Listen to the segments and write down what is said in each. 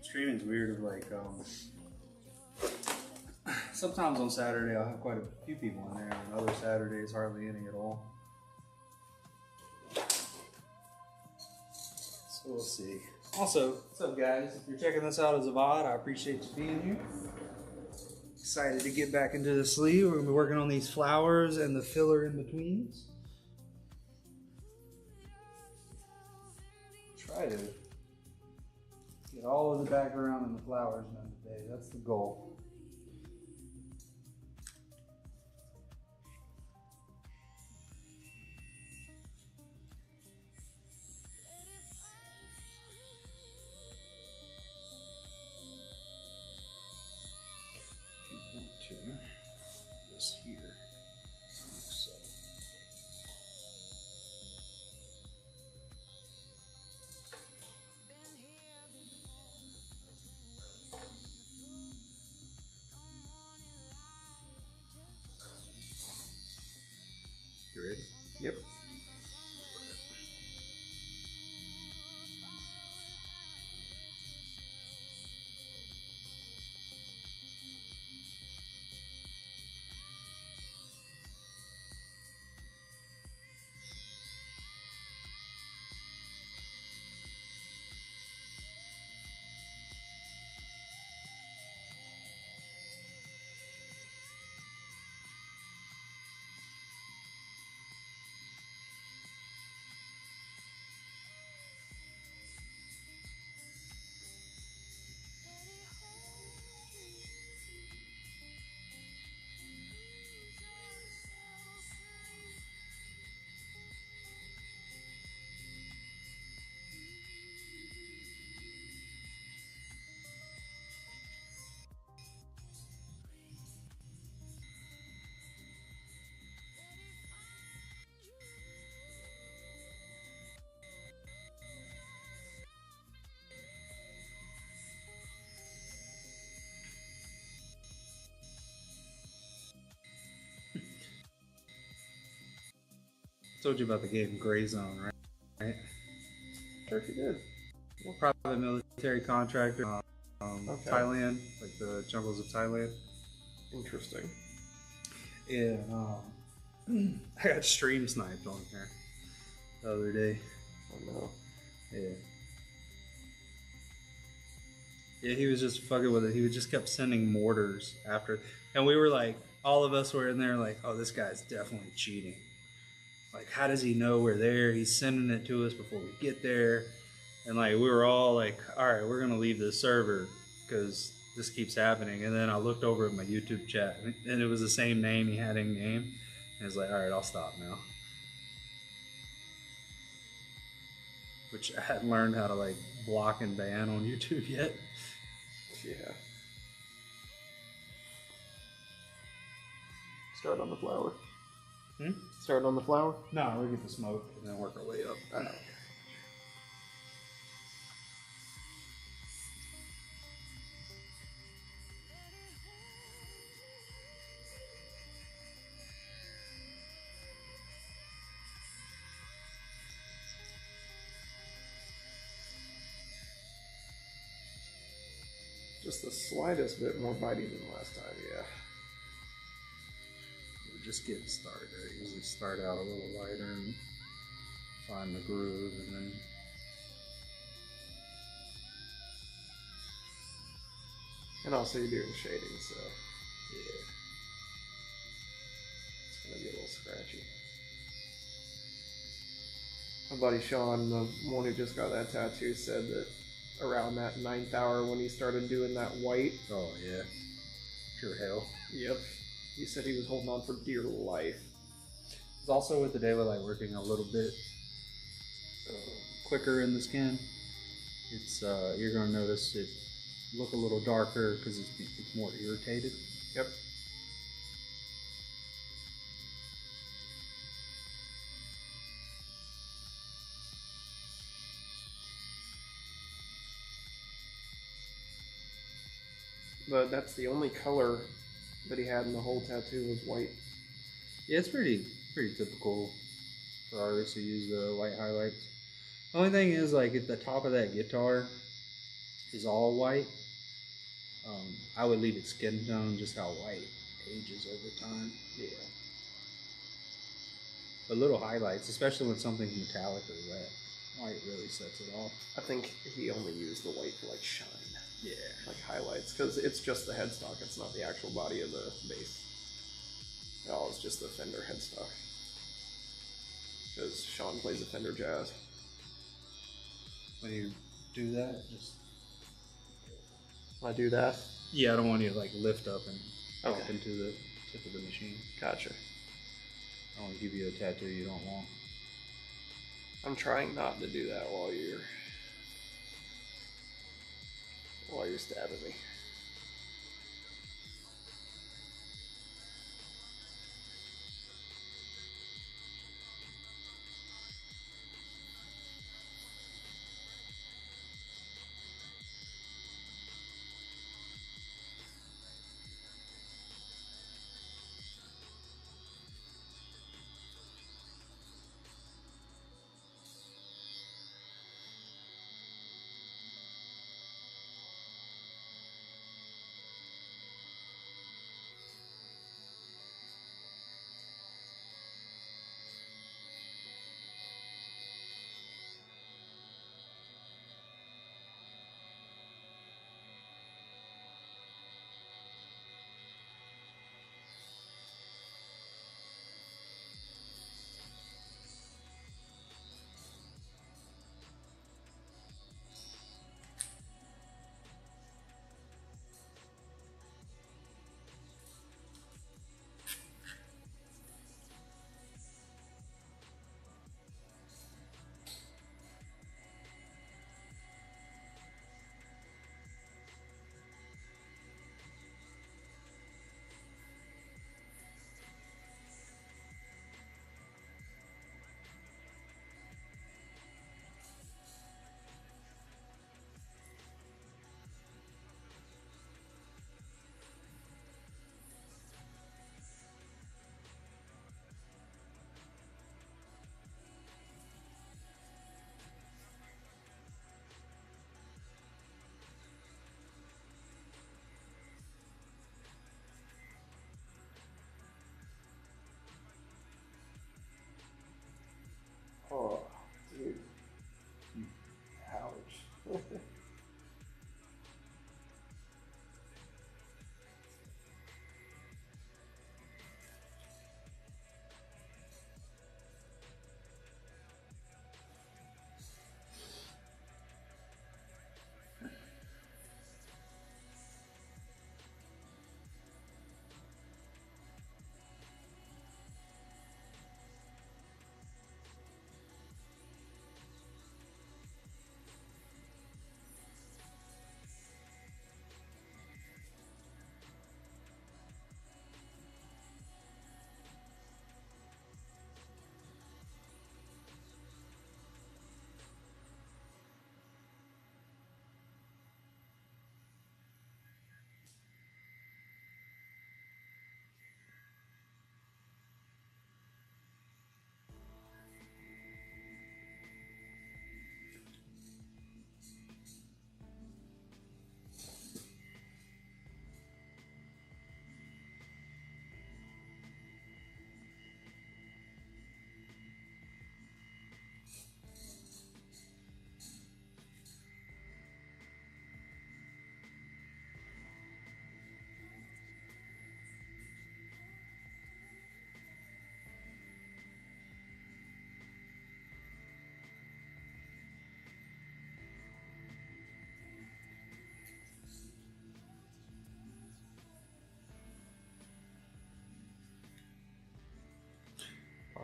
Streaming's weird. Like, sometimes on Saturday I'll have quite a few people in there, and other Saturdays hardly any at all. So we'll see. Also, what's up, guys? If you're checking this out as a VOD, I appreciate you being here. Excited to get back into the sleeve. We're gonna be working on these flowers and the filler in betweens. Try to get all of the background and the flowers done today. That's the goal. This here. So. You ready? Yep. Told you about the game Gray Zone, right? Sure you did. Private military contractor, Okay. Thailand, like the jungles of Thailand. Interesting. Yeah, I got stream sniped on here the other day. Oh no. Yeah. Yeah, he was just fucking with it. He just kept sending mortars after, and we were like, all of us were in there like, oh, this guy's definitely cheating. Like, how does he know we're there? He's sending it to us before we get there. And like, we were all like, all right, we're gonna leave this server because this keeps happening. And then I looked over at my YouTube chat, and it was the same name he had in game. And I was like, all right, I'll stop now. Which I hadn't learned how to like block and ban on YouTube yet. Yeah. Start on the flower. Start on the flower? No, we'll get the smoke and then work our way up. Just the slightest bit more bitey than last time, yeah. We're just getting started. I usually start out a little lighter and find the groove, and then And also you're doing shading, so yeah. it's gonna be a little scratchy. My buddy Sean, the one who just got that tattoo, said that around that 9th hour when he started doing that white. Oh yeah, pure hell. Yep. He said he was holding on for dear life. It's also with the daylight light working a little bit quicker in the skin. It's you're gonna notice it look a little darker because it's more irritated. Yep. but that's the only color that he had in the whole tattoo was white. Yeah, it's pretty typical for artists to use the white highlights. The only thing is, like, if the top of that guitar is all white, I would leave it skin tone, just how white ages over time. Yeah. But little highlights, especially when something's metallic or wet, white really sets it off. I think he only used the white for like shine. Yeah. Like highlights, because it's just the headstock, it's not the actual body of the bass. No, it's just the Fender headstock. Because Sean plays a Fender Jazz. When you do that, just... I do that? Yeah, I don't want you to like lift up and Okay. up into the tip of the machine. Gotcha. I don't want to give you a tattoo you don't want. I'm trying not to do that while you're stabbing me. Oh, dude. Ouch.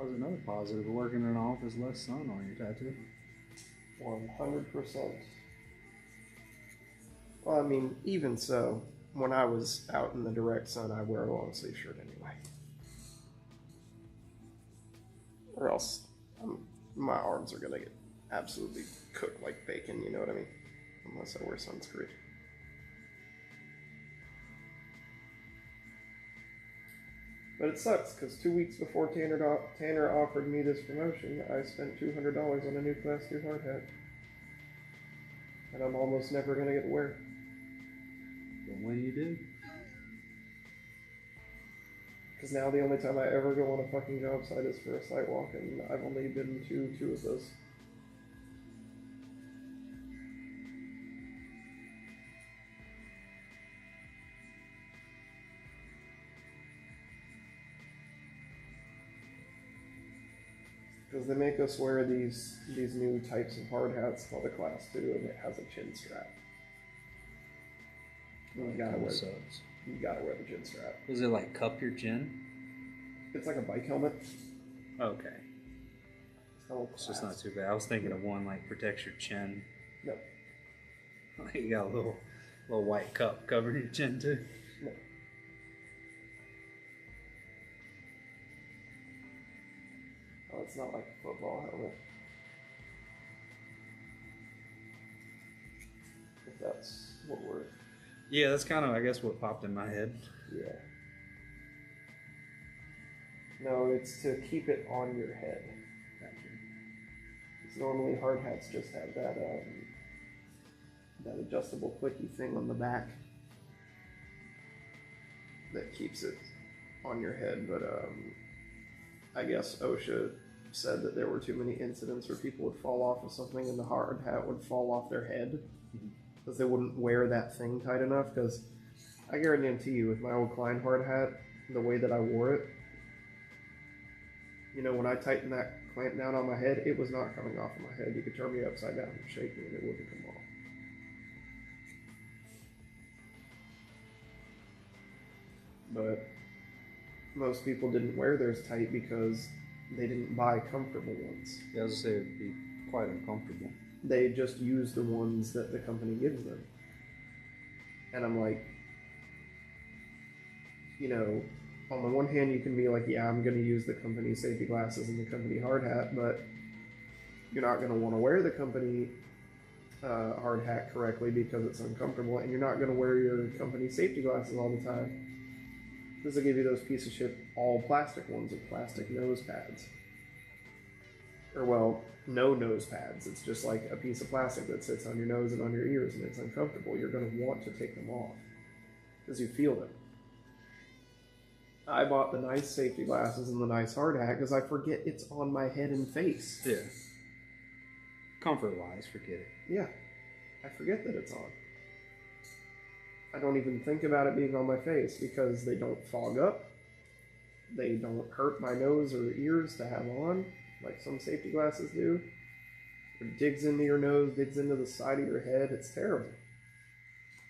Another positive, working in an office, less sun on your tattoo. 100%. Well, I mean, even so, when I was out in the direct sun, I wear a long sleeve shirt anyway. Or else my arms are going to get absolutely cooked like bacon, you know what I mean? Unless I wear sunscreen. But it sucks because 2 weeks before Tanner offered me this promotion, I spent $200 on a new Class 2 hard hat. And I'm almost never going to get to wear it. But when you do, because now the only time I ever go on a fucking job site is for a site walk, and I've only been to 2 of those. Because they make us wear these new types of hard hats called a Class 2, and it has a chin strap. You gotta wear the chin strap. Does it like cup your chin? It's like a bike helmet. Okay. Oh, It's just not too bad. I was thinking of one like protects your chin. No. Like you got a little white cup covering your chin too. No. Oh, it's not like a football helmet. If that's what we're... Yeah, that's kind of I guess what popped in my head. Yeah. No, it's to keep it on your head. Because normally hard hats just have that adjustable clicky thing on the back that keeps it on your head. But I guess OSHA said that there were too many incidents where people would fall off of something and the hard hat would fall off their head because they wouldn't wear that thing tight enough. Because I guarantee you, with my old Klein hard hat, the way that I wore it, you know, when I tightened that clamp down on my head, it was not coming off of my head. You could turn me upside down and shake me and it wouldn't come off. But most people didn't wear theirs tight because they didn't buy comfortable ones. Yeah, I was gonna say it'd be quite uncomfortable. They just use the ones that the company gives them. And I'm like, you know, on the one hand, you can be like, yeah, I'm going to use the company safety glasses and the company hard hat, but you're not going to want to wear the company hard hat correctly because it's uncomfortable, and you're not going to wear your company safety glasses all the time. This will give you those piece of shit all plastic ones with plastic nose pads. Or, well, no nose pads. It's just like a piece of plastic that sits on your nose and on your ears, and it's uncomfortable. You're going to want to take them off because you feel them. I bought the nice safety glasses and the nice hard hat because I forget it's on my head and face. Yeah. Comfort-wise, forget it. Yeah. I forget that it's on. I don't even think about it being on my face because they don't fog up. They don't hurt my nose or ears to have on like some safety glasses do. It digs into your nose, digs into the side of your head. It's terrible.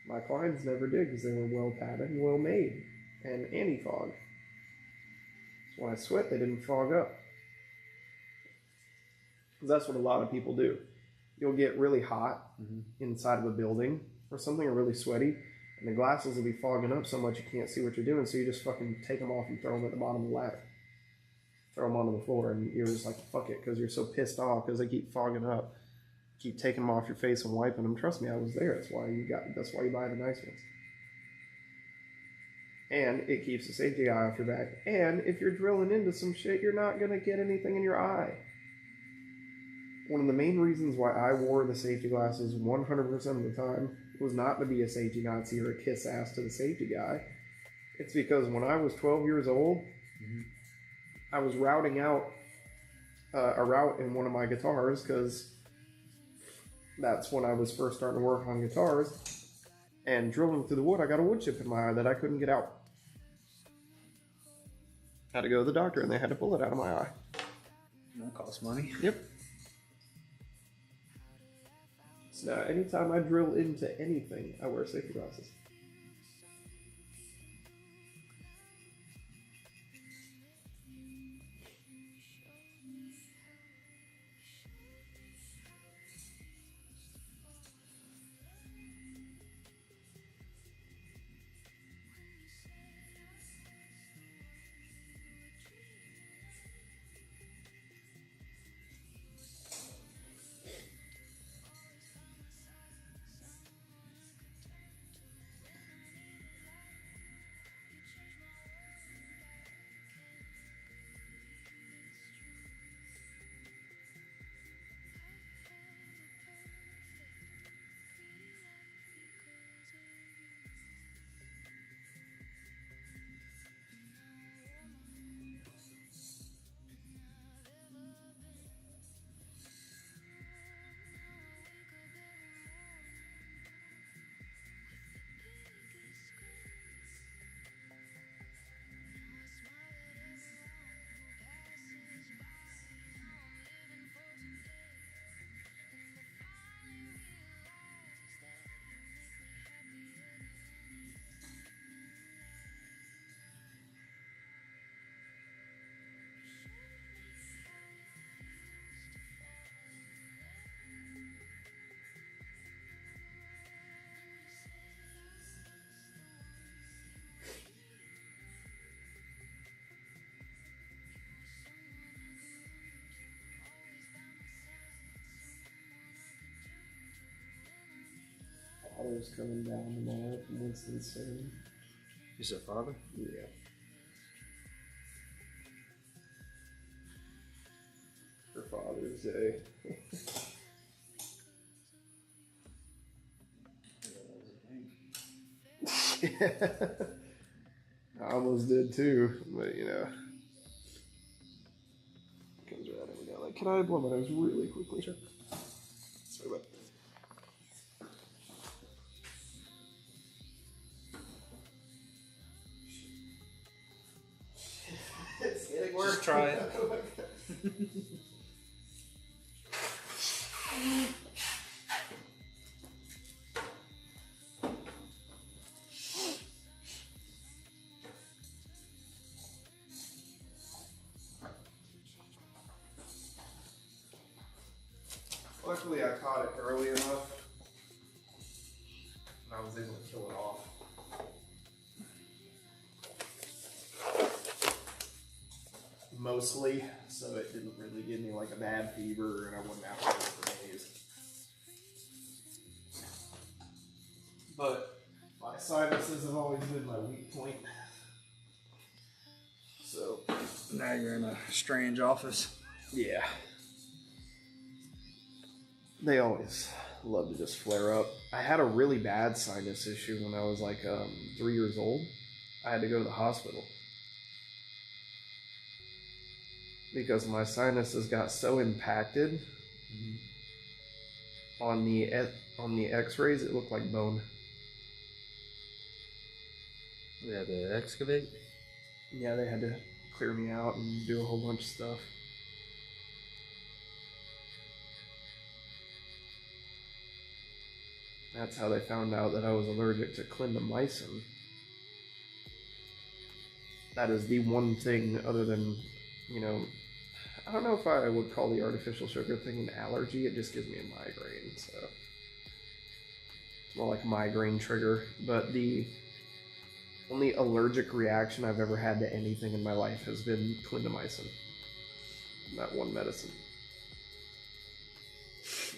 My Kleins never did because they were well padded and well made and anti-fog. So when I sweat, they didn't fog up. Because that's what a lot of people do. You'll get really hot inside of a building or something, or really sweaty, and the glasses will be fogging up so much you can't see what you're doing, so you just fucking take them off and throw them at the bottom of the ladder. Throw them onto the floor, and you're just like, fuck it, because you're so pissed off because they keep fogging up. Keep taking them off your face and wiping them. Trust me, I was there. That's why you buy the nice ones. And it keeps the safety eye off your back. And if you're drilling into some shit, you're not going to get anything in your eye. One of the main reasons why I wore the safety glasses 100% of the time was not to be a safety Nazi or a kiss ass to the safety guy. It's because when I was 12 years old, I was routing out a route in one of my guitars because that's when I was first starting to work on guitars. And drilling through the wood, I got a wood chip in my eye that I couldn't get out. Had to go to the doctor and they had to pull it out of my eye. That costs money. Yep. So now, anytime I drill into anything, I wear safety glasses. father's coming down tomorrow from Winston-Salem. You said father? Yeah. For Father's Day. I almost did too, but you know. Comes right every now. Like, can I blow my nose really quickly? Sure. Sorry about it's getting worse. Just try it. Luckily, I caught it early enough, and I was able to kill it off. Mostly, so it didn't really give me like a bad fever, and I wouldn't have to go for days. But my sinuses have always been my weak point. So Now you're in a strange office. yeah. They always love to just flare up. I had a really bad sinus issue when I was like 3 years old. I had to go to the hospital because my sinuses got so impacted. On the X-rays, it looked like bone. We had to excavate. Yeah, they had to clear me out and do a whole bunch of stuff. That's how they found out that I was allergic to clindamycin. That is the one thing other than, you know, I don't know if I would call the artificial sugar thing an allergy. It just gives me a migraine, so it's more like a migraine trigger. But the only allergic reaction I've ever had to anything in my life has been clindamycin. That one medicine.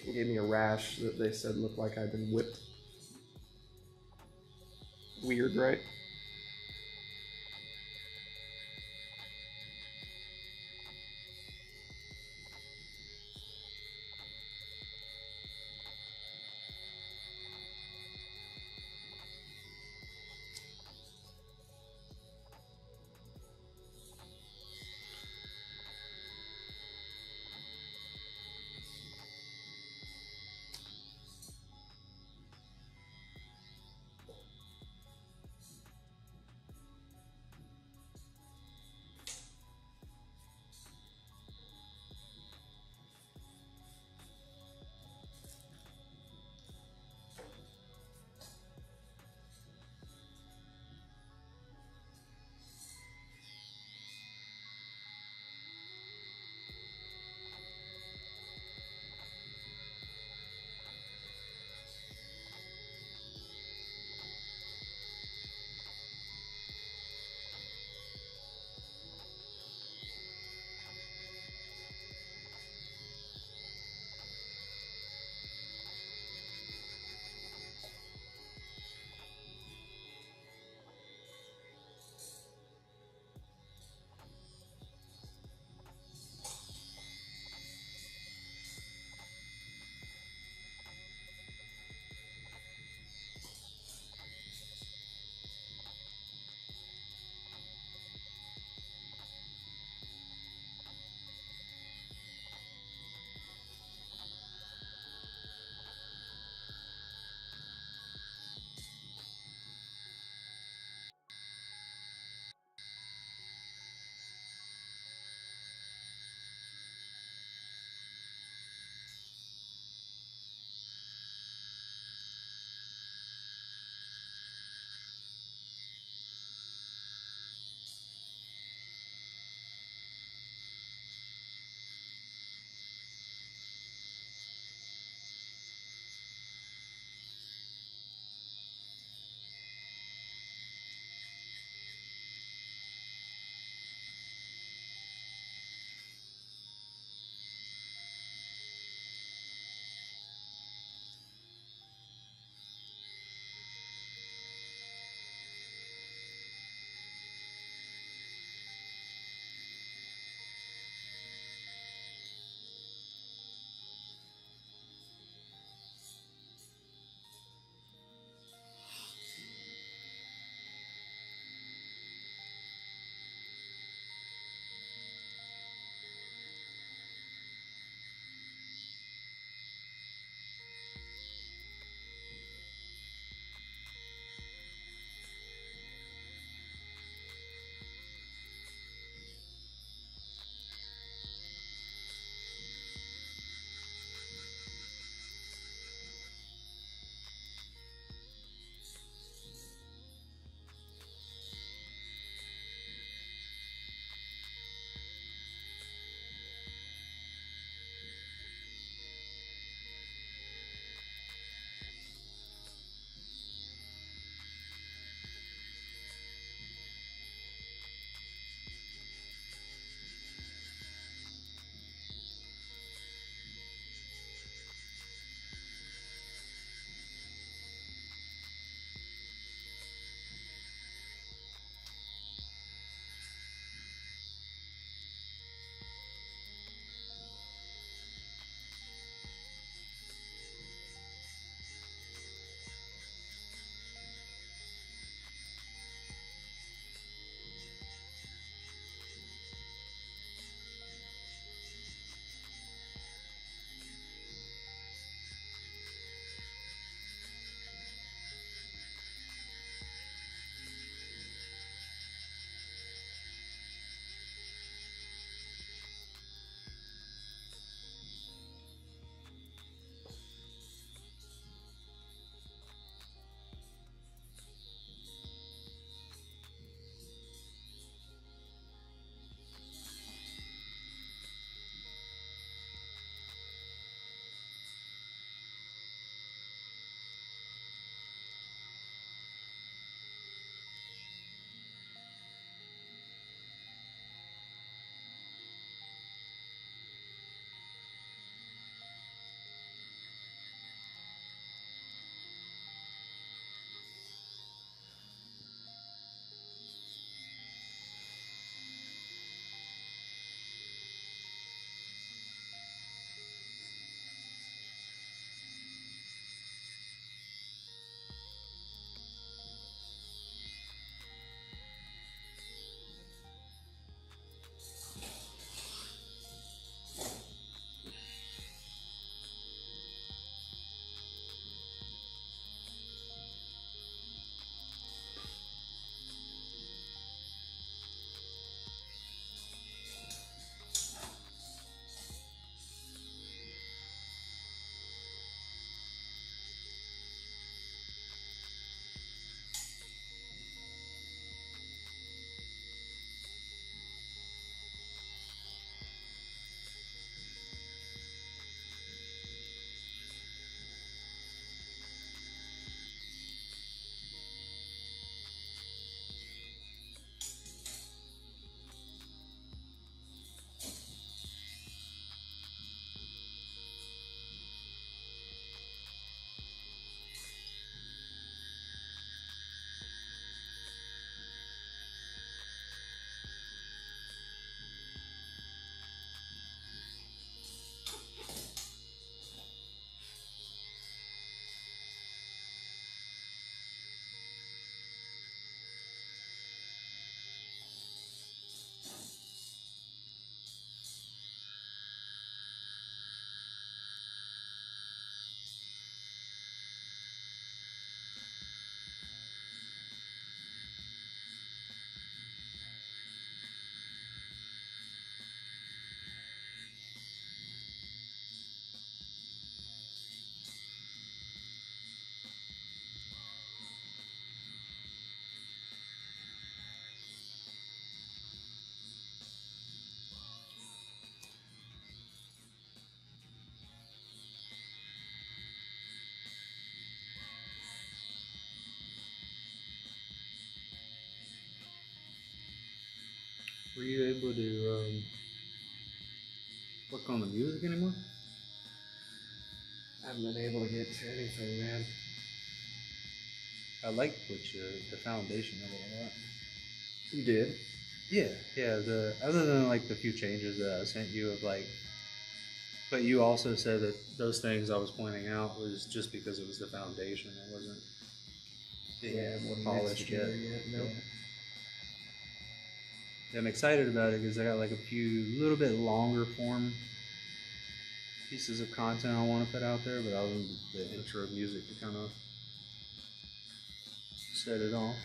It gave me a rash that they said looked like I'd been whipped. Weird, right? Were you able to work on the music anymore? I haven't been able to get to anything, man. I liked the foundation of it a lot. You did? Yeah, yeah. The other than like the few changes that I sent you of like, but you also said that those things I was pointing out was just because it was the foundation. It wasn't It wasn't polished mixed yet. together yet. Nope. Yeah, I'm excited about it because I got like a few little bit longer form pieces of content I want to put out there, but I want the intro music to kind of set it off.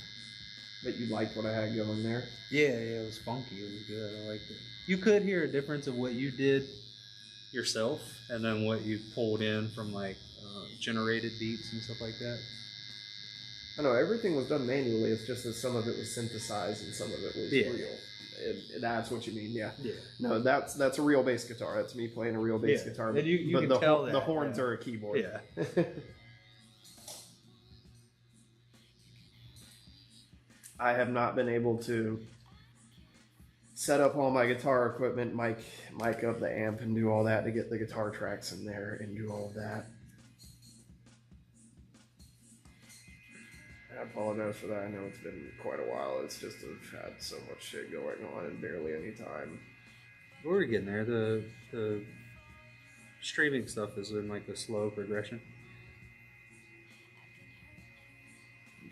But you liked what I had going there? Yeah, yeah, it was funky. It was good. I liked it. You could hear a difference of what you did yourself and then what you pulled in from like generated beats and stuff like that. I know everything was done manually. It's just that some of it was synthesized and some of it was real. That's what you mean, yeah. Yeah. No, that's a real bass guitar. That's me playing a real bass guitar. And you but can tell that, the horns are a keyboard. Yeah. I have not been able to set up all my guitar equipment, mic up the amp, and do all that to get the guitar tracks in there and do all of that. I apologize for that. I know it's been quite a while. It's just I've had so much shit going on and barely any time. We're getting there. The streaming stuff is in like a slow progression.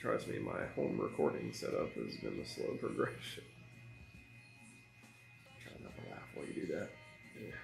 Trust me, my home recording setup has been a slow progression. Try not to laugh while you do that. Yeah.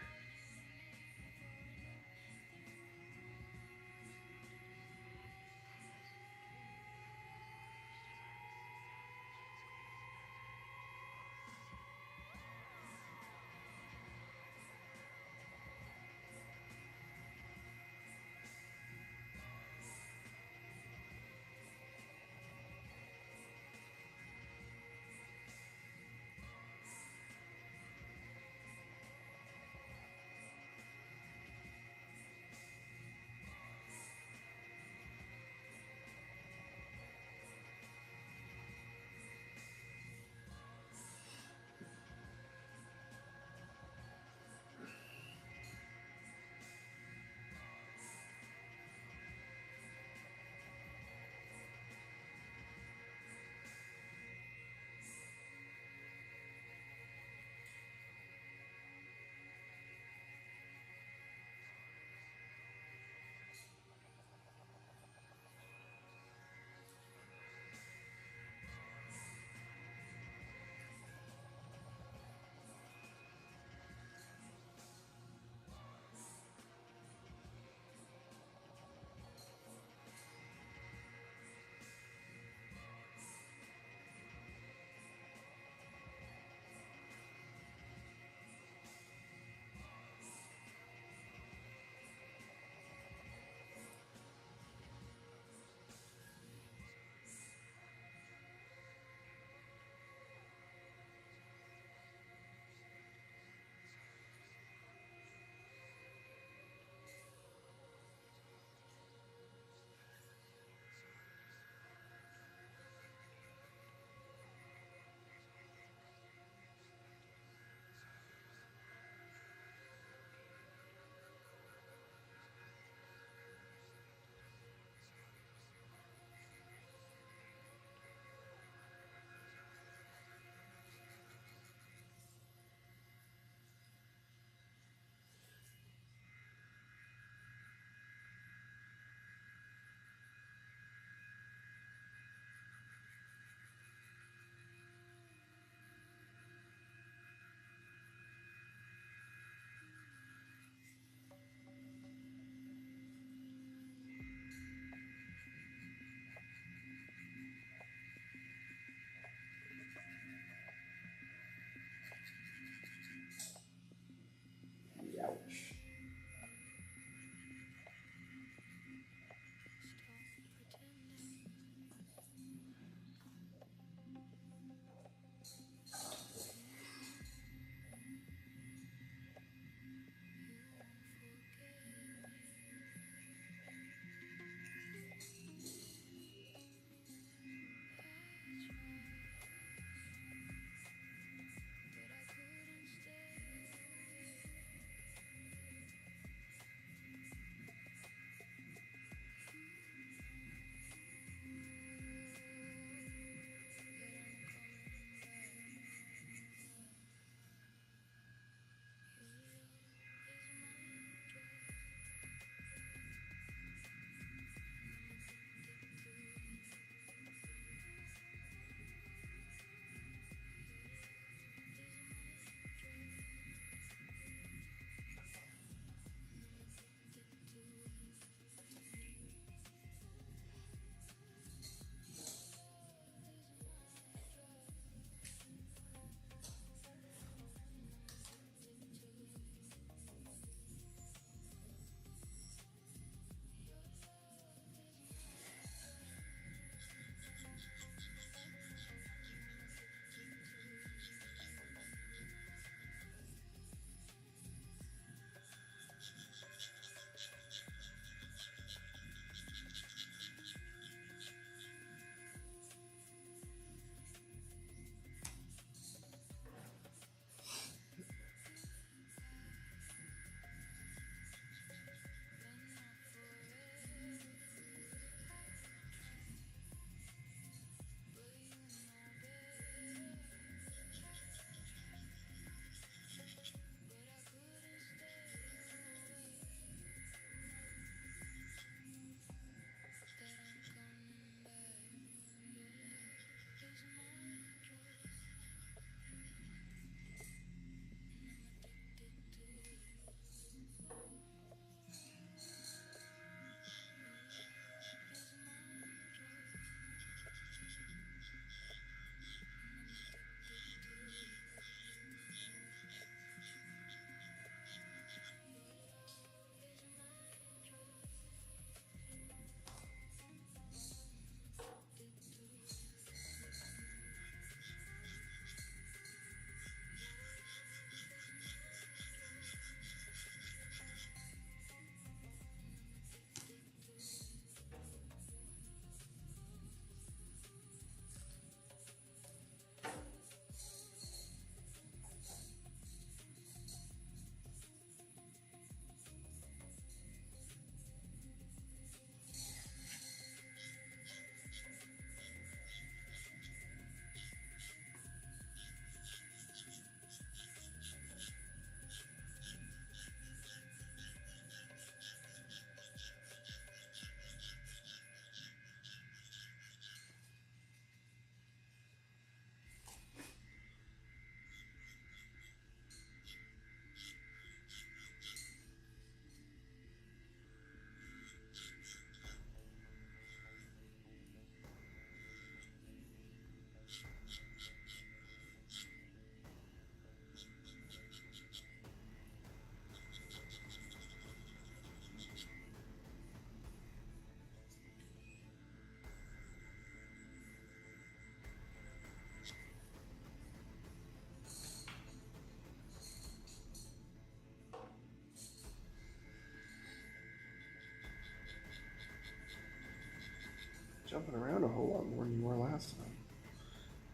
jumping around a whole lot more than you were last time.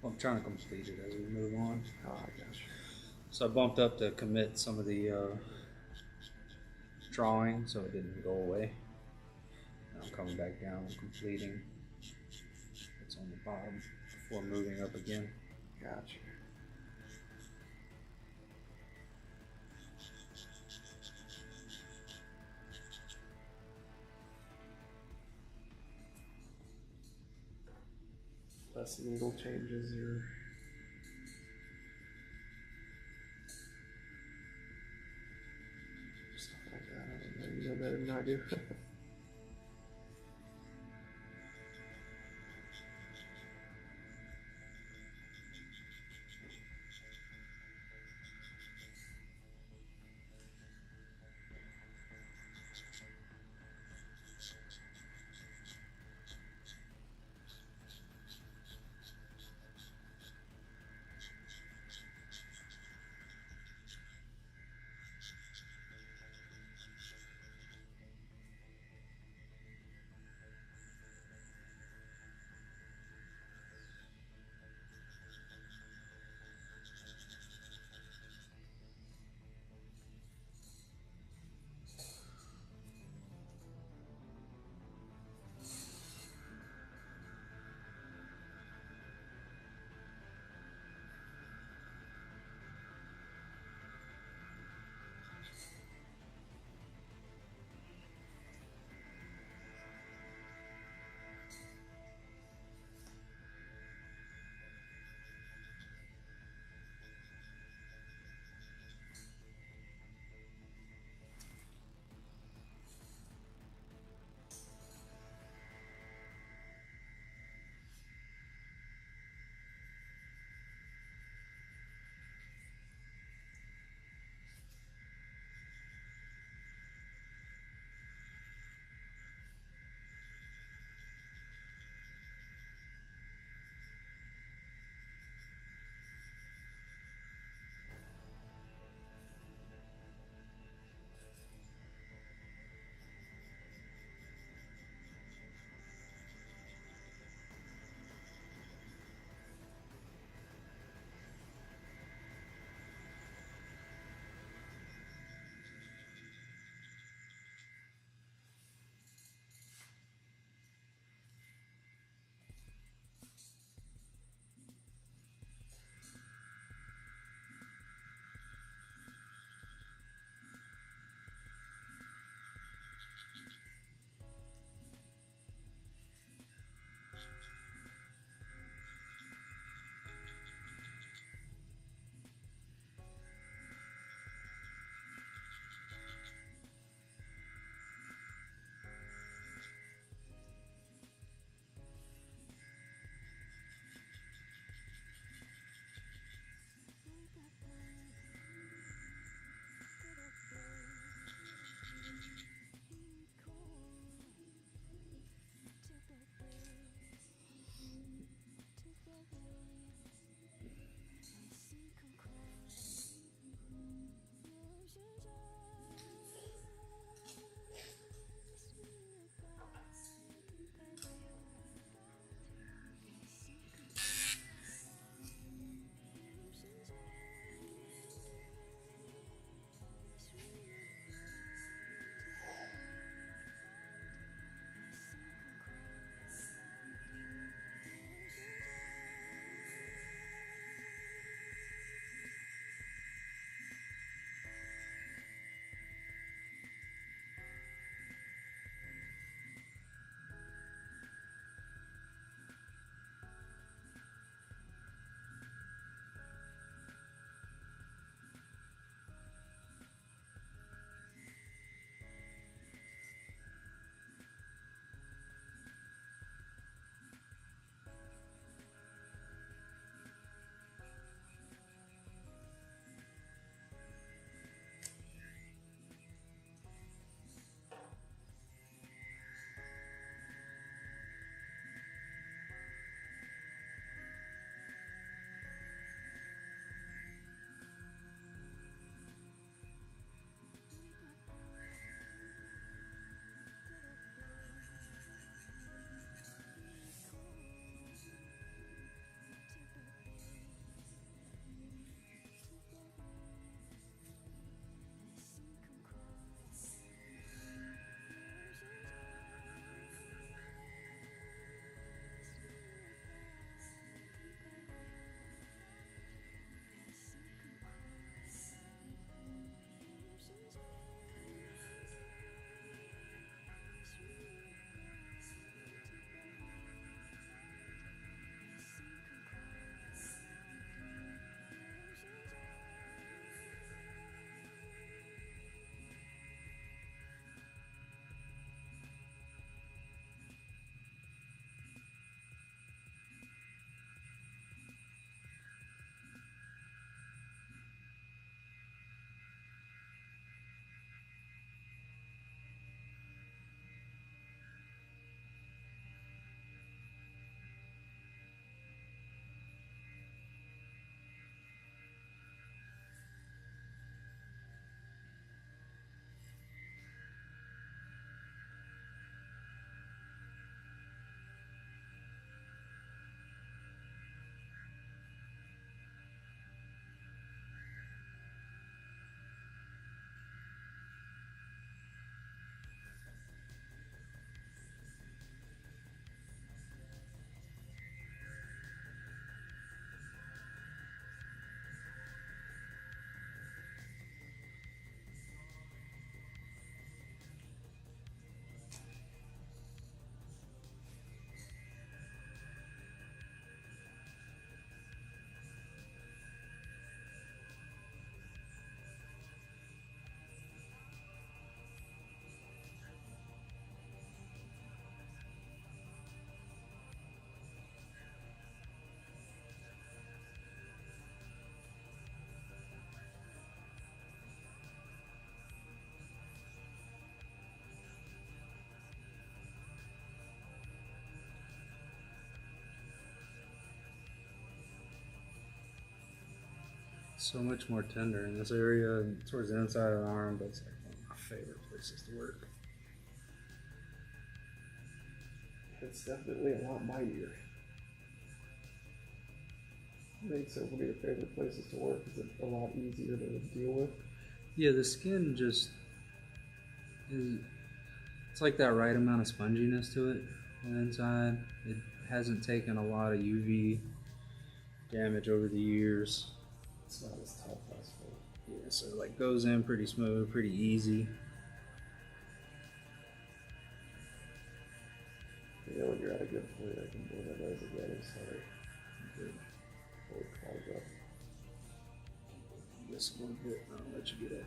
Well, I'm trying to complete it as we move on. Oh, I guess. So I bumped up to commit some of the drawing so it didn't go away. Now I'm coming back down and completing what's on the bottom before moving up again. Gotcha. Less needle changes or stuff like that. I don't know. You know better than I do. So much more tender in this area and towards the inside of the arm, but it's like one of my favorite places to work. It's definitely a lot mightier. What makes it one of your favorite places to work? Is it a lot easier to deal with? Yeah, the skin just is. It's like that right amount of sponginess to it on the inside. It hasn't taken a lot of UV damage over the years. It's not as tough, I suppose. Yeah, so it like goes in pretty smooth, pretty easy. You know when you're at a good point, I can blow my nose again. I'm sorry. Good. Before it clogs up. Just a little bit, and I'll let you get up.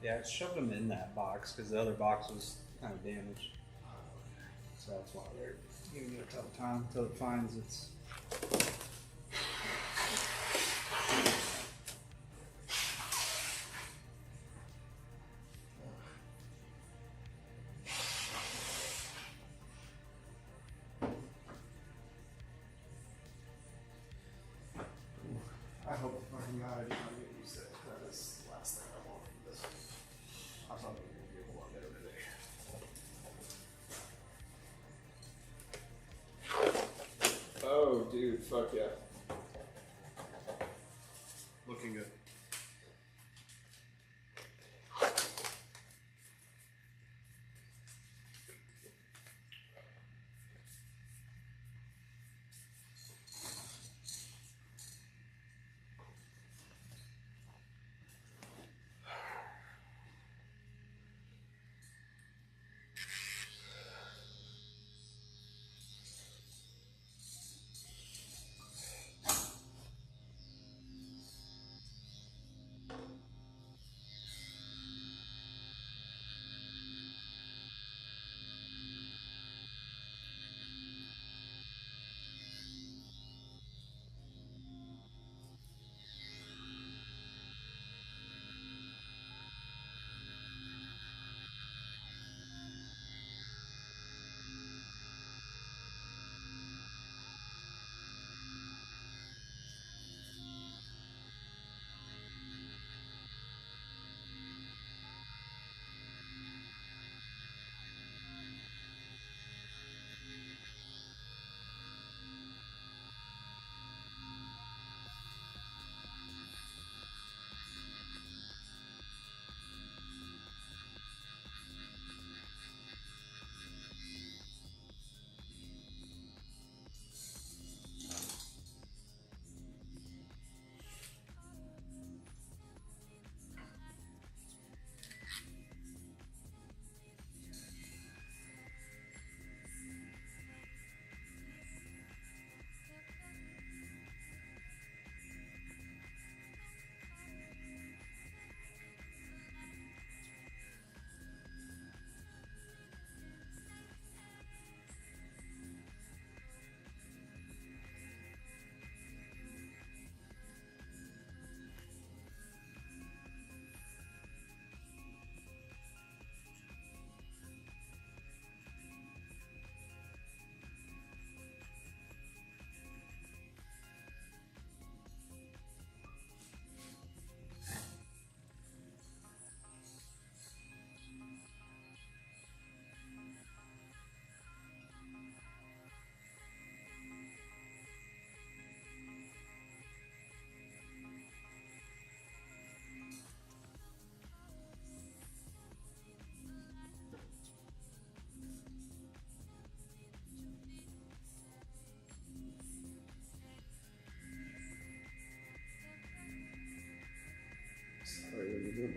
Yeah, I shoved them in that box because the other box was kind of damaged. So that's why they're giving it a tough time until it finds its. I hope the fucking God I did not get used to it. That is the last thing I want from this. I thought it was going to be a whole lot better today. Oh, dude, fuck yeah. Looking good.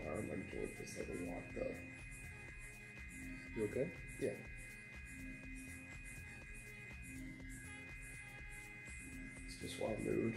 My joint just like locked up. You okay? Yeah. It's just why I moved.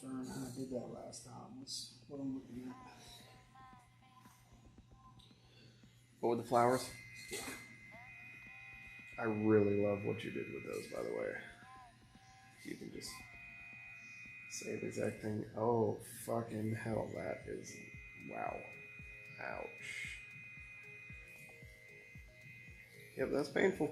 Confirm how I did that last time. That's what I'm looking at. What with the flowers? I really love what you did with those, by the way. You can just Say the exact thing. Oh, fucking hell, that is. Wow. Ouch. Yep, that's painful.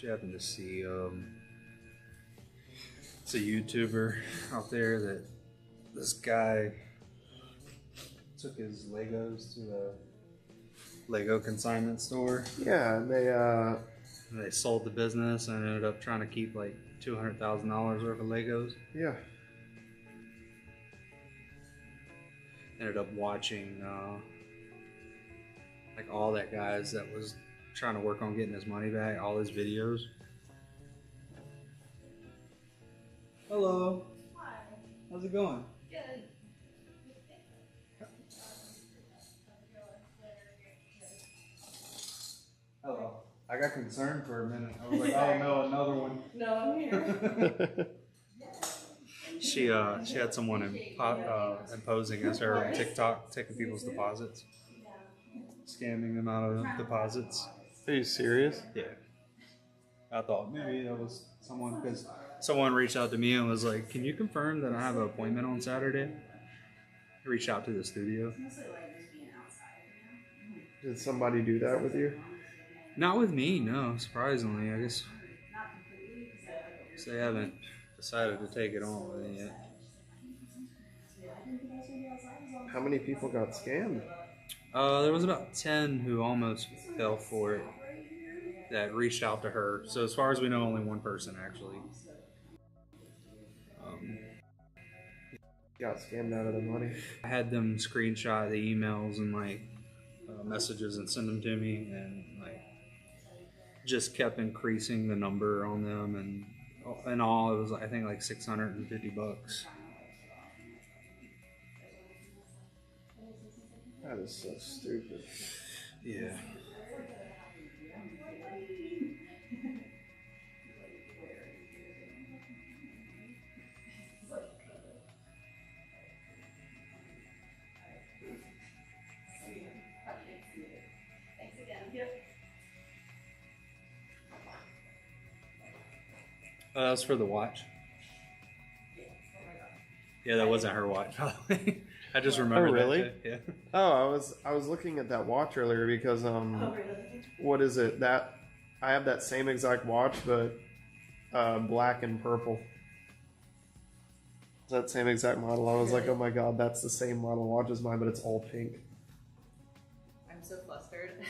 Did you happen to see? It's a YouTuber out there that this guy took his Legos to the Lego consignment store. Yeah, and They sold the business and ended up trying to keep like $200,000 worth of Legos. yeah. Ended up watching like all that guys that was trying to work on getting his money back, all his videos. Hello. Hi. How's it going? Good. Hello. I got concerned for a minute. I was like, oh no, another one. No, I'm here. She had someone imposing as her on TikTok, taking people's deposits, scamming them out of deposits. Are you serious? Yeah. I thought maybe that was someone, because someone reached out to me and was like, "Can you confirm that I have an appointment on Saturday?" I reached out to the studio. Did somebody do that with you? Not with me, no. Surprisingly, I guess they haven't decided to take it on with me yet. How many people got scammed? There was about 10 who almost fell for it that reached out to her. So as far as we know, only one person actually. Got scammed out of the money. I had them screenshot the emails and like messages and send them to me, and like just kept increasing the number on them, and in all it was I think like $650. That is so stupid. Yeah. Thanks again. Yep. That's for the watch. Yeah, that wasn't her watch. I just remembered. Oh, really? That too. Yeah. Oh, I was looking at that watch earlier because Oh, really? what is it? That I have that same exact watch, but black and purple. It's that same exact model. I was like, oh my god, that's the same model watch as mine, but it's all pink. I'm so flustered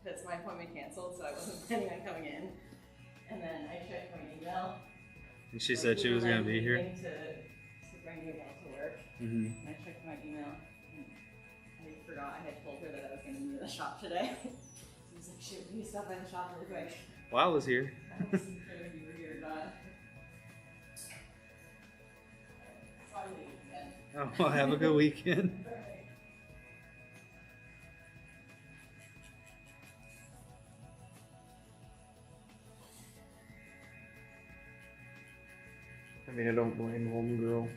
because my appointment canceled, so I wasn't planning on coming in. And then I checked my email. And she said she was gonna be here. To bring you all to work. Mm-hmm. And I checked my email. And I forgot I had told her that I was going to be at the shop today. So I was like, shit, we need to stop by the shop really quick. Well, I was here. I wasn't sure if you were here or not. Saw you again. Oh, well, have a good weekend. I mean, I don't blame homegirl.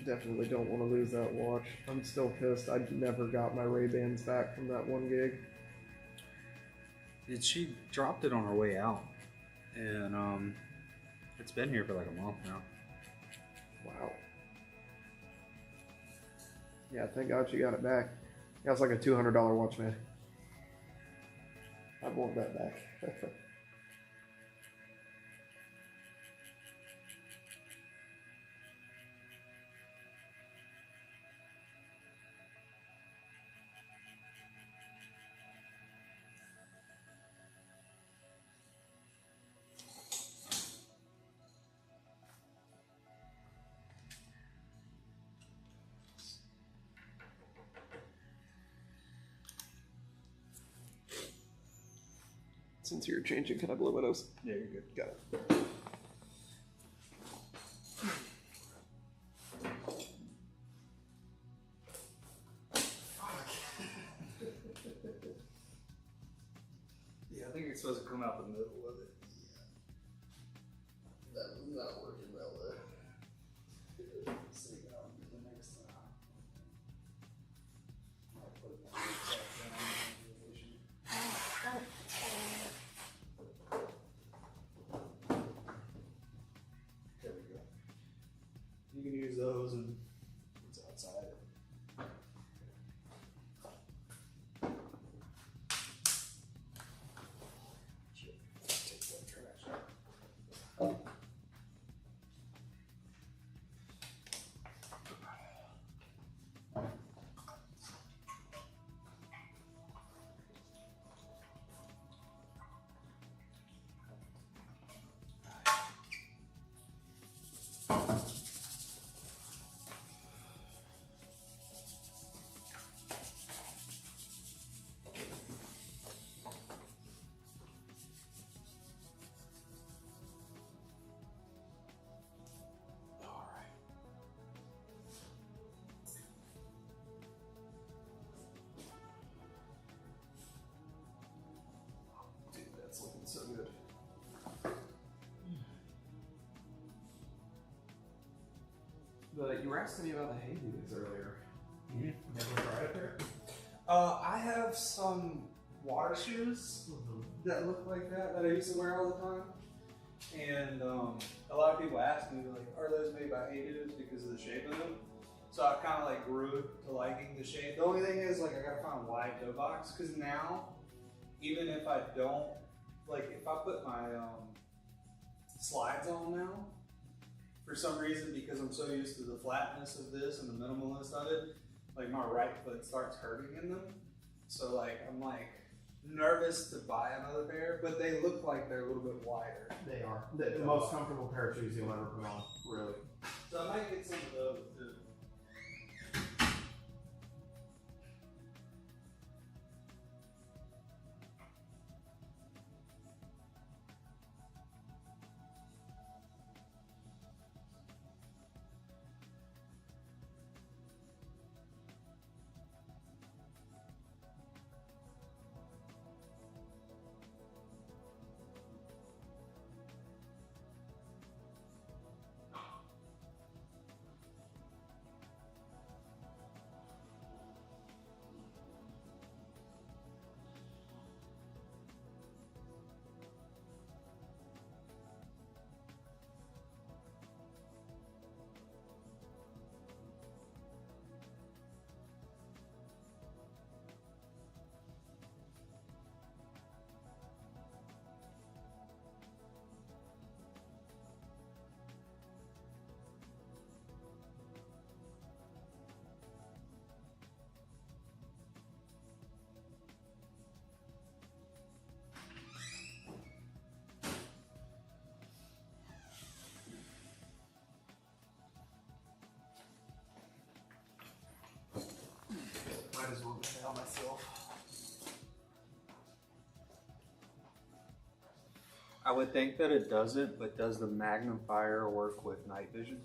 Definitely don't want to lose that watch. I'm still pissed. I never got my Ray-Bans back from that one gig. She dropped it on her way out, and it's been here for like a month now. Wow. Yeah, thank God she got it back. Yeah, it's like a $200 watch, man. I want that back. Since you're changing, can I blow my nose? Yeah, you're good. Got it. Yeah, I think it's supposed to come out the middle of it. That was not working well there. There we go. You can use those and it's outside. Shit. But you were asking me about the hay boots earlier. Never tried a pair? I have some water shoes that look like that I used to wear all the time. And a lot of people ask me, like, are those made by hay dudes because of the shape of them? So I kind of like grew to liking the shape. The only thing is, like, I gotta find a wide toe box, because now, even if I don't, like, if I put my slides on now, for some reason, because I'm so used to the flatness of this and the minimalist of it, like my right foot starts hurting in them. So like, I'm like nervous to buy another pair, but they look like they're a little bit wider. They are. The most comfortable pair of shoes you'll ever put on, really. So I might get some of those too. Might as well get it on myself. I would think that it doesn't, but does the magnifier work with night vision?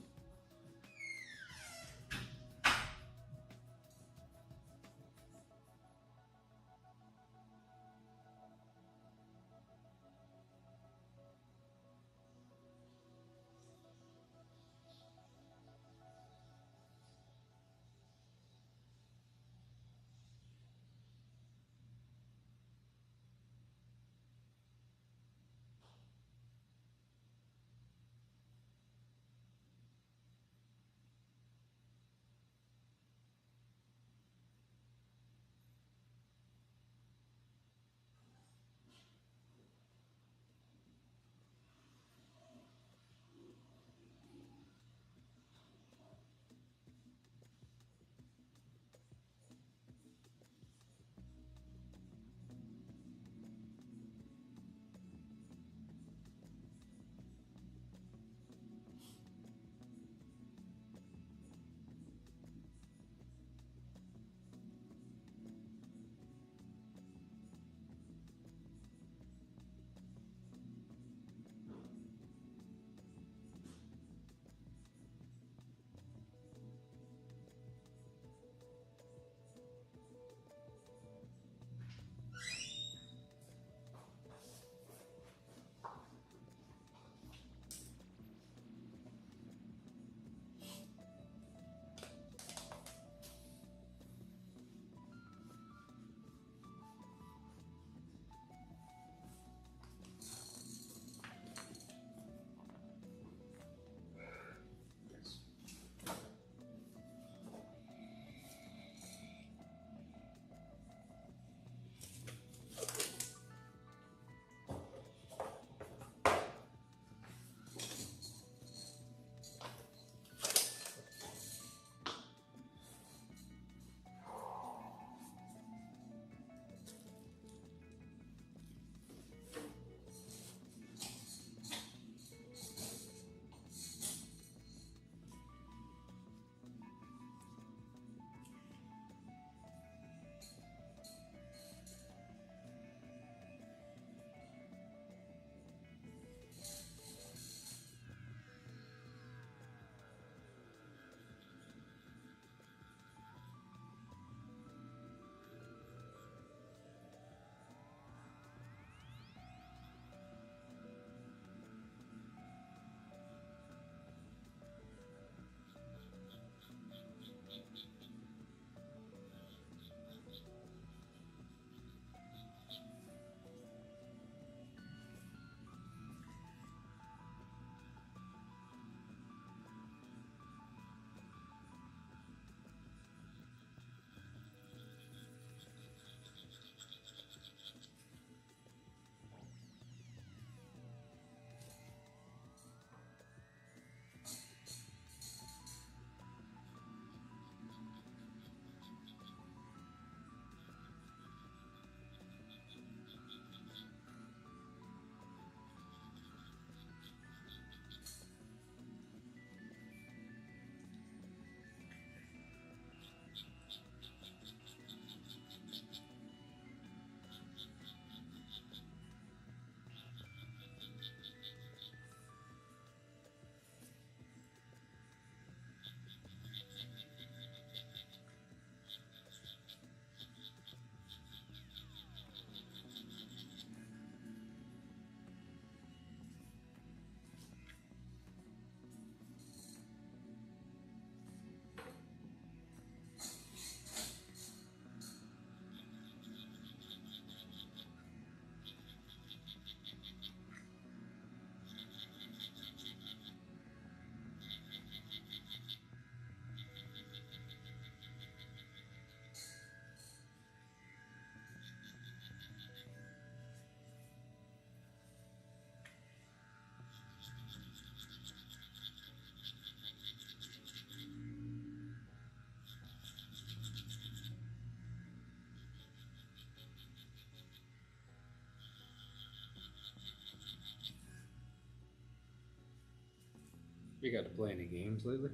You got to play any games lately?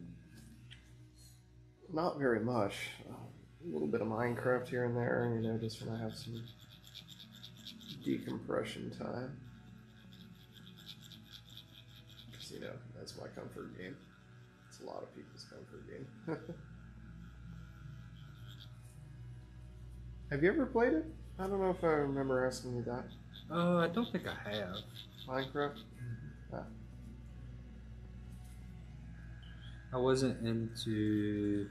Not very much. A little bit of Minecraft here and there, you know, just when I have some decompression time. Because, you know, that's my comfort game. It's a lot of people's comfort game. Have you ever played it? I don't know if I remember asking you that. I don't think I have. Minecraft? Ah. I wasn't into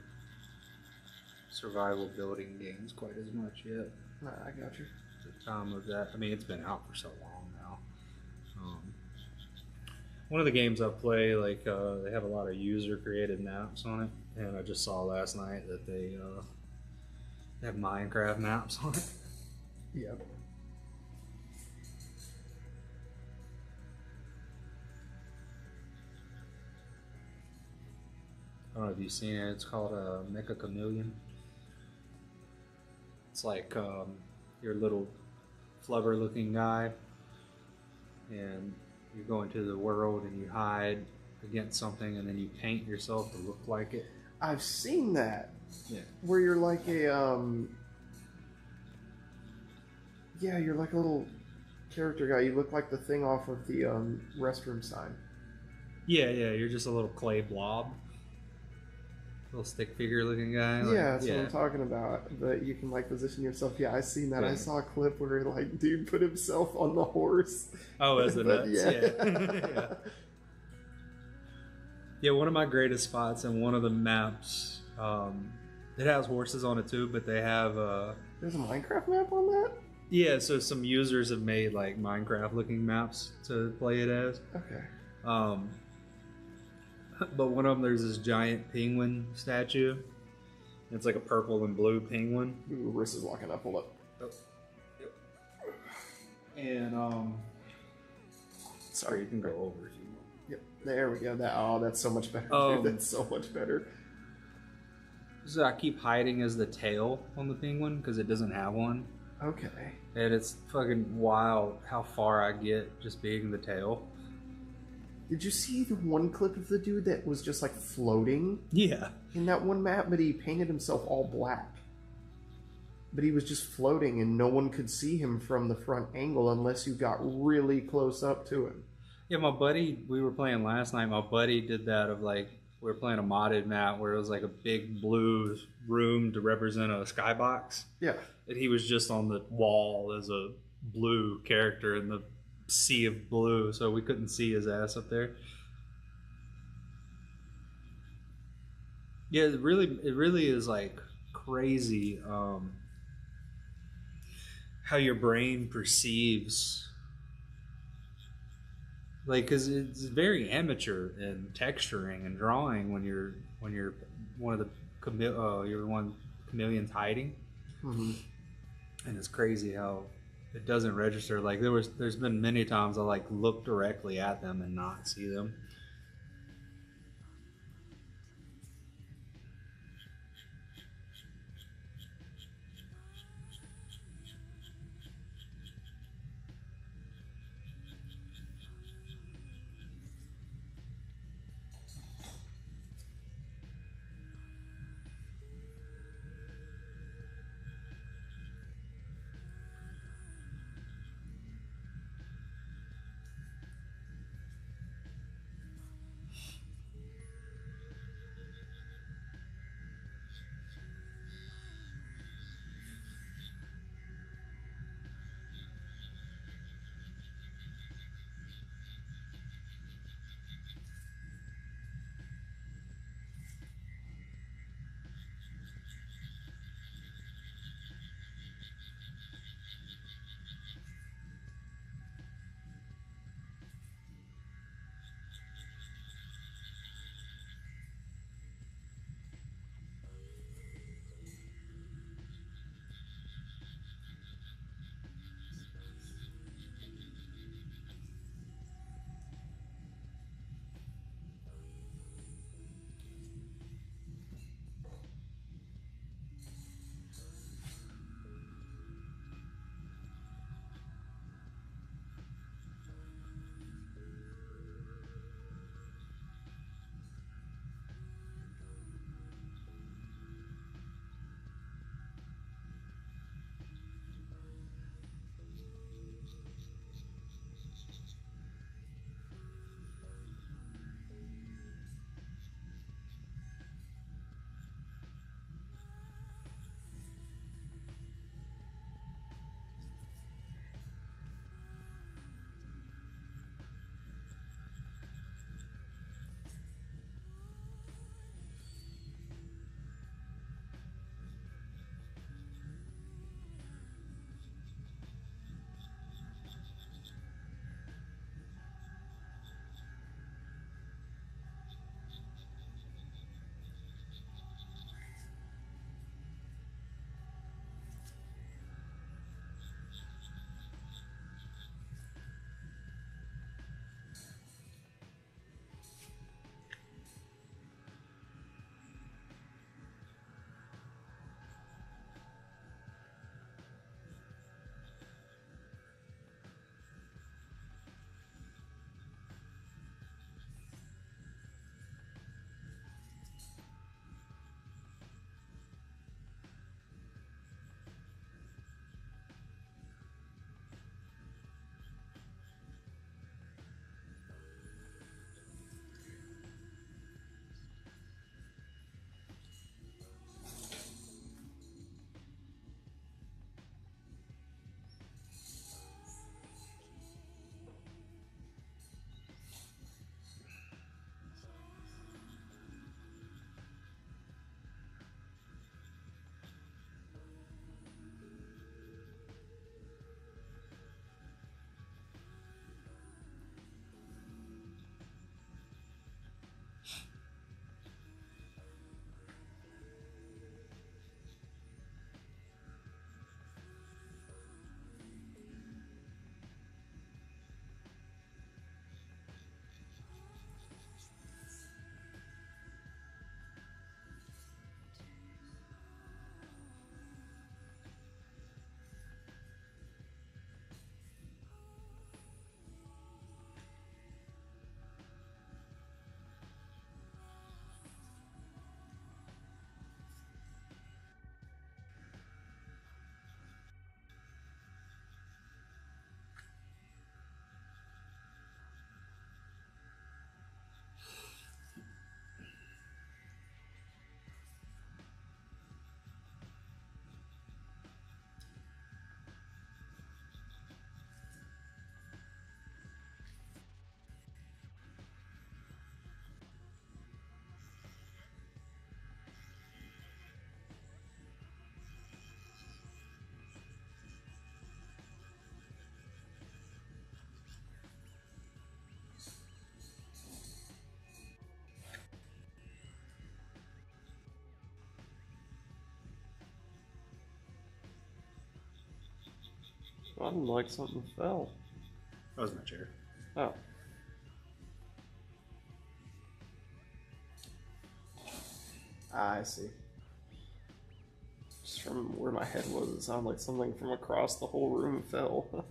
survival building games quite as much yet. Nah, I got you. The time of that, I mean, it's been out for so long now. One of the games I play, like, they have a lot of user-created maps on it, and I just saw last night that they have Minecraft maps on it. Yep. I don't know if you've seen it. It's called Mecha Chameleon. It's like your little flubber-looking guy, and you go into the world and you hide against something, and then you paint yourself to look like it. I've seen that. Yeah. Where you're like a, yeah, you're like a little character guy. You look like the thing off of the restroom sign. Yeah, you're just a little clay blob. Little stick figure looking guy. Yeah, that's what I'm talking about. But you can like position yourself. Yeah, I seen that. Yeah. I saw a clip where like dude put himself on the horse. Oh, as the But, nuts. yeah. Yeah. Yeah, one of my greatest spots in one of the maps, it has horses on it too, but they have There's a Minecraft map on that? yeah, so some users have made like Minecraft looking maps to play it as. Okay. But one of them, there's this giant penguin statue. It's like a purple and blue penguin. Ooh, wrist is locking up. Hold up. Oh. Yep. And sorry, you can go over if you want. Yep. There we go. That's so much better. Dude. That's so much better. So I keep hiding as the tail on the penguin because it doesn't have one. Okay. And it's fucking wild how far I get just being the tail. Did you see the one clip of the dude that was just like floating Yeah. in that one map, but he painted himself all black? But he was just floating and no one could see him from the front angle unless you got really close up to him. Yeah, my buddy, we were playing last night, my buddy did that of like, we were playing a modded map where it was like a big blue room to represent a skybox. Yeah. And he was just on the wall as a blue character in the sea of blue, so we couldn't see his ass up there. Yeah, it really is like crazy how your brain perceives, like, because it's very amateur in texturing and drawing when you're one of the you're one chameleon's hiding. Mm-hmm. And it's crazy how it doesn't register. Like there's been many times I like look directly at them and not see them. Sounded like something fell. That was my chair. Oh. I see. Just from where my head was, it sounded like something from across the whole room fell.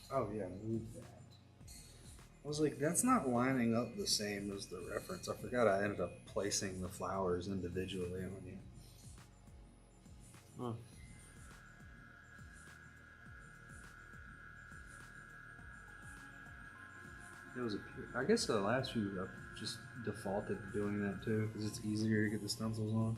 Oh yeah, move that. I was like, that's not lining up the same as the reference. I forgot I ended up placing the flowers individually on you. Huh. It was I guess the last few I've just defaulted to doing that too because it's easier to get the stencils on.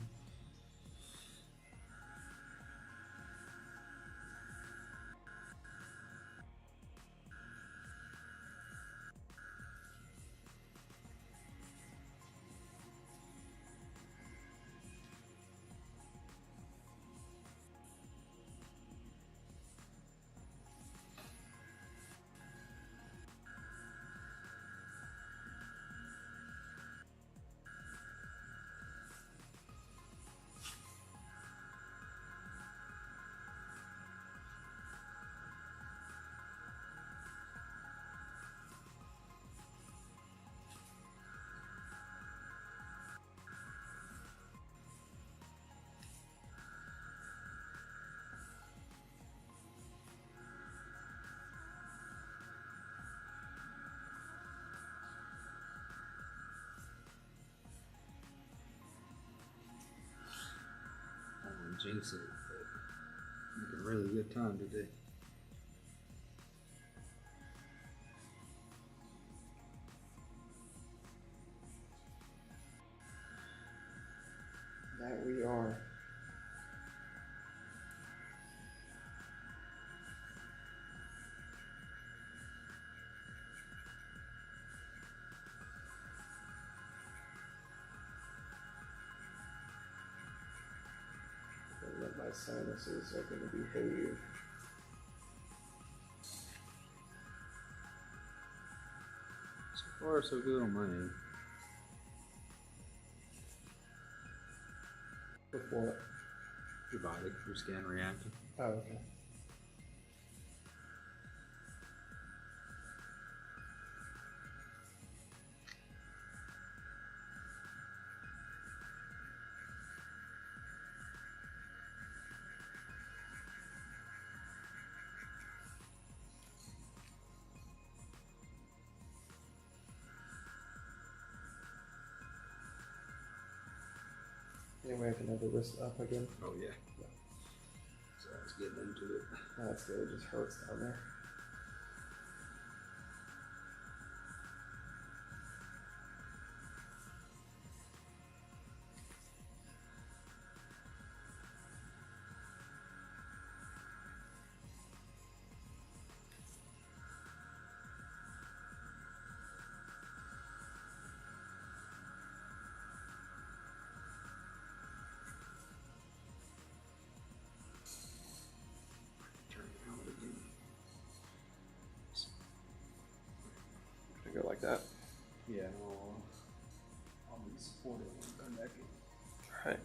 I don't want to jinx it, but make a really good time today. That we are. Don't let my sinuses are going to behave. So far, so good on my end. With what? Your body, your skin reacting. Oh, okay. Anyway, I can have the wrist up again. Oh yeah. So I was getting into it. That's good, it just hurts down there. Can I go like that? Yeah, I'll be supportive on the neck. Alright.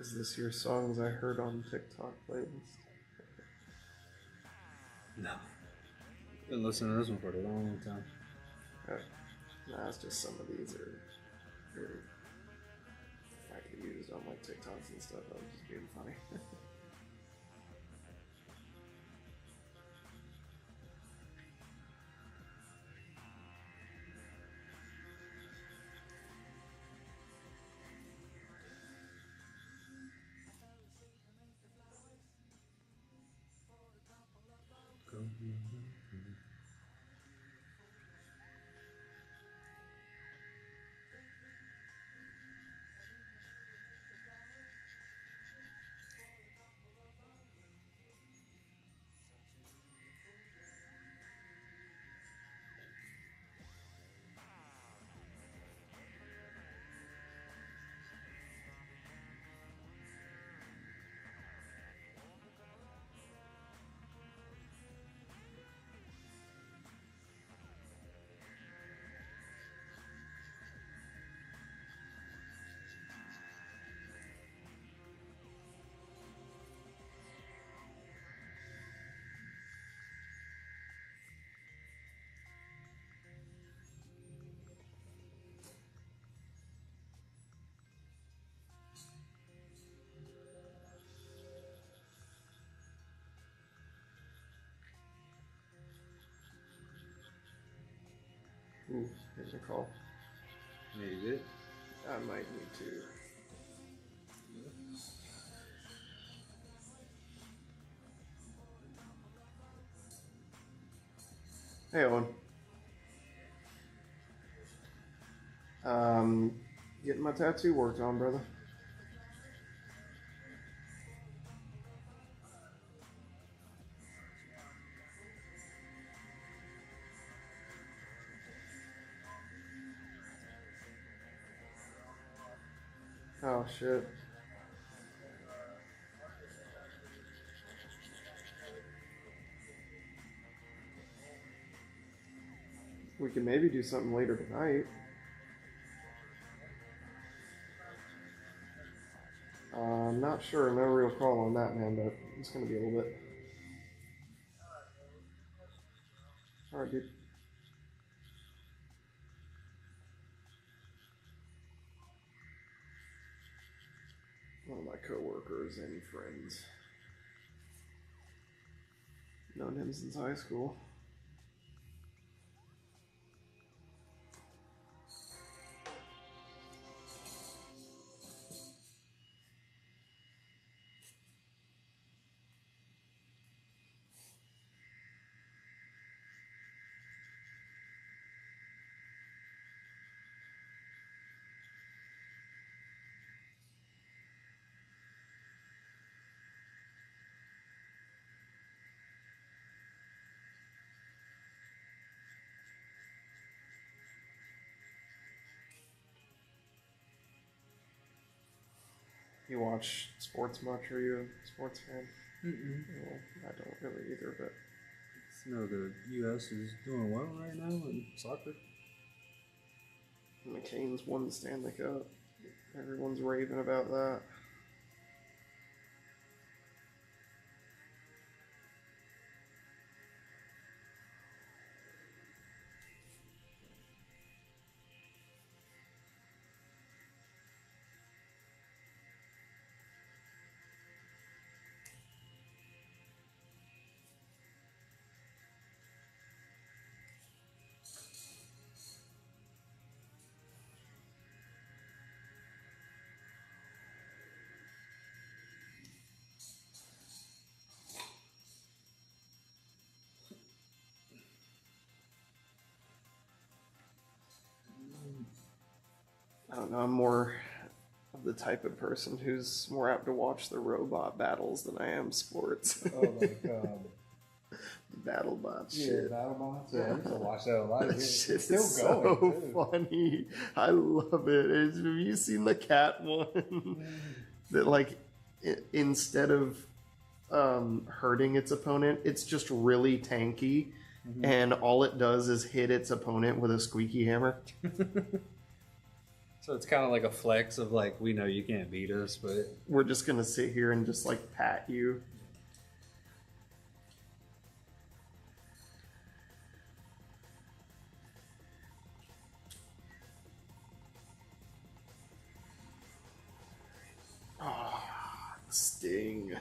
Is this your songs I heard on TikTok playlist? No. Been listening to this one for a long time. Nah, it's just some of these are very widely used on like TikToks and stuff. I'm just being funny. Ooh, here's a call. Maybe. I might need to. Hey, Owen. Getting my tattoo worked on, brother. Oh, shit. We can maybe do something later tonight. I'm not sure. No real call on that, man, but it's going to be a little bit. Alright, dude. One of my coworkers and friends. Known him since high school. You watch sports much? Are you a sports fan? Well, I don't really either, but You know the U.S. is doing well right now in soccer. the Canes won the Stanley Cup. Everyone's raving about that. I don't know, I'm more of the type of person who's more apt to watch the robot battles than I am sports. Oh, like, Battle bots yeah, shit. BattleBots. Yeah, I used to watch that a lot. That It's shit still is going. so Too. funny. I love it. Have you seen the cat one? That like instead of hurting its opponent, it's just really tanky, and all it does is hit its opponent with a squeaky hammer. So it's kind of like a flex of like, we know you can't beat us, but We're just gonna sit here and just like pat you. Ah, sting.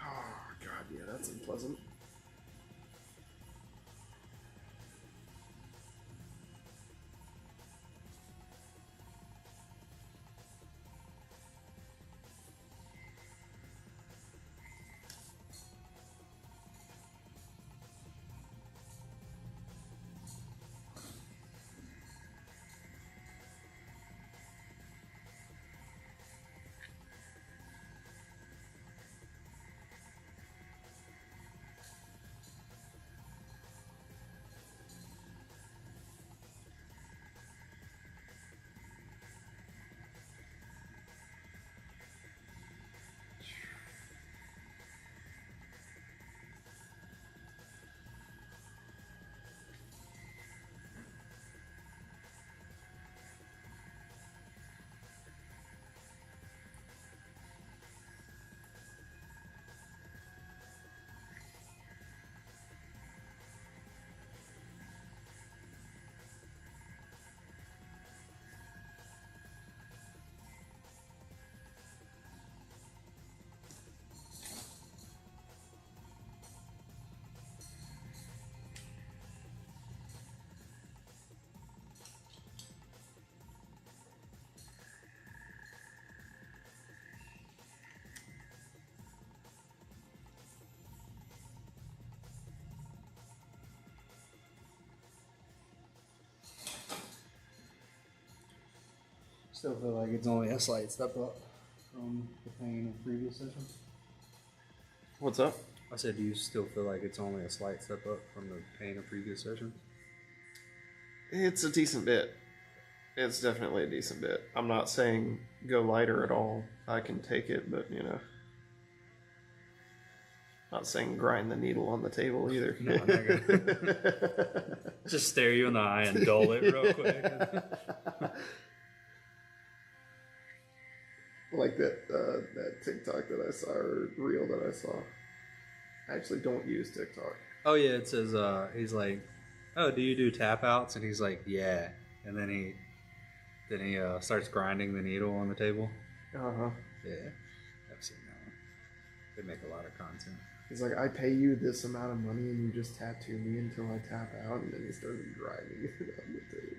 Oh god, yeah, that's unpleasant. still feel like it's only a slight step up from the pain of previous session. What's up? I said, do you still feel like it's only a slight step up from the pain of previous session? It's a decent bit. It's definitely a decent bit. I'm not saying go lighter at all. I can take it, but you know. Not saying grind the needle on the table either. No, I'm not gonna. Just stare you in the eye and dull it real quick. Like that TikTok that I saw, or reel that I saw. I actually don't use TikTok. Oh yeah, it says he's like, oh, do you do tap outs? And he's like, yeah. And then he starts grinding the needle on the table. Uh-huh. Yeah, I've seen that one. They make a lot of content. He's like, I pay you this amount of money and you just tattoo me until I tap out, and then he started grinding it on the table.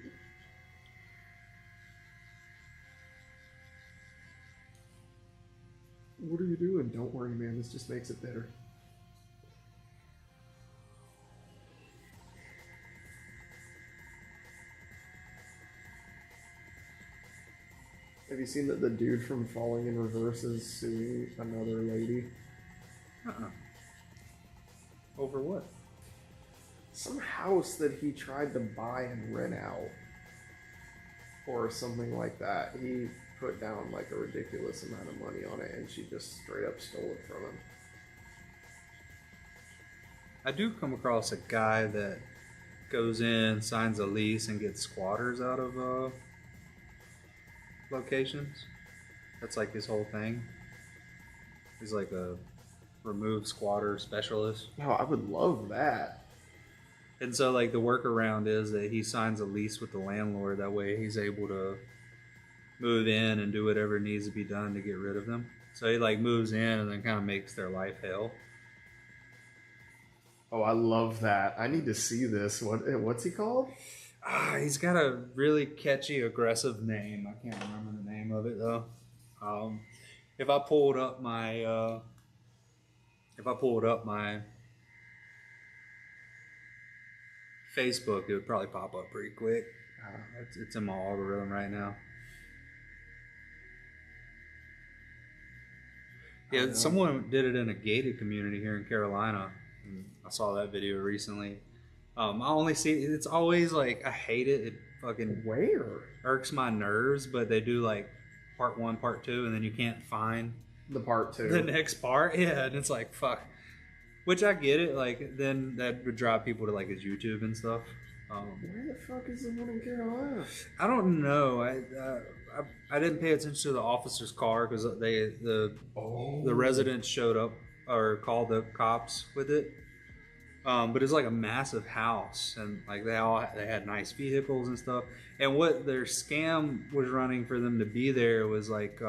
What are you doing? Don't worry, man. This just makes it better. Have you seen that the dude from Falling in Reverse is suing another lady? Over what? Some house that he tried to buy and rent out. Or something like that. He put down like a ridiculous amount of money on it, and she just straight up stole it from him. I do come across a guy that goes in, signs a lease, and gets squatters out of locations. That's like his whole thing. He's like a removed squatter specialist. Oh, I would love that. And so like the workaround is that he signs a lease with the landlord. That way he's able to move in and do whatever needs to be done to get rid of them. So he like moves in and then kind of makes their life hell. Oh, I love that. I need to see this. What's he called? He's got a really catchy, aggressive name. I can't remember the name of it though. If I pulled up my Facebook, it would probably pop up pretty quick. It's in my algorithm right now. Yeah, someone did it in a gated community here in Carolina. I saw that video recently. I only see it's always like I hate it. It fucking Where? irks my nerves. But they do like part 1, part 2, and then you can't find The part 2. the next part. Yeah, and it's like fuck. Which I get it. Like then that would drive people to like his YouTube and stuff. Where the fuck is the one in Carolina? I don't know. I didn't pay attention to the officer's car because the residents showed up or called the cops with it. But it's like a massive house, and like they had nice vehicles and stuff. And what their scam was running for them to be there was like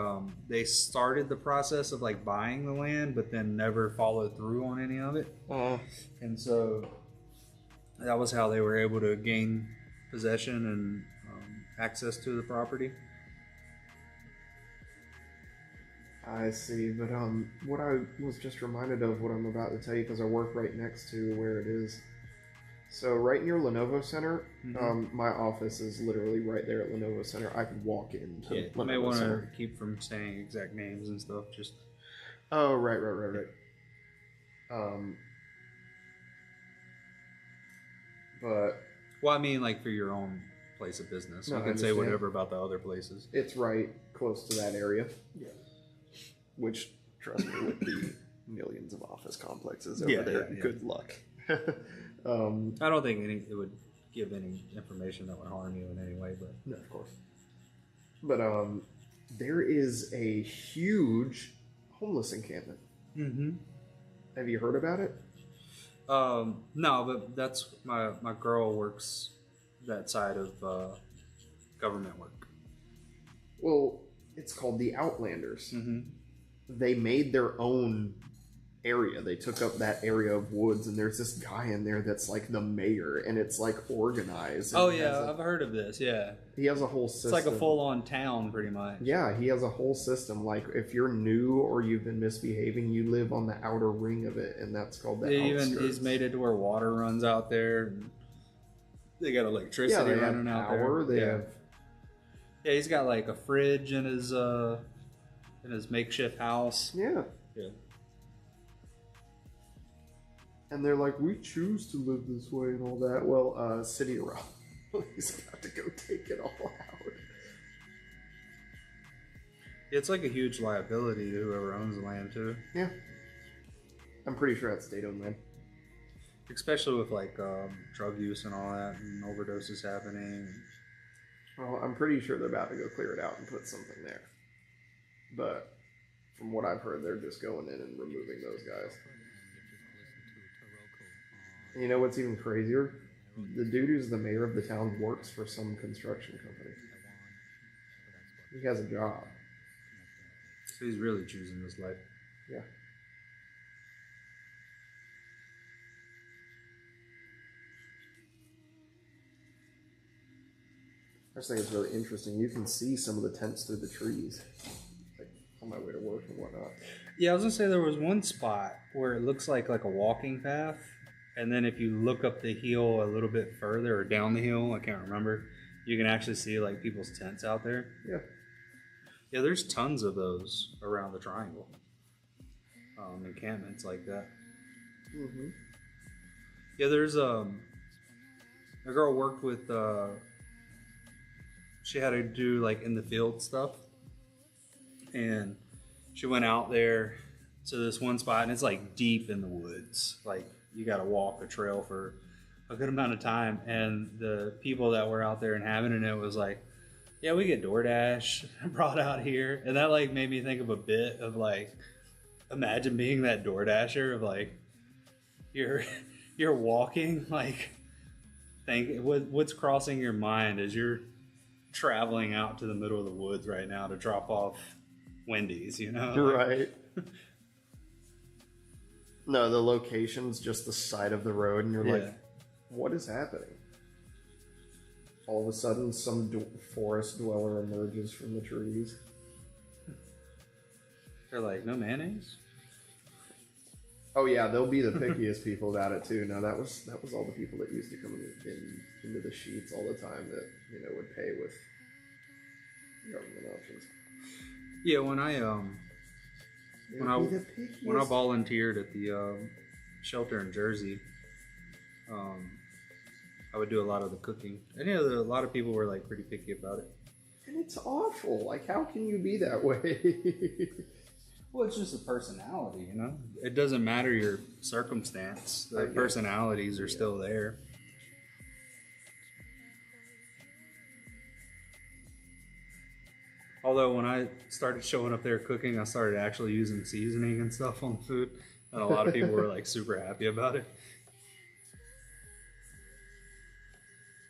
they started the process of like buying the land, but then never followed through on any of it. And so that was how they were able to gain possession and access to the property. I see, but what I was just reminded of what I'm about to tell you because I work right next to where it is. So right near Lenovo Center, my office is literally right there at Lenovo Center. I could walk into You Lenovo may want to Center. keep from saying exact names and stuff. Just Oh, right. But well, I mean, like for your own place of business, No, you I can say understand. whatever about the other places. it's right close to that area. Yeah. Which, trust me, with the millions of office complexes over Yeah, there, yeah, yeah. good luck. I don't think it would give any information that would harm you in any way, but No, of course. But there is a huge homeless encampment. Have you heard about it? no, but that's my girl works that side of government work. Well, it's called the Outlanders. They made their own area. They took up that area of woods, and there's this guy in there that's like the mayor, and it's like organized. and Oh he yeah, has a- I've heard of this. Yeah, he has a whole it's system. like a full-on town, pretty much. Yeah, he has a whole system. Like if you're new or you've been misbehaving, you live on the outer ring of it, and that's called the He's outskirts. made it to where water runs out there. And they got Yeah, electricity they have running out power. there. They yeah. have Yeah, he's got like a fridge in his makeshift house. yeah. Yeah. And they're like, we choose to live this way and all that. Well, City of Raleigh's about to go take it all out. It's like a huge liability to whoever owns the land too. Yeah. I'm pretty sure that's state-owned land. Especially with like drug use and all that and overdoses happening. Well, I'm pretty sure they're about to go clear it out and put something there. But from what I've heard, they're just going in and removing those guys. And you know what's even crazier? The dude who's the mayor of the town works for some construction company. He has a job. So he's really choosing this life. Yeah. I just think it's really interesting. You can see some of the tents through the trees, like on my way to work and whatnot. Yeah, I was gonna say there was one spot where it looks like a walking path, and then if you look up the hill a little bit further or down the hill, I can't remember, you can actually see like people's tents out there. Yeah. Yeah, there's tons of those around the triangle. Encampments like that. Mm-hmm. Yeah, there's a girl worked with she had to do like in the field stuff, and she went out there to this one spot, and it's like deep in the woods. Like you got to walk a trail for a good amount of time, and the people that were out there inhabiting it was like, yeah, we get DoorDash brought out here, and that like made me think of a bit of like, imagine being that DoorDasher of like, you're walking like, what's crossing your mind as you're traveling out to the middle of the woods right now to drop off Wendy's, you know? Right. No, the location's just the side of the road, and you're Yeah. like, what is happening? All of a sudden, some forest dweller emerges from the trees. They're like, no mayonnaise? Oh yeah, they'll be the pickiest people about it too. No, that was all the people that used to come into the sheets all the time that would pay with government options. Yeah, when I They'll be the pickiest. volunteered at the shelter in Jersey, I would do a lot of the cooking. And you know, a lot of people were like pretty picky about it. And it's awful. Like, how can you be that way? Well, it's just a personality, you know? It doesn't matter your circumstance. The personalities are still there. Although when I started showing up there cooking, I started actually using seasoning and stuff on the food. And a lot of people were like super happy about it.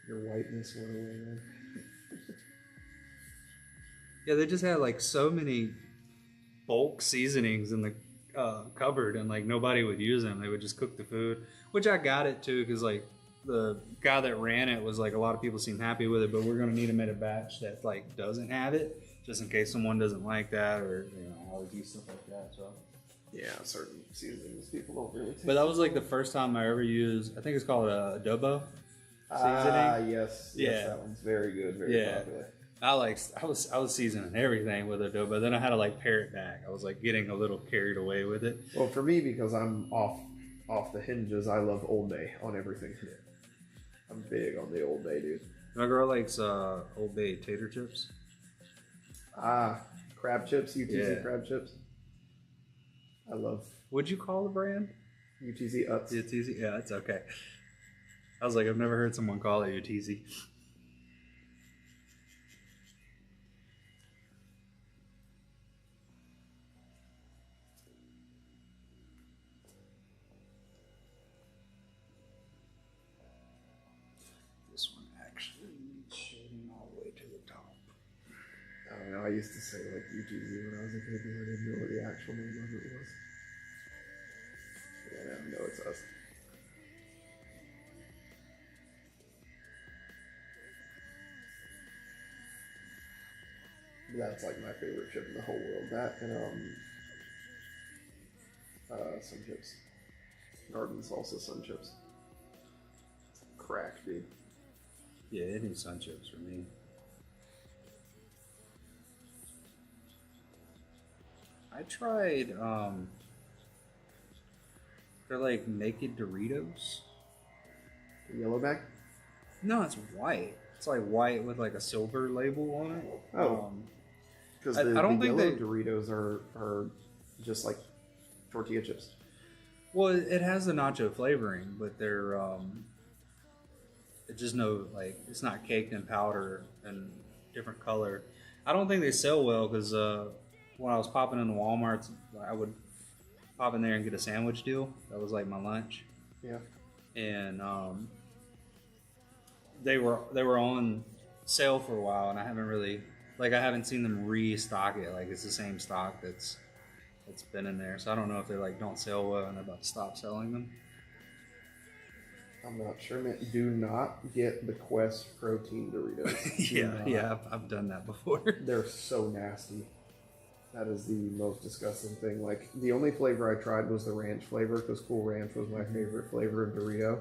Your whiteness went away, man. Yeah, they just had like so many bulk seasonings in the cupboard, and like nobody would use them. They would just cook the food, which I got it too, because like the guy that ran it was like, a lot of people seem happy with it, but we're gonna need them in a batch that like doesn't have it, just in case someone doesn't like that, or you know, allergy stuff like that. So Yeah, certain seasonings people don't really take. but that was like the first time I ever used, I think it's called adobo Ah, seasoning. yes. Yeah. Yes, that one's very good, very popular. I was seasoning everything with adobo. Then I had to like pare it back. I was like getting a little carried away with it. Well, for me, because I'm off the hinges, I love Old Bay on everything. I'm big on the Old Bay, dude. My girl likes Old Bay tater chips. Ah, crab chips, UTZ Yeah. crab chips. I love What'd you call the brand? UTZ Uts. It's easy. Yeah, it's okay. I was like, I've never heard someone call it UTZ. This one actually needs shading all the way to the top. I don't know. I used to say like UTZ when I was a kid, and I didn't know what the actual name of it was. Yeah, now I know it's us. That's like my favorite chip in the whole world. That and sun chips, garden salsa sun chips. Crack, dude. Yeah, it needs sun chips for me. I tried, they're like naked Doritos. The yellow bag. No, it's white. It's like white with like a silver label on it. Oh. Because I the don't think yellow they- Doritos are just like tortilla chips. Well, it has the nacho flavoring, but they're it's just no, like, it's not caked in powder and different color. I don't think they sell well because when I was popping into Walmart, I would pop in there and get a sandwich deal. That was like my lunch, Yeah. and they were on sale for a while, and I haven't seen them restock it. Like, it's the same stock that's been in there, so I don't know if they like don't sell well and they're about to stop selling them. I'm not sure, man. Do not get the Quest protein Doritos. Do not. yeah, I've done that before. They're so nasty. That is the most disgusting thing. Like, the only flavor I tried was the ranch flavor, because Cool Ranch was my favorite flavor of Dorito.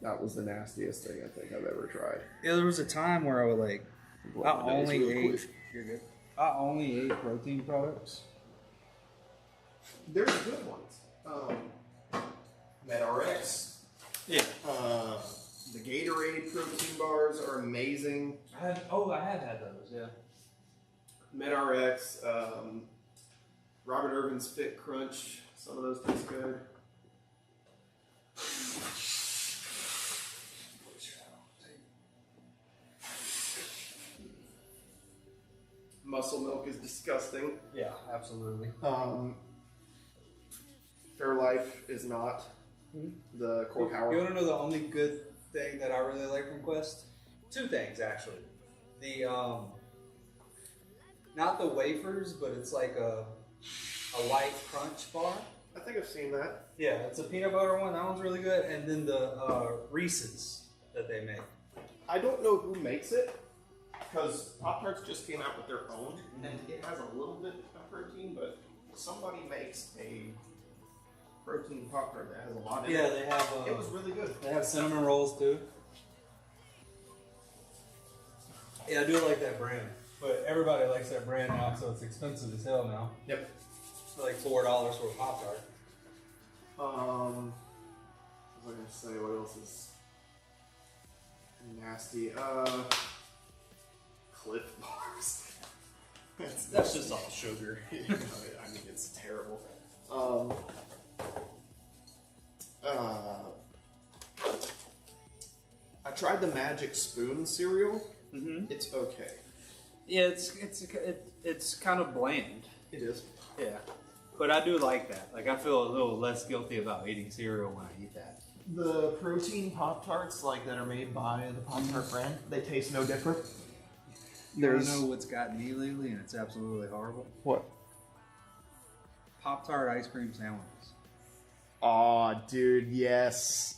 That was the nastiest thing I think I've ever tried. Yeah, there was a time where I would like, Blow I my nose only real ate. quick. You're good. I only ate protein products. There's good ones. MedRx. Yeah. The Gatorade protein bars are amazing. I have had those. Yeah. MedRx, Robert Irvin's Fit Crunch. Some of those taste good. Muscle milk is disgusting. Yeah, absolutely. Fairlife is not. The core power. You want to know the only good thing that I really like from Quest? Two things actually. The not the wafers, but it's like a light crunch bar. I think I've seen that. Yeah, it's a peanut butter one. That one's really good. And then the Reese's that they make. I don't know who makes it, because Pop-Tarts just came out with their own, and it has a little bit of protein, but somebody makes a protein Pop-Tart that has a lot in Yeah, it. they have. It was really good. They have cinnamon rolls too. Yeah, I do like that brand. But everybody likes that brand now, so it's expensive as hell now. Yep. It's like $4 for a Pop Tart. was I gonna say? What else is nasty? Cliff bars. That's just all sugar. I mean, it's terrible. I tried the Magic Spoon cereal. Mm-hmm. It's okay. Yeah, it's kind of bland. It is. Yeah, but I do like that. Like I feel a little less guilty about eating cereal when I eat that. The protein Pop Tarts, like that are made by the Pop Tart brand, they taste no different. You wanna know what's got me lately, and it's absolutely horrible? What? Pop-Tart ice cream sandwiches. Aw, dude, yes.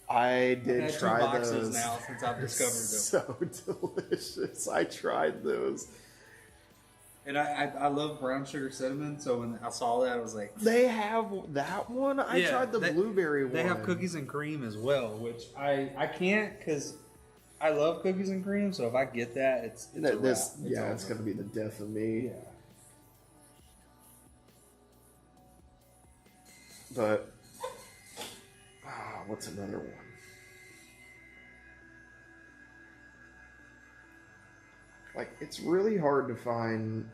I did I've had try 2 boxes those. now since I've discovered them. So delicious. I tried those. And I love brown sugar cinnamon, so when I saw that, I was like, They have that one? I Yeah, tried the blueberry one. they have cookies and cream as well, which I can't because I love cookies and cream. So if I get that, it's a wrap. It's over. going to be the death of me. Yeah. But, what's another one? Like, it's really hard to find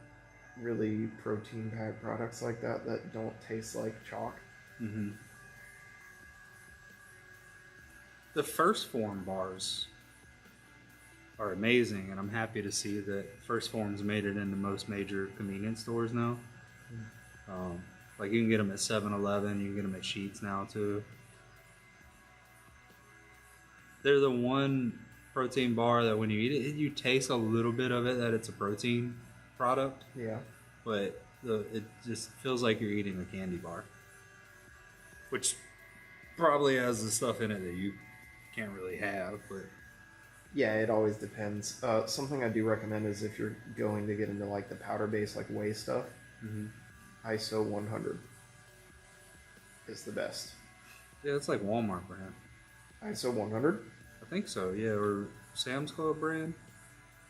really protein-packed products like that that don't taste like chalk. Mm-hmm. The First Form bars are amazing, and I'm happy to see that First Form's made it into most major convenience stores now. Like you can get them at 7-Eleven, you can get them at Sheetz now too. They're the one protein bar that when you eat it, you taste a little bit of it that it's a protein product, Yeah. but it just feels like you're eating a candy bar, which probably has the stuff in it that you can't really have. But Yeah, it always depends. Something I do recommend is if you're going to get into like the powder-based like whey stuff, ISO 100 is the best. yeah, it's like Walmart brand. ISO 100? I think so. Yeah, or Sam's Club brand.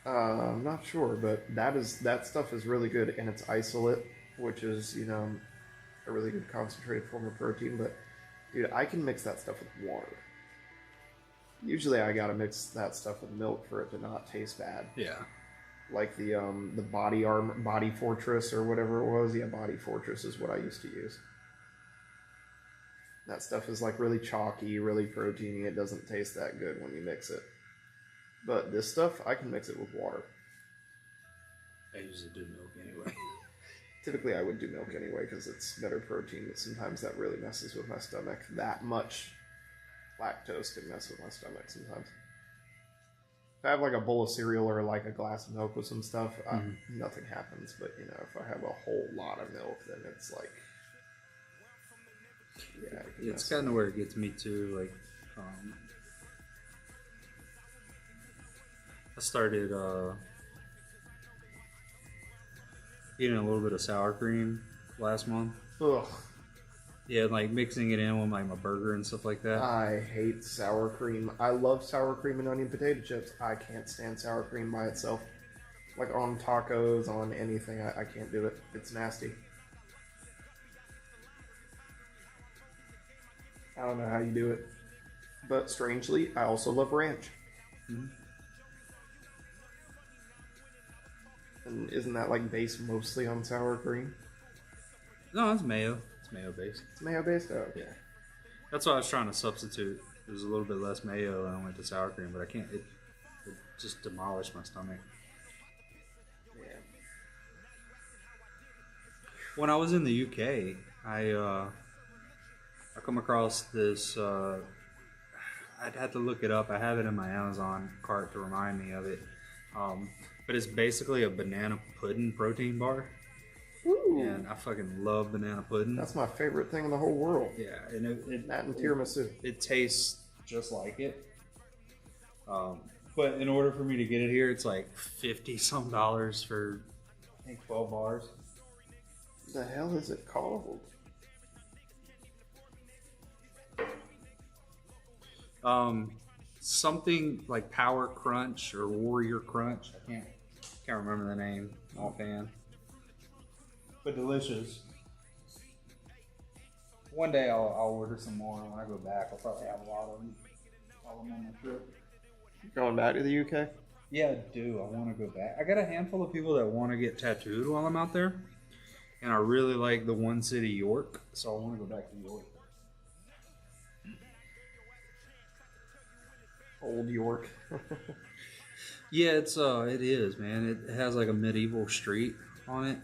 I'm not sure, but that stuff is really good, and it's isolate, which is a really good concentrated form of protein. But dude, I can mix that stuff with water. Usually, I gotta mix that stuff with milk for it to not taste bad. Yeah. Like the Body Fortress or whatever it was. Yeah, Body Fortress is what I used to use. That stuff is like really chalky, really proteiny. It doesn't taste that good when you mix it. But this stuff, I can mix it with water. I usually do milk anyway. Typically, I would do milk anyway because it's better protein, but sometimes that really messes with my stomach. That much lactose can mess with my stomach sometimes. If I have like a bowl of cereal or like a glass of milk with some stuff, nothing happens. But if I have a whole lot of milk, then it's like, yeah, It's kind of where it gets me too. Like, I started eating a little bit of sour cream last month. Ugh. Yeah, like mixing it in with like my burger and stuff like that. I hate sour cream. I love sour cream and onion potato chips. I can't stand sour cream by itself. Like on tacos, on anything, I can't do it. It's nasty. I don't know how you do it. But strangely, I also love ranch. Mm-hmm. And isn't that like based mostly on sour cream? No, it's mayo. It's mayo based. It's mayo based? Oh, okay. Yeah. That's what I was trying to substitute. There's a little bit less mayo and I went to sour cream, but I can't. It just demolished my stomach. Yeah. When I was in the UK, I come across this. I'd have to look it up. I have it in my Amazon cart to remind me of it. But it's basically a banana pudding protein bar. Ooh. And I fucking love banana pudding. That's my favorite thing in the whole world. Yeah, and That and tiramisu. it tastes just like it. But in order for me to get it here, it's like $50-some for I think 12 bars. The hell is it called? Something like Power Crunch or Warrior Crunch. I can't remember the name offhand. But delicious. One day I'll order some more. When I go back, I'll probably have a lot of them while I'm on my trip. Going back to the UK? Yeah, I do. I want to go back. I got a handful of people that want to get tattooed while I'm out there. And I really like the one city, York. So I want to go back to York. Old York. Yeah, it is, man. It has like a medieval street on it.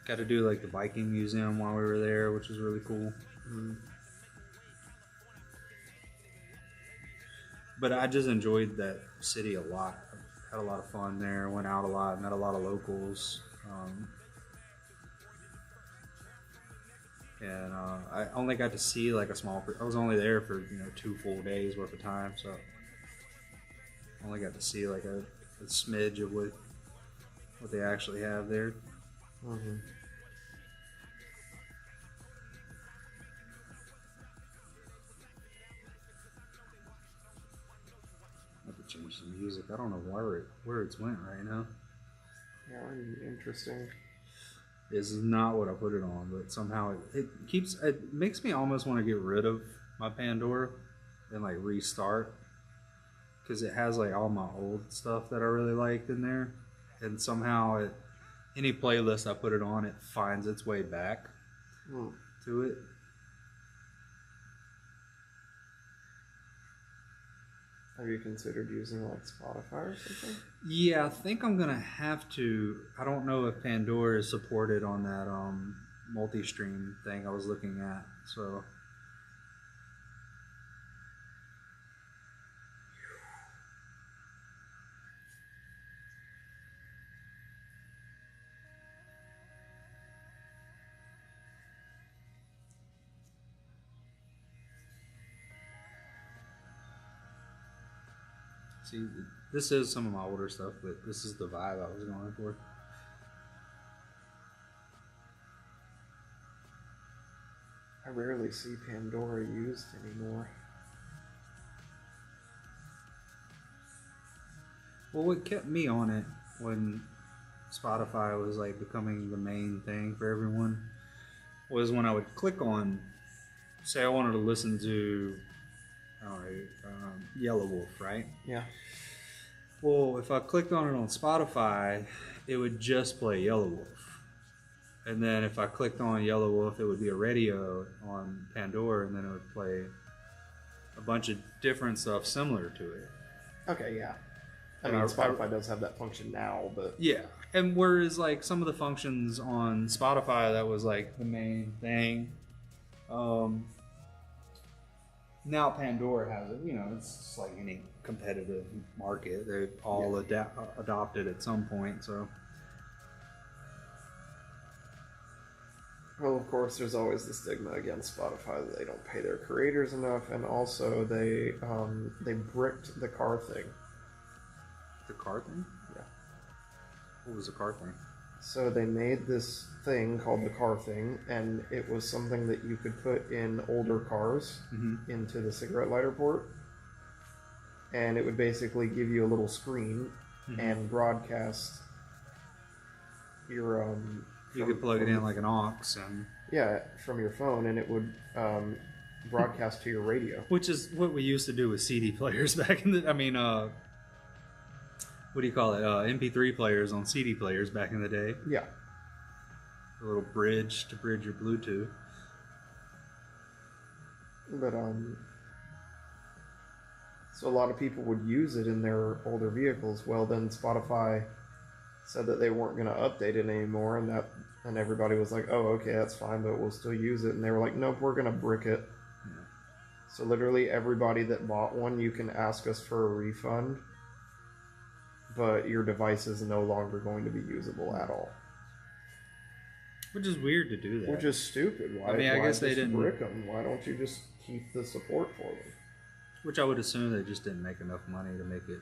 Got to do like the Viking Museum while we were there, which was really cool. But I just enjoyed that city a lot. Had a lot of fun there. Went out a lot. Met a lot of locals. And I only got to see like a small. I was only there for 2 full days worth of time, so I only got to see like a smidge of what they actually have there. Mm-hmm. I have to change the music. I don't know where it's went right now. Yeah, interesting. This is not what I put it on, but somehow it makes me almost want to get rid of my Pandora and like restart, because it has like all my old stuff that I really liked in there, and somehow any playlist I put it on, it finds its way back to it. Have you considered using like Spotify or something? Yeah, I think I'm gonna have to. I don't know if Pandora is supported on that multi-stream thing I was looking at. So see, this is some of my older stuff, but this is the vibe I was going for. I rarely see Pandora used anymore. Well, what kept me on it when Spotify was like becoming the main thing for everyone was when I would click on, say I wanted to listen to, Yellow Wolf, right? Yeah. Well, if I clicked on it on Spotify, it would just play Yellow Wolf. And then if I clicked on Yellow Wolf, it would be a radio on Pandora, and then it would play a bunch of different stuff similar to it. Okay, yeah. I mean, Spotify does have that function now, but... Yeah. And whereas, like, some of the functions on Spotify, that was, like, the main thing. Now Pandora has it. It's just like any competitive market. They've all adopted at some point, so... Well, of course, there's always the stigma against Spotify that they don't pay their creators enough, and also they bricked the car thing. The car thing? Yeah. What was the car thing? So they made this thing called the car thing, and it was something that you could put in older cars into the cigarette lighter port, and it would basically give you a little screen and broadcast your you could plug it in like an aux, and from your phone, and it would broadcast to your radio. Which is what we used to do with CD players back in the. What do you call it? MP3 players on CD players back in the day. Yeah. A little bridge to bridge your Bluetooth. But so a lot of people would use it in their older vehicles. Well, then Spotify said that they weren't going to update it anymore, and everybody was like, "Oh, okay, that's fine, but we'll still use it." And they were like, "Nope, we're going to brick it." Yeah. So literally everybody that bought one, you can ask us for a refund, but your device is no longer going to be usable at all. Which is weird to do that. Which is stupid. Why? I mean, I guess they didn't brick them. Why don't you just keep the support for them? Which I would assume they just didn't make enough money to make it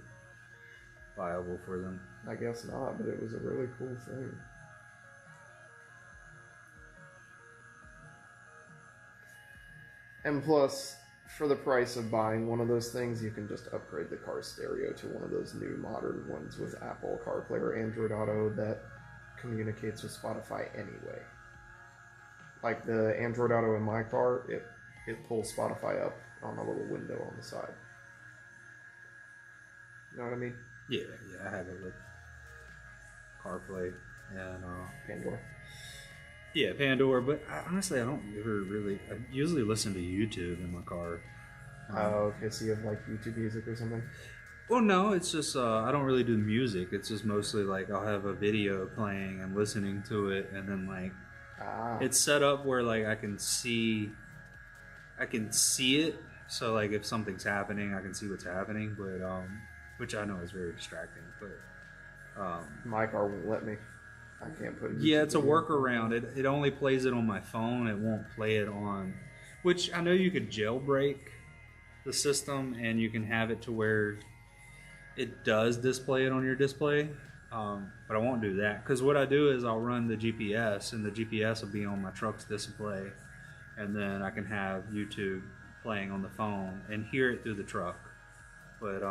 viable for them. I guess not, but it was a really cool thing. And plus, for the price of buying one of those things, you can just upgrade the car stereo to one of those new modern ones with Apple CarPlay or Android Auto that communicates with Spotify anyway. Like the Android Auto in my car, it pulls Spotify up on a little window on the side. You know what I mean? Yeah, I have it with CarPlay and Pandora. yeah, Pandora. But honestly, I don't ever really. I usually listen to YouTube in my car. Oh, okay. So you have like YouTube Music or something? Well, no, it's just I don't really do music. It's just mostly like I'll have a video playing and listening to it, and then like it's set up where like I can see it. So like if something's happening, I can see what's happening. But which I know is very distracting. But My car won't let me. I can't put it. yeah, it's a workaround. It only plays it on my phone. It won't play it on. Which I know you could jailbreak the system and you can have it to where it does display it on your display, but I won't do that because what I do is I'll run the GPS and the GPS will be on my truck's display, and then I can have YouTube playing on the phone and hear it through the truck, but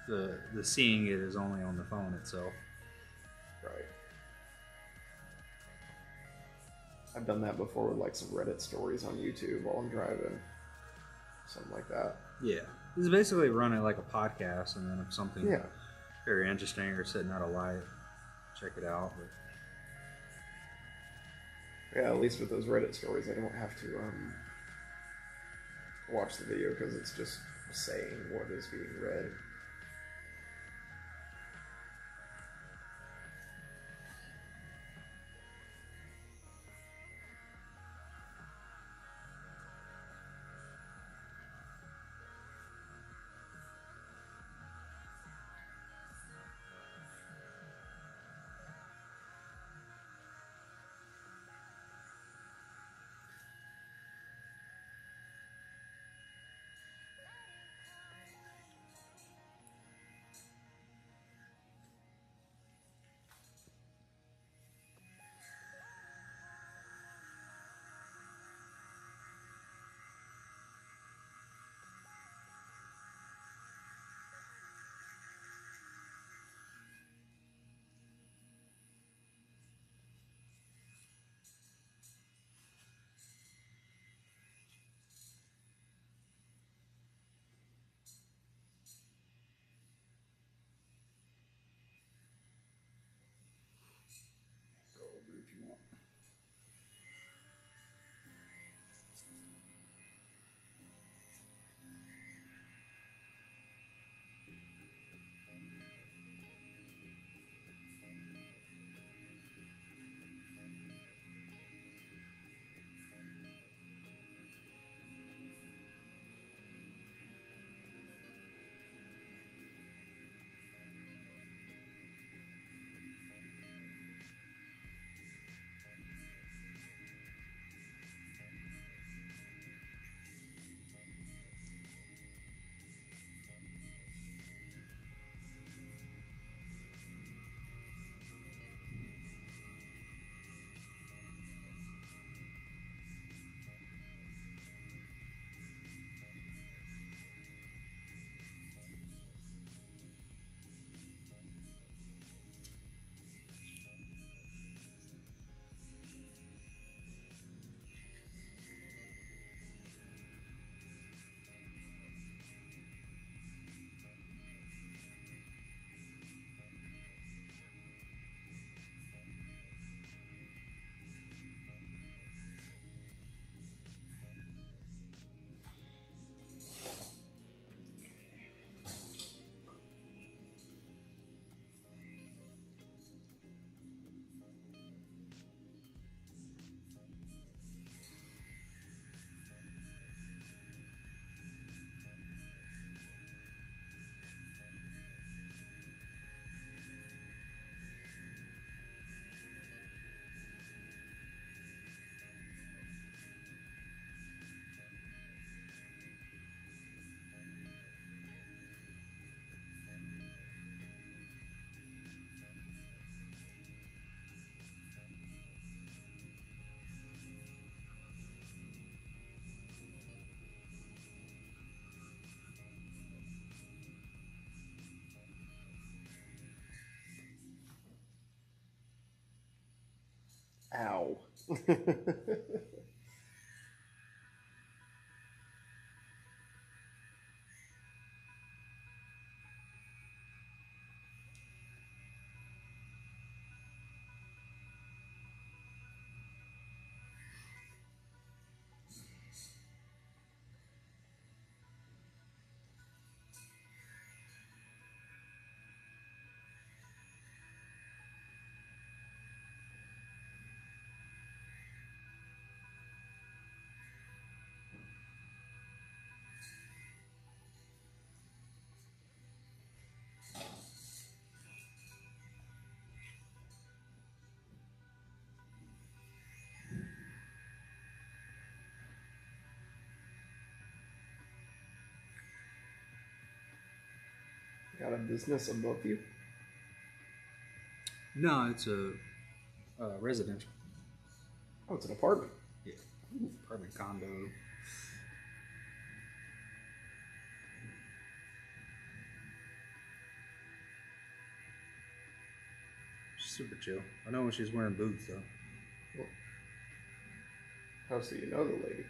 the seeing it is only on the phone itself. Right. I've done that before with like some Reddit stories on YouTube while I'm driving, something like that. Yeah, it's basically run it like a podcast, and then if something Yeah. very interesting or sitting at a light, check it out. But Yeah, at least with those Reddit stories, I don't have to watch the video because it's just saying what is being read. Ow. Got a business above you? No, it's a residential. Oh, it's an apartment. Yeah, apartment condo. She's super chill. I know when she's wearing boots though. Well, how so you know the lady?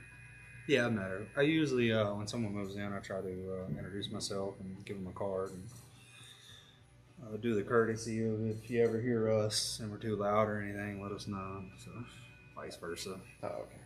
Yeah, I've met her. I usually, when someone moves in, I try to introduce myself and give them a card and do the courtesy of if you ever hear us and we're too loud or anything, let us know. So, vice versa. Oh, okay.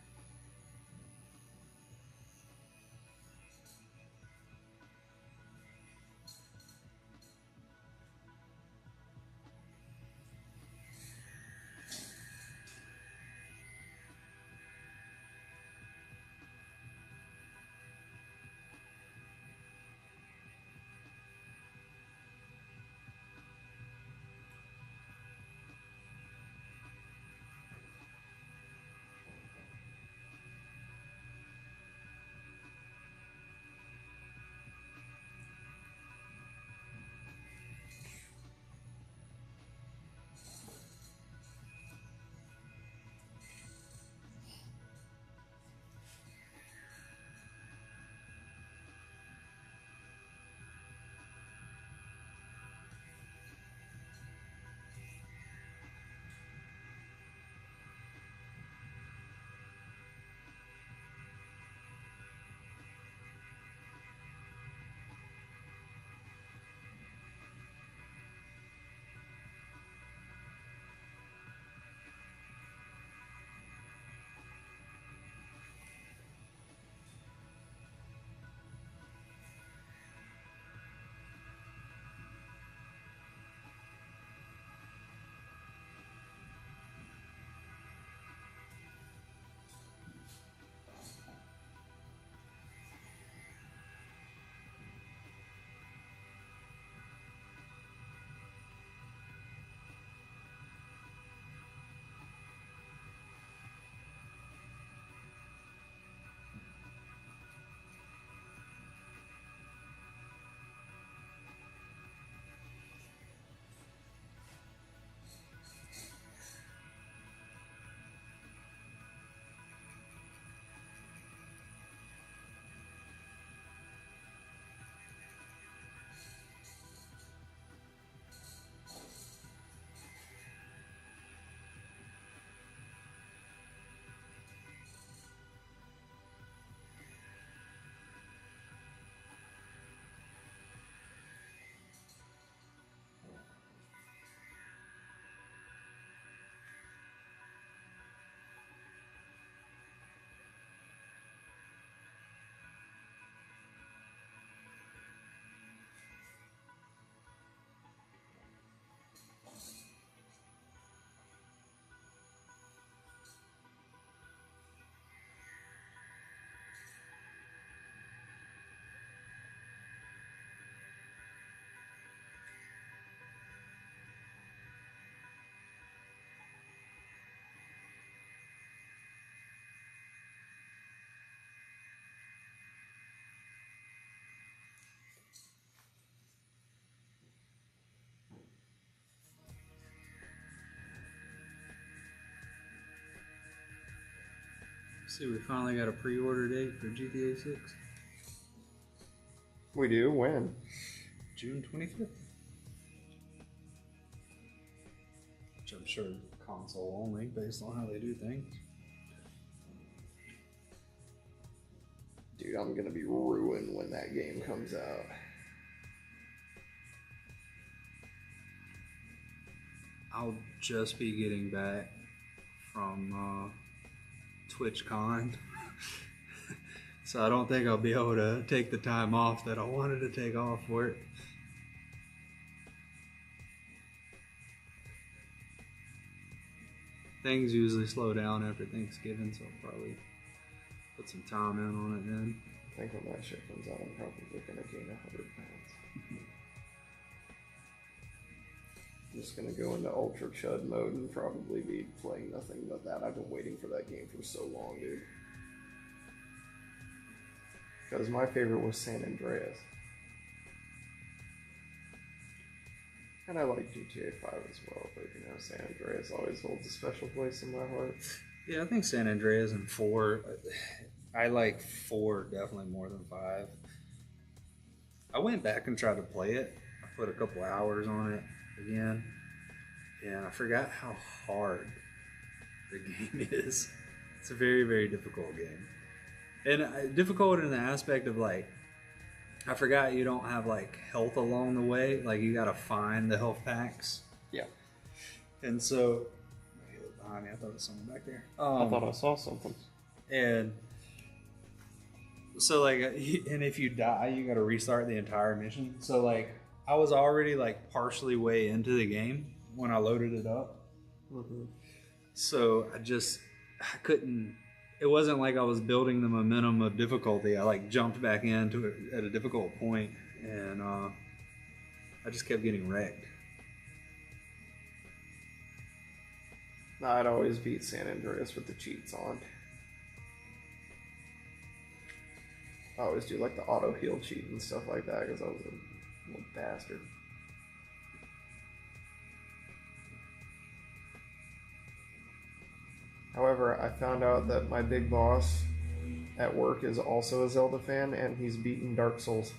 See, we finally got a pre-order date for GTA 6. We do? When? June 25th. Which I'm sure console only based on how they do things. Dude, I'm gonna be ruined when that game comes out. I'll just be getting back from TwitchCon. So I don't think I'll be able to take the time off that I wanted to take off for it. Things usually slow down after Thanksgiving, so I'll probably put some time in on it then. I think when that shit comes out, I'm probably gonna gain 100 pounds. I'm just gonna go into Ultra Chud mode and probably be playing nothing but that. I've been waiting for that game for so long, dude. Because my favorite was San Andreas. And I like GTA 5 as well, but you know, San Andreas always holds a special place in my heart. Yeah, I think San Andreas and 4. I like 4 definitely more than 5. I went back and tried to play it. I put a couple hours on it again, and I forgot how hard the game is. It's a very, very difficult game. And difficult in the aspect of like, I forgot you don't have like health along the way. Like you gotta find the health packs. Yeah. And so, behind me, I thought there was someone back there. I thought I saw something. And so like, and if you die, you gotta restart the entire mission. So like, I was already like partially way into the game when I loaded it up. Mm-hmm. So I couldn't. It wasn't like I was building the momentum of difficulty. I like jumped back into it at a difficult point, and I just kept getting wrecked. I'd always beat San Andreas with the cheats on. I always do like the auto heal cheat and stuff like that because I was a little bastard. However, I found out that my big boss at work is also a Zelda fan, and he's beaten Dark Souls.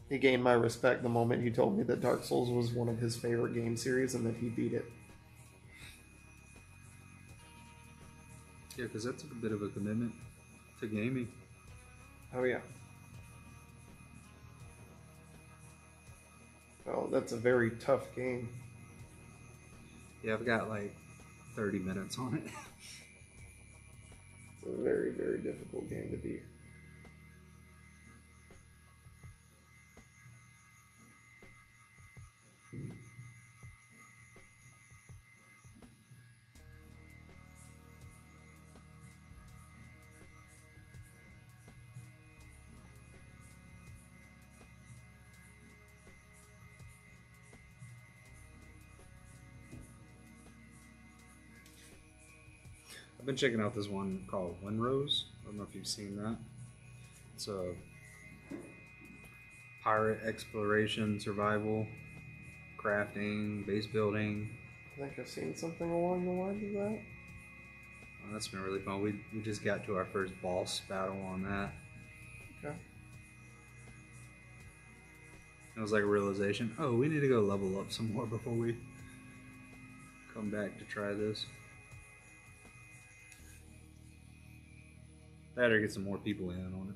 He gained my respect the moment he told me that Dark Souls was one of his favorite game series and that he beat it. Yeah, because that's a bit of a commitment to gaming. Oh yeah. Well, that's a very tough game. Yeah, I've got like 30 minutes on it. It's a very, very difficult game to beat. I've been checking out this one called Windrose. I don't know if you've seen that. It's a pirate exploration, survival, crafting, base building. I think I've seen something along the lines of that. That's been really fun. We just got to our first boss battle on that. Okay. It was like a realization, oh, we need to go level up some more before we come back to try this. Better get some more people in on it.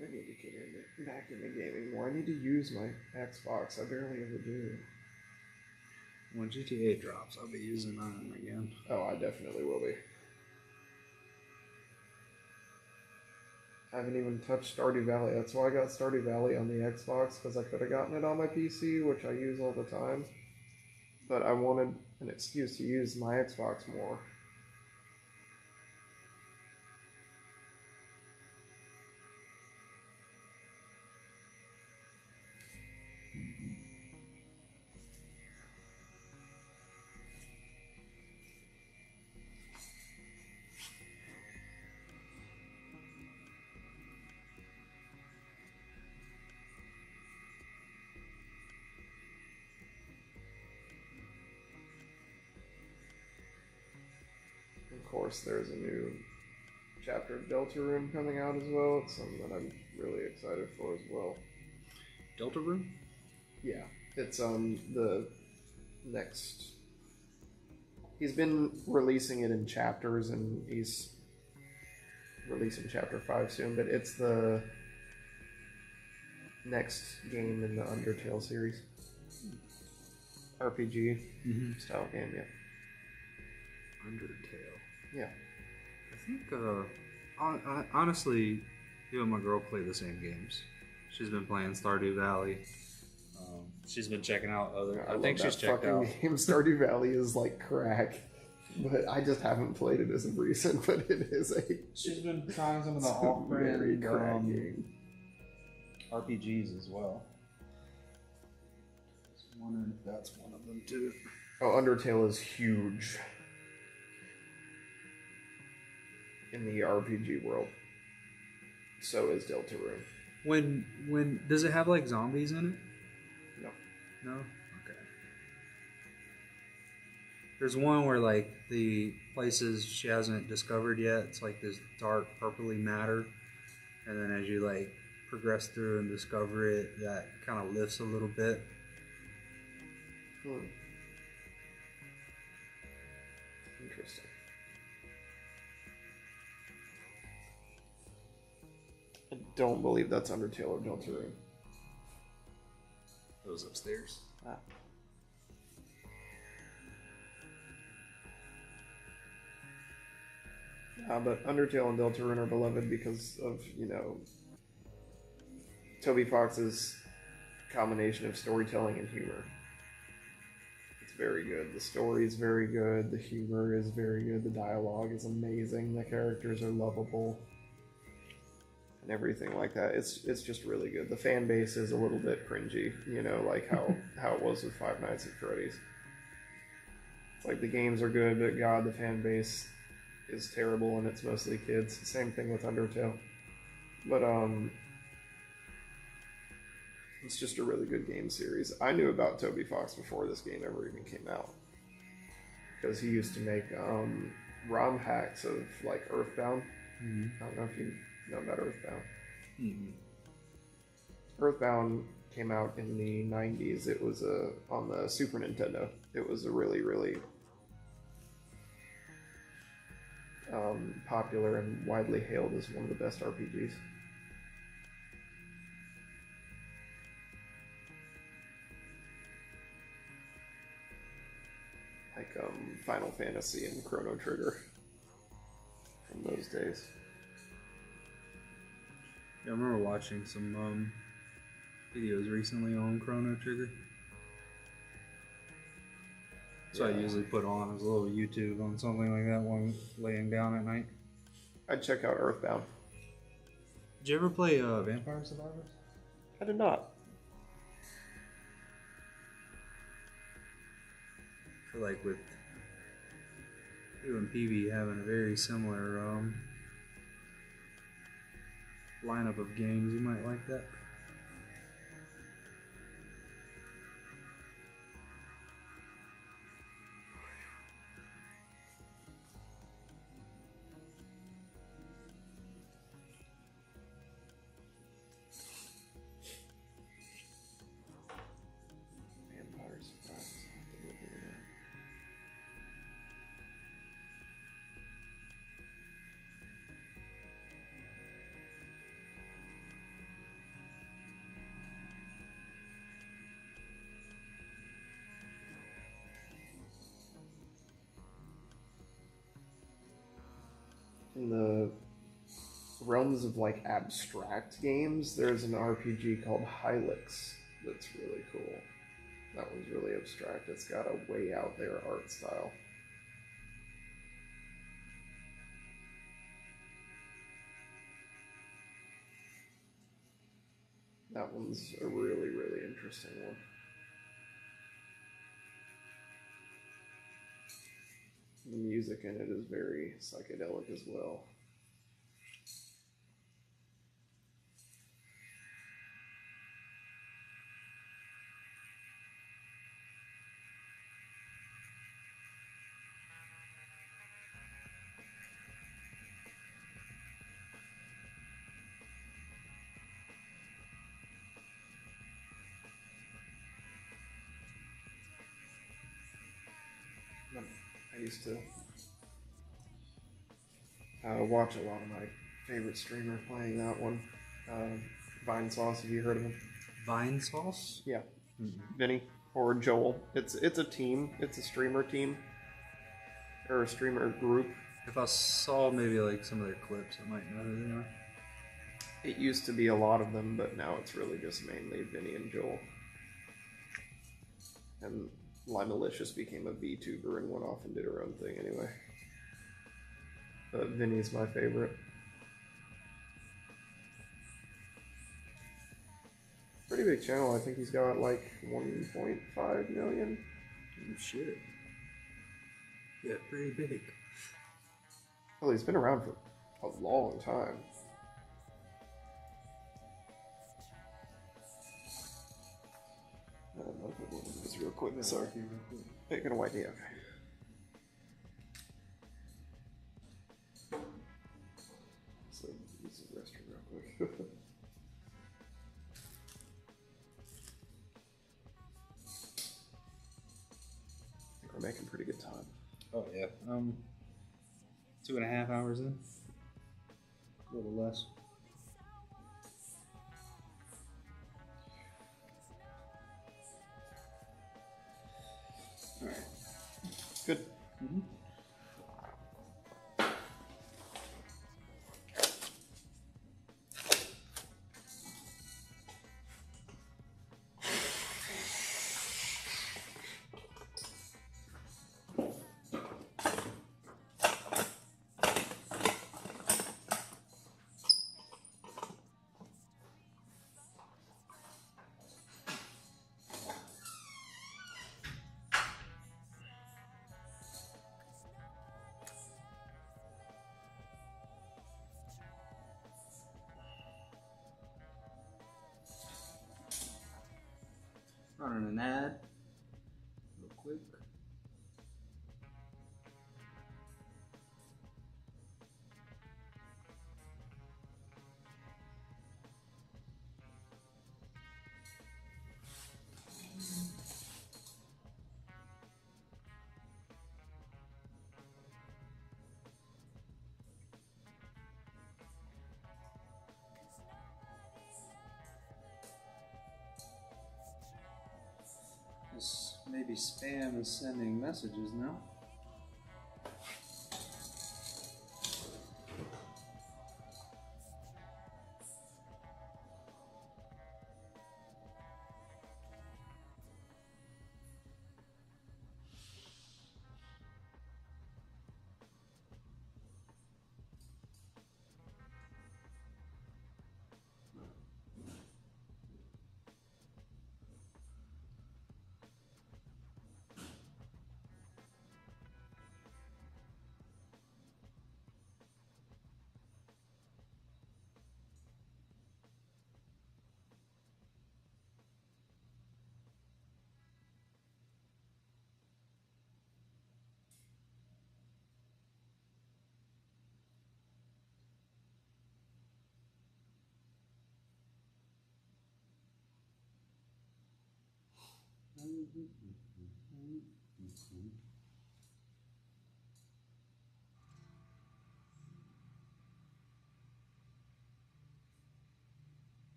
I need to get back into gaming more. I need to use my Xbox. I barely ever do. When GTA drops, I'll be using mine again. Oh, I definitely will be. I haven't even touched Stardew Valley. That's why I got Stardew Valley on the Xbox, because I could have gotten it on my PC, which I use all the time. But I wanted an excuse to use my Xbox more. course, there's a new chapter of Deltarune coming out as well. It's something that I'm really excited for as well. Deltarune? Yeah, it's the next. He's been releasing it in chapters, and he's releasing chapter 5 soon. But it's the next game in the Undertale series, RPG style game. Yeah, Undertale. yeah. I think, honestly, you and my girl play the same games. She's been playing Stardew Valley. She's been checking out other. I think she's checked out. Game. Stardew Valley is like crack, but I just haven't played it as of recent. But it is a. She's been trying some of the It's a very off-brand crack game. RPGs as well. Just wondering if that's one of them too. Oh, Undertale is huge in the RPG world. So is Deltarune. When does it have like zombies in it? No. No? Okay. There's one where like the places she hasn't discovered yet, it's like this dark purpley matter. And then as you like progress through and discover it, that kind of lifts a little bit. Interesting. I don't believe that's Undertale or Deltarune. Those upstairs. Ah. But Undertale and Deltarune are beloved because of, Toby Fox's combination of storytelling and humor. It's very good. The story is very good. The humor is very good. The dialogue is amazing. The characters are lovable. And everything like that. It's just really good. The fan base is a little bit cringy, like how it was with Five Nights at Freddy's. It's like the games are good, but God, the fan base is terrible, and it's mostly kids. Same thing with Undertale. But it's just a really good game series. I knew about Toby Fox before this game ever even came out, because he used to make ROM hacks of like Earthbound. Mm-hmm. I don't know if you know about Earthbound. Mm-hmm. Earthbound came out in the 90s. It was on the Super Nintendo. It was a really, really popular and widely hailed as one of the best RPGs. Like Final Fantasy and Chrono Trigger from those days. Yeah, I remember watching some videos recently on Chrono Trigger. So Yeah. I usually put on as a little YouTube on something like that when laying down at night. I'd check out Earthbound. Did you ever play Vampire Survivors? I did not. I feel like with you and PV having a very similar lineup of games, you might like that. Vampire Survivors. I'll have to look at it. In the realms of like abstract games, there's an RPG called Hylics that's really cool. That one's really abstract. It's got a way out there art style. That one's a really, really interesting one. The music in it is very psychedelic as well. used to watch a lot of my favorite streamers playing that one. Vine Sauce, have you heard of him? Vine sauce? Yeah. Vinny or Joel. It's a team. It's a streamer team. Or a streamer group. If I saw maybe like some of their clips, I might know who they are. It used to be a lot of them, but now it's really just mainly Vinny and Joel. And Limalicious became a VTuber and went off and did her own thing anyway. But Vinny's my favorite. Pretty big channel. I think he's got like 1.5 million. Oh, shit. Yeah, pretty big. Well, he's been around for a long time. I don't know if it will do this real quick. Sorry. Hey, gonna wipe me. Okay. So use the restroom real quick. I think we're making pretty good time. Oh, yeah. 2.5 hours in. A little less. Alright. Good. Mm-hmm. Running an ad real quick. This maybe spam is sending messages now.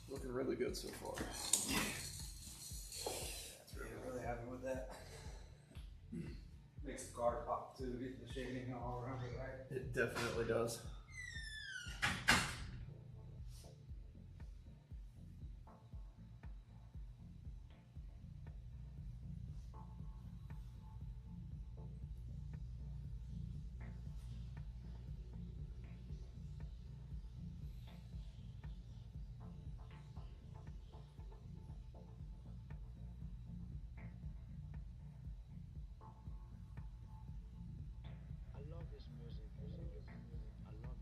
Looking really good so far. Really happy with that. Makes the car pop too, get the shading all around it, right? It definitely does. I love this music. I love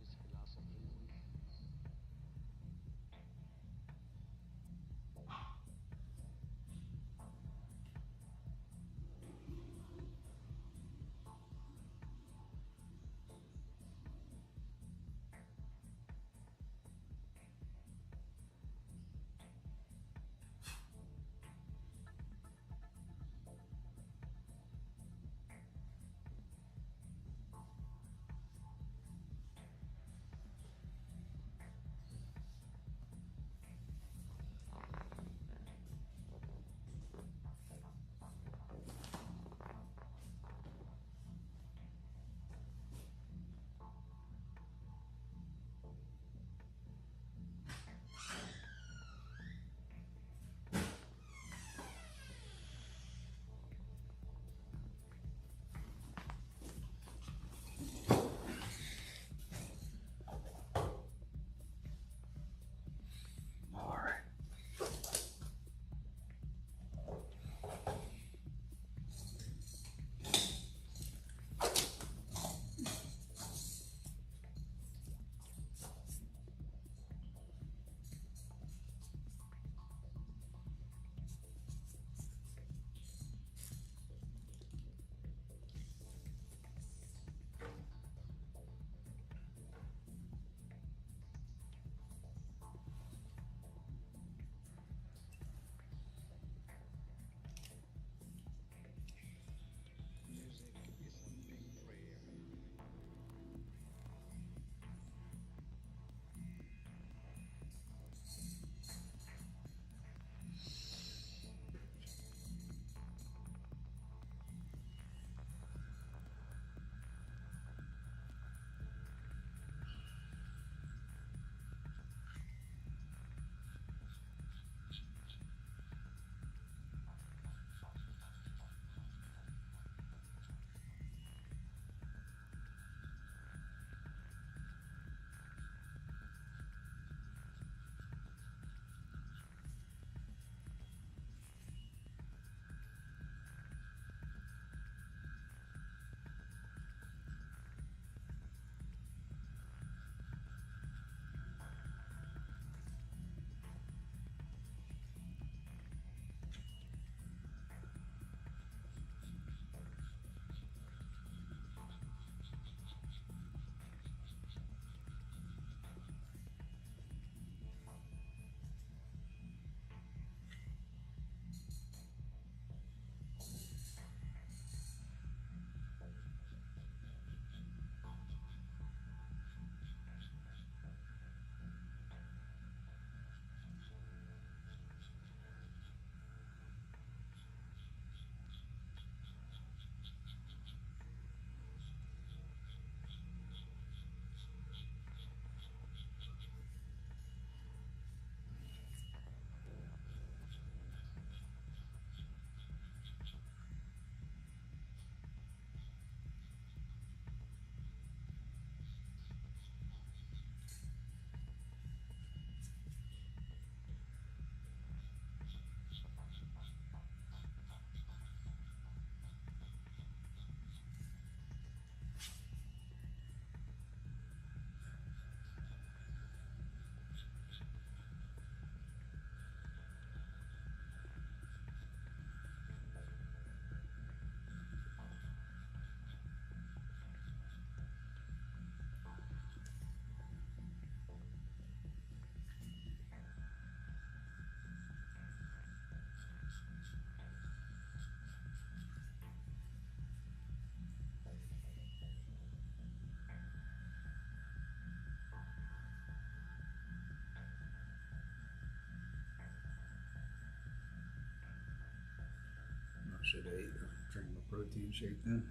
should have ate or drank my protein shake then.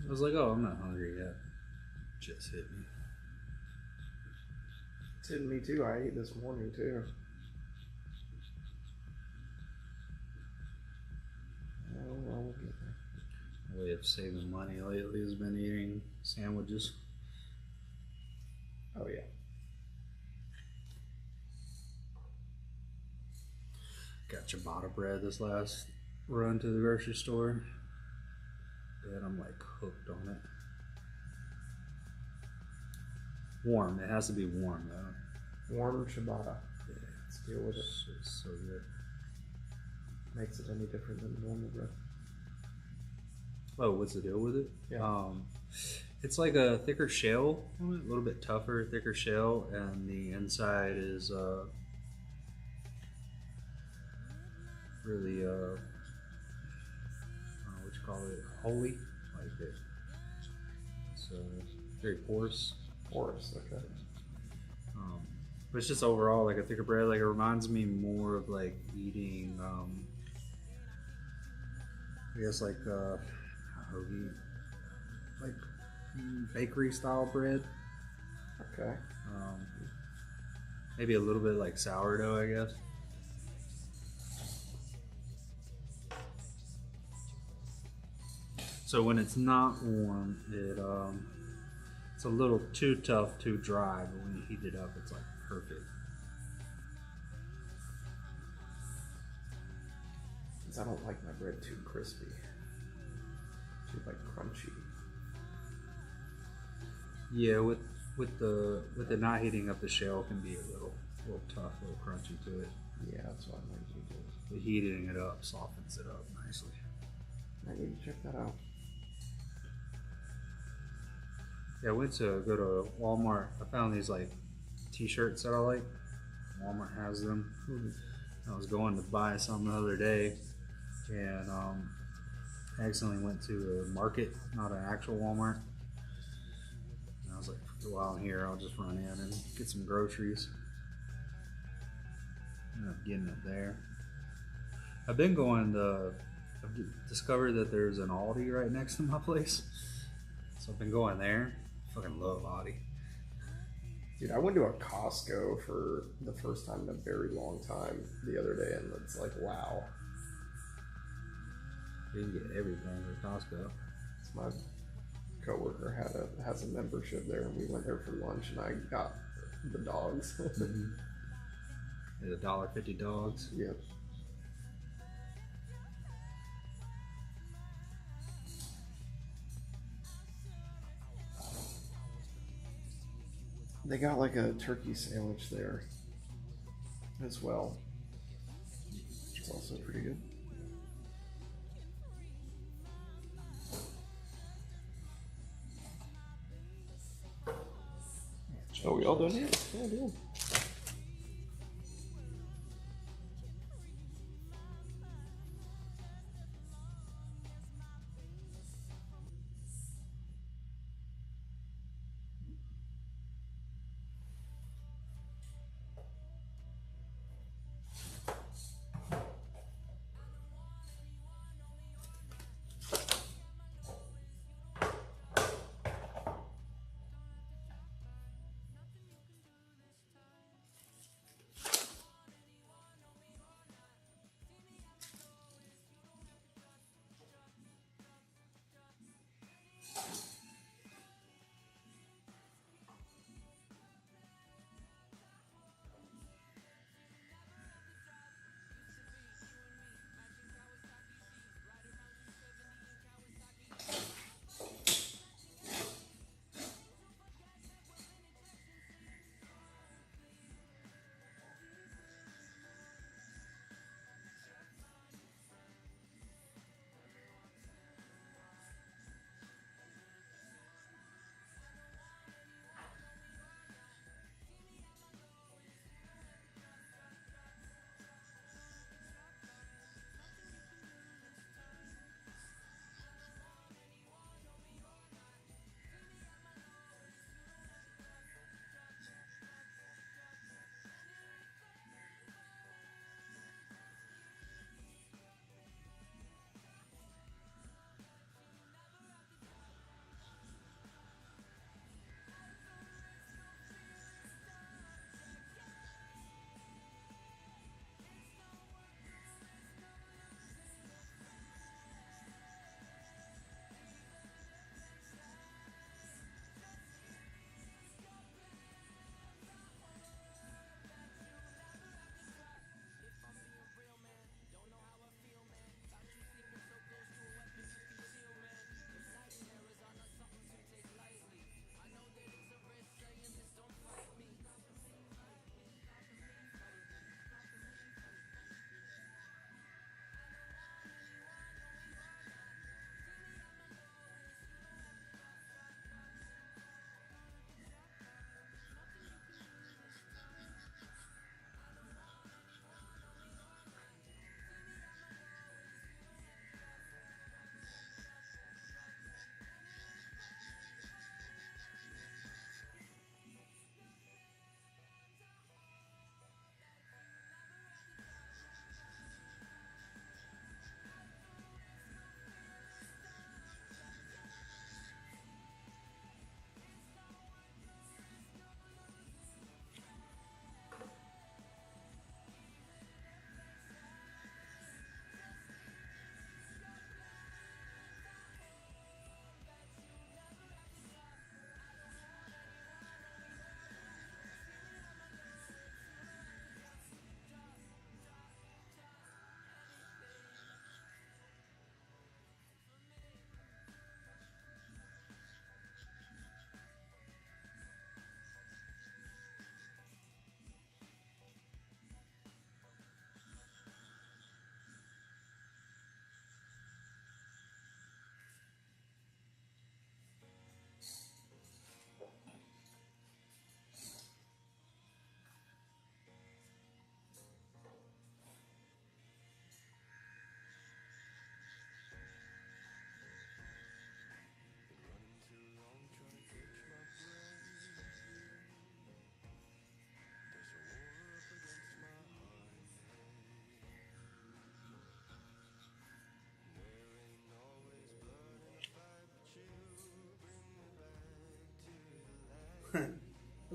I was like, oh, I'm not hungry yet. Just hit me. It's hitting me too. I ate this morning too. Oh, well, we'll get there. My way of saving money lately has been eating sandwiches. Oh yeah. Got ciabatta bread this last run to the grocery store. And I'm like hooked on it. Warm. It has to be warm though. Warm ciabatta. Yeah, Let's deal with it. it's so good. Makes it any different than normal bread. Oh, what's the deal with it? Yeah. It's like a thicker shell, a little bit tougher, thicker shell, and the inside is really what you call it, holy, like it. It's very porous. Porous, okay. But it's just overall like a thicker bread. Like it reminds me more of like eating, I guess like hoagie, like bakery style bread. Okay. Maybe a little bit like sourdough, I guess. So when it's not warm, it's a little too tough, too dry. But when you heat it up, it's like perfect. Because I don't like my bread too crispy. Too like crunchy. Yeah, with the not heating up, the shell can be a little tough, a little crunchy to it. Yeah, that's what I usually do. But heating it up softens it up nicely. I need to check that out. Yeah, I went to go to Walmart. I found these like t-shirts that I like. Walmart has them. I was going to buy some the other day, and I accidentally went to a market, not an actual Walmart. And I was like, while I'm here, I'll just run in and get some groceries. Ended up getting it there. I've been going to. I've discovered that there's an Aldi right next to my place, so I've been going there. Fucking love Aldi. Dude, I went to a Costco for the first time in a very long time the other day, and it's like, wow. You can get everything at Costco. It's my coworker has a membership there, and we went there for lunch, and I got the dogs. There's $1.50 dogs. Yep. They got like a turkey sandwich there as well. It's also pretty good. Oh, we all done here? Yeah, dude.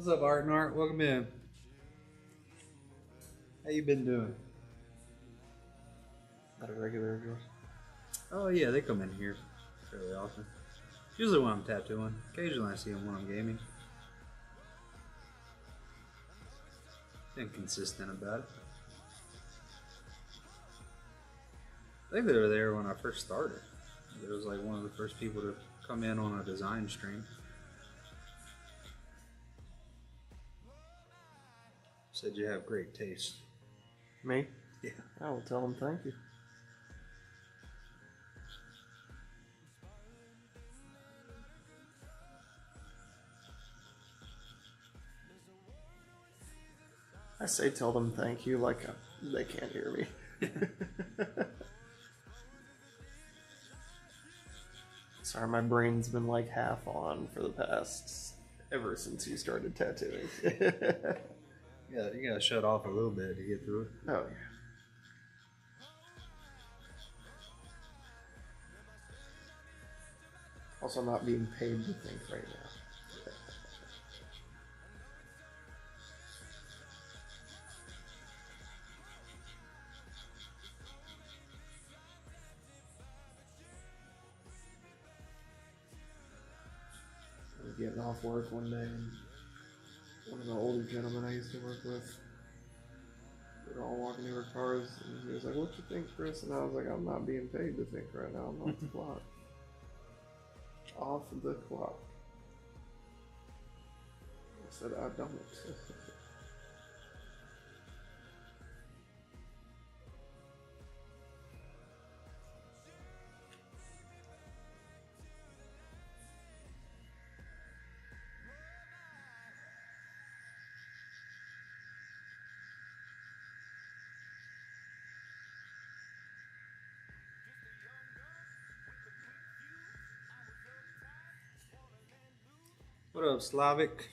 What's up, Art and Art? Welcome in. How you been doing? Not a regular of yours. Oh yeah, they come in here fairly often. Usually when I'm tattooing. Occasionally I see them when I'm gaming. Inconsistent about it. I think they were there when I first started. It was like one of the first people to come in on a design stream. Said you have great taste. Me? Yeah. I will tell them thank you. I say tell them thank you like they can't hear me. Sorry, my brain's been like half on for the past ever since you started tattooing. Yeah, you gotta shut off a little bit to get through it. Oh yeah. Also, I'm not being paid to think right now. I was getting off work one day, and one of the older gentlemen I used to work with, we were all walking to our cars, and he was like, "What you think, Chris?" And I was like, "I'm not being paid to think right now. I'm off the clock. Off the clock." I said, "I don't." What up, Slavic?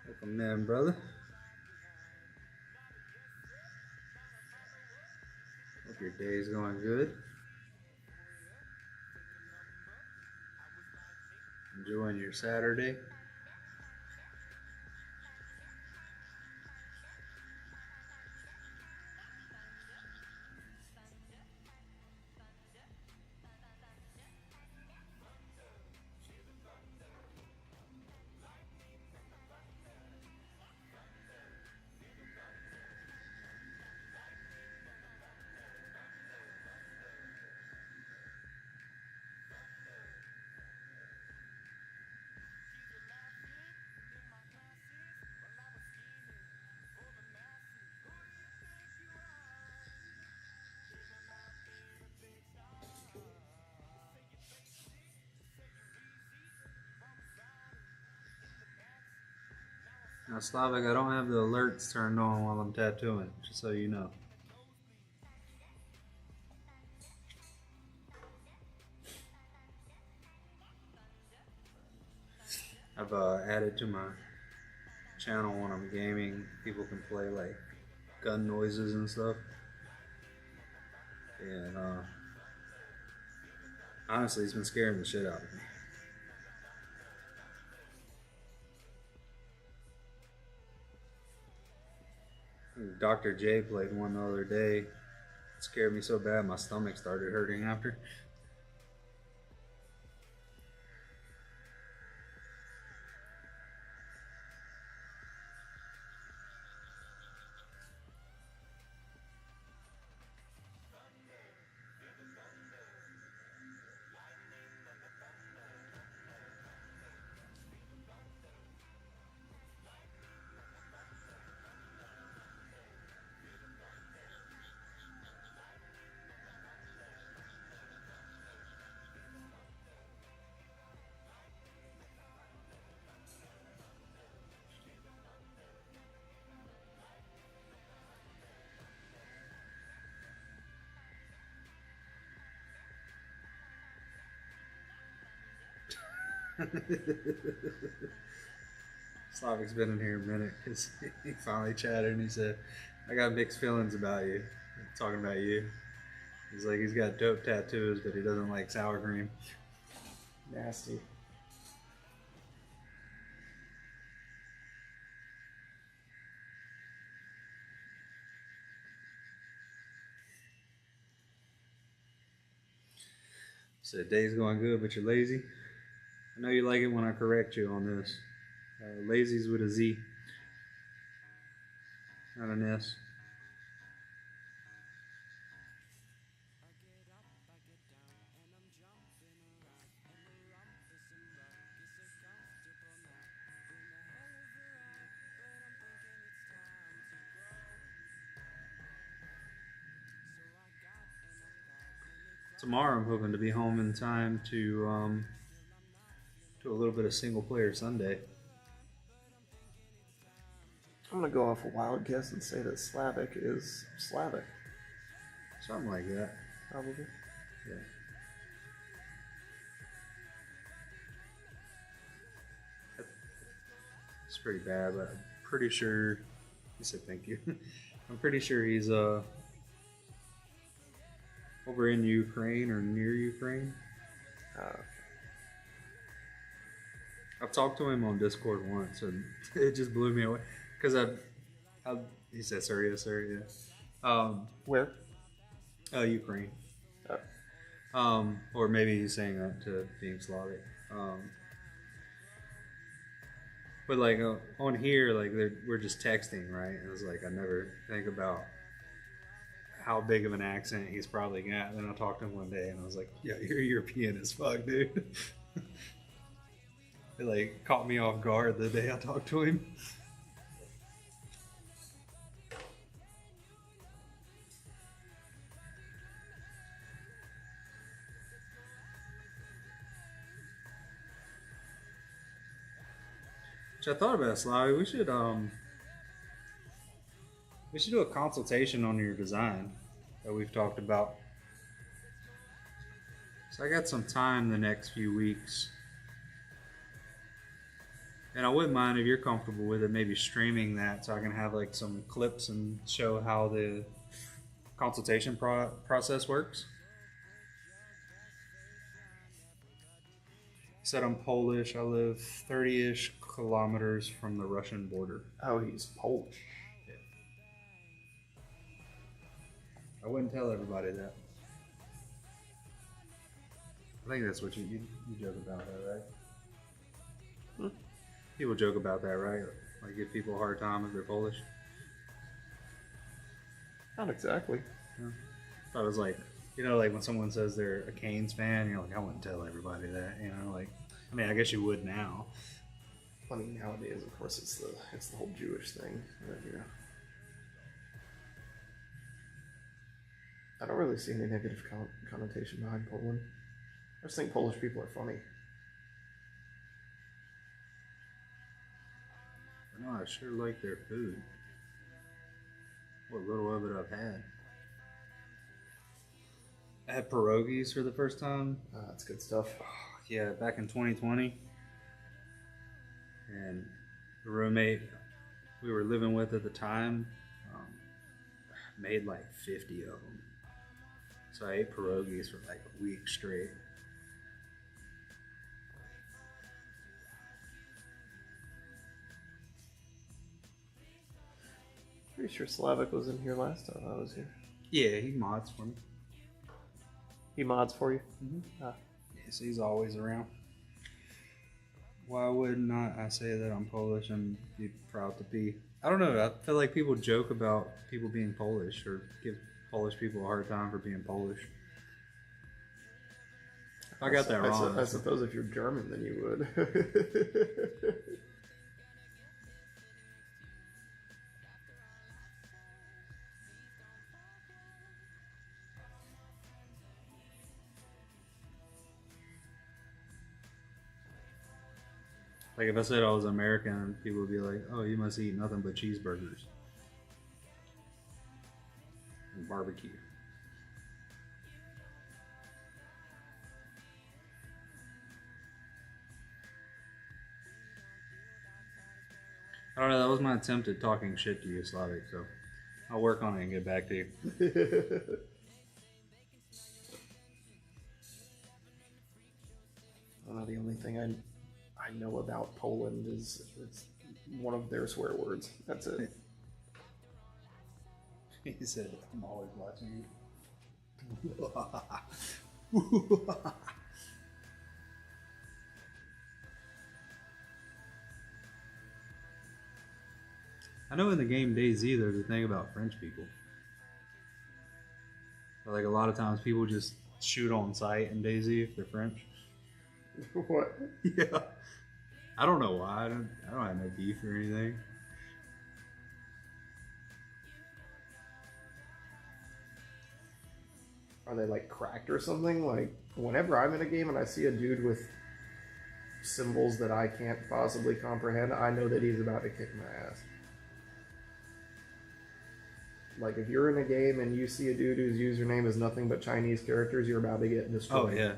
Welcome in, brother. Hope your day's going good. Enjoying your Saturday. Now, Slavic, I don't have the alerts turned on while I'm tattooing, just so you know. I've added to my channel when I'm gaming, people can play like gun noises and stuff. And honestly, it's been scaring the shit out of me. Dr. J played one the other day. It scared me so bad my stomach started hurting after. Slavic's been in here a minute because he finally chatted and he said, "I got mixed feelings about you." Talking about you. He's like, he's got dope tattoos, but he doesn't like sour cream. Nasty. Said day's going good, but you're lazy. I know you like it when I correct you on this. Lazy's with a Z, not an S. Tomorrow I'm hoping to be home in time to do a little bit of single player Sunday. I'm gonna go off a wild guess and say that Slavic is Slavic. Something like that. Probably. Yeah. It's pretty bad, but I'm pretty sure. He said thank you. I'm pretty sure he's over in Ukraine or near Ukraine. I've talked to him on Discord once, and it just blew me away because he said sorry, yes, sir, yeah. Where? Ukraine. Or maybe he's saying that to being Slavic. But like on here, like we're just texting, right? And it's like I never think about how big of an accent he's probably got. And then I talked to him one day, and I was like, "Yeah, you're European as fuck, dude." It like caught me off guard the day I talked to him. Which I thought about, Slavi. We should do a consultation on your design that we've talked about. So I got some time the next few weeks. And I wouldn't mind if you're comfortable with it, maybe streaming that so I can have like some clips and show how the consultation process works. He said I'm Polish. I live 30-ish kilometers from the Russian border. Oh, he's Polish. Yeah. I wouldn't tell everybody that. I think that's what you joke about that, right? People joke about that, right? Like give people a hard time if they're Polish. Not exactly. Yeah. I was like, like when someone says they're a Canes fan, you're like, I wouldn't tell everybody that, like, I mean, I guess you would now. I mean, nowadays, of course, it's the whole Jewish thing. But, I don't really see any negative connotation behind Poland. I just think Polish people are funny. No, I sure like their food. What little of it I've had. I had pierogies for the first time. That's good stuff. Yeah, back in 2020. And the roommate we were living with at the time made like 50 of them. So I ate pierogies for like a week straight. Pretty sure Slavic was in here last time I was here. Yeah, he mods for me. He mods for you? Mm-hmm. Yes, he's always around. Why would not I say that I'm Polish and be proud to be? I don't know. I feel like people joke about people being Polish or give Polish people a hard time for being Polish. I got that wrong. I suppose if you're German, then you would. Like if I said I was American, people would be like, "Oh, you must eat nothing but cheeseburgers and barbecue." I don't know. That was my attempt at talking shit to you, Slavic. So I'll work on it and get back to you. The only thing I know about Poland is it's one of their swear words. That's it. He said, "I'm always watching you." I know in the game DayZ there's a thing about French people. Like a lot of times people just shoot on sight in DayZ if they're French. What? Yeah. I don't know why. I don't have no beef or anything. Are they like cracked or something? Like whenever I'm in a game and I see a dude with symbols that I can't possibly comprehend, I know that he's about to kick my ass. Like if you're in a game and you see a dude whose username is nothing but Chinese characters, you're about to get destroyed. Oh yeah.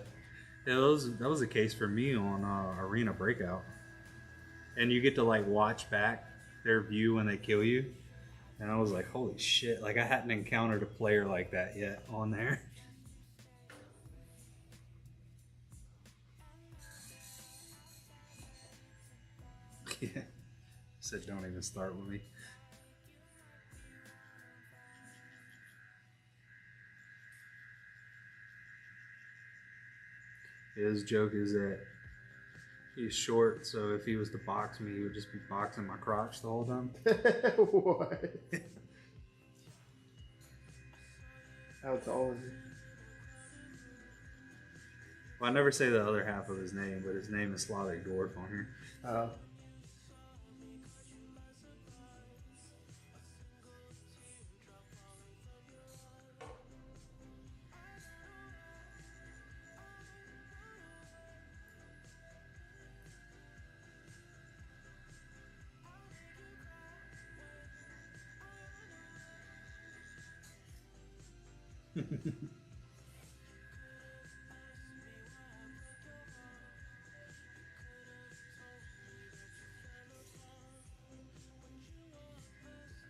Yeah, that was the case for me on Arena Breakout. And you get to like watch back their view when they kill you. And I was like, holy shit, like I hadn't encountered a player like that yet on there. Yeah. Said don't even start with me. His joke is that he's short, so if he was to box me, he would just be boxing my crotch the whole time. What? How tall is he? Well, I never say the other half of his name, but his name is Slavic Dwarf on here.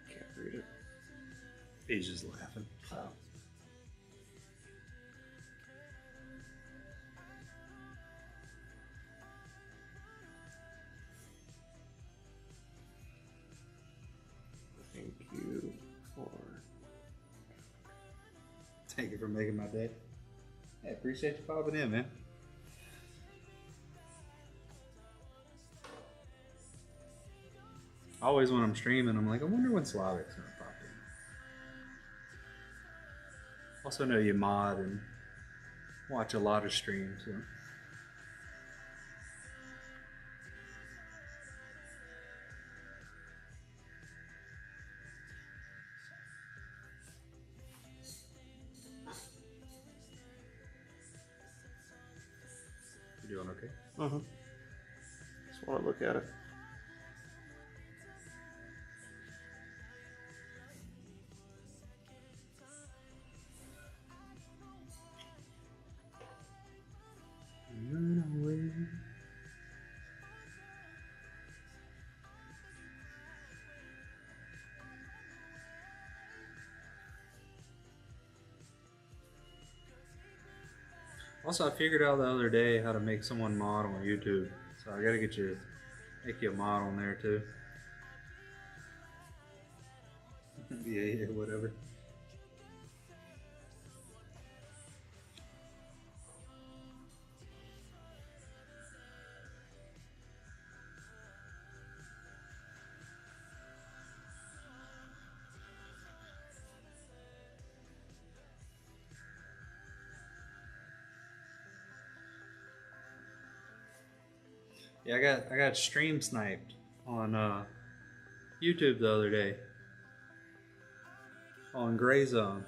Can't read it. He's just laughing. Oh. Thank you for... Thank you for making my day. Hey, appreciate you popping in, man. Always when I'm streaming, I'm like, I wonder when Slavic's gonna pop in. Also know you mod and watch a lot of streams, so. You doing okay? Just want to look at it. Run away. Also, I figured out the other day how to make someone mod on YouTube, so I gotta make you a mod on there too. Yeah, whatever. Yeah, I got stream sniped on YouTube the other day on Gray Zone.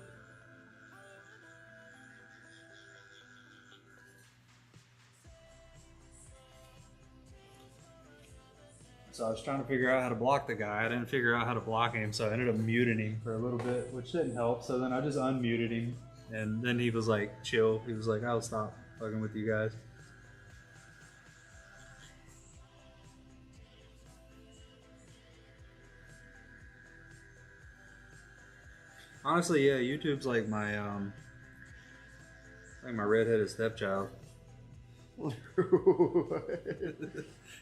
So I was trying to figure out how to block the guy. I didn't figure out how to block him, so I ended up muting him for a little bit, which didn't help. So then I just unmuted him, and then he was like, chill. He was like, I'll stop fucking with you guys. Honestly, yeah, YouTube's like my redheaded stepchild.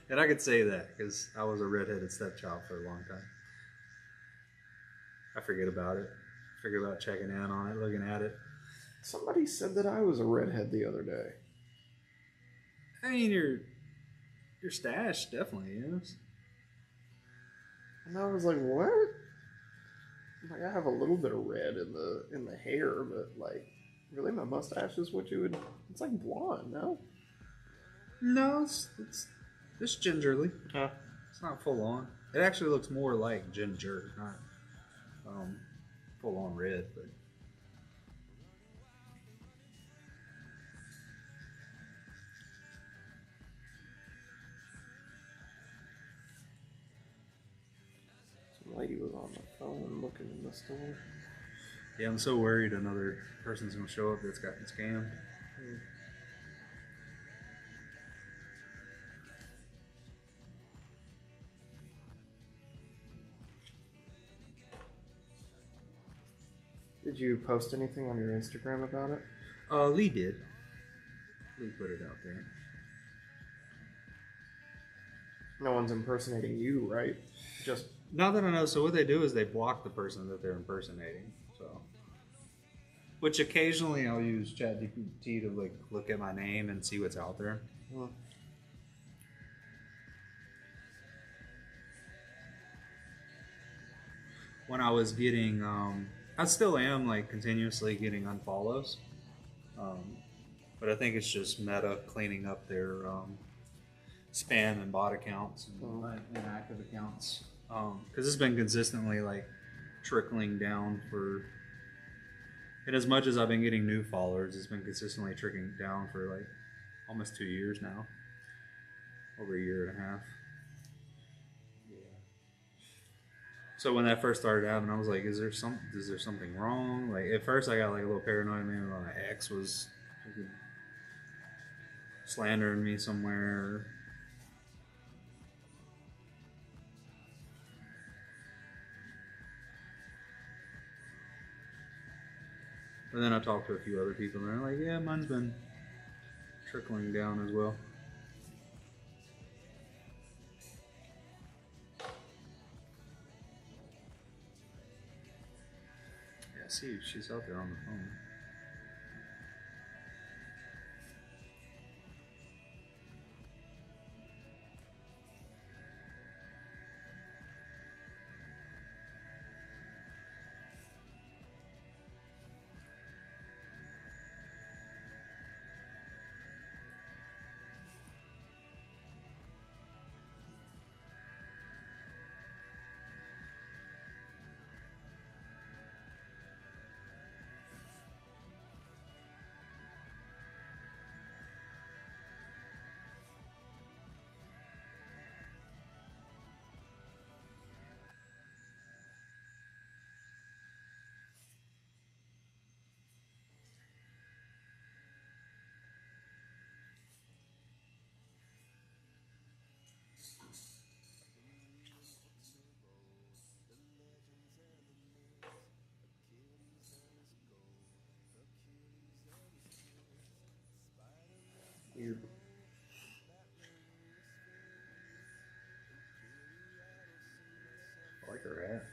And I could say that because I was a redheaded stepchild for a long time. I forget about it. Forget about checking in on it, looking at it. Somebody said that I was a redhead the other day. I mean, your stash definitely is. And I was like, what? Like, I have a little bit of red in the hair, but like, really, my mustache is what you would. It's like blonde, no? No, it's gingerly. Huh. It's not full on. It actually looks more like ginger, not full on red. But Some lady was on the phone looking in the store. yeah, I'm so worried another person's gonna show up that's gotten scammed. Did you post anything on your Instagram about it? Lee did. Lee put it out there. No one's impersonating you, right? Just Not that I know. So what they do is they block the person that they're impersonating. So, which occasionally I'll use ChatGPT to like look at my name and see what's out there. When I was getting, I still am like continuously getting unfollows, but I think it's just Meta cleaning up their spam and bot accounts and inactive accounts. Because it's been consistently like trickling down for, and as much as I've been getting new followers, it's been consistently trickling down for like almost 2 years now, over a year and a half. So when that first started happening, I was like, is there something wrong? Like at first I got like a little paranoid, maybe my ex was slandering me somewhere. But then I talked to a few other people and they're like, yeah, mine's been trickling down as well. See, she's out there on the phone. weird. I like her hat.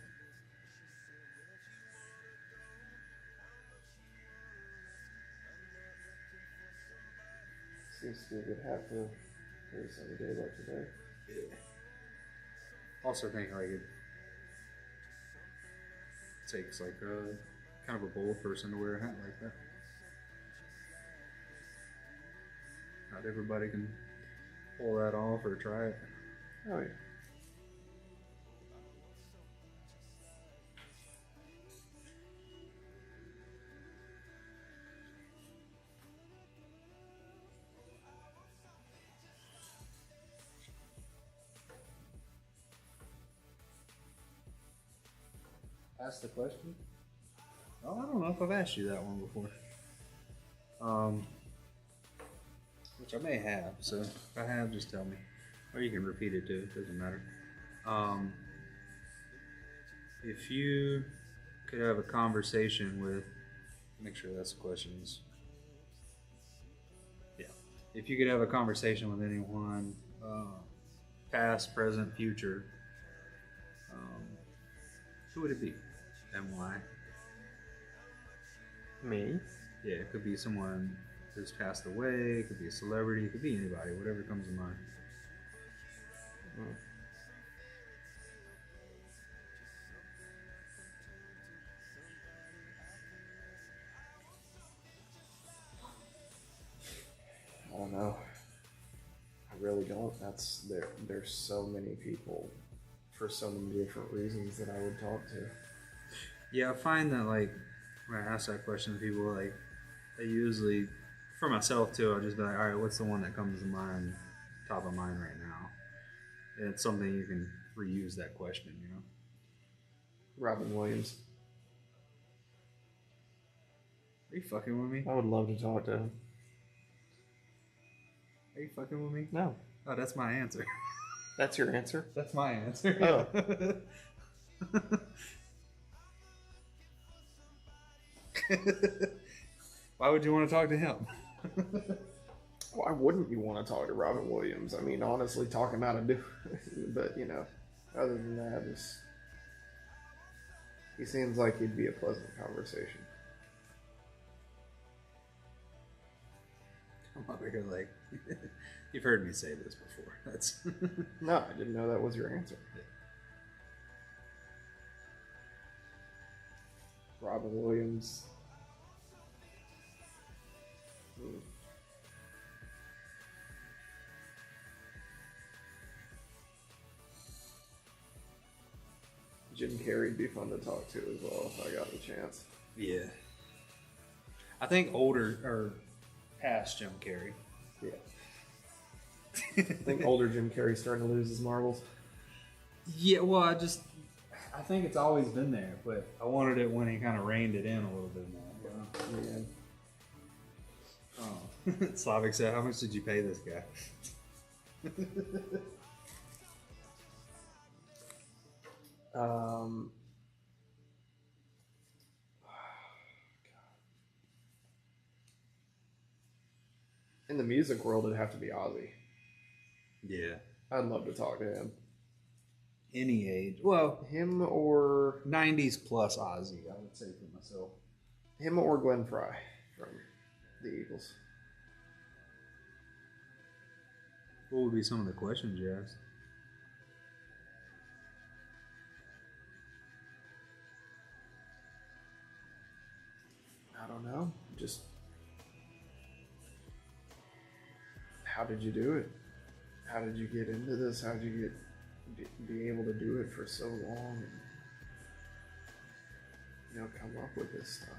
Seems to be a good hat for a sunny day like today. Yeah. Also think like it takes like a kind of a bold person to wear a hat like that. Not everybody can pull that off or try it. Oh yeah. Ask the question? Oh, I don't know if I've asked you that one before. Which I may have, so if I have, just tell me. Or you can repeat it too, it doesn't matter. If you could have a conversation with, make sure that's the questions. Yeah. If you could have a conversation with anyone, past, present, future, who would it be and why? Me? Yeah, it could be someone who's passed away. It could be a celebrity. It could be anybody. Whatever comes to mind. Mm. I don't know. I really don't. There's so many people for so many different reasons that I would talk to. Yeah, I find that like when I ask that question to people, like they usually, for myself too, I'll just be like, all right, what's the one that comes to mind, top of mind right now? And it's something you can reuse that question, you know. Robin Williams. Are you fucking with me? I would love to talk to him. Are you fucking with me? No. Oh, that's my answer. That's your answer? That's my answer. Oh. Why would you want to talk to him? Why wouldn't you want to talk to Robin Williams? I mean, honestly, talk him out of do but you know, other than that, he seems like he'd be a pleasant conversation. I'm over here like, you've heard me say this before. That's No, I didn't know that was your answer. Robin Williams. Jim Carrey'd be fun to talk to as well if I got the chance. yeah. I think older or past Jim Carrey. Yeah. I think older Jim Carrey's starting to lose his marbles. Yeah, well, I think it's always been there, but I wanted it when he kind of reined it in a little bit more. You know? Yeah. Oh. Slavic said, how much did you pay this guy? In the music world, it'd have to be Ozzy. Yeah. I'd love to talk to him. Any age. Well, Him or 90s plus Ozzy, I would say for myself. Glenn Fry from the Eagles. What would be some of the questions you asked? I don't know. Just how did you do it? How did you get into this? How did you be able to do it for so long? And, you know, come up with this stuff.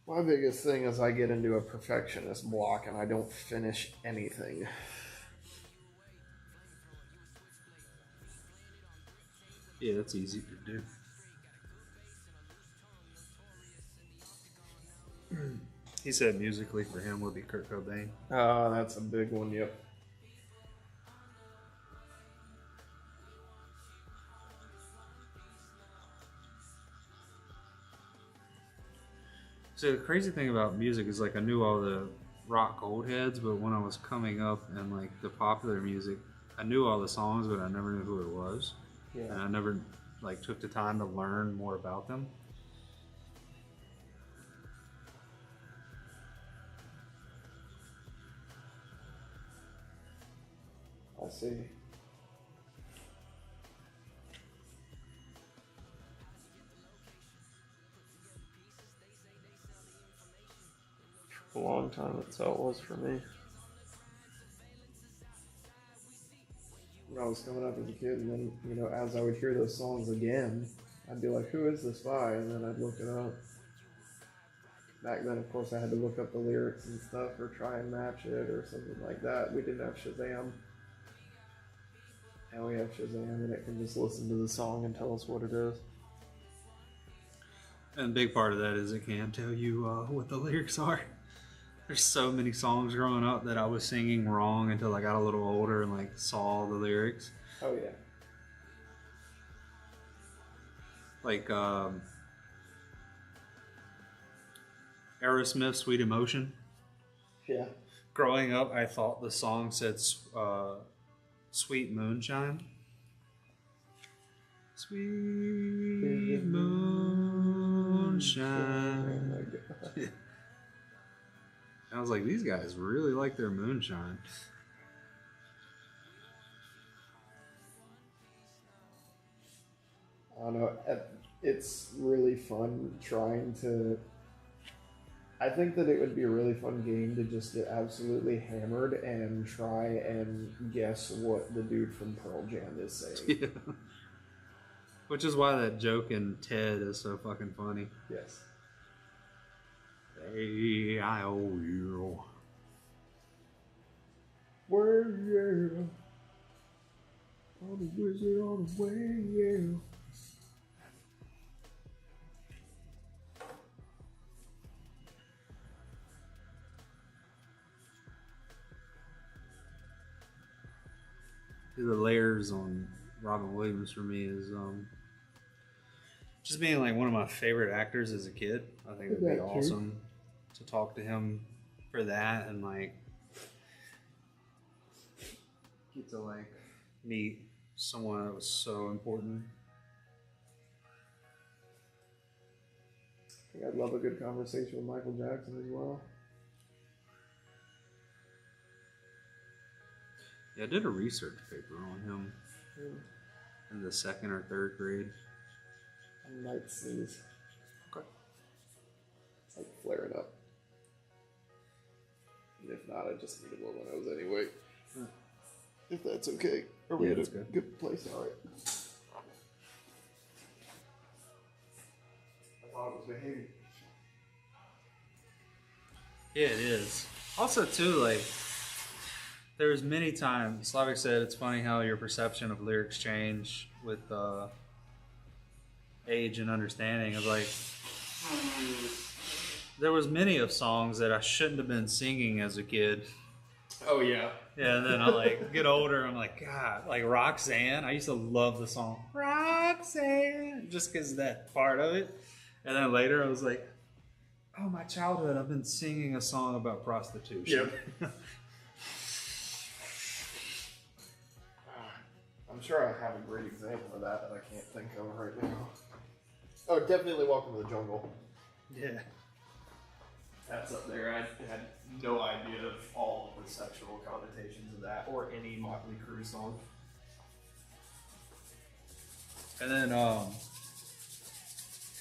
My biggest thing is I get into a perfectionist block and I don't finish anything. Yeah, that's easy to do. He said musically for him would be Kurt Cobain. Oh, that's a big one, yep. So the crazy thing about music is like I knew all the rock old heads, but when I was coming up and like the popular music, I knew all the songs, but I never knew who it was. Yeah. And I never like took the time to learn more about them. I see. For a long time, that's how it was for me. When I was coming up as a kid, and then, you know, as I would hear those songs again, I'd be like, who is this by? And then I'd look it up. Back then, of course, I had to look up the lyrics and stuff or try and match it or something like that. We didn't have Shazam. Now we have Shazam, and it can just listen to the song and tell us what it is. And a big part of that is it can tell you what the lyrics are. There's so many songs growing up that I was singing wrong until I got a little older and like saw the lyrics. Oh yeah. Like Aerosmith, Sweet Emotion. Yeah. Growing up, I thought the song said Sweet Moonshine. Sweet moonshine. I was like, these guys really like their moonshine. I don't know. It's really fun trying to. I think that it would be a really fun game to just get absolutely hammered and try and guess what the dude from Pearl Jam is saying. Yeah. Which is why that joke in Ted is so fucking funny. Yes. Hey, I owe you. Where yeah. On the wizard on the way, yeah. The layers on Robin Williams for me is just being like one of my favorite actors as a kid. I think it'd be awesome to talk to him for that and like get to like meet someone that was so important. I think I'd love a good conversation with Michael Jackson as well. Yeah, I did a research paper on him in the 2nd or 3rd grade. I might sneeze. Okay. It's like flaring up. And if not, I just need to blow my nose anyway. If that's okay. Are we Yeah, at a that's good. good place? All right. I thought it was behaving. Yeah, it is. Also, too, like, there's many times, Slavic said, it's funny how your perception of lyrics change with age and understanding. Of like, there was many of songs that I shouldn't have been singing as a kid. Oh, yeah. Yeah, and then I like get older. I'm like, God, like Roxanne. I used to love the song Roxanne just because that part of it. And then later, I was like, oh, my childhood. I've been singing a song about prostitution. Yep. I'm sure I have a great example of that I can't think of right now. Oh, definitely Welcome to the Jungle. Yeah. That's up there. I had no idea of all of the sexual connotations of that or any Motley Crue song. And then,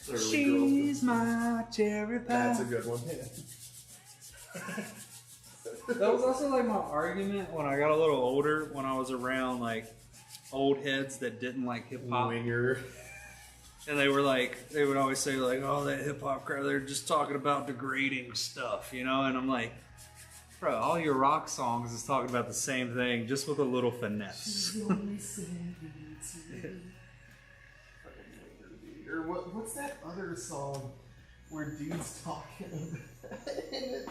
Literally she's my cherry pie. That's a good one. That was also like my argument when I got a little older, when I was around like old heads that didn't like hip hop. Winger. And they were like, they would always say like, oh, that hip hop crowd, they're just talking about degrading stuff, you know? And I'm like, bro, all your rock songs is talking about the same thing, just with a little finesse. Or what's that other song where dude's talking and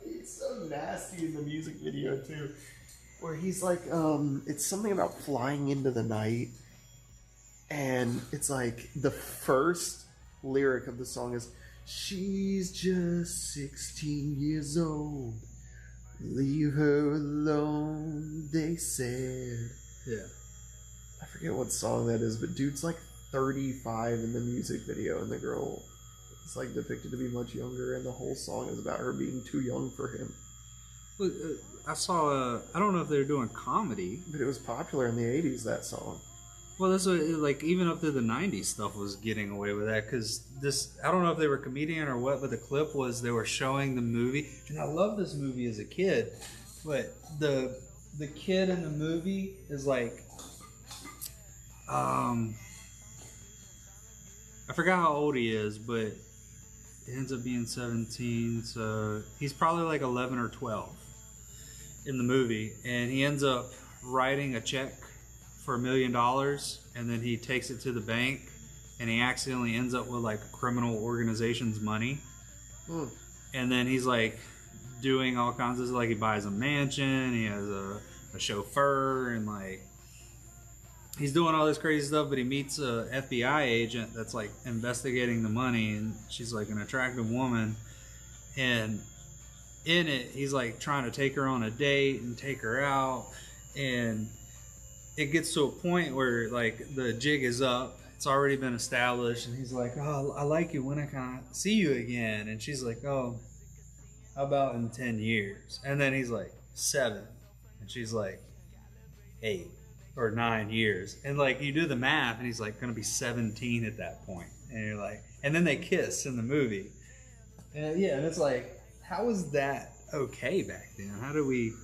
it's so nasty in the music video too, where he's like, it's something about flying into the night, and it's like the first lyric of the song is, she's just 16 years old, leave her alone, they said. Yeah. I forget what song that is, but dude's like 35 in the music video, and the girl is like depicted to be much younger, and the whole song is about her being too young for him. I saw, I don't know if they were doing comedy. But it was popular in the 80s, that song. Well, that's what, like, even up to the 90s stuff was getting away with that, because this, I don't know if they were comedian or what, but the clip was they were showing the movie, and I loved this movie as a kid, but the kid in the movie is like, I forgot how old he is, but it ends up being 17, so he's probably like 11 or 12 in the movie, and he ends up writing a check for $1 million, and then he takes it to the bank, and he accidentally ends up with like a criminal organization's money. And then he's like doing all kinds of, like, he buys a mansion, he has a chauffeur, and like he's doing all this crazy stuff, but he meets a FBI agent that's like investigating the money, and she's like an attractive woman, and in it he's like trying to take her on a date and take her out, and it gets to a point where like the jig is up, it's already been established, and he's like, oh, I like you, when I can I see you again? And she's like, oh, how about in 10 years? And then he's like, 7. And she's like, 8 or 9 years. And like, you do the math, and he's like going to be 17 at that point. And you're like, and then they kiss in the movie. And yeah, and it's like, how is that okay back then? How do we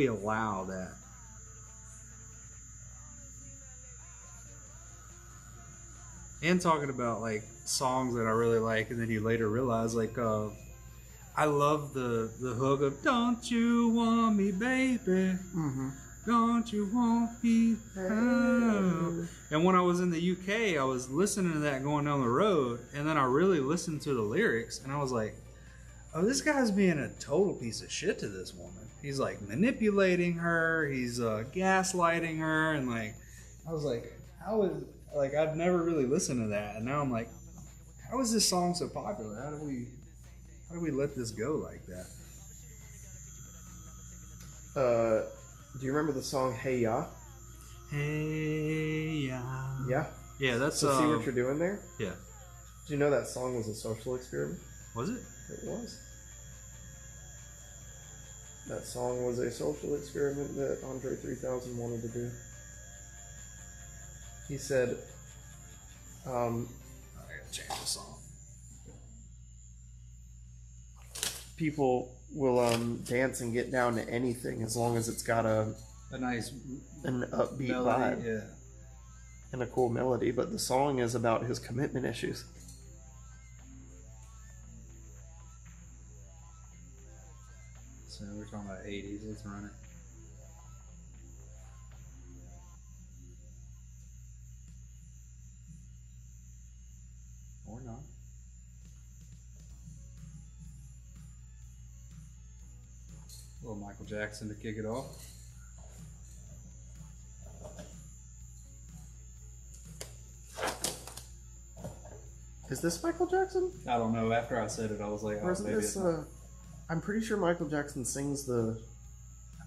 allow that? And talking about like songs that I really like, and then you later realize like I love the hook of "Don't you want me, baby? Don't you want me?" And when I was in the UK, I was listening to that going down the road, and then I really listened to the lyrics, and I was like, oh, this guy's being a total piece of shit to this woman. He's like manipulating her, he's gaslighting her, and like, I was like, how is, like, I've never really listened to that, and now I'm like, how is this song so popular? How do we let this go like that? Do you remember the song "Hey Ya"? Hey ya. Yeah. Yeah, that's So see what you're doing there? yeah. Did you know that song was a social experiment? Was it? It was. That song was a social experiment that Andre 3000 wanted to do. He said, I gotta change the song. people will dance and get down to anything as long as it's got A nice an upbeat melody, vibe yeah. and a cool melody, but the song is about his commitment issues. So we're talking about 80s. Let's run it. Or not. A little Michael Jackson to kick it off. Is this Michael Jackson? I don't know. After I said it, I was like, Or oh, isn't maybe this, it's not. I'm pretty sure Michael Jackson sings the,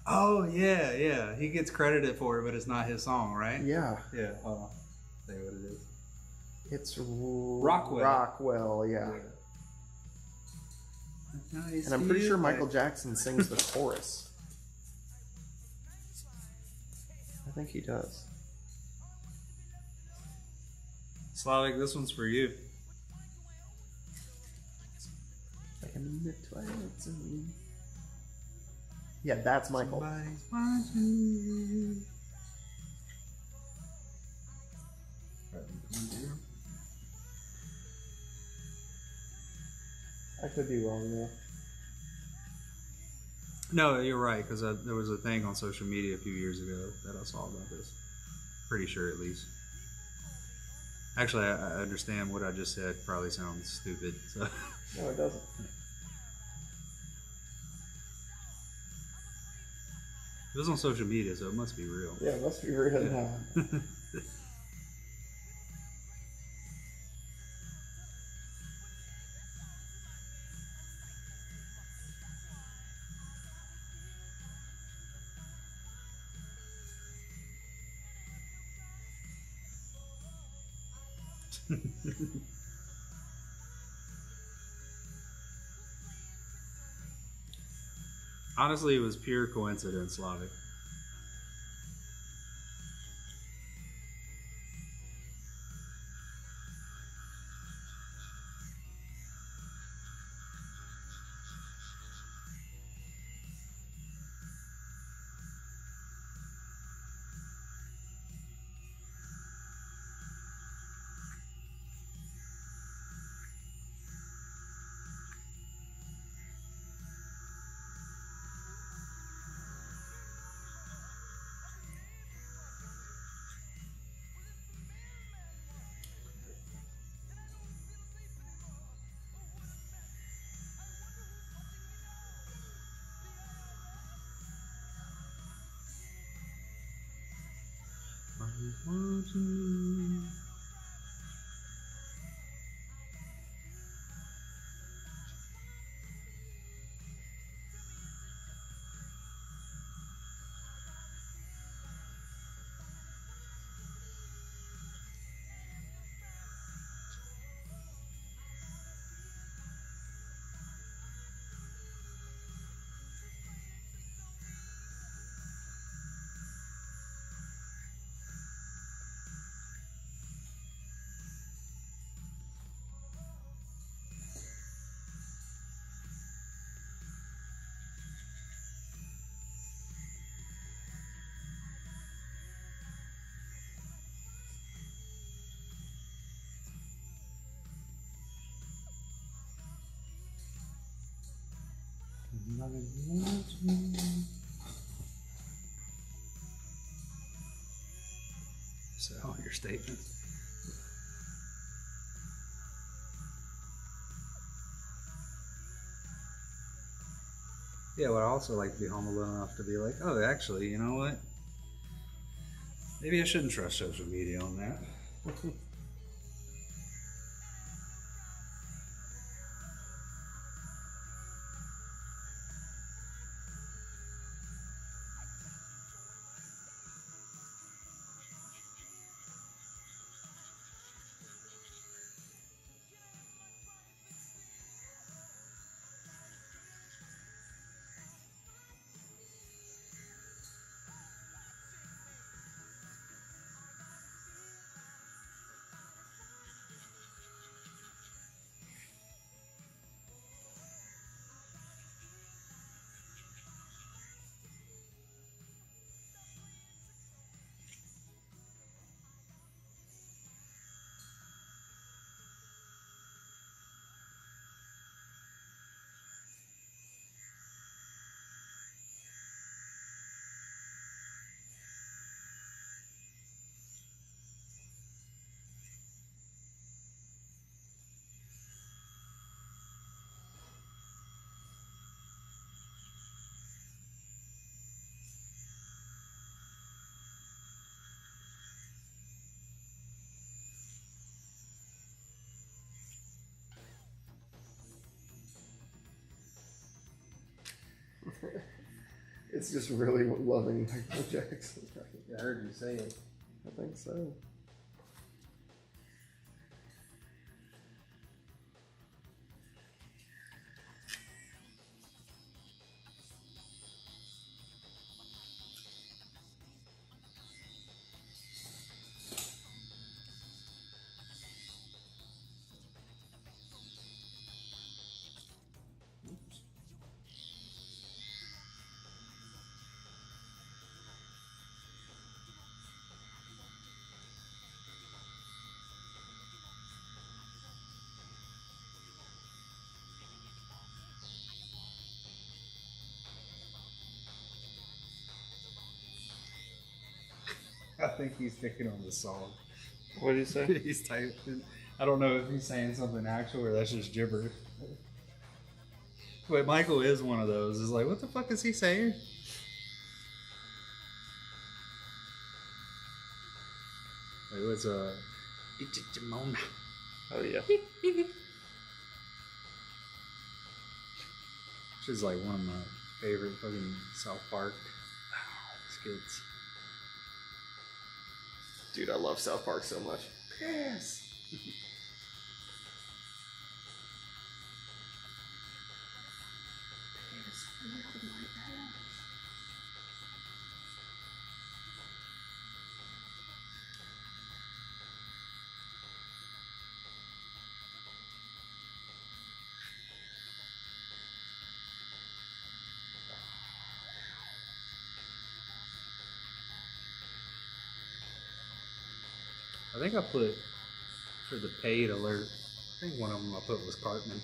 Oh, yeah, yeah. He gets credited for it, but it's not his song, right? yeah, Yeah. Hold on. Say what it is. it's Rockwell. Rockwell, yeah. And I'm pretty sure Michael Jackson sings the chorus. I think he does. Slavic, this one's for you. Like in the twilight zone. Yeah, that's Michael. Somebody's watching you. I could be wrong though. No, you're right, because there was a thing on social media a few years ago that I saw about this. Pretty sure, at least. Actually, I understand what I just said. Probably sounds stupid. So. No, it doesn't. It was on social media, so it must be real. Yeah, it must be real now. Honestly, it was pure coincidence, Slavic. So, your statement. Yeah, but I also like to be humble enough to be like, oh, actually, you know what? Maybe I shouldn't trust social media on that. It's just really loving Michael Jackson. I heard you say it. I think so. I think he's picking on the song. What did you say? He's typing. I don't know if he's saying something actual or that's just gibberish. But Michael is one of those. Is like, what the fuck is he saying? It was Ichichimona. Oh yeah. Which is like one of my favorite fucking South Park skits. Dude, I love South Park so much. Yes. I think I put for the paid alert. I think one of them I put was Cartman.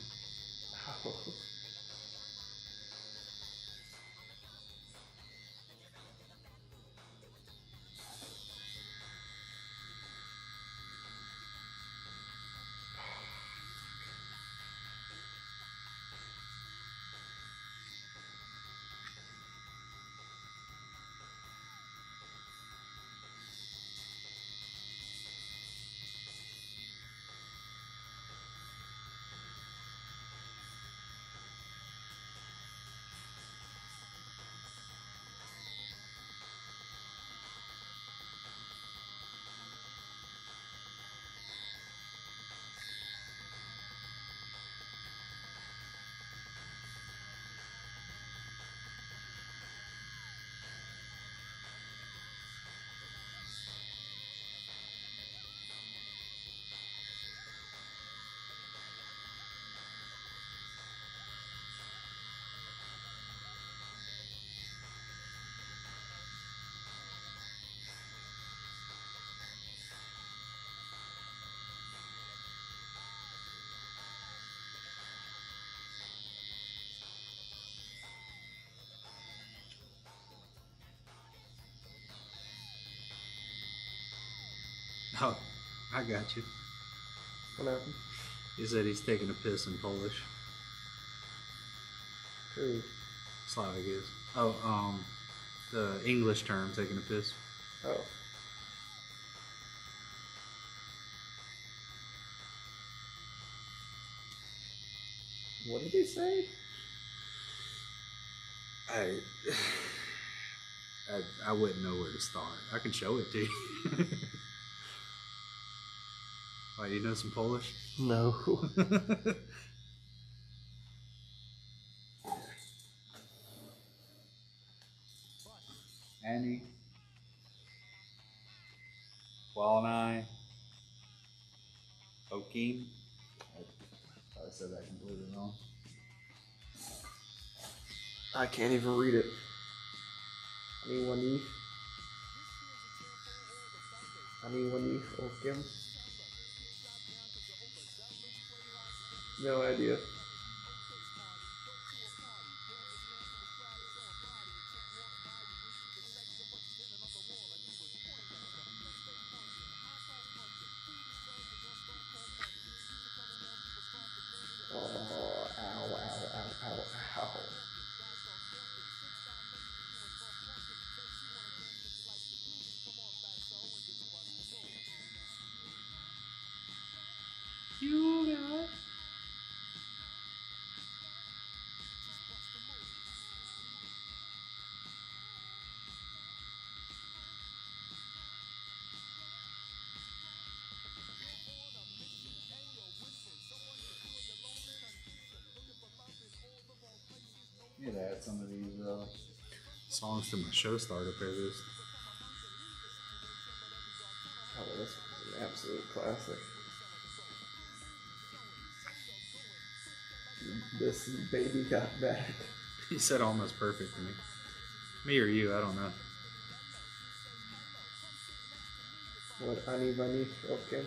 Oh, I got you. What happened? He said he's taking a piss in Polish. Who? Slavic is. Oh, the English term, taking a piss. Oh. What did he say? I wouldn't know where to start. I can show it to you. Why, you know some Polish? No. Annie. Walleye. Okeem. I said that completely wrong. I can't even read it. Anyone? Okim? No idea. Oh, ow, ow, ow, ow, ow. You got. Yeah, they had some of these songs to my show starter playlist. Oh, this was an absolute classic. This baby got back. He said almost perfect to me. Me or you, I don't know. What, Ani Bunny? Okay.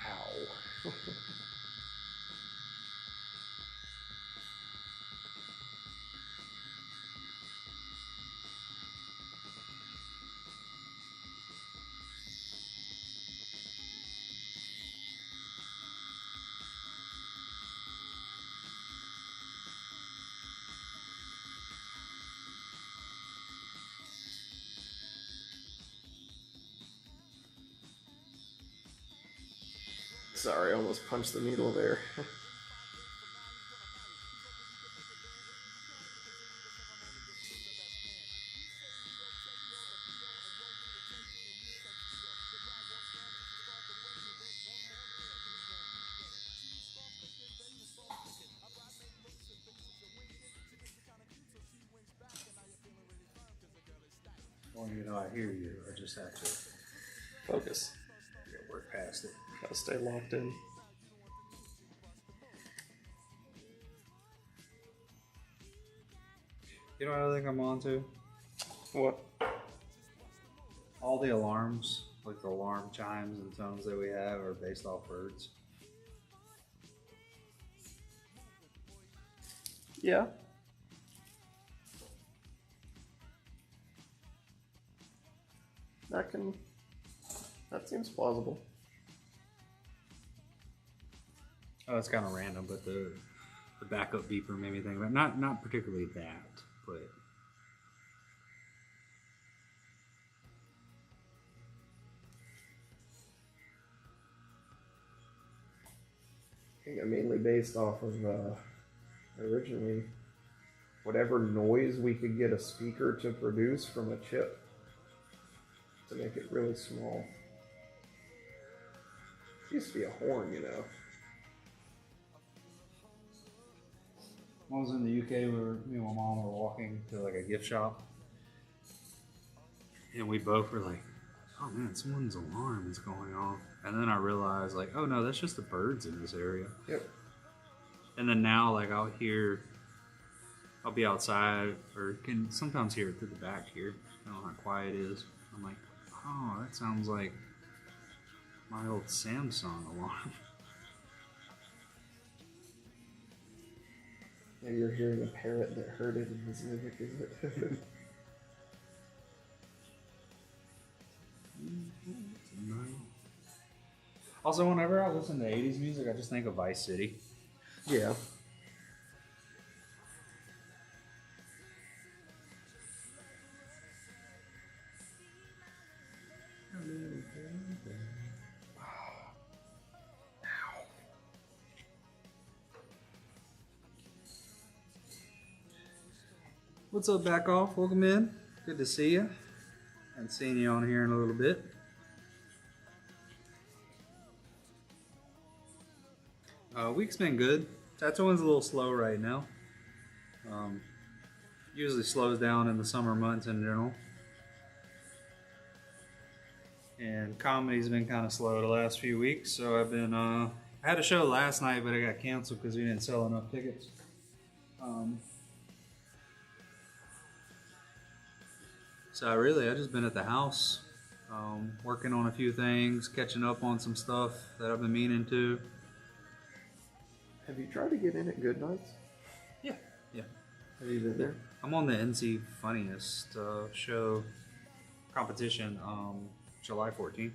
Ow. Sorry, I almost punched the needle there. Well, you know, I hear you. I just have to Focus. work past it. Gotta stay locked in. You know what I think I'm on to? What? All the alarms, like the alarm chimes and tones that we have, are based off birds. Yeah. That seems plausible. Oh, it's kind of random, but the backup beeper made me think about not particularly that, but I think mainly based off of originally whatever noise we could get a speaker to produce from a chip to make it really small. It used to be a horn, you know. when I was in the UK, me and my mom were walking to like a gift shop, and we both were like, "Oh man, someone's alarm is going off." And then I realized, like, "Oh no, that's just the birds in this area." Yep. And then now, like, I'll be outside, or can sometimes hear it through the back here. I don't know how quiet it is. I'm like, "Oh, that sounds like my old Samsung alarm." Maybe you're hearing a parrot that heard it in his music, is it? Also, whenever I listen to 80s music, I just think of Vice City. Yeah. What's up, Back Off? Welcome in. Good to see you. Haven't seen you on here in a little bit. Week's been good. Tattooing's a little slow right now. Usually slows down in the summer months in general. And comedy's been kind of slow the last few weeks, so I've been, I had a show last night, but it got canceled because we didn't sell enough tickets. So I've just been at the house, working on a few things, catching up on some stuff that I've been meaning to. Have you tried to get in at Good Nights? Yeah. Have you been there? I'm on the NC Funniest show competition, July 14th.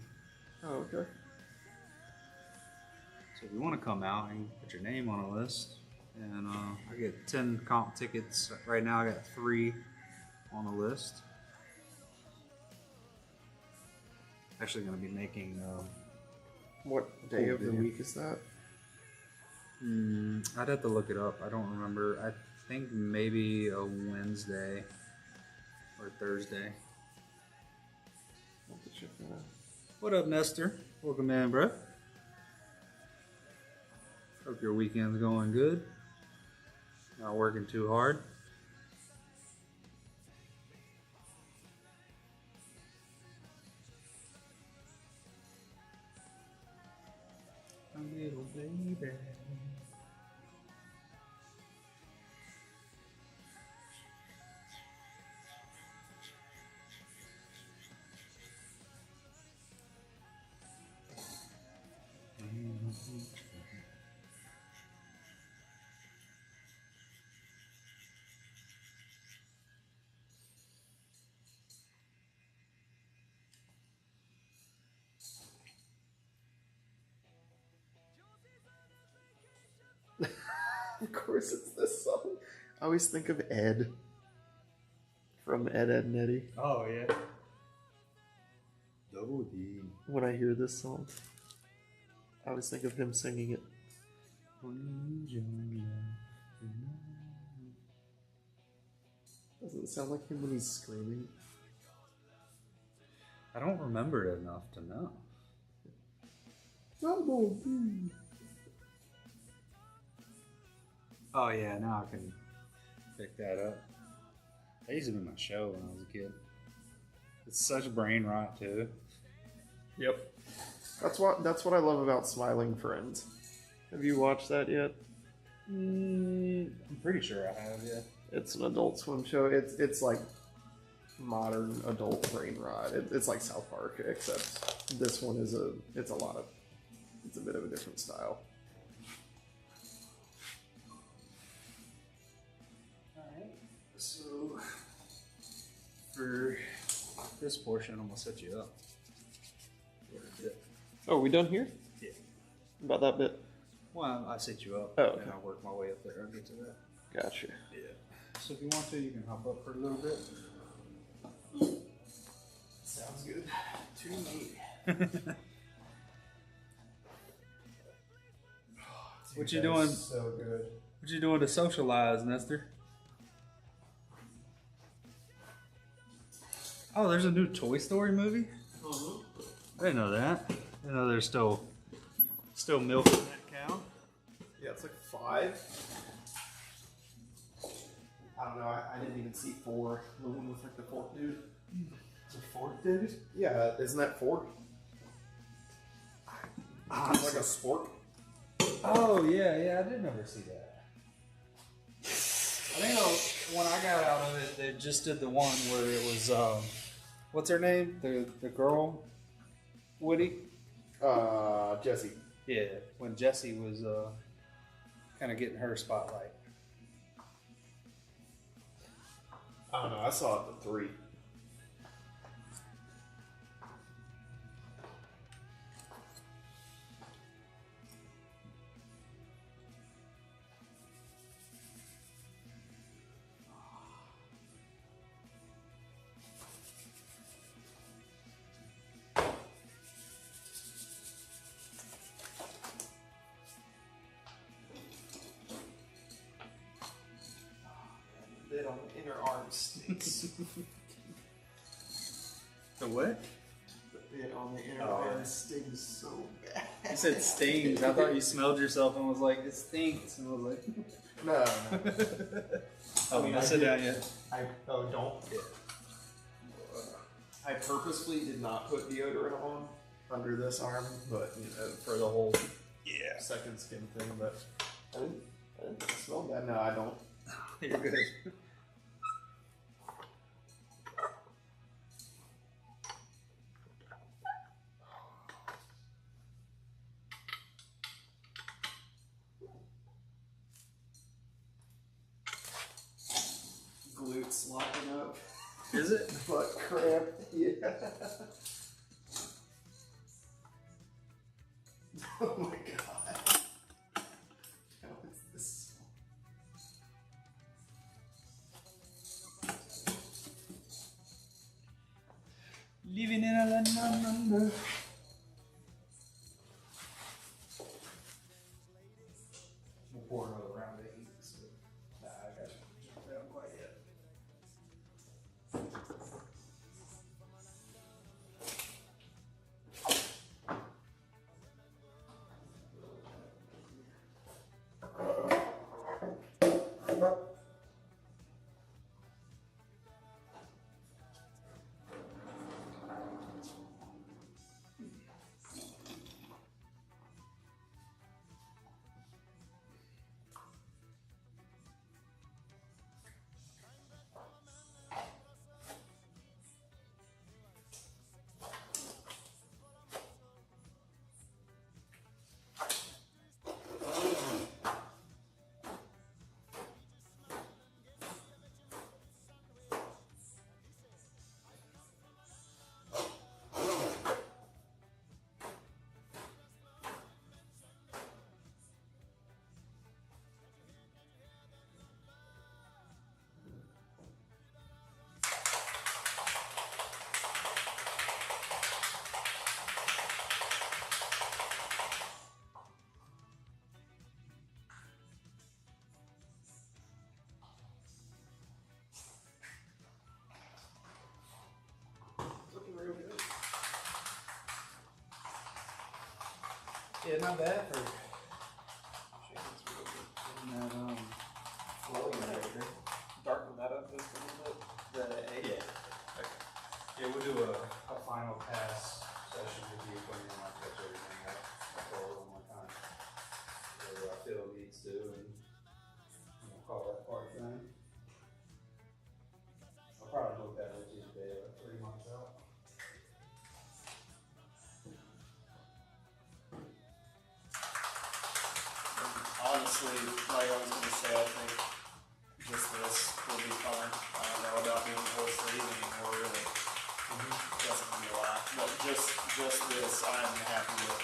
Oh, okay. So if you want to come out and put your name on a list, and I get 10 comp tickets right now. I got 3 on the list. Actually, going to be making. What day Cool of the video. week is that? I'd have to look it up. I don't remember. I think maybe a Wednesday or Thursday. I'll have to check that out. What up, Nestor? Welcome in, bro. Hope your weekend's going good. Not working too hard. A little baby. Of course it's this song. I always think of Ed from Ed, Edd n Eddy Oh, yeah. Double D. when I hear this song. I always think of him singing it. Doesn't it sound like him when he's screaming? I don't remember it enough to know. Double D. Oh, yeah, now I can pick that up. That used to be my show when I was a kid. It's such brain rot, too. Yep. That's what I love about Smiling Friends. Have you watched that yet? I'm pretty sure I have, yeah. It's an Adult Swim show. It's like modern adult brain rot. It's like South Park, except this one is it's a bit of a different style. Alright, so for this portion, I'm gonna set you up. Oh, we done here? Yeah. About that bit? Well, I set you up, Oh, okay. and I'll work my way up there. I'll get to that. Gotcha. Yeah. So if you want to, you can hop up for a little bit. Sounds good to me. What you doing? So good. What you doing to socialize, Nestor? Oh, there's a new Toy Story movie? I didn't know that. I know there's still milking that cow. Yeah, it's like 5. I don't know. I didn't even see 4. The one with like the fork dude. It's a fork, dude? Yeah, isn't that fork? It's like a spork. Oh, yeah, I did never see that. I think when I got out of it, they just did the one where it was, what's her name? The girl? Woody? Jesse. Yeah, when Jessie was kind of getting her spotlight. I don't know. I saw it at 3. Bit on the inner arm stinks. The what? The bit on the inner Oh, arm yeah. stings so bad. You said stings. I thought you smelled yourself and was like, it stinks. And I was like, No. oh, mean, not I sit did- down yet. Don't. Yeah. I purposefully did not put deodorant on under this arm, but you know, for the whole second skin thing. But I didn't smell bad. No, I don't. You're good. Glutes locking up. Is it? Butt cramp. Yeah. Oh my god. How is this? Living in a land down under. We'll pour another round of heat. So. Nah, I got you. I haven't quite yet. Looking real good. Yeah, not bad for chicken's real good. And that, Flowing right there. Darken that up just a little bit. the egg. Yeah. Okay. Yeah, we'll do a final pass session with you when you're not touch everything up. I'll throw it one more time. Whatever I feel it needs to, and we'll call that part done. I'll probably look at it with you today, like 3 months out. Honestly, like I was gonna say, I think just this will be fun. I don't know about doing horse racing anymore, really. Doesn't mean a lot. But just this, I'm happy with.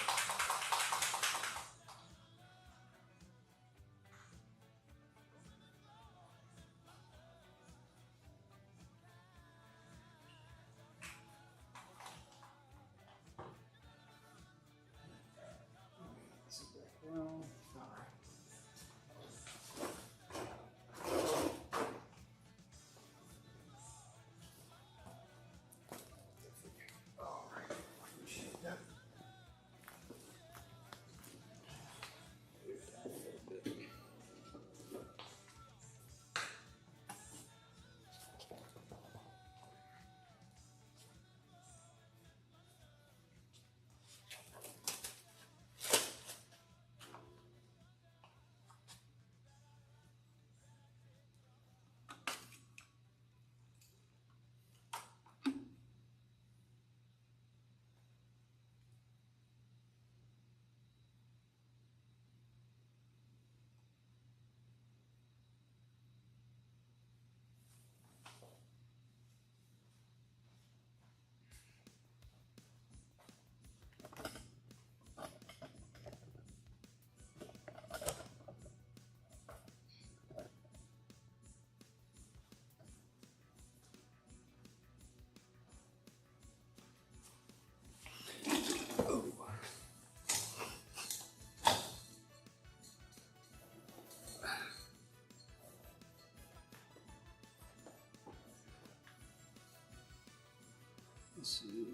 Let's see.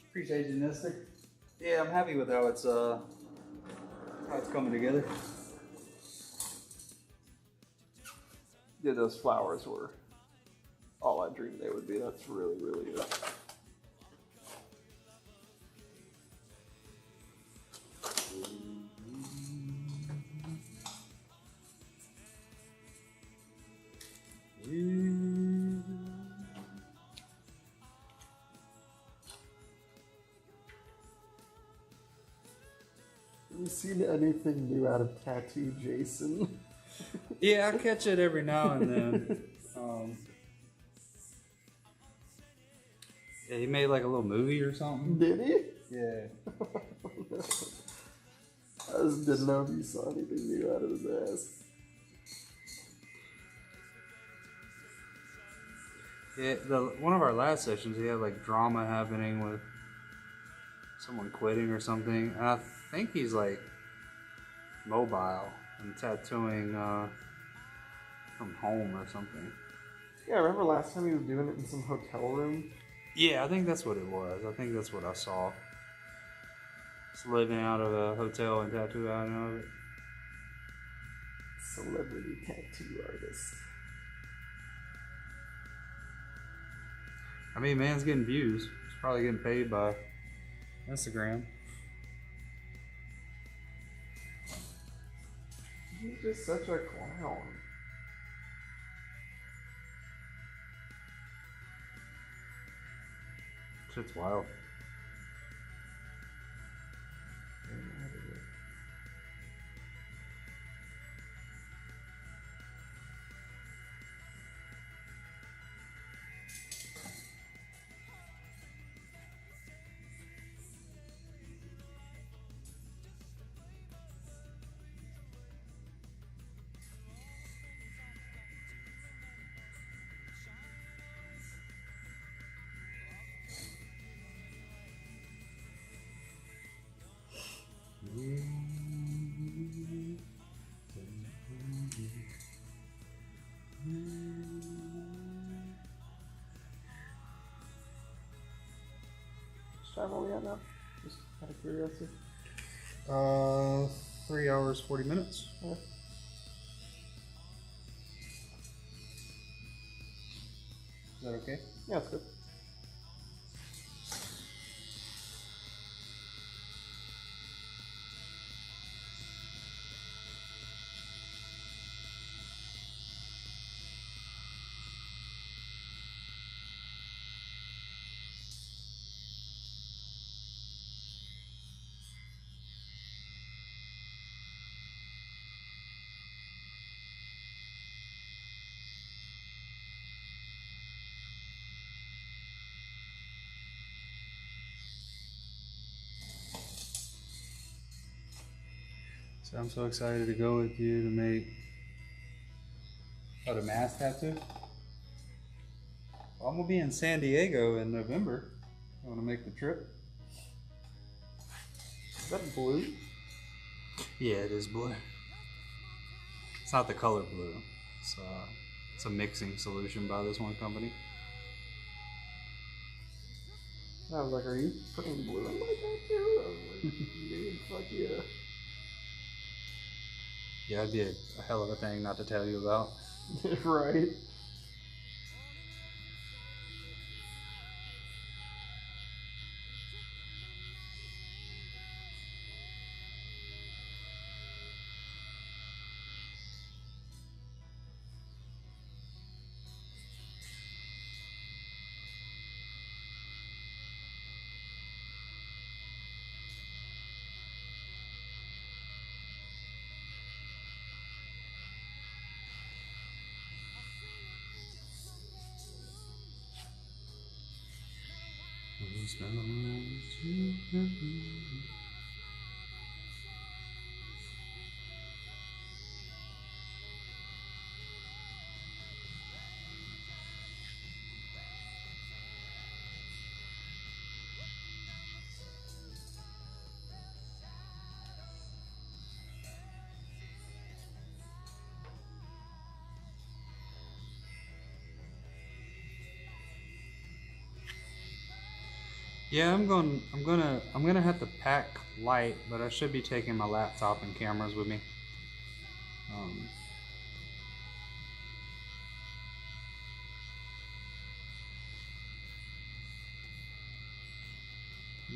Appreciate you, Nestor. Yeah, I'm happy with how it's coming together. Yeah, those flowers were all I dreamed they would be. That's really, really good. Have you seen anything new out of Tattoo Jason? Yeah, I catch it every now and then. Yeah, he made like a little movie or something. Did he? Yeah. I just didn't know if you saw anything new out of his ass. Yeah, one of our last sessions, he had like drama happening with someone quitting or something. And I think he's like mobile and tattooing from home or something. Yeah, I remember last time he was doing it in some hotel room. Yeah, I think that's what it was. I think that's what I saw. Just living out of a hotel and tattoo out of it. Celebrity tattoo artist. I mean, man's getting views. He's probably getting paid by Instagram. He's just such a clown. Shit's wild. What time are we at now? Just out of curiosity. 3 hours, 40 minutes. Yeah. Is that okay? Yeah, it's good. So I'm so excited to go with you to make the mask tattoo. Well, I'm gonna be in San Diego in November. I want to make the trip. Is that blue? Yeah, it is blue. It's not the color blue. It's a mixing solution by this one company. I was like, are you putting blue in my tattoo? I was like, dude, fuck yeah. Yeah, it'd be a hell of a thing not to tell you about. Right? Yeah, I'm gonna have to pack light, but I should be taking my laptop and cameras with me. Um,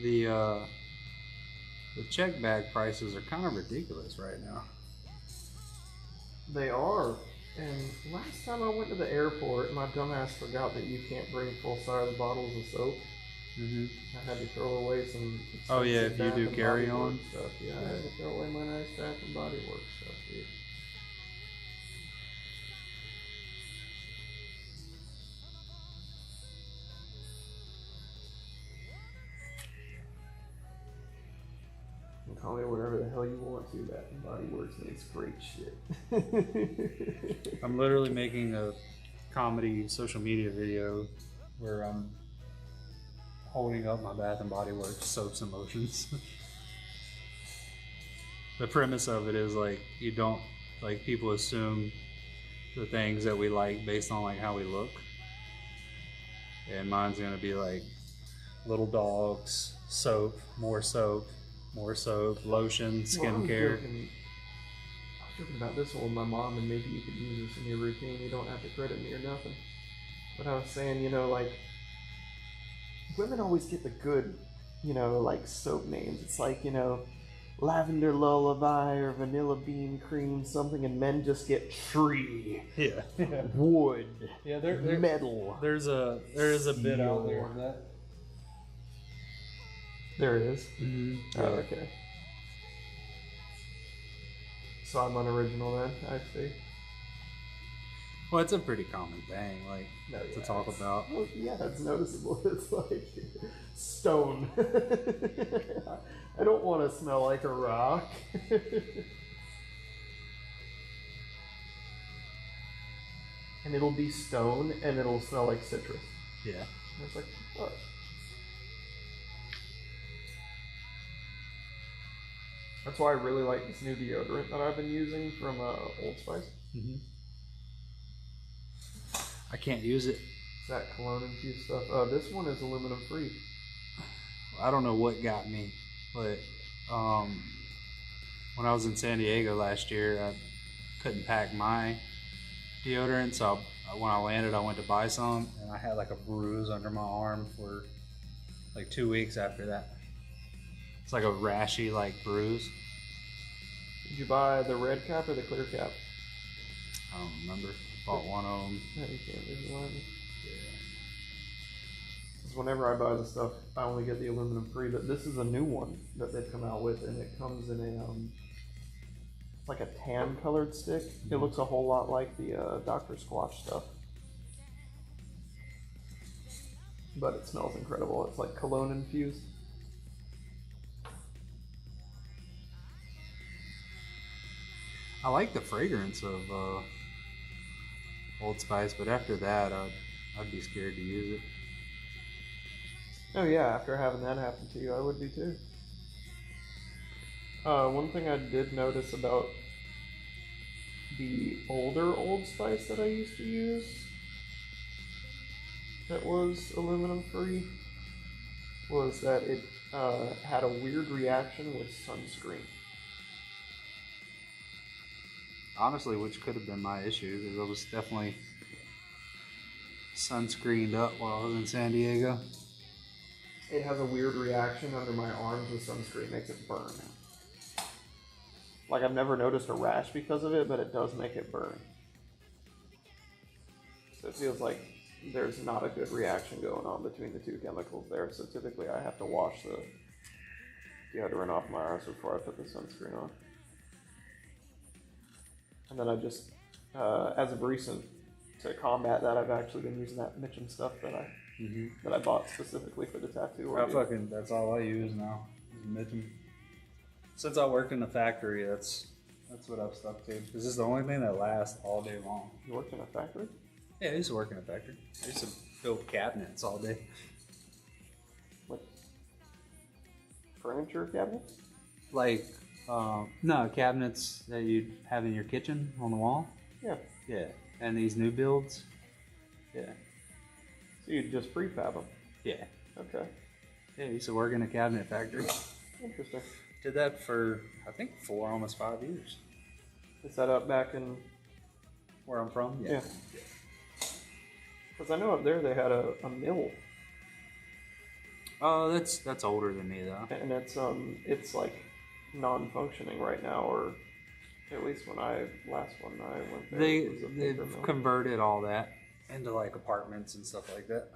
the uh, the check bag prices are kind of ridiculous right now. They are. And last time I went to the airport, my dumbass forgot that you can't bring full-size bottles of soap. Mm-hmm. I had to throw away some. Oh yeah, expensive if you Bath do and carry Body on. Works stuff. Yeah, I had to throw away my nice Bath and Body Works stuff, dude. You can call me whatever the hell you want to. Bath and Body Works makes great shit. I'm literally making a comedy social media video where I'm holding up my Bath and Body Works soaps and lotions. The premise of it is like you don't like people assume the things that we like based on like how we look. And mine's gonna be like little dogs, soap, more soap, lotion, skincare. I was joking about this one with my mom, and maybe you could use this in your routine. You don't have to credit me or nothing. But I was saying, you know, like, women always get the good, you know, like soap names. It's like, you know, lavender lullaby or vanilla bean cream something, and men just get tree, Yeah. wood, Yeah, metal. there is a bit out there of that. There it is. Mm-hmm. Oh, okay. So I'm unoriginal then, I see. Well, it's a pretty common thing, like No, to yeah, talk it's- about. Well, yeah, it's noticeable. It's like stone. I don't want to smell like a rock. And it'll be stone, and it'll smell like citrus. Yeah. And it's like, what? That's why I really like this new deodorant that I've been using from Old Spice. Mm-hmm. I can't use it. It's that cologne infused stuff. This one is aluminum free. I don't know what got me, but when I was in San Diego last year, I couldn't pack my deodorant, so when I landed, I went to buy some, and I had like a bruise under my arm for like 2 weeks after that. It's like a rashy like bruise. Did you buy the red cap or the clear cap? I don't remember. Bought one of them. No, you can't visualize it. Because whenever I buy the stuff, I only get the aluminum free, but this is a new one that they've come out with, and it comes in a like a tan colored stick. It looks a whole lot like the Dr. Squatch stuff. But it smells incredible. It's like cologne infused. I like the fragrance of Old Spice, but after that, I'd be scared to use it. Oh yeah, after having that happen to you, I would be too. One thing I did notice about the older Old Spice that I used to use that was aluminum free was that it had a weird reaction with sunscreen. Honestly, which could have been my issue, because I was definitely sunscreened up while I was in San Diego. It has a weird reaction under my arms with sunscreen, it makes it burn. Like, I've never noticed a rash because of it, but it does make it burn. So it feels like there's not a good reaction going on between the two chemicals there, so typically I have to wash the deodorant off my arms before I put the sunscreen on. And then I just, as of recent, to combat that, I've actually been using that Mitchum stuff that I bought specifically for the tattoo. That's all I use now. Is Mitchum. Since I worked in the factory, that's what I've stuck to. This is the only thing that lasts all day long. You worked in a factory? Yeah, I used to work in a factory. I used to build cabinets all day. Like furniture cabinets? Like, no, cabinets that you'd have in your kitchen on the wall. Yeah. Yeah, and these new builds. Yeah, So you just prefab them? yeah, Okay. Yeah, I used to work in a cabinet factory. Interesting. Did that for, I think, almost 5 years. Is that up back in? Where I'm from? Yeah. Because I know up there they had a mill, Oh, that's older than me though. and it's like non-functioning right now, or at least when I went there, it was a paper They've mill. converted all that into like apartments and stuff like that.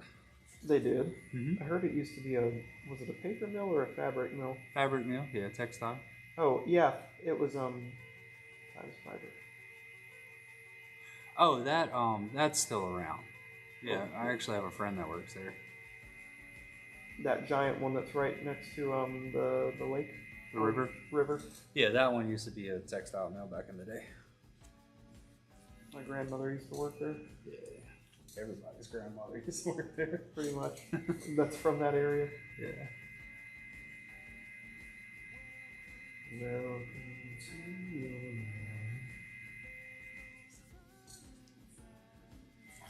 They did. Mm-hmm. I heard it used to be was it a paper mill or a fabric mill? Fabric mill, yeah, textile. Oh yeah, it was Times Fiber. Oh, that's still around. Yeah, I actually have a friend that works there. That giant one that's right next to the lake, The river? River. Yeah, that one used to be a textile mill back in the day. My grandmother used to work there. Yeah. Everybody's grandmother used to work there. Pretty much. That's from that area. Yeah. Welcome to your life.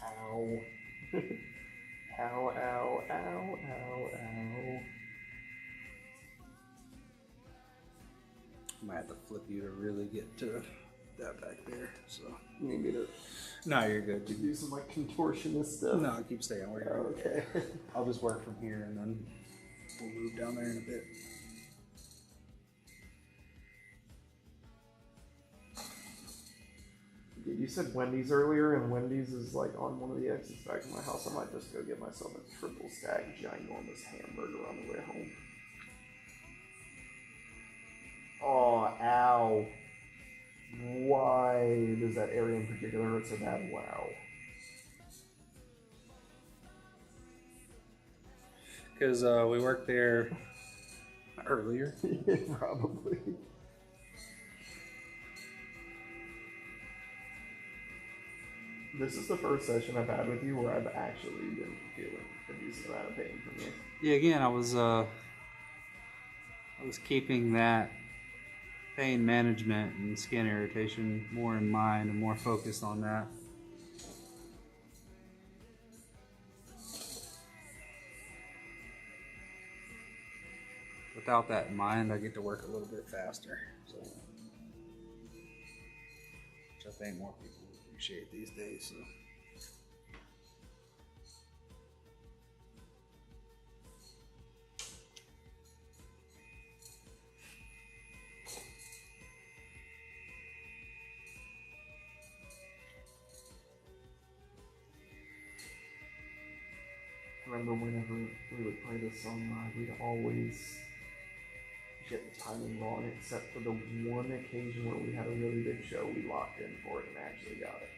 Ow. Ow, ow, ow, ow, ow. I might have to flip you to really get to that back there. So You need me to no, you're good. do some like contortionist stuff? No, keep staying where you're at. Okay. I'll just work from here and then we'll move down there in a bit. Dude, you said Wendy's earlier, and Wendy's is like on one of the exits back to my house. I might just go get myself a triple stack ginormous hamburger on the way home. Oh, ow. Why does that area in particular hurt so bad? Wow. Because we worked there earlier. Probably. This is the first session I've had with you where I've actually been feeling a decent amount of pain from this. Yeah, again, I was keeping that pain management and skin irritation more in mind and more focused on that. Without that in mind, I get to work a little bit faster. So, which I think more people appreciate these days. So. I remember whenever we would play this song live, we'd always get the timing wrong, except for the one occasion where we had a really big show, we locked in for it and actually got it.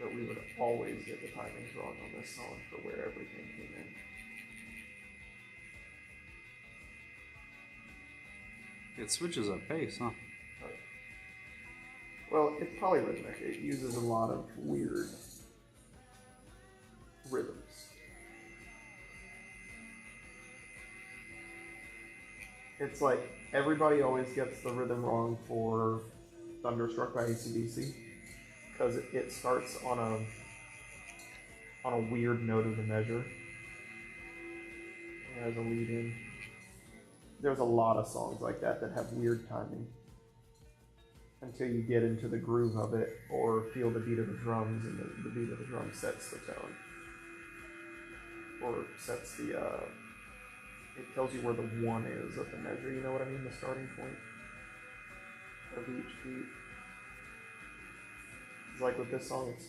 But we would always get the timings wrong on this song for where everything came in. It switches up pace, huh? Well, it's polyrhythmic. It uses a lot of weird rhythms. It's like everybody always gets the rhythm wrong for Thunderstruck by AC/DC because it starts on a weird note of the measure. It has a lead in. There's a lot of songs like that that have weird timing until you get into the groove of it or feel the beat of the drums, and the beat of the drums sets the tone. Or sets the, it tells you where the one is of the measure, you know what I mean? The starting point of each beat. It's like with this song, it's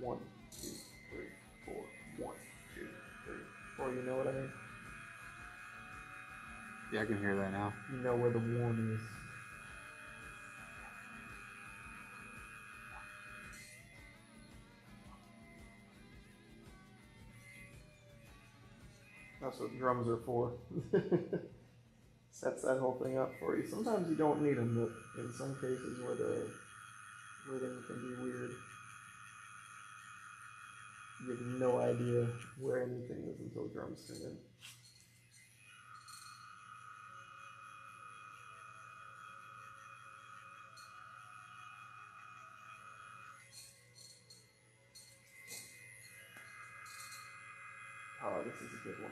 1, 2, 3, 4, 1, 2, 3, 4, you know what I mean? Yeah, I can hear that now. You know where the one is. That's what drums are for. Sets that whole thing up for you. Sometimes you don't need them, but in some cases where the rhythm can be weird, you have no idea where anything is until drums come in. Oh, this is a good one.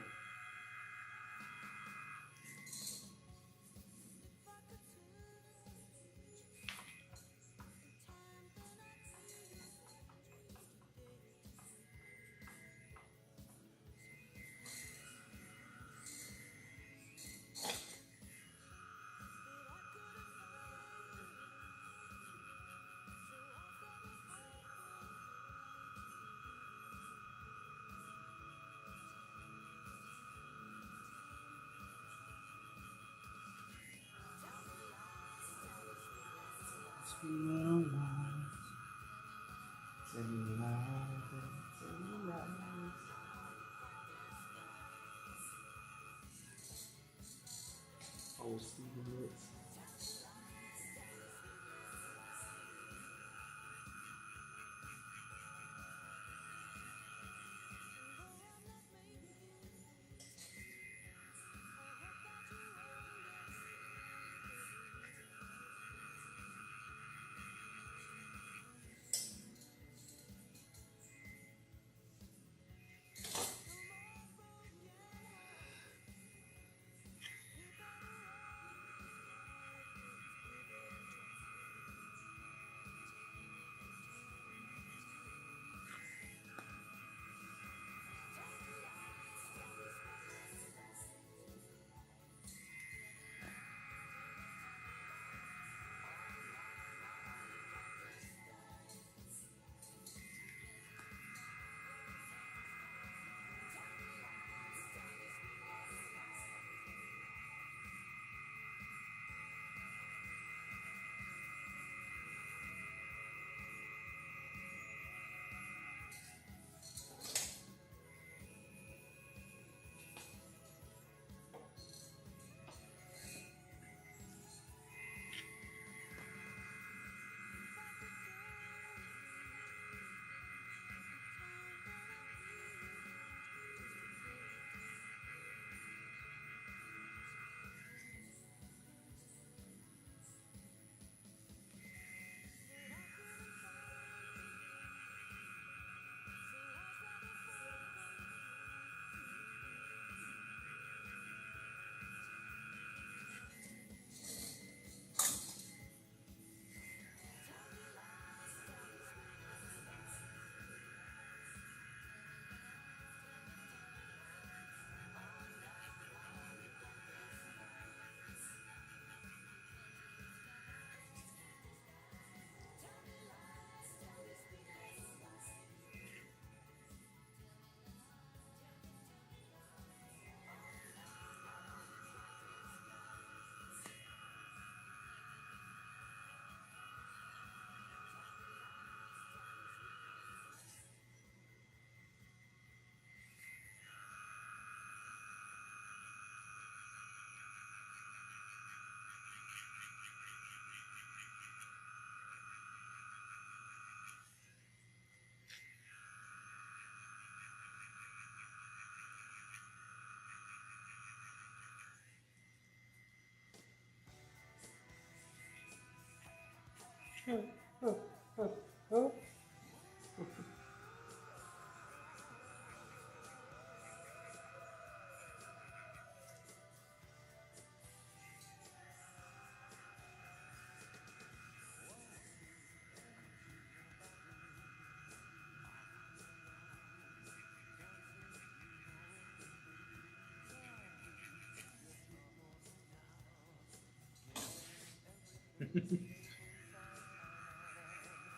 Oh, Stevie Nicks.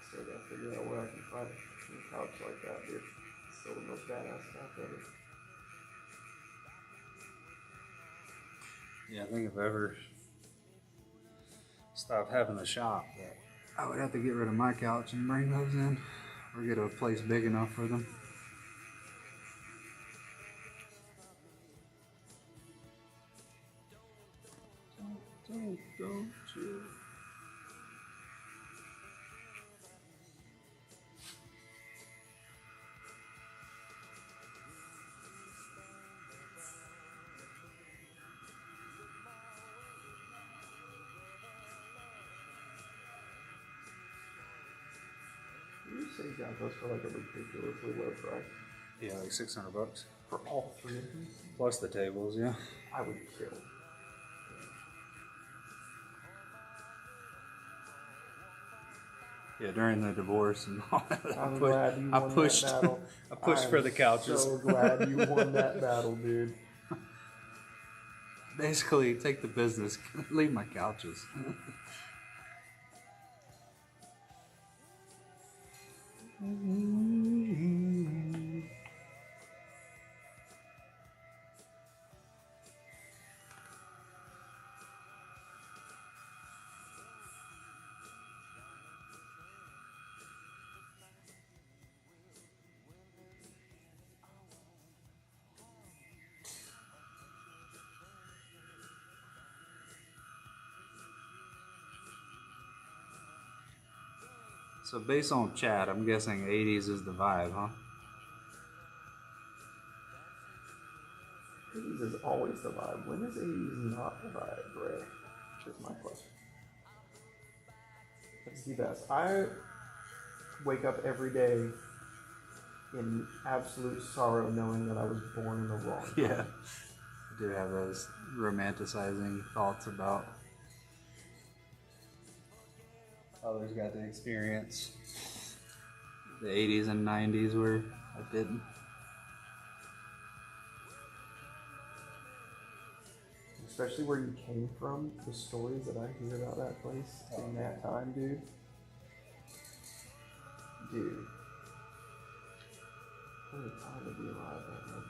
Still gotta figure out where I can find a couch like that, dude. It's still the most badass couch ever. Yeah, I think if I ever stop having a shop, that I would have to get rid of my couch and bring those in, or get a place big enough for them. Don't you? You say you got those for like a ridiculously low price. Yeah, like $600. For all three of them, Plus the tables, yeah. I would kill. Yeah, during the divorce and all that. I'm glad you won pushed, that battle. I pushed for the couches. So glad you won that battle, dude. Basically, take the business, leave my couches. So based on chat, I'm guessing 80s is the vibe, huh? 80s is always the vibe. When is 80s not the vibe, Ray? Is my question. That's the best. I wake up every day in absolute sorrow knowing that I was born in the wrong time. Yeah. I do have those romanticizing thoughts about others got the experience. The 80s and 90s where I didn't. Especially where you came from, the stories that I hear about that place in that time, dude. Dude. What a time to be alive that moment.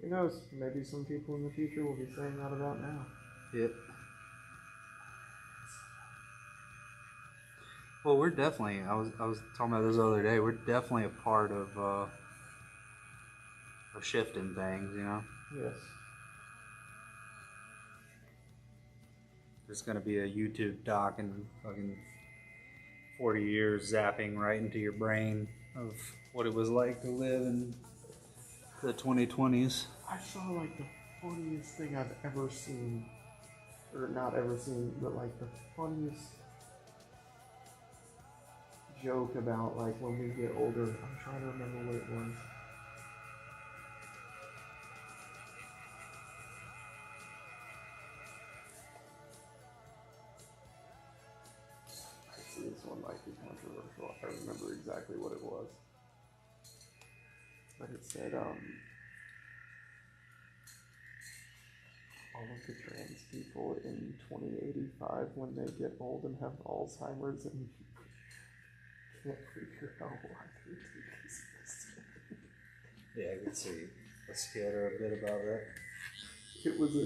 Who knows? Maybe some people in the future will be saying that about now. Yep. Well, we're definitely, I was talking about this the other day, we're definitely a part of shifting things, you know? Yes. There's gonna be a YouTube doc in fucking 40 years zapping right into your brain of what it was like to live in the 2020s. I saw like the funniest thing I've ever seen. Or not ever seen, but like the funniest joke about like when we get older. I'm trying to remember what it was. Actually, this one might be controversial. I remember exactly what it was. But it said, all of the trans people in 2085 when they get old and have Alzheimer's and can't figure out why they do this. Yeah, I could see a skit or a bit about that. It was a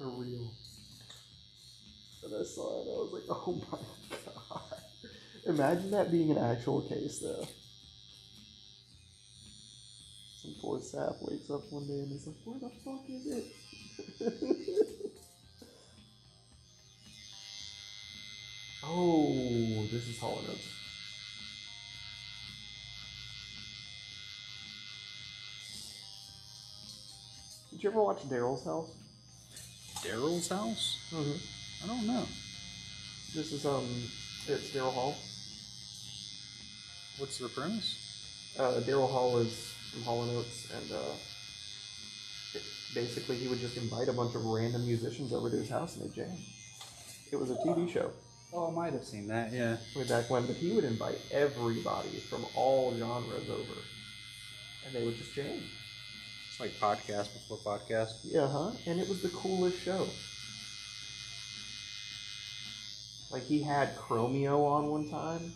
reel. And I saw it, I was like, oh my god. Imagine that being an actual case though. Some poor sap wakes up one day and is like, where the fuck is it? Oh, this is Hall & Oates. Did you ever watch Daryl's House? Daryl's house? Mm-hmm. I don't know. This is, it's Daryl Hall. What's the premise? Daryl Hall is from Hall & Oates, and basically he would just invite a bunch of random musicians over to his house and they'd jam. It was a TV show Oh, I might have seen that, yeah. way back when, but he would invite everybody from all genres over, and they would just jam. It's like podcast before podcast. Yeah, huh? And it was the coolest show. Like, he had Chromeo on one time,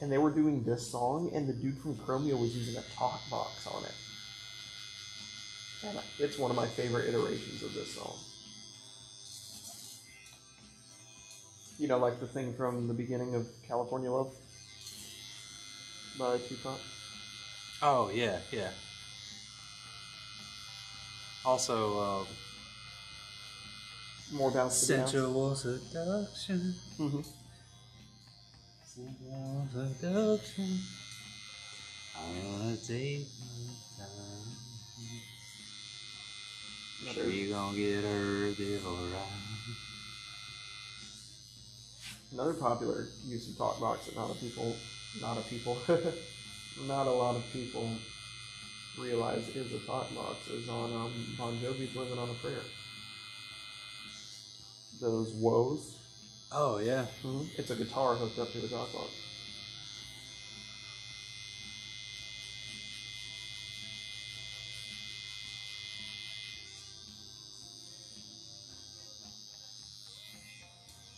and they were doing this song, and the dude from Chromeo was using a talk box on it. And it's one of my favorite iterations of this song. You know, like the thing from the beginning of California Love by Tupac. Oh, yeah, yeah. Also, More bounce to bounce. sensual seduction. Mm-hmm. Sensual seduction. I wanna take my time. She gonna get her before I. Another popular use of talk box that not a lot of people realize is a talk box is on Bon Jovi's "Living on a Prayer." Those woes. Oh yeah. It's a guitar hooked up to the talk box.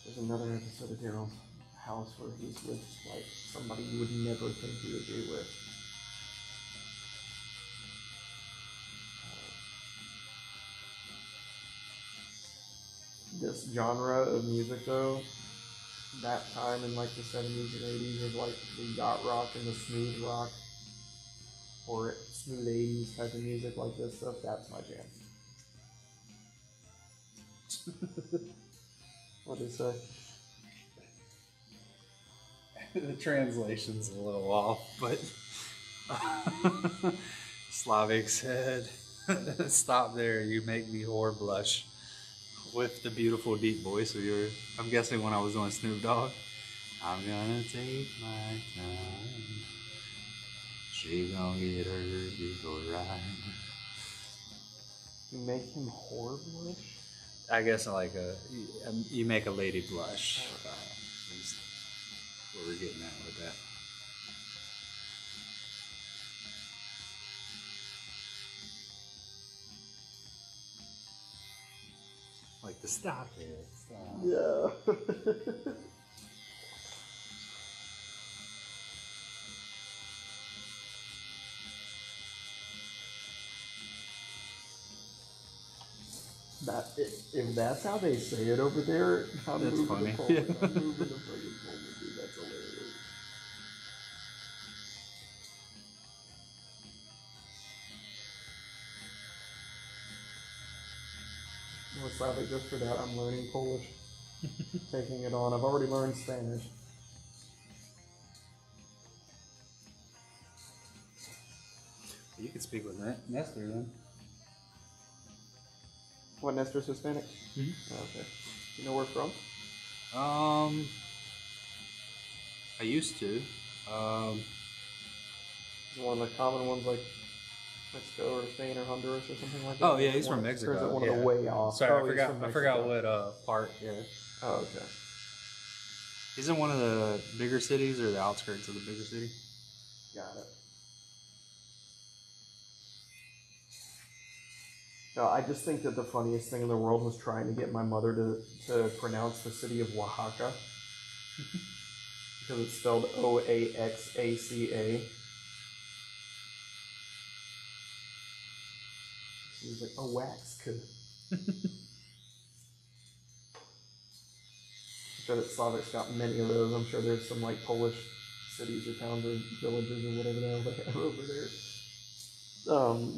There's another episode of Daryl's house where he's with like somebody you would never think he would be with. This genre of music though, that time in like the 70s and 80s of like the yacht rock and the smooth rock or smooth 80s type of music like this stuff, that's my jam. What did it say? The translation's a little off, but Slavic said, "Stop there, you make me whore blush." With the beautiful deep voice of yours. I'm guessing when I was doing Snoop Dogg. I'm gonna take my time. She gonna get her before right. You make him whore blush? I guess like you make a lady blush. Is what we're getting at with that. Like to stop it. Stop. Yeah. If that's how they say it over there, I'm That's moving funny. to Poland. I'm moving to fucking Poland, dude. That's hilarious. Well, sadly, just for that, I'm learning Polish. Taking it on. I've already learned Spanish. You can speak with Nestor then. What, Nestor's Hispanic? Mhm. Oh, okay. You know where from? I used to. One of the common ones like Mexico or Spain or Honduras or something like that? Oh yeah, he's One- from Mexico. Or is it one yeah. of the way off? Sorry, Oh, I he's forgot. from I forgot Mexico. what part. Yeah, Oh, okay. he's in one of the bigger cities or the outskirts of the bigger city. Got it. No, I just think that the funniest thing in the world was trying to get my mother to pronounce the city of Oaxaca. Because it's spelled Oaxaca. She was like, Oaxaca. I'm sure that Slavic's got many of those. I'm sure there's some like Polish cities or towns or villages or whatever the hell they have over there.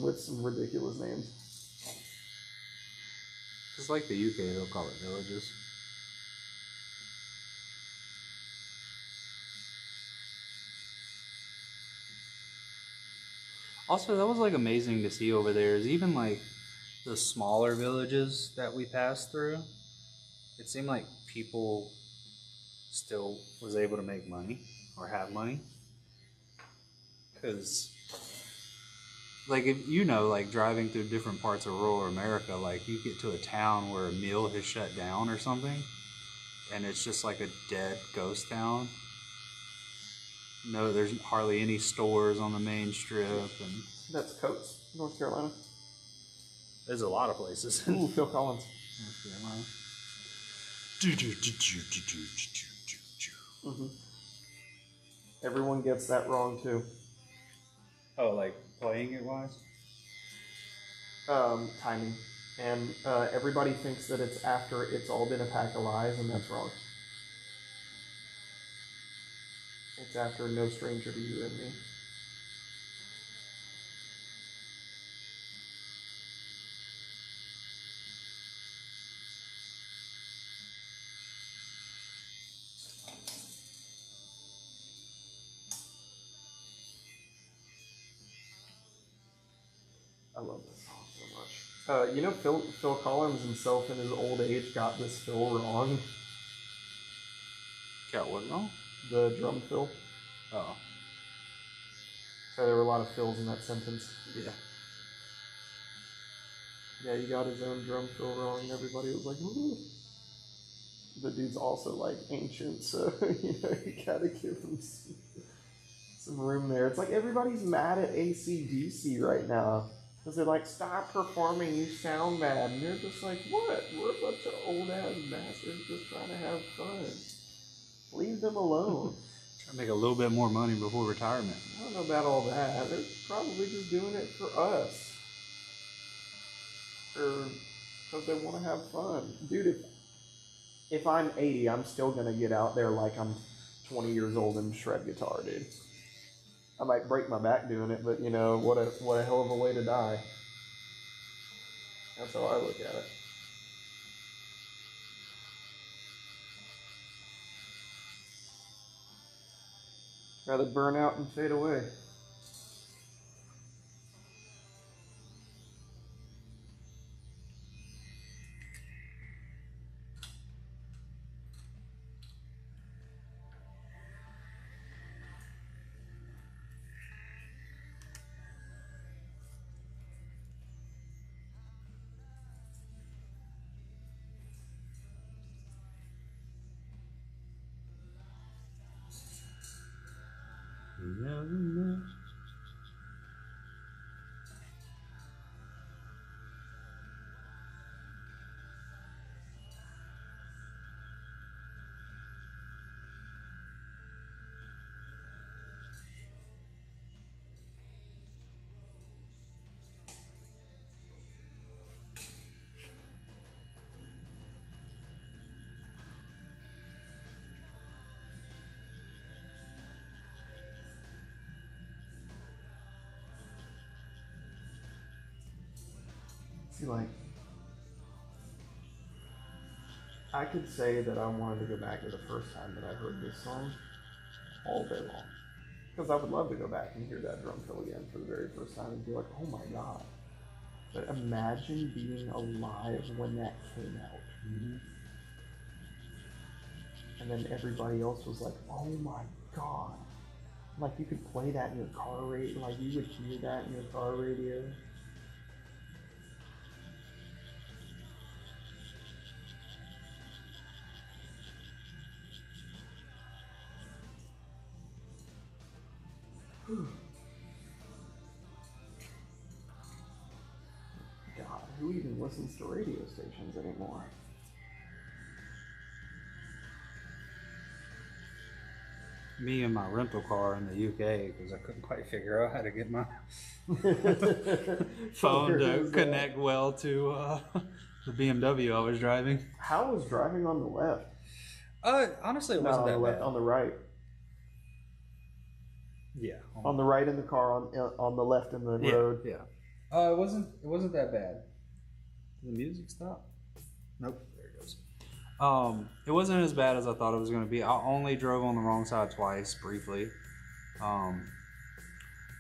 With some ridiculous names. It's like the UK; they'll call it villages. Also, that was like amazing to see over there. Is even like the smaller villages that we passed through. It seemed like people still was able to make money or have money. Because, like, if you know, like driving through different parts of rural America, like you get to a town where a mill has shut down or something, and it's just like a dead ghost town. No, there's hardly any stores on the main strip, and That's Coates, North Carolina. there's a lot of places. Ooh, Phil Collins. North Carolina. Mm-hmm. Everyone gets that wrong too. Oh, like playing it wise? Timing. And everybody thinks that it's after it's all been a pack of lies, and that's wrong. It's after No Stranger to You and Me. I love this song so much. You know, Phil Collins himself in his old age got this Phil wrong. Cat what wrong? The drum fill. Oh, So there were a lot of fills in that sentence. yeah. Yeah, he got his own drum fill wrong, and everybody was like, ooh. The dude's also like ancient, so you gotta give him some room there. It's like everybody's mad at AC/DC right now because they're like, stop performing, you sound bad, and they're just like, what? We're a bunch of old ass bastards just trying to have fun. Leave them alone. Try to make a little bit more money before retirement. I don't know about all that. They're probably just doing it for us. Or because they want to have fun. Dude, if I'm 80, I'm still going to get out there like I'm 20 years old and shred guitar, dude. I might break my back doing it, but you know, what a hell of a way to die. That's how I look at it. Rather burn out and fade away. See, like, I could say that I wanted to go back to the first time that I heard this song all day long. Because I would love to go back and hear that drum fill again for the very first time and be like, oh my god. But imagine being alive when that came out. Mm-hmm. And then everybody else was like, oh my god. Like, you could play that in your car radio, like, you would hear that in your car radio. God, who even listens to radio stations anymore? Me and my rental car in the UK because I couldn't quite figure out how to get my phone to connect well to the BMW I was driving. How was driving on the left? Honestly, it Not wasn't on the that left, bad. on the right. Yeah. On the right in the car, on the left in the Yeah. road. Yeah. It wasn't that bad. Did the music stop? Nope. There it goes. It wasn't as bad as I thought it was going to be. I only drove on the wrong side twice, briefly.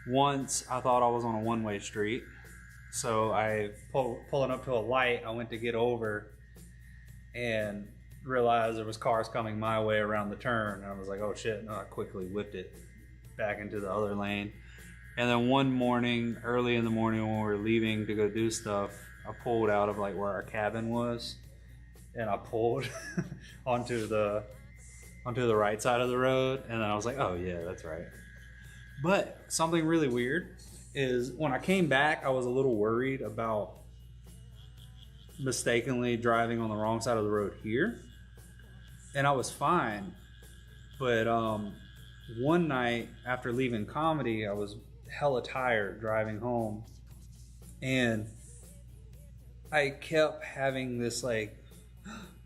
Once I thought I was on a one-way street, so I pulling up to a light. I went to get over, and realized there was cars coming my way around the turn. And I was like, "Oh shit!" And I quickly whipped it back into the other lane. And then one morning, early in the morning, when we were leaving to go do stuff, I pulled out of like where our cabin was, and I pulled onto the right side of the road. And then I was like, "Oh yeah, that's right." But something really weird is when I came back, I was a little worried about mistakenly driving on the wrong side of the road here, and I was fine. But one night after leaving comedy, I was hella tired driving home, and I kept having this like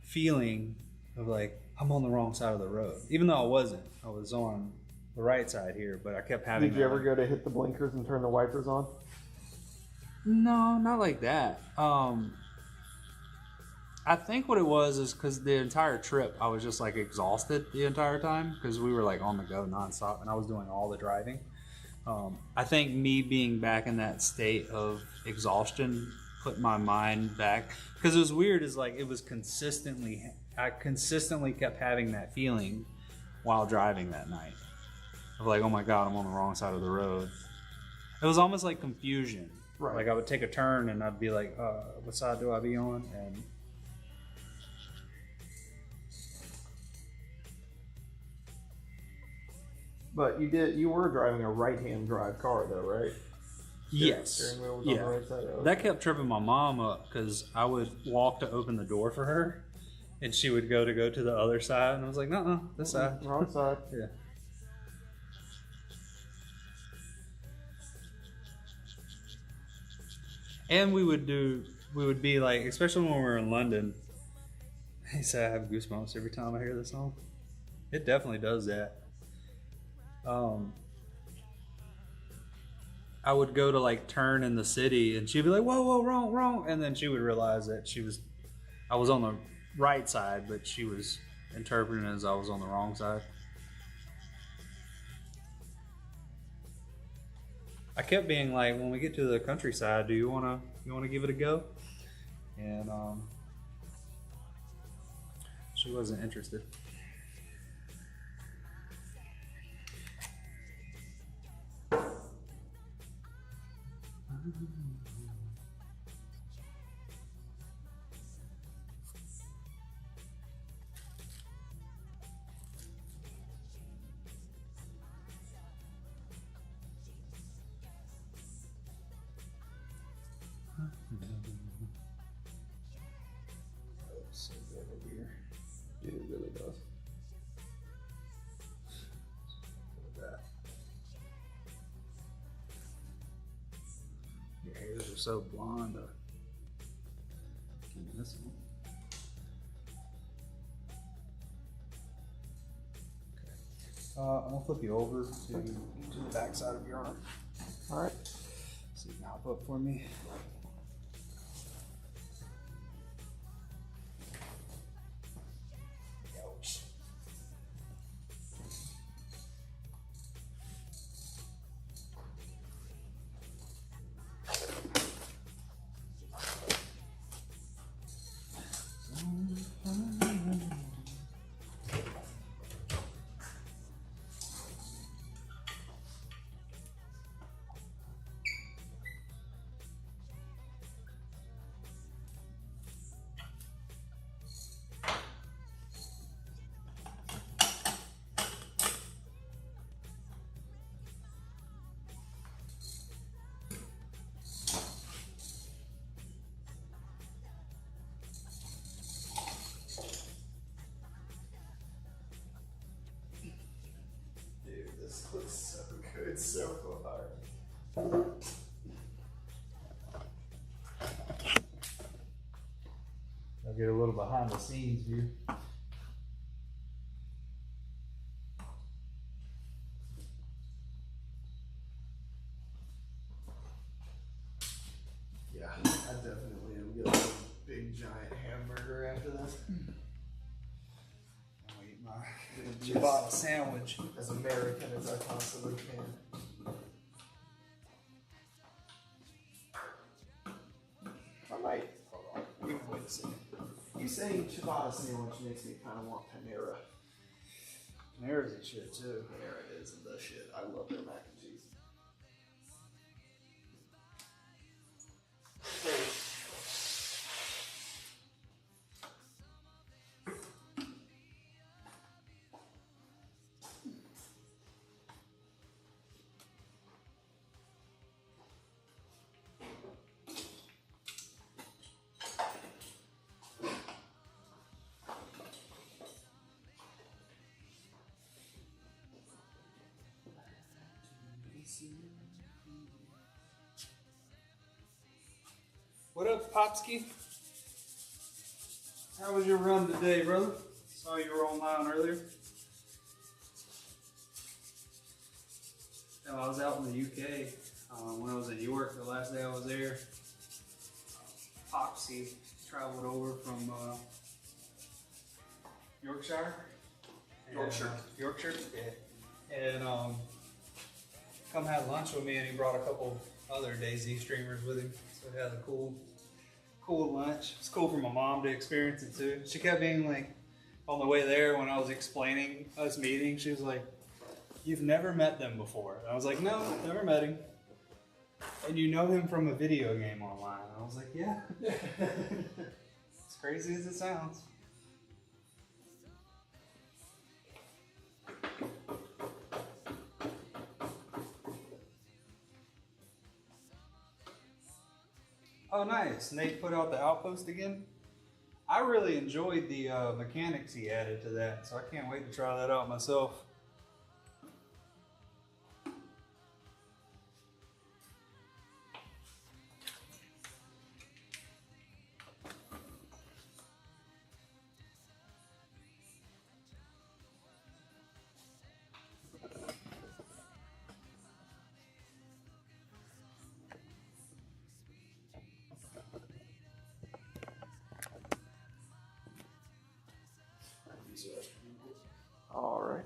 feeling of like I'm on the wrong side of the road, even though I wasn't. I was on the right side here, but I kept having. Did you ever go to hit the blinkers and turn the wipers on? No, not like that. I think what it was is because the entire trip I was just like exhausted the entire time because we were like on the go nonstop and I was doing all the driving. I think me being back in that state of exhaustion put my mind back, because it was weird is like it was I consistently kept having that feeling while driving that night. Of like, oh my God, I'm on the wrong side of the road. It was almost like confusion. Right. Like I would take a turn and I'd be like, what side do I be on? And But you were driving a right-hand drive car though, right? yes, Steering wheel was yeah. on the right side. Okay. That kept tripping my mom up because I would walk to open the door for her, and she would go to the other side, and I was like, "No, this side." Wrong side. Yeah. And we would be like, especially when we were in London. He said I have goosebumps every time I hear this song. It definitely does that. I would go to like turn in the city, and she'd be like, "Whoa, wrong," and then she would realize that I was on the right side, but she was interpreting it as I was on the wrong side. I kept being like, when we get to the countryside, do you wanna give it a go? And she wasn't interested. So good over here. It really does. Look at that. Your hairs are so blonde. Give me this one. Okay. I'm gonna flip you over to the back side of your arm. All right. So you can hop up for me. Ouch. Dude, this looks so good so far. I'll get a little behind the scenes view. Yeah, I definitely am getting a big giant hamburger after this. I'll eat my ciabatta sandwich. As American as I possibly can. I might. Hold on. Wait a second. You saying ciabatta sandwich makes me kind of want Panera. Panera's a shit too. Panera is the shit. I love their mac and cheese. What up, Popsky? How was your run today, brother? Saw you were online earlier. No, I was out in the UK when I was in York. The last day I was there, Popsy traveled over from Yorkshire. Yorkshire. Yorkshire. Yeah. And come had lunch with me, and he brought a couple other DayZ streamers with him. So we had a cool lunch. It's cool for my mom to experience it too. She kept being like, on the way there when I was explaining us meeting, she was like, "You've never met them before." And I was like, "No, never met him." "And you know him from a video game online." I was like, "Yeah." As crazy as it sounds. Oh, nice. Nate put out the Outpost again. I really enjoyed the mechanics he added to that, so I can't wait to try that out myself. All right.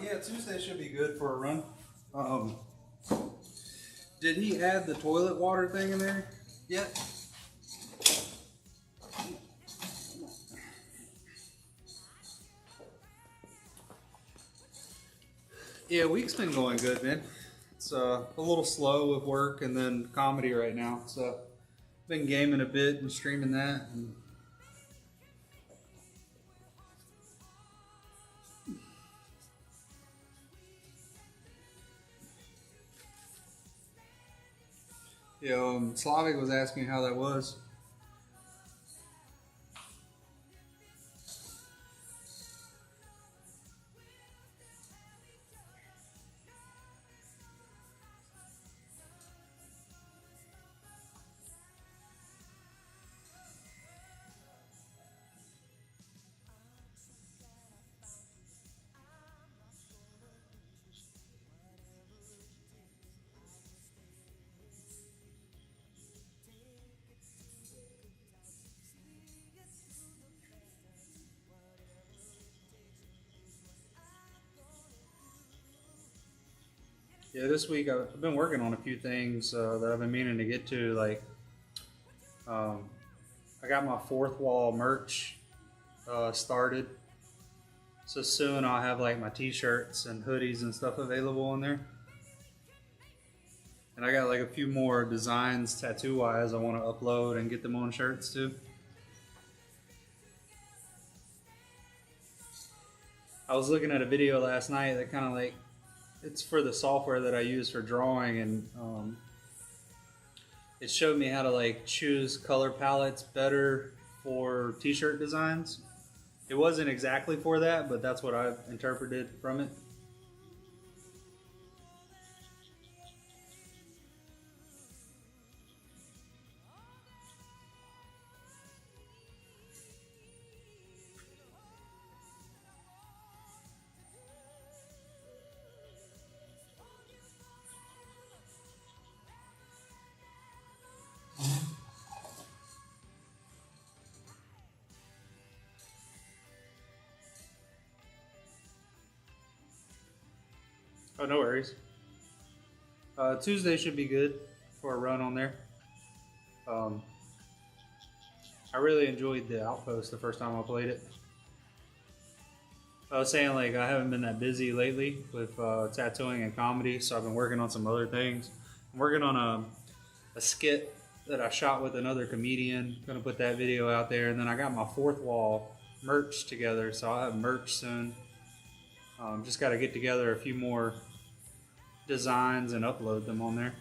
Yeah, Tuesday should be good for a run. Did he add the toilet water thing in there yet? Yeah, week's been going good, man. It's a little slow with work and then comedy right now. So, been gaming a bit and streaming that. And Slavic was asking how that was. Yeah, this week I've been working on a few things that I've been meaning to get to. Like, I got my fourth wall merch started, so soon I'll have like my t-shirts and hoodies and stuff available in there. And I got like a few more designs tattoo wise I want to upload and get them on shirts too. I was looking at a video last night that kind of like, it's for the software that I use for drawing, and it showed me how to like choose color palettes better for t-shirt designs. It wasn't exactly for that, but that's what I've interpreted from it. Oh, no worries. Tuesday should be good for a run on there. I really enjoyed the Outpost the first time I played it. I was saying, like, I haven't been that busy lately with tattooing and comedy, so I've been working on some other things. I'm working on a skit that I shot with another comedian. Gonna put that video out there, and then I got my Fourth Wall merch together, so I'll have merch soon. Just got to get together a few more designs and upload them on there.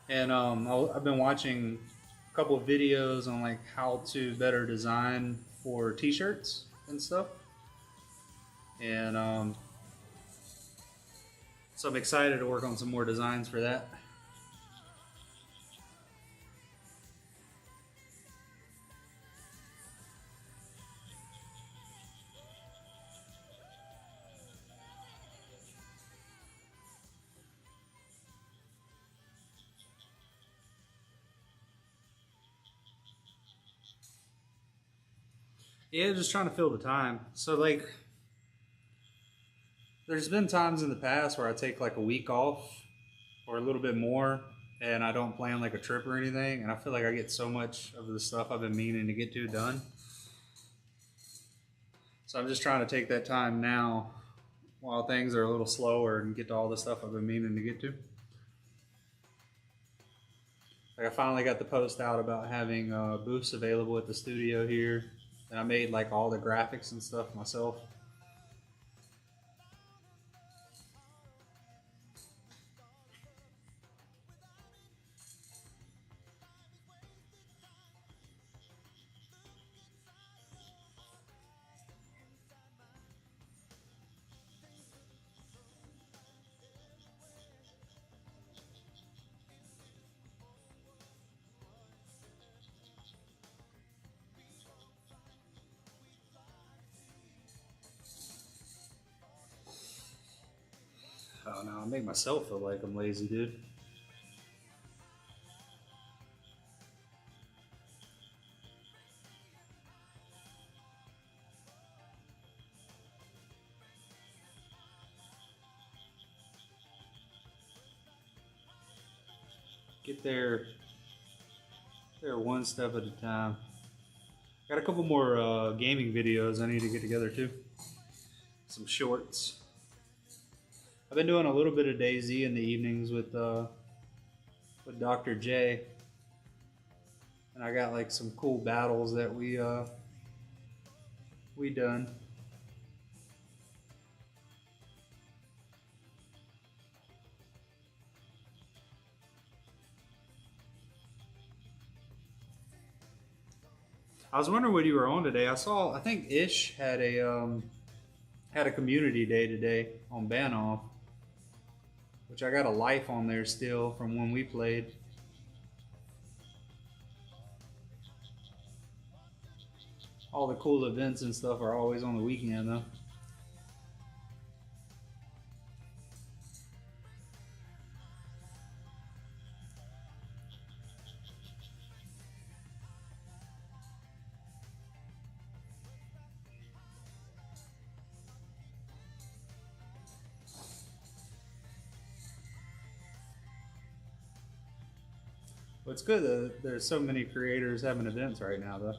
And I've been watching a couple of videos on like how to better design for t-shirts and stuff. And so I'm excited to work on some more designs for that. Yeah, just trying to fill the time. So like, there's been times in the past where I take like a week off or a little bit more, and I don't plan like a trip or anything, and I feel like I get so much of the stuff I've been meaning to get to done. So I'm just trying to take that time now while things are a little slower and get to all the stuff I've been meaning to get to. Like I finally got the post out about having booths available at the studio here. And I made like all the graphics and stuff myself. Oh no, I make myself feel like I'm lazy, dude. Get there one step at a time. Got a couple more gaming videos I need to get together too. Some shorts. I've been doing a little bit of DayZ in the evenings with Dr. J, and I got like some cool battles that we done. I was wondering what you were on today. I think Ish had a community day today on Banoff, which I got a life on there still from when we played. All the cool events and stuff are always on the weekend though. Well, it's good that there's so many creators having events right now, though.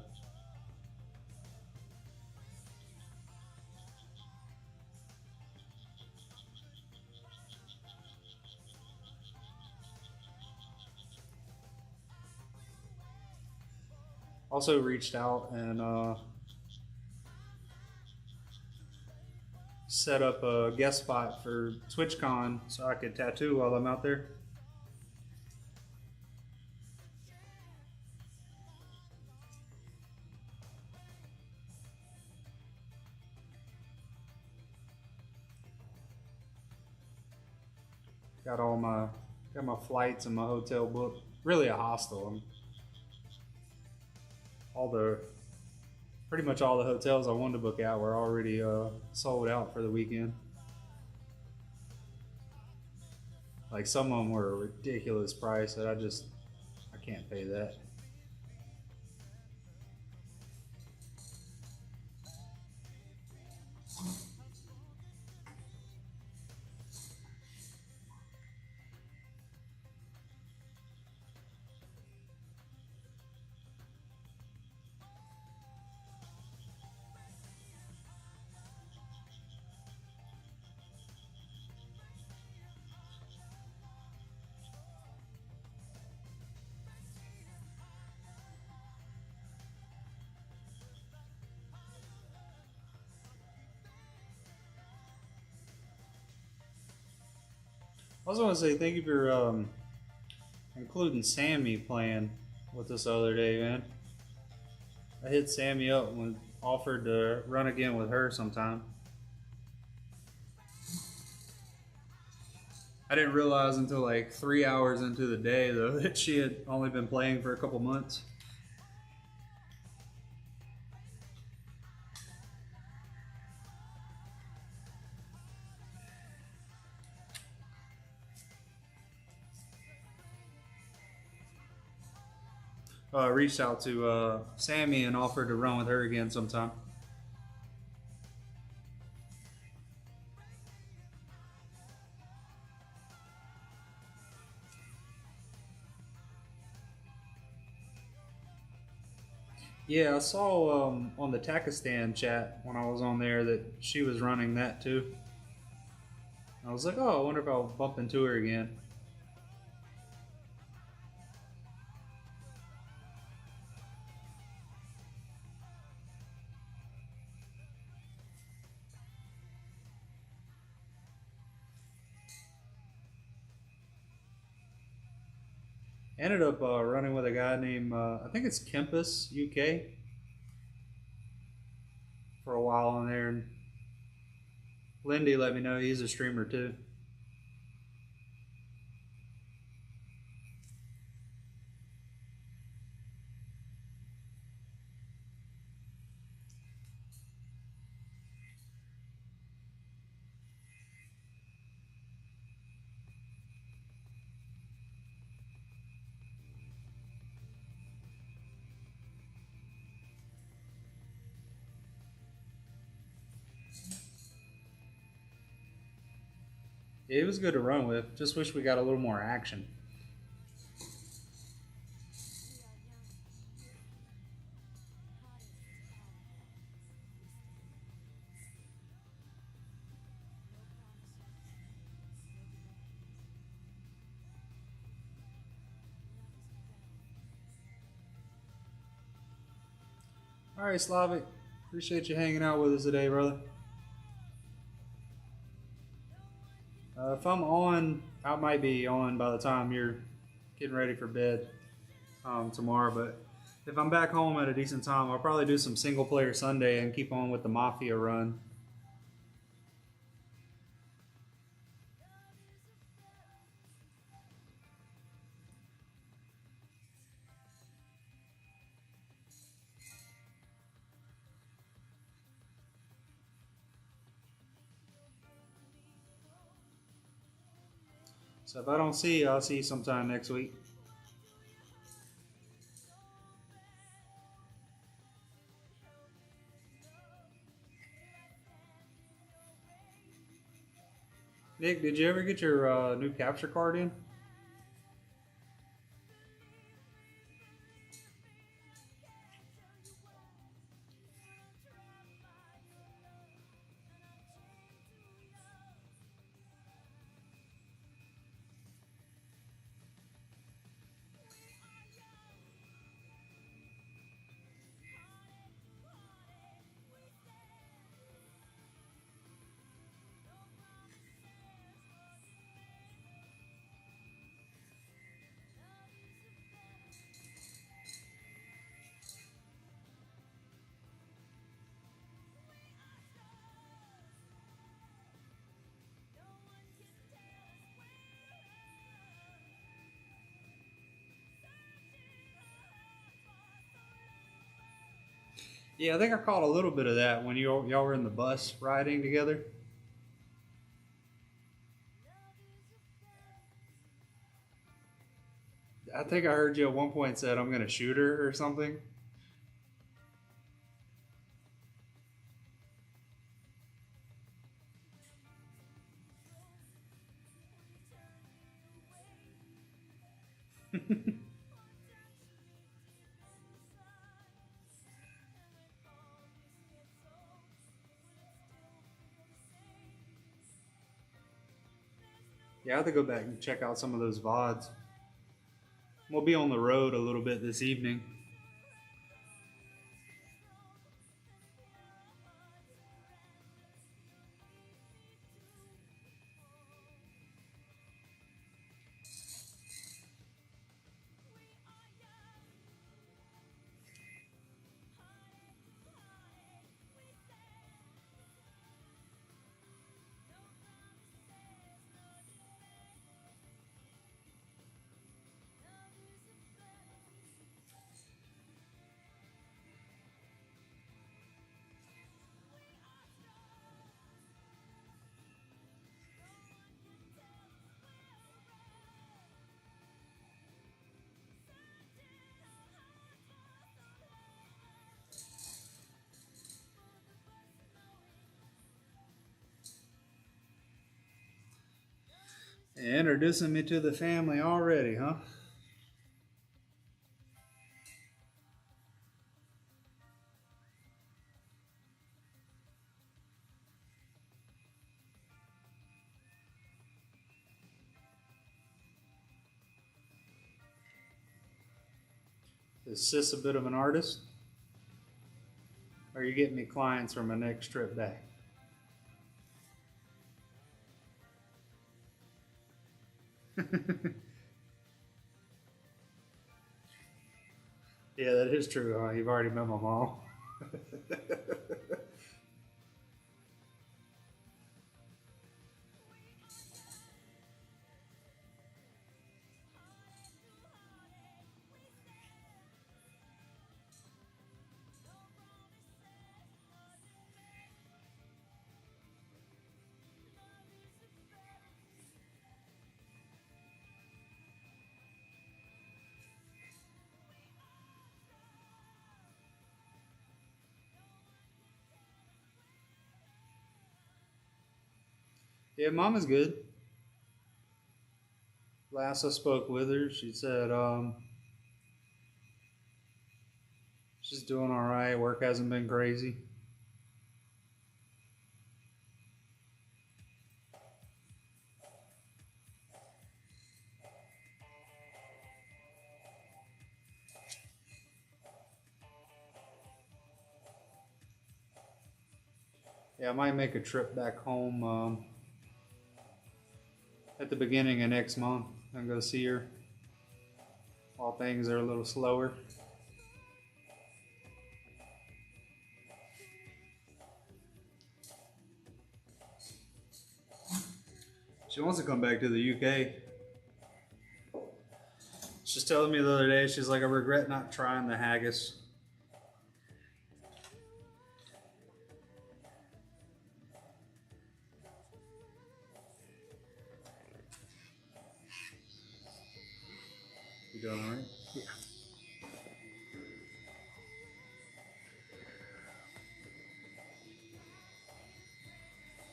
Also reached out and set up a guest spot for TwitchCon so I could tattoo while I'm out there. Got my flights and my hotel booked. Really a hostel. Pretty much all the hotels I wanted to book out were already sold out for the weekend. Like some of them were a ridiculous price that I can't pay that. I was going to say thank you for including Sammy playing with us the other day, man. I hit Sammy up and offered to run again with her sometime. I didn't realize until like 3 hours into the day, though, that she had only been playing for a couple months. I reached out to Sammy and offered to run with her again sometime. Yeah, I saw on the Takistan chat when I was on there that she was running that too. I was like, oh, I wonder if I'll bump into her again. Ended up running with a guy named, I think it's Kempus UK, for a while on there. And Lindy let me know he's a streamer too. It was good to run with. Just wish we got a little more action. All right, Slavic. Appreciate you hanging out with us today, brother. If I'm on, I might be on by the time you're getting ready for bed tomorrow. But if I'm back home at a decent time, I'll probably do some single player Sunday and keep on with the Mafia run. So if I don't see you, I'll see you sometime next week. Nick, did you ever get your new capture card in? Yeah, I think I caught a little bit of that when y'all were in the bus riding together. I think I heard you at one point said, I'm going to shoot her or something. Yeah, I have to go back and check out some of those VODs. We'll be on the road a little bit this evening. Introducing me to the family already, huh? Is Sis a bit of an artist? Or are you getting me clients for my next trip back? Yeah, that is true. Huh? You've already met my mom. Yeah, Mama's good. Last I spoke with her, she said she's doing all right. Work hasn't been crazy. Yeah, I might make a trip back home at the beginning of next month and go see her while things are a little slower. She wants to come back to the UK. She's telling me the other day, she's like, I regret not trying the haggis. You doing all right? Yeah.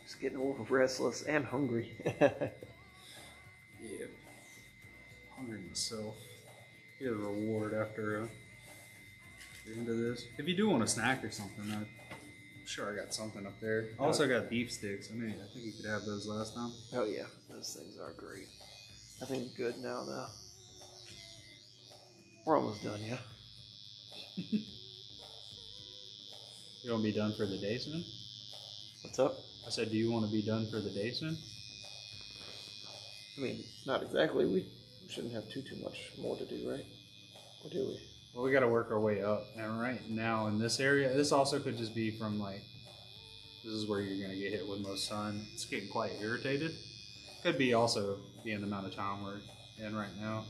Just getting a little restless and hungry. Yeah. Hungry myself. Get a reward after the end of this. If you do want a snack or something, I'm sure I got something up there. I also got beef sticks. I think you could have those last time. Oh yeah, those things are great. I think I'm good now though. We're almost done, yeah? You want to be done for the day soon? What's up? I said, do you want to be done for the day soon? I mean, not exactly. We shouldn't have too much more to do, right? Or do we? Well, we got to work our way up. And right now in this area, this also could just be from like, this is where you're going to get hit with most sun. It's getting quite irritated. Could be also being the amount of time we're in right now.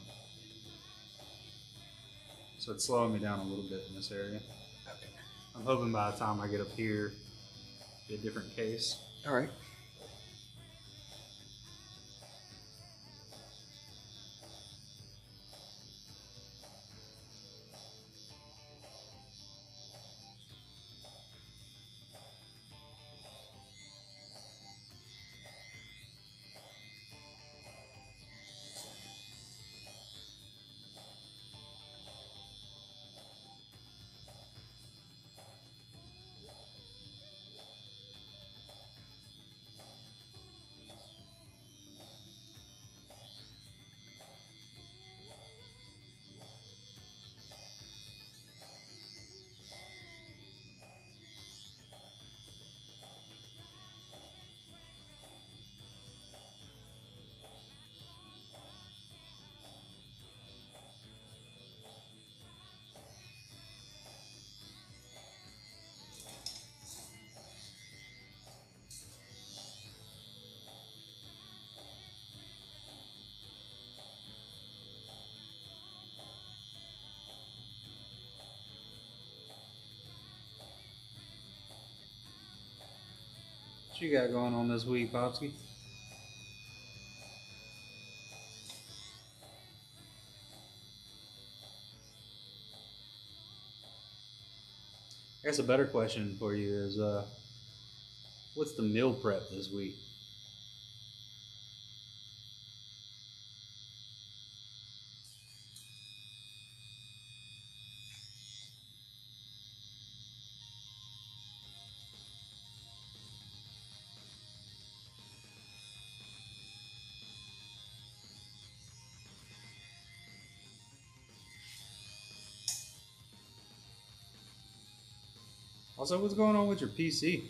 So it's slowing me down a little bit in this area. Okay. I'm hoping by the time I get up here, be a different case. All right. you got going on this week, Popsky? I guess a better question for you is, what's the meal prep this week? Also, what's going on with your PC?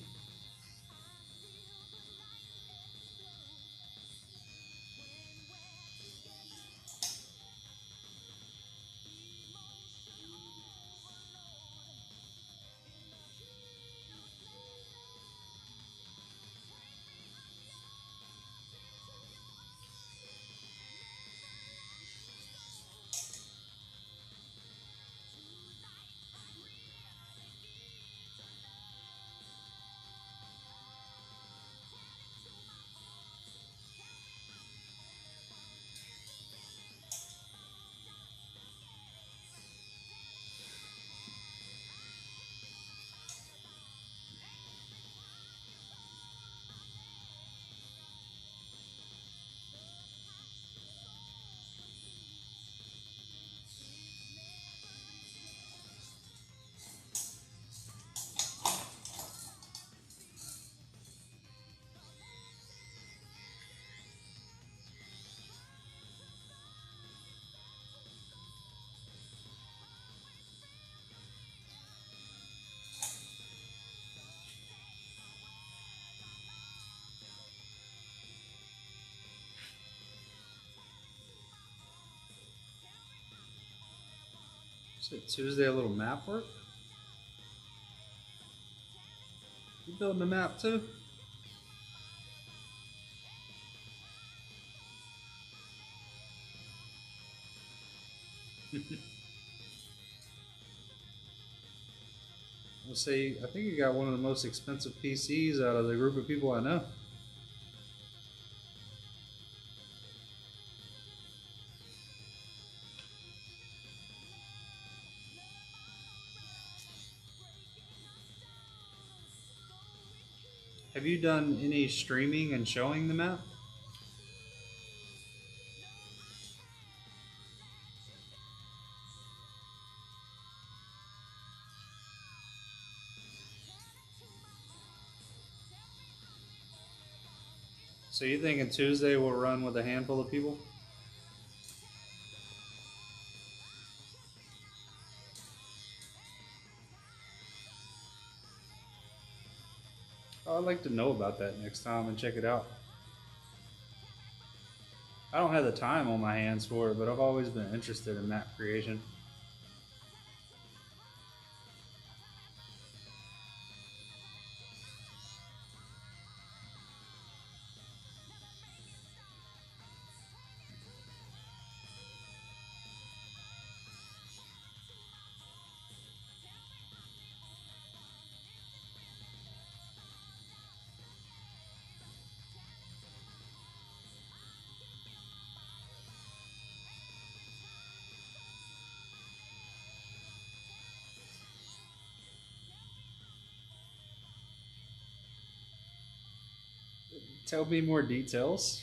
Said Tuesday a little map work? You building a map too? I'll say, I think you got one of the most expensive PCs out of the group of people I know. Have you done any streaming and showing the map? So you thinking Tuesday will run with a handful of people? Oh, I'd like to know about that next time and check it out. I don't have the time on my hands for it, but I've always been interested in map creation. Tell me more details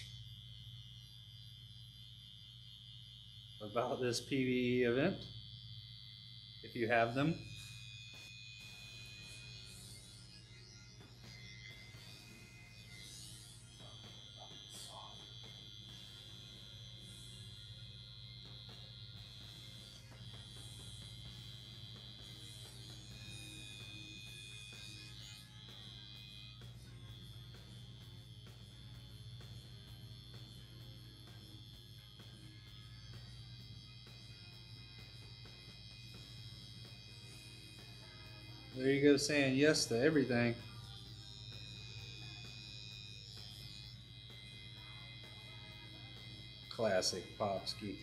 about this PvE event, if you have them. There you go, saying yes to everything. Classic Popsky.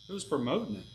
Who's promoting it?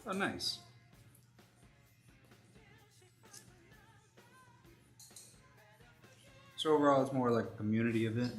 Oh, nice. So overall, it's more like a community event.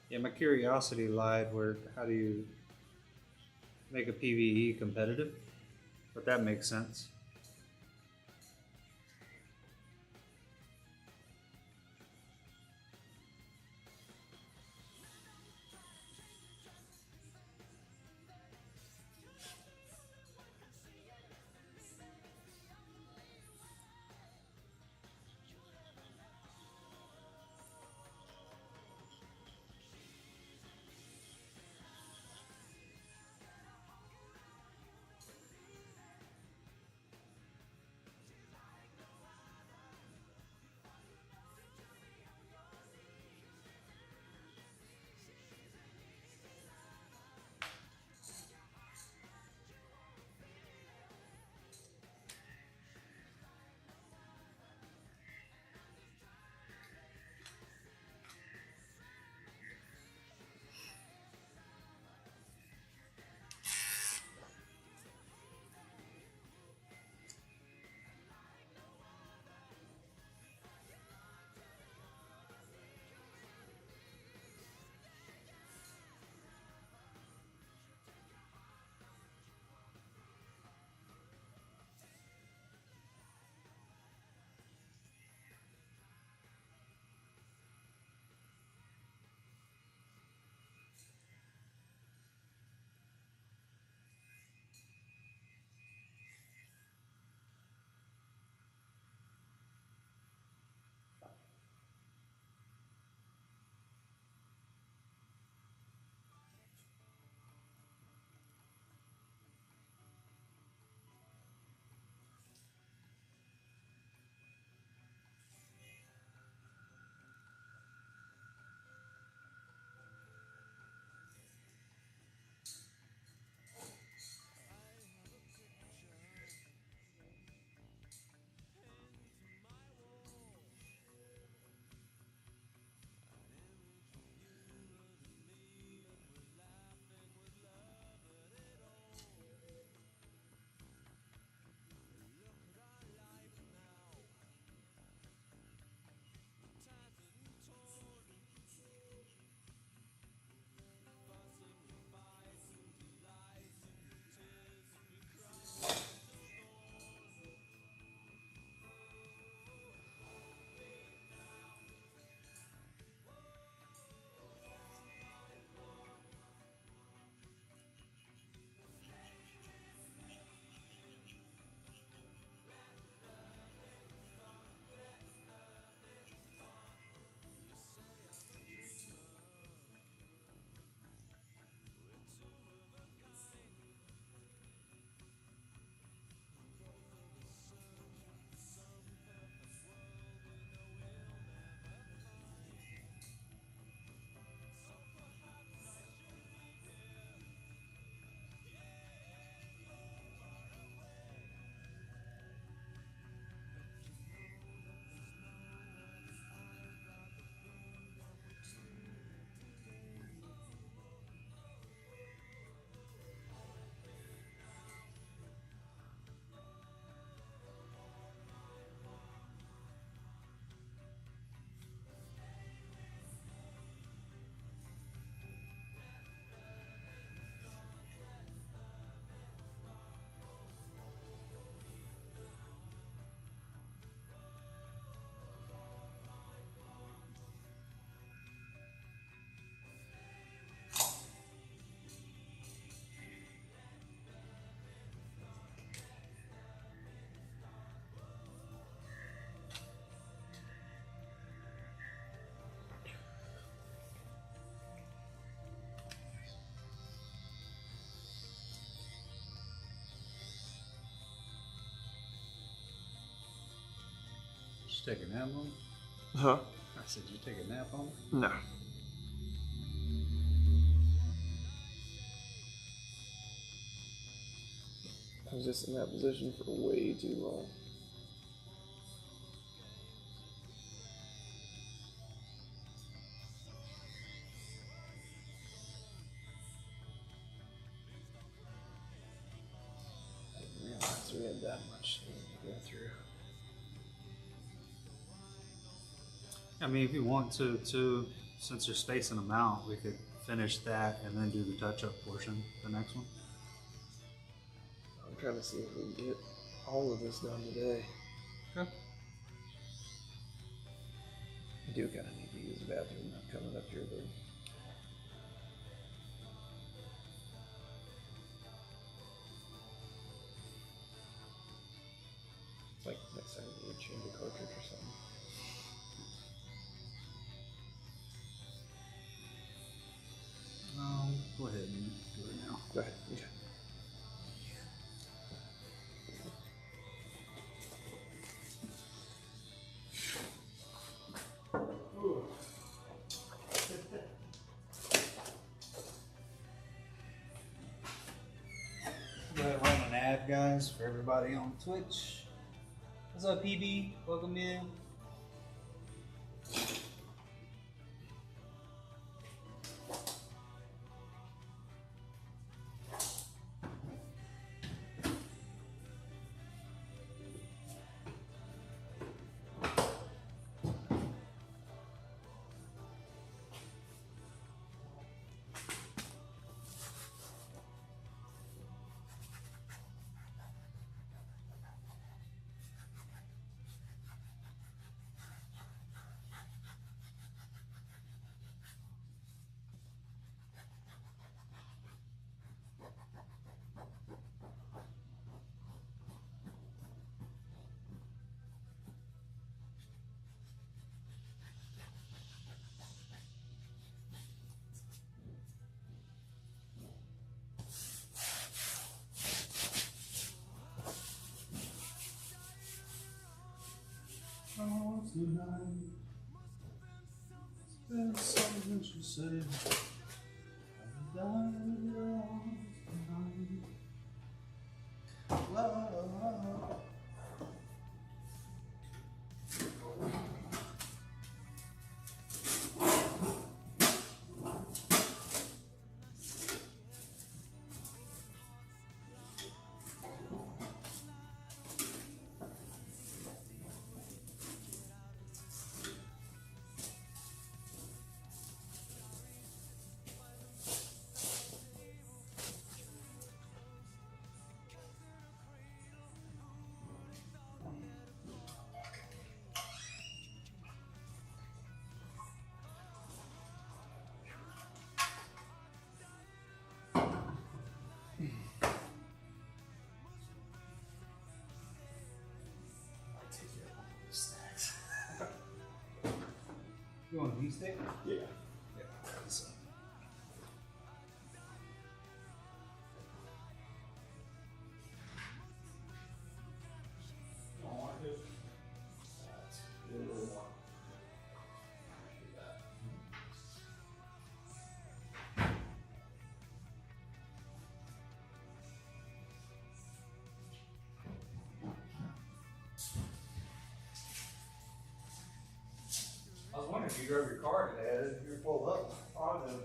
Yeah, my curiosity lied where how do you make a PvE competitive? But that makes sense. Take a nap on? Huh? I said, you take a nap on? No. I was just in that position for way too long. I didn't realize we had that much to go through. I mean, if you want to, too, since you're spacing them out, we could finish that and then do the touch-up portion, the next one. I'm trying to see if we can get all of this done today. Okay. I do kind of need to use the bathroom. I'm coming up here though. It's like next time we need to change a cartridge or something. Go ahead and do it now. Go ahead. Yeah. Go ahead and run an ad, guys, for everybody on Twitch. What's up, PB? Welcome in. Oh, tonight. It's been something she said. I've died in your arms tonight. Love. You want a beef steak? Yeah. Yeah. So. I was wondering if you drove your car today. If you were pulled up, I know.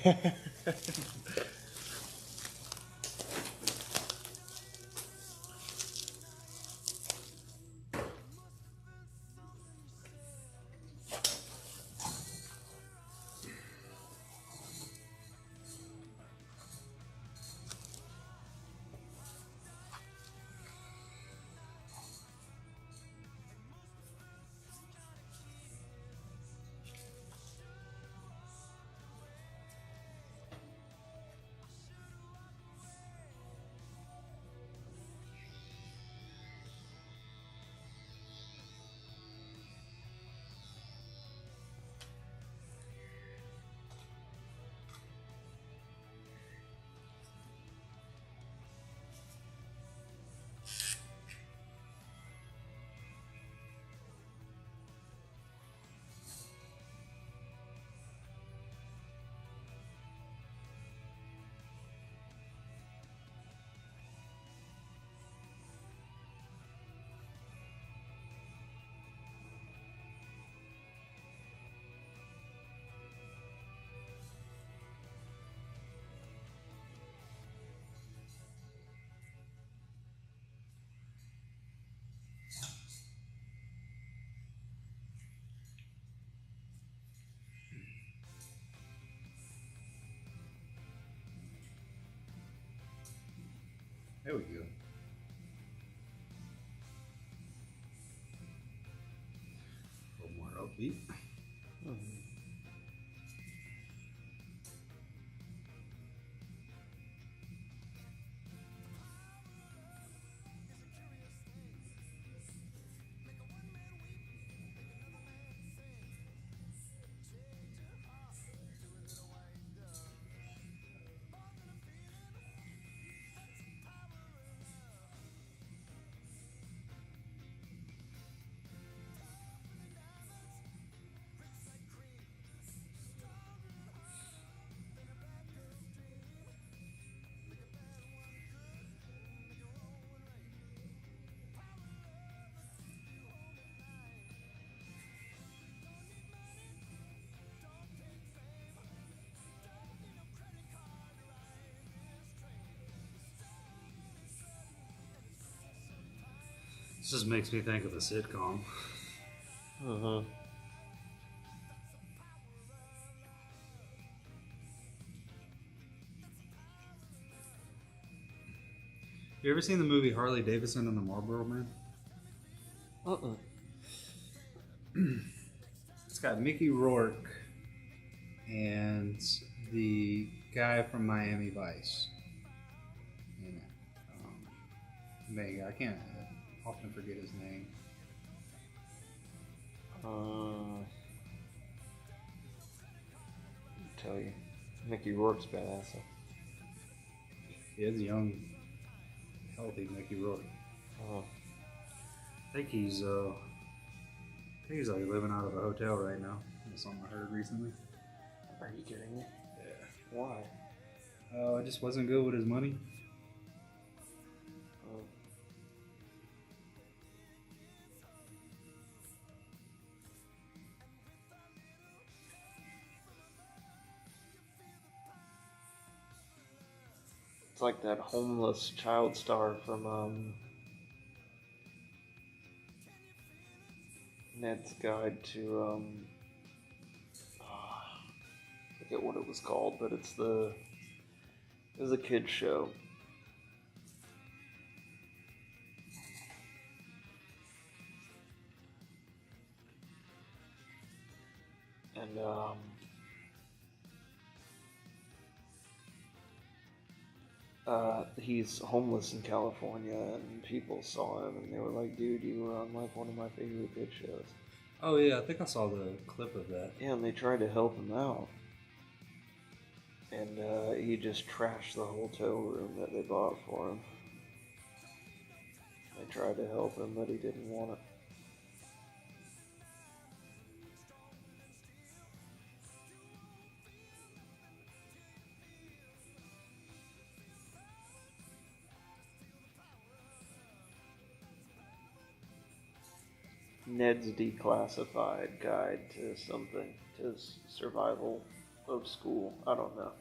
There we go. A little more upbeat. This just makes me think of a sitcom. You ever seen the movie Harley Davidson and the Marlboro Man? It's got Mickey Rourke and the guy from Miami Vice in it. I can't often forget his name. Tell you, Mickey Rourke's badass. He is young, healthy Mickey Rourke. I think he's like living out of a hotel right now. That's something I heard recently. Are you kidding me? Yeah. Why? Oh, it just wasn't good with his money. It's like that homeless child star from Ned's Guide to I forget what it was called, but it was a kid's show. And he's homeless in California, and people saw him, and they were like, "Dude, you were on like one of my favorite kid shows." Oh yeah, I think I saw the clip of that. Yeah, and they tried to help him out, and he just trashed the hotel room that they bought for him. They tried to help him, but he didn't want it. Ned's Declassified Guide to something, to survival of school. I don't know.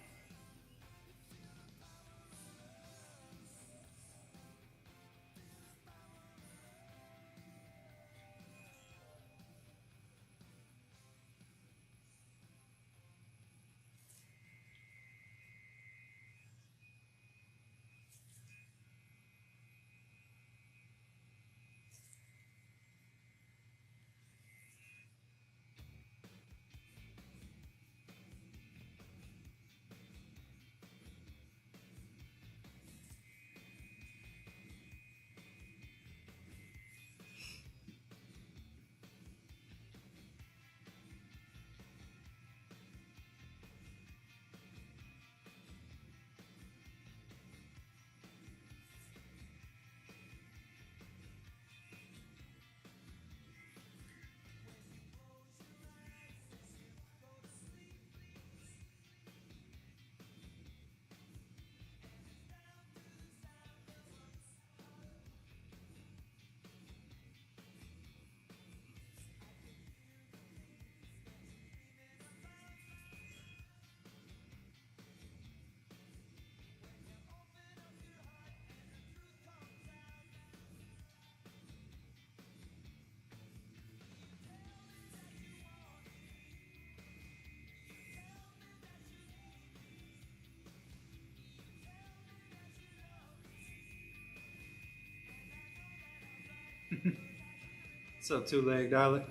What's up, two-legged Islet?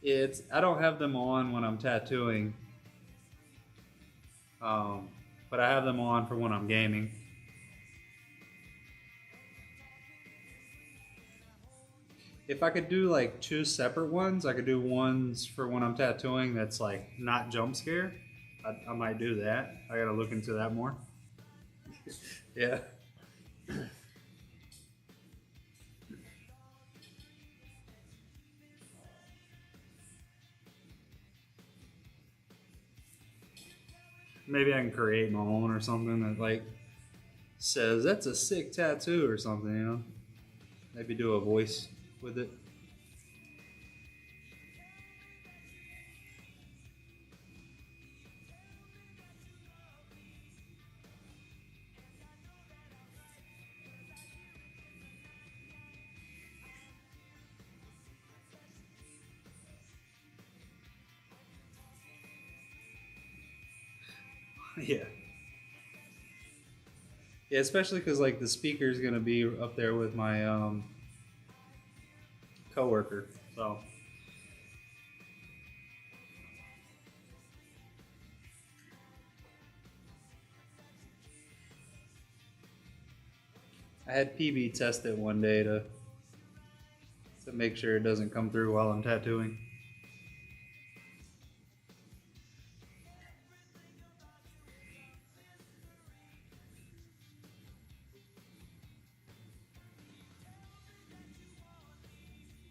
It's I don't have them on when I'm tattooing, but I have them on for when I'm gaming. If I could do like two separate ones, I could do ones for when I'm tattooing that's like not jump scare. I might do that. I gotta look into that more. Yeah. Maybe I can create my own or something that like says that's a sick tattoo or something, you know? Maybe do a voice with it. Yeah. Yeah, especially because like the speaker's gonna be up there with my coworker, so. I had PB test it one day to make sure it doesn't come through while I'm tattooing.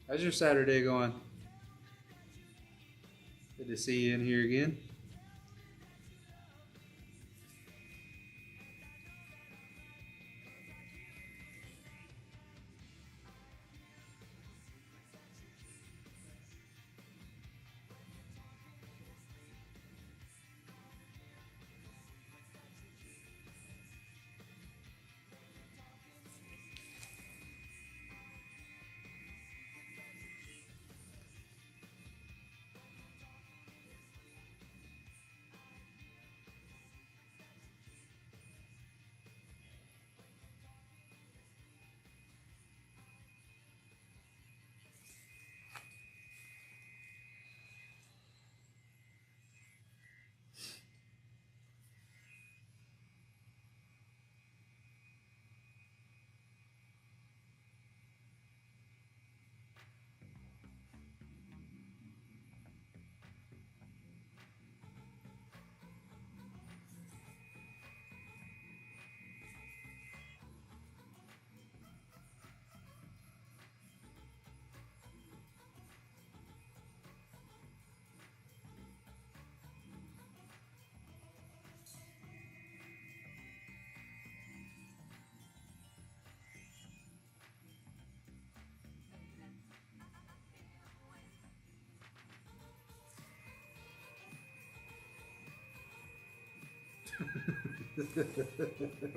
How's your Saturday going? Good to see you in here again.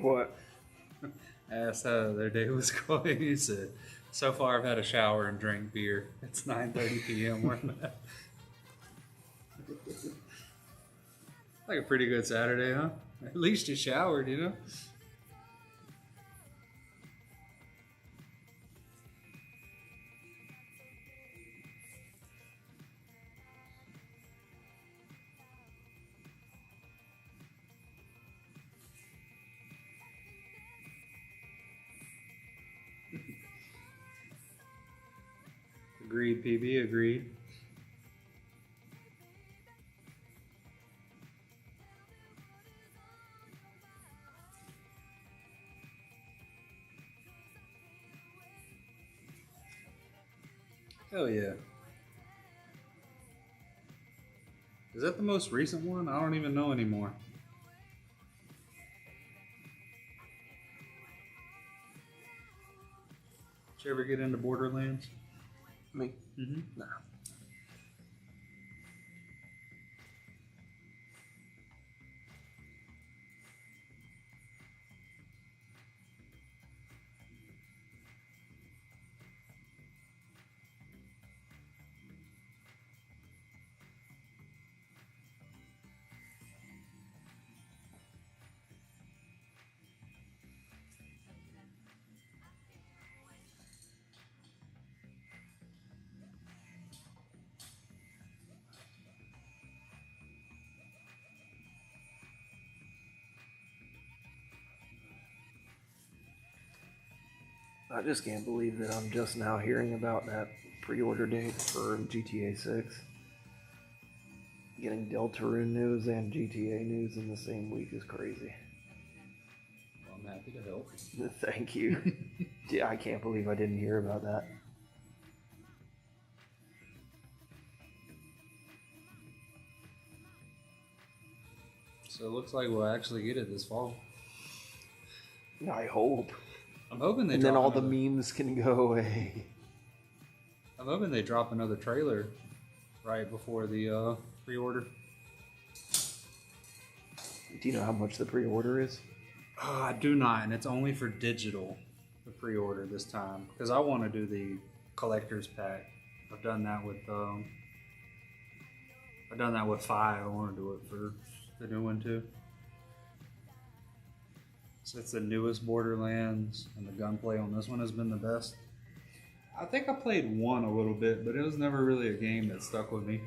What? I asked how their day was going. He said, "So far, I've had a shower and drank beer. It's 9:30 p.m. where I'm at." Like a pretty good Saturday, huh? At least you showered, you know? Agreed, PB, agreed. Hell yeah. Is that the most recent one? I don't even know anymore. Did you ever get into Borderlands? Me? Mm-hmm. Nah. I just can't believe that I'm just now hearing about that pre-order date for GTA 6. Getting Deltarune news and GTA news in the same week is crazy. Well, I'm happy to help. Thank you. Yeah, I can't believe I didn't hear about that. So it looks like we'll actually get it this fall. I hope. I'm hoping they And then drop all the another- memes can go away. I'm hoping they drop another trailer right before the pre-order. Do you know how much the pre-order is? I do not, and it's only for digital, the pre-order this time, because I want to do the collector's pack. I've done that with 5. I want to do it for the new one too. So it's the newest Borderlands, and the gunplay on this one has been the best. I think I played 1 a little bit, but it was never really a game that stuck with me.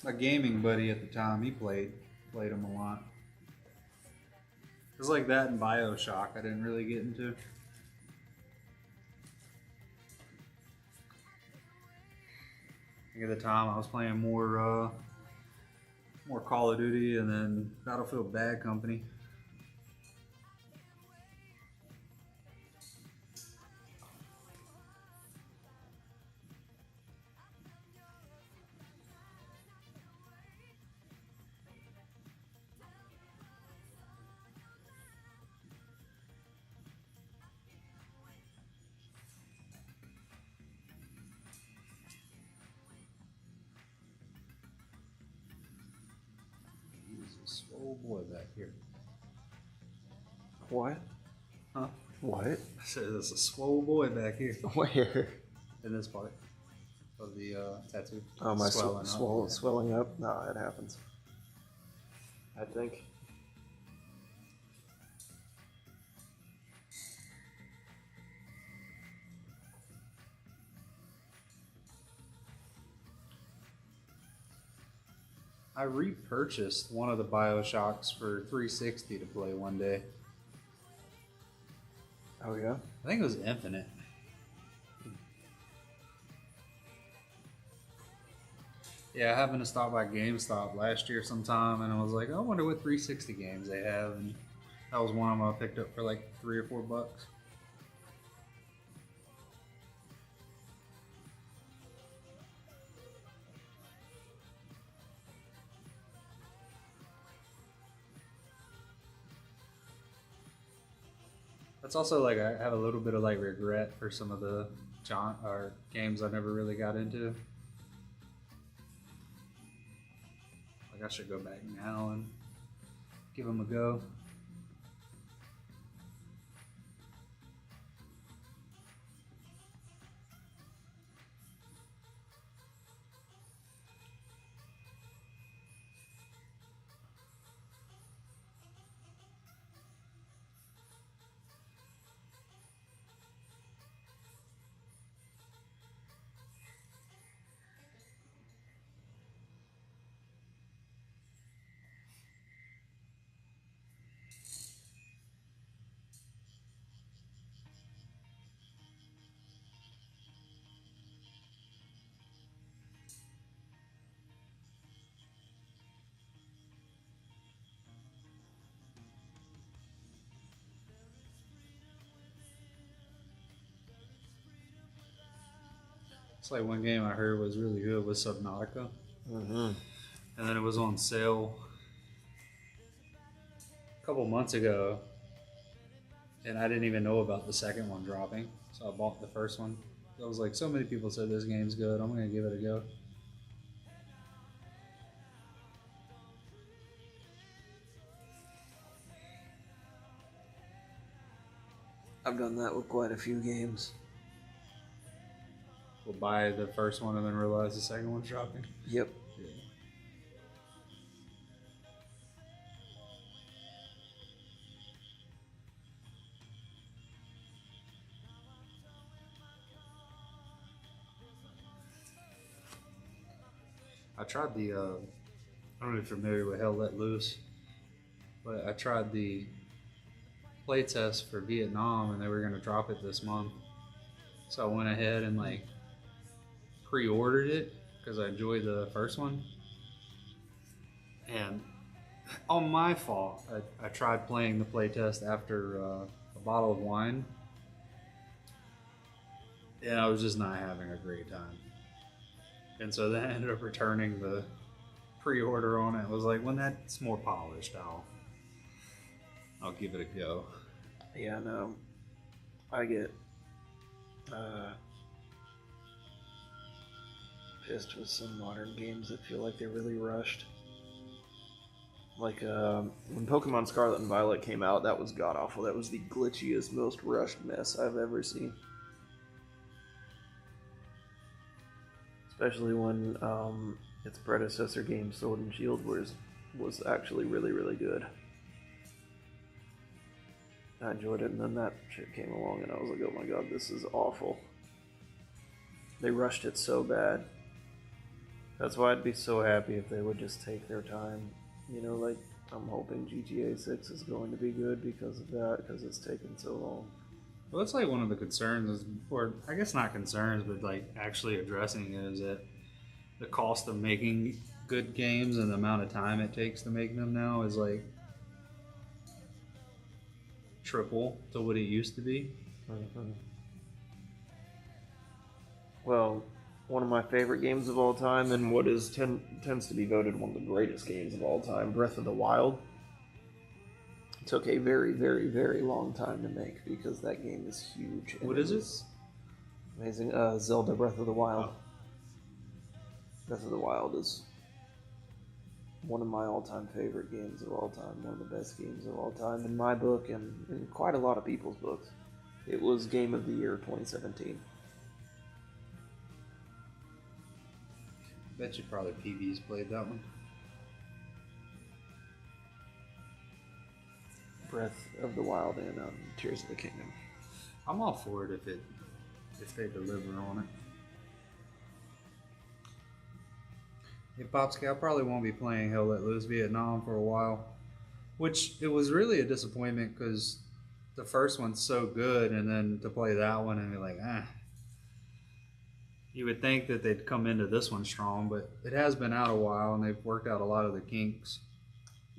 My gaming buddy at the time, he played them a lot. It was like that in BioShock. I didn't really get into. I think at the time I was playing more Call of Duty and then Battlefield Bad Company. He's a swole boy back here. What? Huh? What? I said there's a swole boy back here Where? in this part of the tattoo. Oh, my Swelling up. swelling up? No, it happens. I think. I repurchased one of the BioShocks for 360 to play one day. Oh, yeah? I think it was Infinite. Yeah, I happened to stop by GameStop last year sometime, and I was like, I wonder what 360 games they have, and that was one of them I picked up for like $3 or $4. I That's also like I have a little bit of like regret for some of the games I never really got into. Like I should go back now and give them a go. It's like one game I heard was really good was Subnautica. Mm-hmm. And then it was on sale a couple months ago, and I didn't even know about the second one dropping, so I bought the first one. I was like, so many people said this game's good, I'm gonna give it a go. I've done that with quite a few games. We'll buy the first one and then realize the second one's dropping. Yep. Yeah. I tried the, I don't know if you're familiar with Hell Let Loose, but I tried the playtest for Vietnam and they were going to drop it this month. So I went ahead and like pre-ordered it because I enjoyed the first one. And on my fault, I tried playing the playtest after a bottle of wine. And I was just not having a great time. And so then I ended up returning the pre-order on it. It was like, when that's more polished, I'll give it a go. Yeah, no. I get pissed with some modern games that feel like they're really rushed. Like when Pokemon Scarlet and Violet came out, that was god awful. That was the glitchiest, most rushed mess I've ever seen. Especially when its predecessor game, Sword and Shield, was actually really, really good. I enjoyed it, and then that shit came along, and I was like, oh my god, this is awful. They rushed it so bad. That's why I'd be so happy if they would just take their time. You know, like, I'm hoping GTA 6 is going to be good because of that, because it's taken so long. Well, that's like one of the concerns, or I guess not concerns, but like actually addressing it, is that the cost of making good games and the amount of time it takes to make them now is like triple to what it used to be. Mm-hmm. Well, one of my favorite games of all time, and what tends to be voted one of the greatest games of all time, Breath of the Wild, took a very, very, very long time to make because that game is huge. What is it? Amazing. Zelda Breath of the Wild. Oh. Breath of the Wild is one of my all-time favorite games of all time, one of the best games of all time in my book and in quite a lot of people's books. It was Game of the Year 2017. Bet you probably PB's played that one. Breath of the Wild and Tears of the Kingdom. I'm all for it if they deliver on it. Hey Popsky, I probably won't be playing Hell Let Loose Vietnam for a while, which it was really a disappointment because the first one's so good, and then to play that one and be like, you would think that they'd come into this one strong, but it has been out a while and they've worked out a lot of the kinks.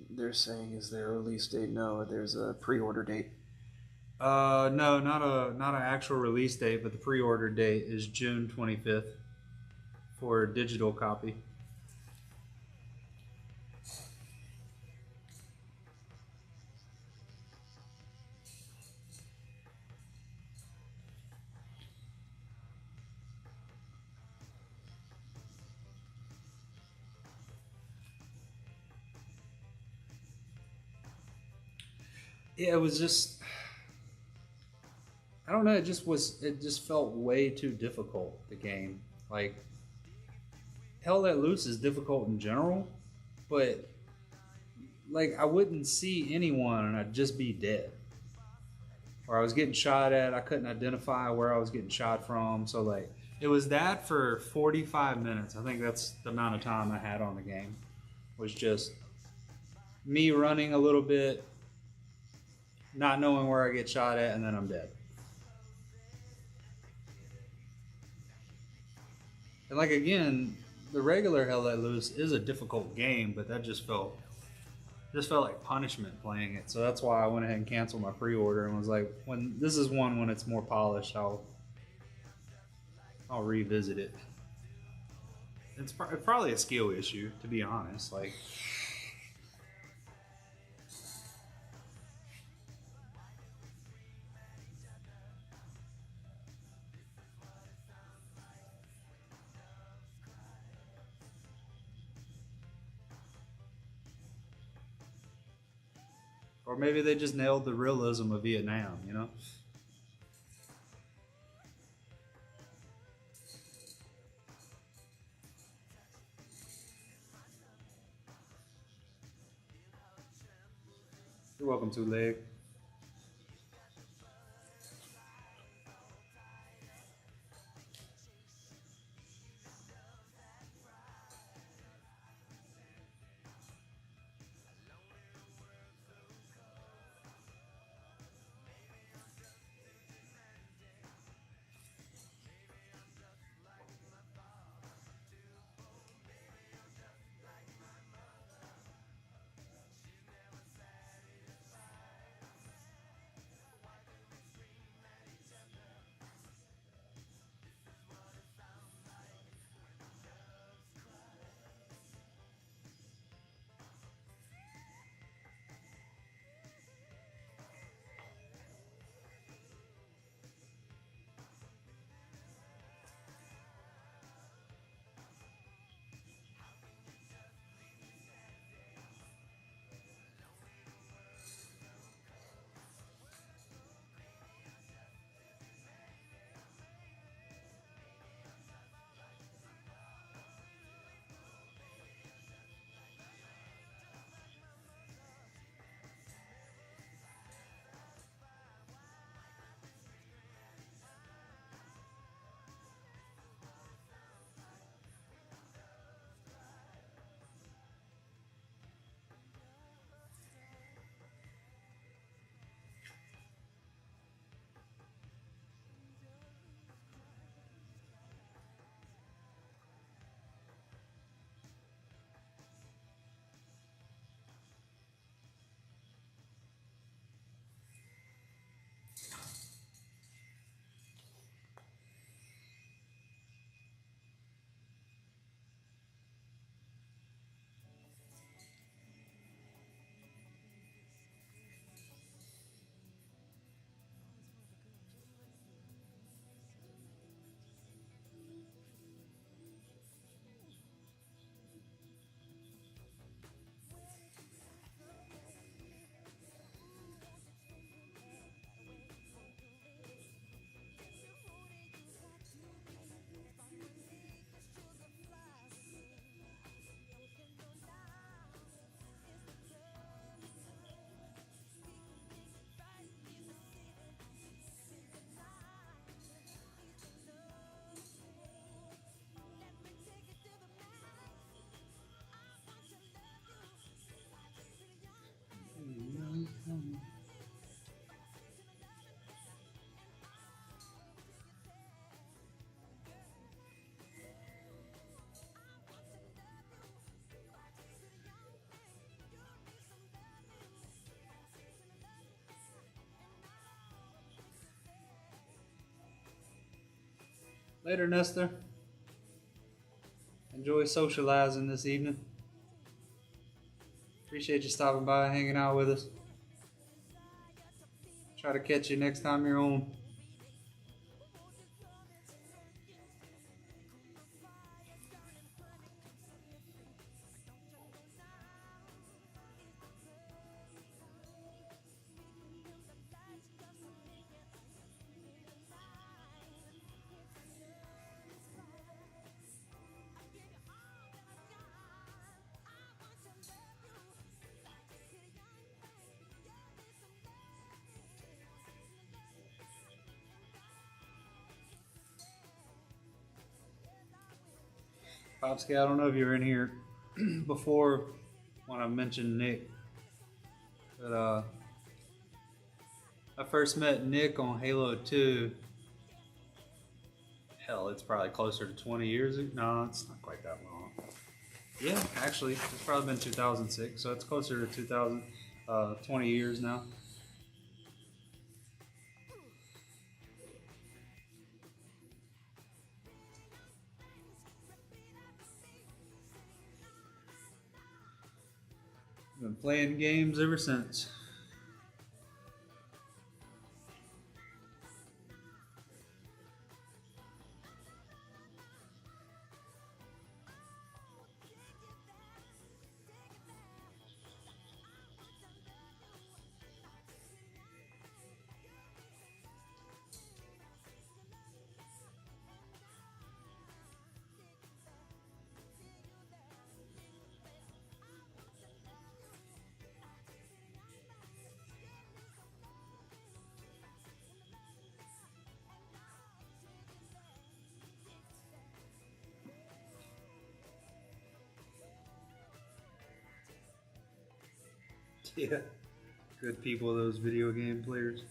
They're saying is there a release date? No, there's a pre-order date. No, not an actual release date, but the pre-order date is June 25th for a digital copy. it was just, I don't know. It just felt way too difficult. The game, like Hell Let Loose, is difficult in general, but like I wouldn't see anyone and I'd just be dead. Or I was getting shot at, I couldn't identify where I was getting shot from. So like it was that for 45 minutes. I think that's the amount of time I had on the game. Was just me running a little bit, not knowing where I get shot at, and then I'm dead. And like again, the regular Hell Let Loose is a difficult game, but that just felt like punishment playing it. So that's why I went ahead and canceled my pre-order and was like, when this is one when it's more polished, I'll revisit it. It's probably a skill issue, to be honest. Like, or maybe they just nailed the realism of Vietnam, you know? You're welcome to, Leg. Later, Nestor. Enjoy socializing this evening. Appreciate you stopping by and hanging out with us. Try to catch you next time you're on. Popsky, I don't know if you were in here before when I mentioned Nick, but I first met Nick on Halo 2. Hell, it's probably closer to 20 years ago. No, it's not quite that long. Yeah, actually, it's probably been 2006, so it's closer to 20 years now. Been playing games ever since. Yeah, good people, those video game players.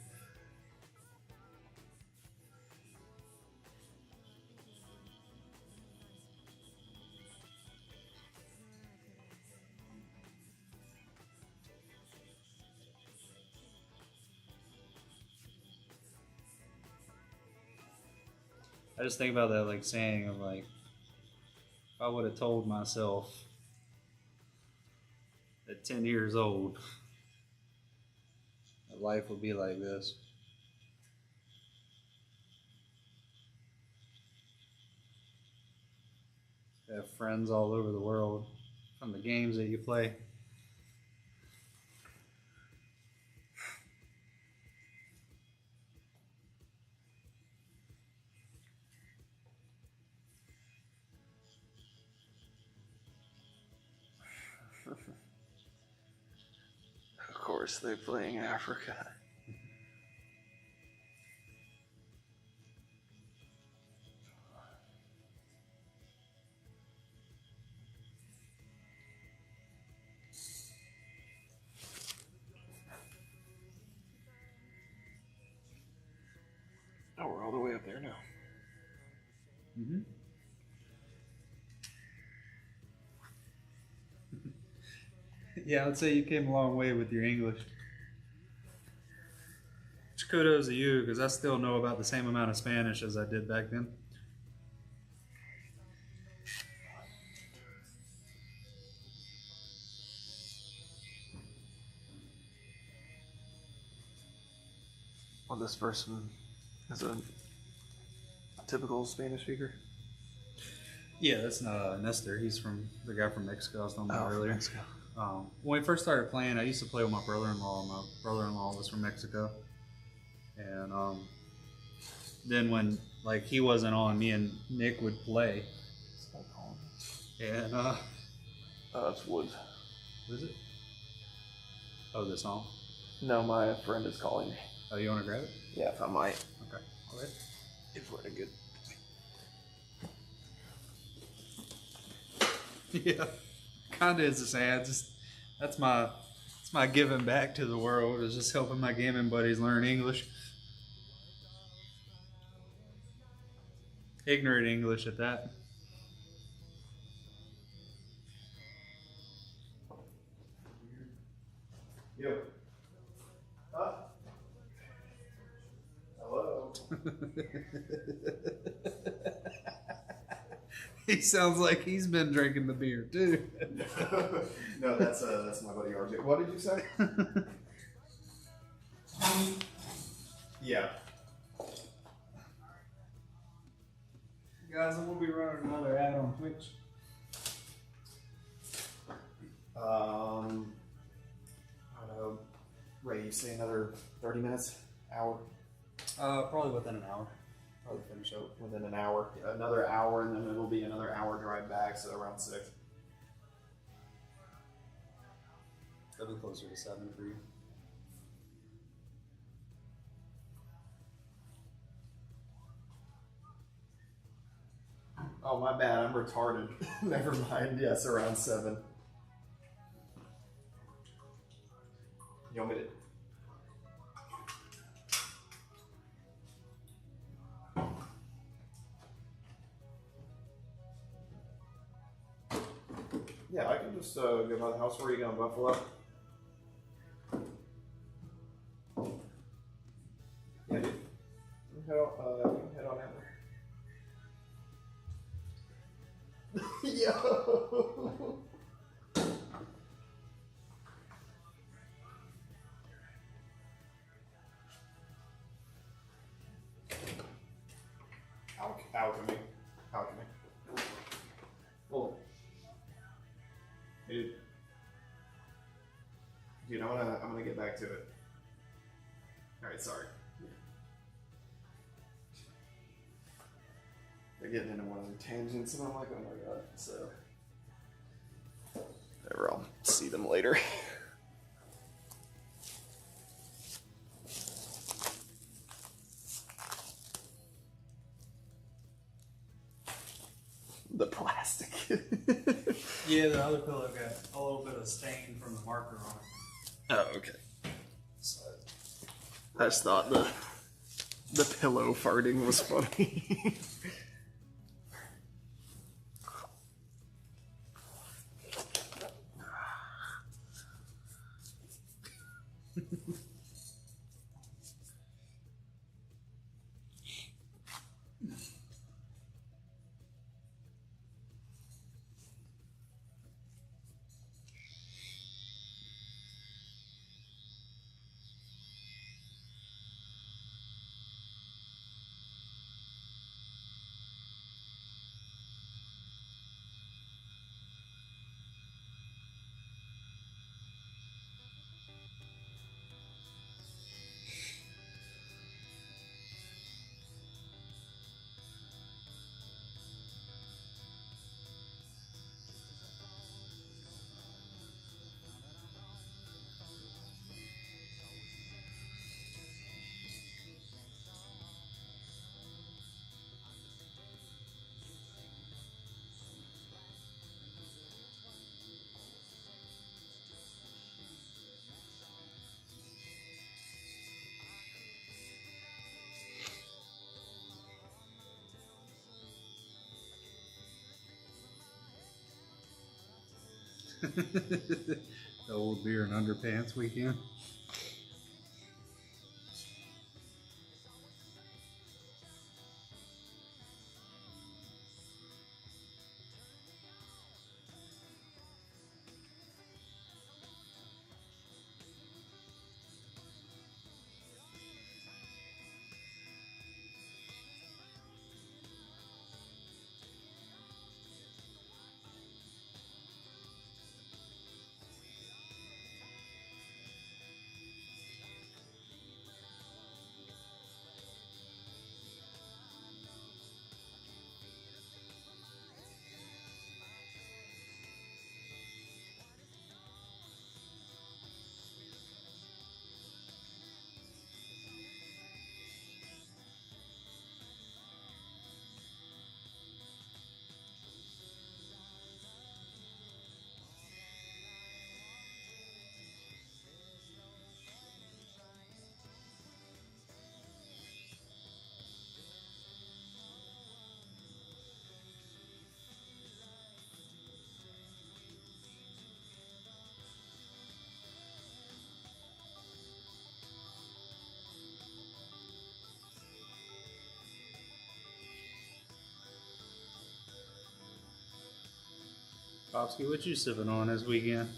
I just think about that like saying of like, if I would have told myself at 10 years old that life would be like this. Have friends all over the world from the games that you play. Of course, they're playing Africa. Oh, we're all the way up there now. Mm-hmm. Yeah, I'd say you came a long way with your English. Kudos to you, because I still know about the same amount of Spanish as I did back then. Well, this person is a typical Spanish speaker. Yeah, that's not Nestor. He's the guy from Mexico I was talking about earlier. Mexico. When we first started playing, I used to play with my brother-in-law. My brother-in-law was from Mexico. And then when like he wasn't on, me and Nick would play. And It's Woods. what is it? Oh, the song. No, my friend is calling me. Oh, you want to grab it? Yeah, if I might. Okay. All right. If we're in a good. Yeah, kind of is the same. That's my giving back to the world is just helping my gaming buddies learn English. Ignorant English at that. Yo. Huh? Hello. He sounds like he's been drinking the beer too. No, that's my buddy RJ. What did you say? Yeah. Guys, I'm gonna be running another ad on Twitch. I don't know. Ray, you say another 30 minutes? Hour? Probably within an hour. Probably finish up. Within an hour. Another hour, and then it'll be another hour drive back, so around 6. That'll be closer to 7 for you. Oh, Oh, my bad. I'm retarded. Never mind. Yes, around 7. You want me to... Yeah, I can just go by the house. Where are you going, Buffalo? Yeah, dude. You can head on out there. Yo! Alchemy. Well, dude, I'm gonna get back to it. All right, sorry. They're getting into one of their tangents, and I'm like, oh my god. So, whatever. I'll see them later. The plastic. Yeah, the other pillow got a little bit of stain from the marker on it. Oh, okay. So, I just thought the pillow farting was funny. The old beer and underpants weekend. Bobsky, what you sipping on this weekend?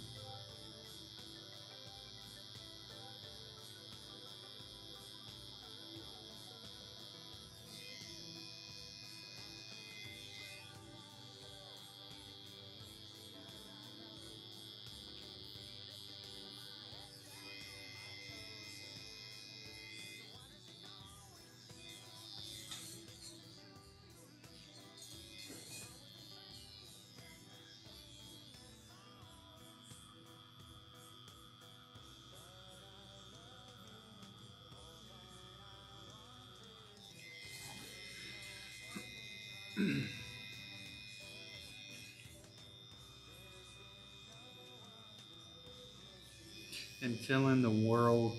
and filling the world.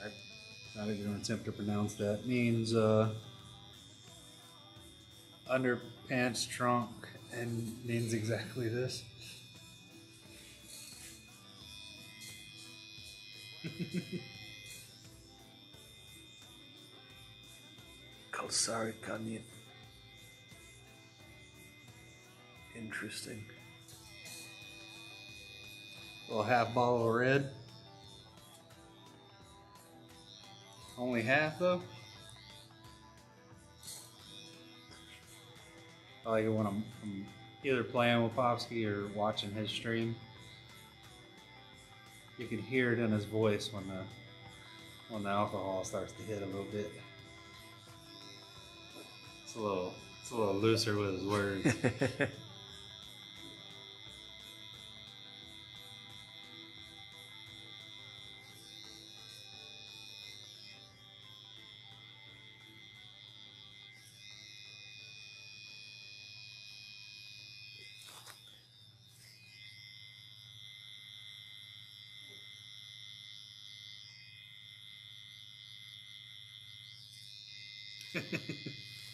I'm not even going to attempt to pronounce that. Means underpants trunk and means exactly this. Kalsari Kanyan. Interesting. Little half bottle of red. Only half though. I like it when I'm either playing with Popsky or watching his stream. You can hear it in his voice when the alcohol starts to hit a little bit. It's a little looser with his words.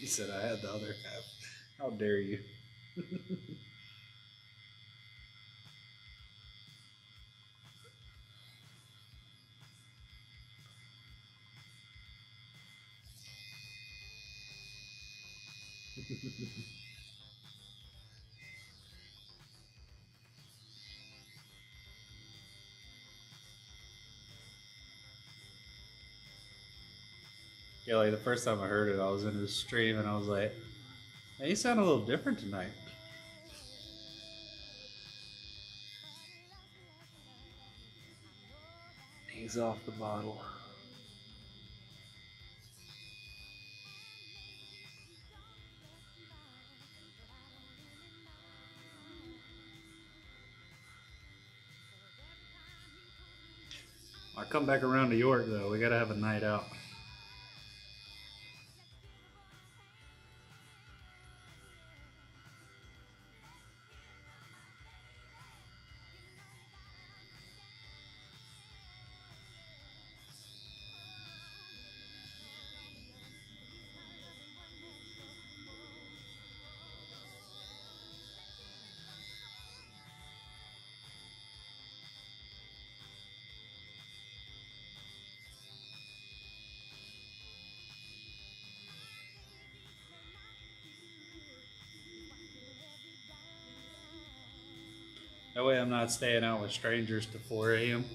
You said I had the other half. How dare you? Yeah, like the first time I heard it, I was in his stream and I was like, "Hey, you sound a little different tonight." He's off the bottle. I come back around to York though. We gotta have a night out. That way I'm not staying out with strangers to 4 a.m.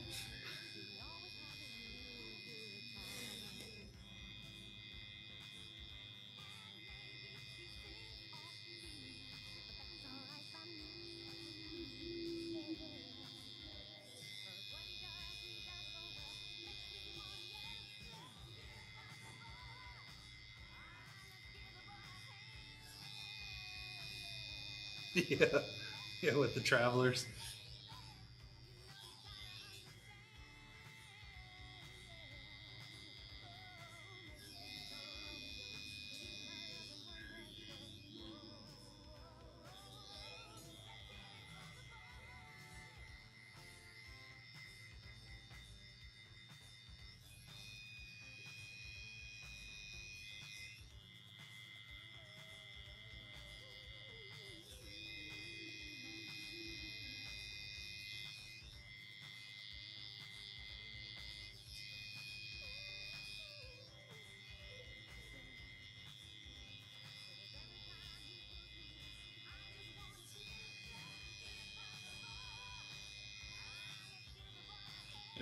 Yeah, yeah, with the travelers.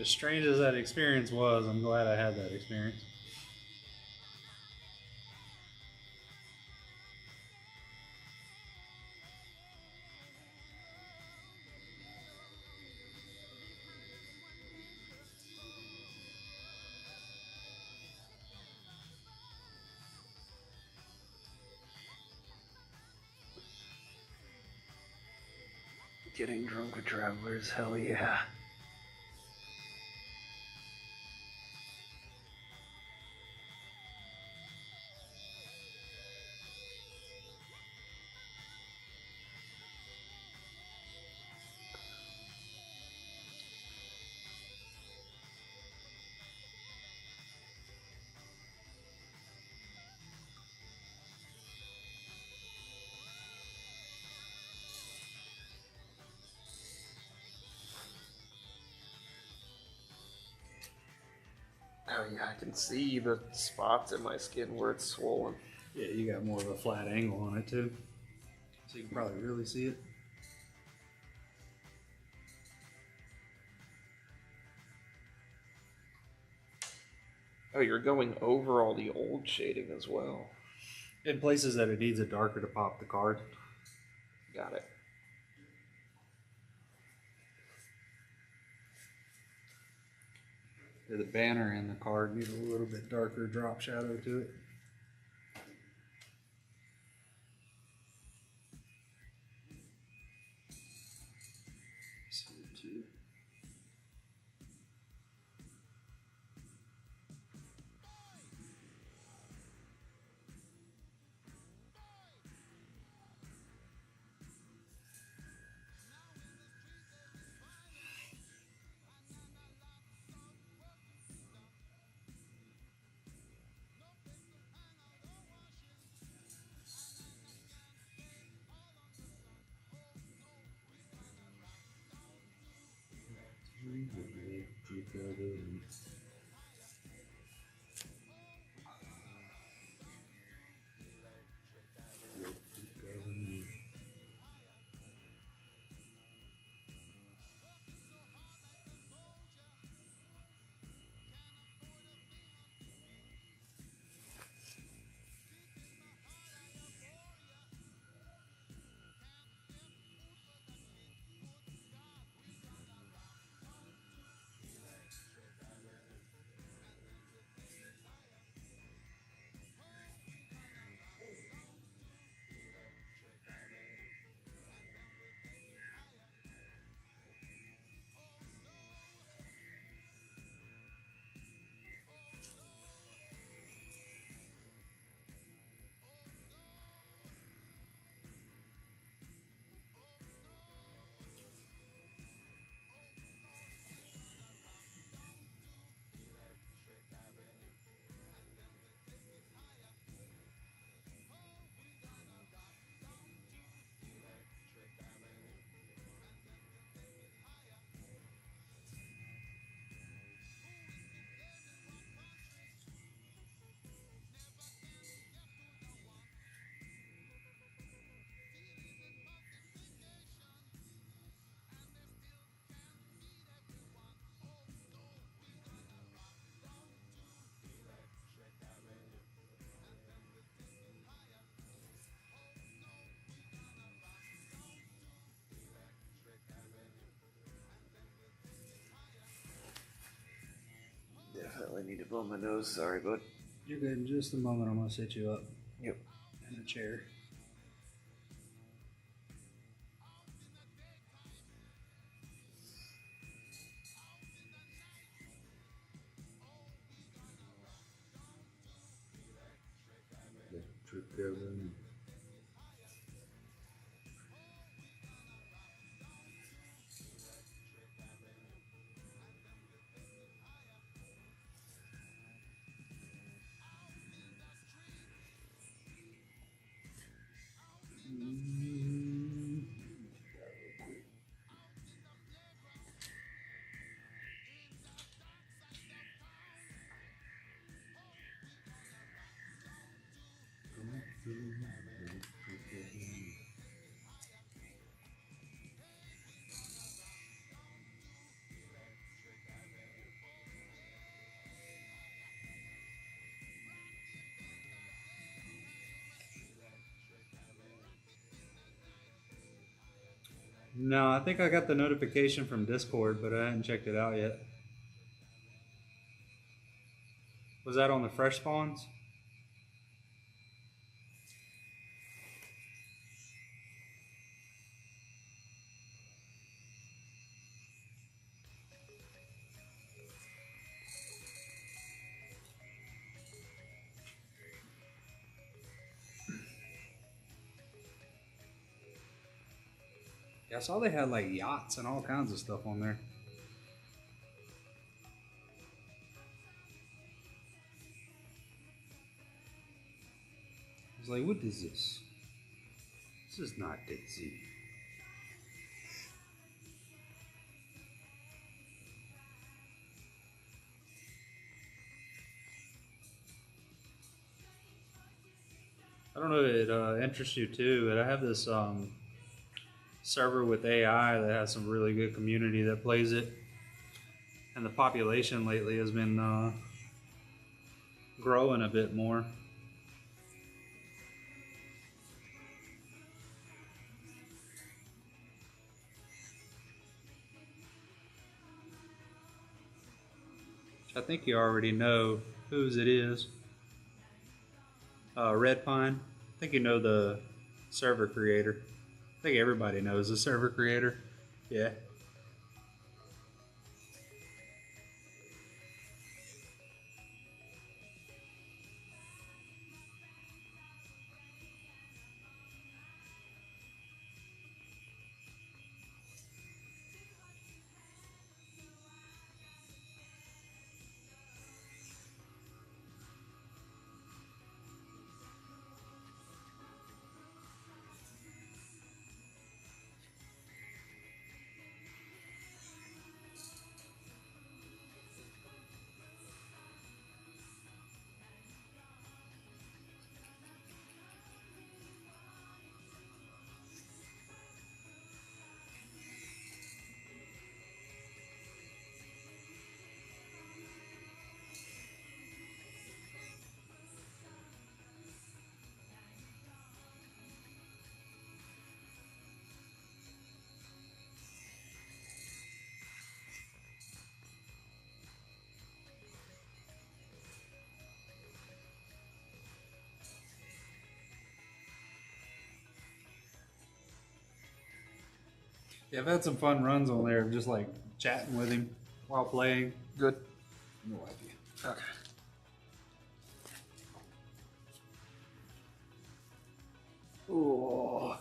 As strange as that experience was, I'm glad I had that experience. Getting drunk with travelers, hell yeah. I can see the spots in my skin where it's swollen. Yeah, you got more of a flat angle on it too, so you can probably really see it. Oh, you're going over all the old shading as well. In places that it needs a darker to pop the card. Got it. Yeah, the banner and the card need a little bit darker drop shadow to it. CO2. Definitely need to blow my nose. Sorry, bud. You're good. In just a moment, I'm gonna sit you up Yep. in a chair. No, I think I got the notification from Discord, but I hadn't checked it out yet. Was that on the fresh spawns? Yeah, I saw they had like yachts and all kinds of stuff on there. I was like, what is this? This is not DayZ. don't know if it interests you too, but I have this server with AI that has some really good community that plays it, and the population lately has been growing a bit more. I think you already know whose it is. Red Pine. I think you know the server creator. I think everybody knows the server creator. Yeah. Yeah, I've had some fun runs on there, just like chatting with him while playing. Good. No idea. Okay. Oh.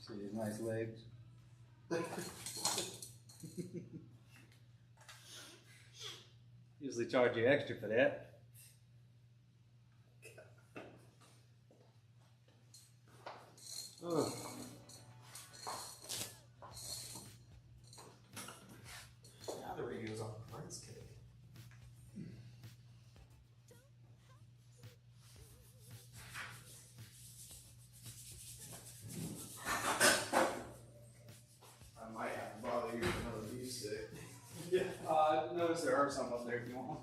See his nice legs. Usually charge you extra for that. Ugh. Now the radio's on Prince cake. I might have to bother you with another beef stick. Yeah. Notice there are some up there if you want one.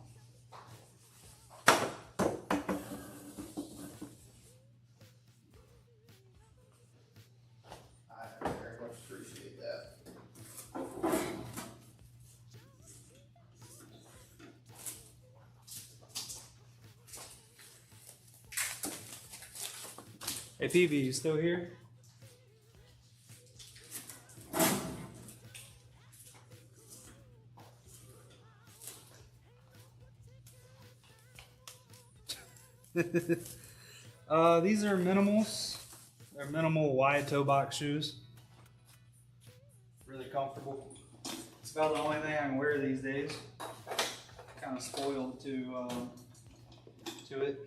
I very much appreciate that. Hey, PB, you still here? These are minimals. They're minimal wide toe box shoes. Really comfortable. It's about the only thing I can wear these days. Kind of spoiled to it.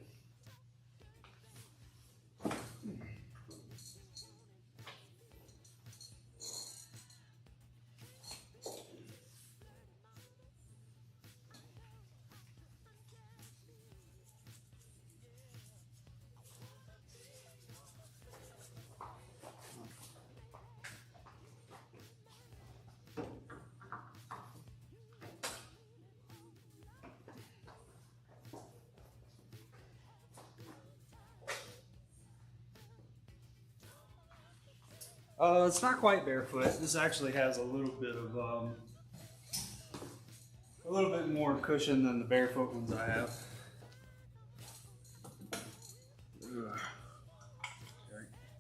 It's not quite barefoot. This actually has a little bit more cushion than the barefoot ones I have.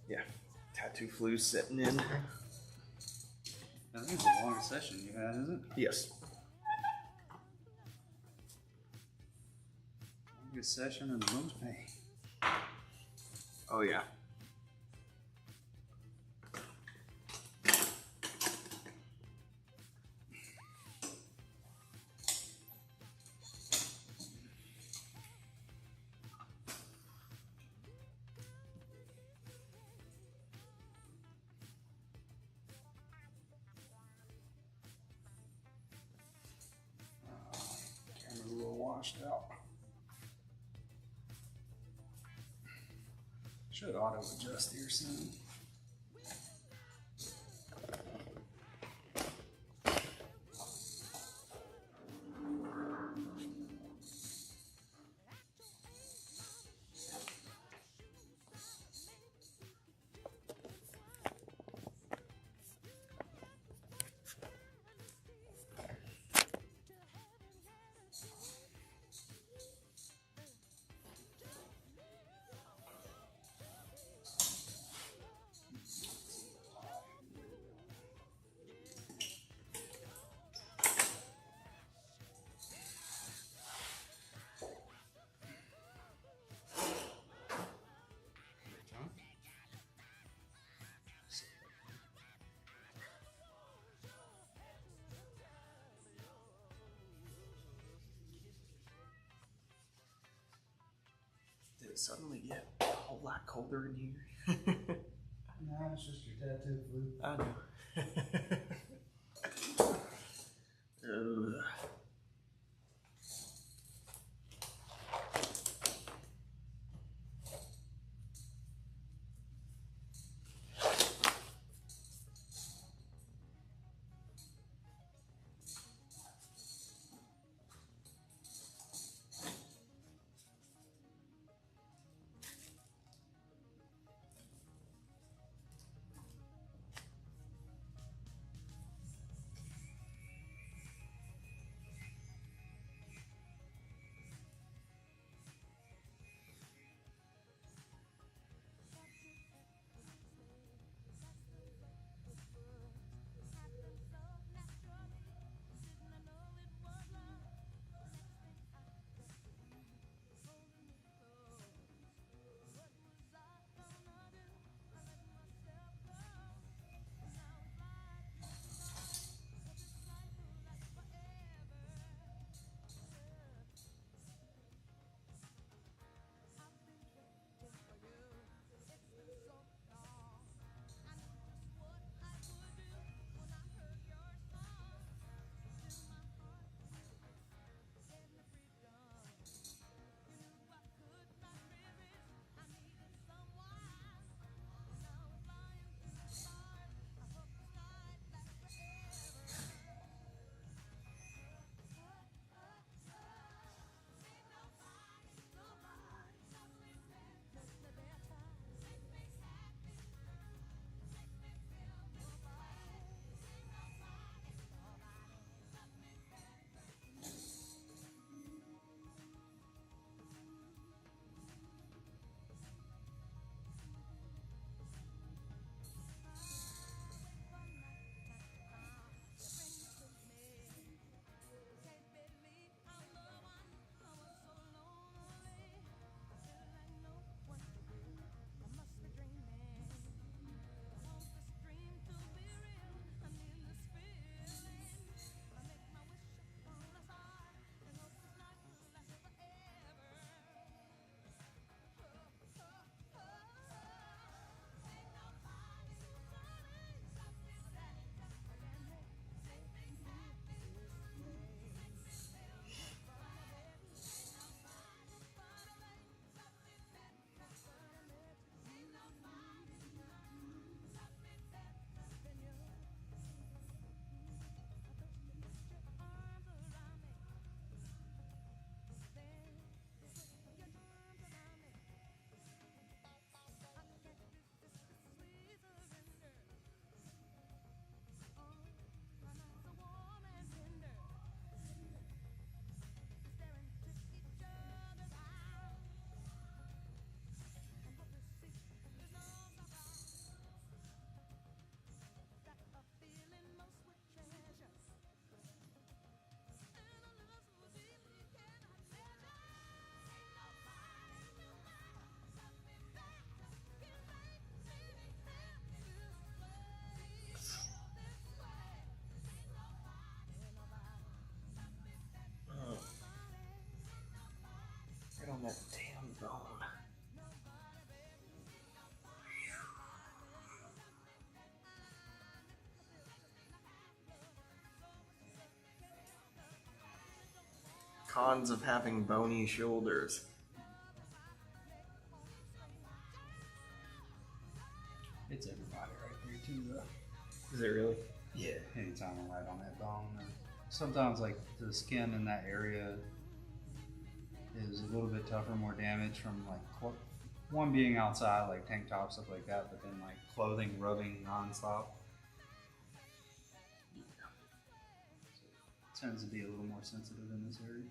Yeah. tattoo flu setting in. I think it's the longest session you had, isn't it? Yes. Longest session and the most pain. Oh yeah. Camera's a little washed out. Should auto adjust here soon. Did it suddenly get a whole lot colder in here? No, it's just your tattoo flu. I know. Ugh. Cons of having bony shoulders. It's everybody right there too, though. Is it really? Yeah. Anytime I ride on that bone, sometimes like the skin in that area is a little bit tougher, more damage from like one being outside, like tank tops, stuff like that, but then like clothing rubbing nonstop. So it tends to be a little more sensitive in this area.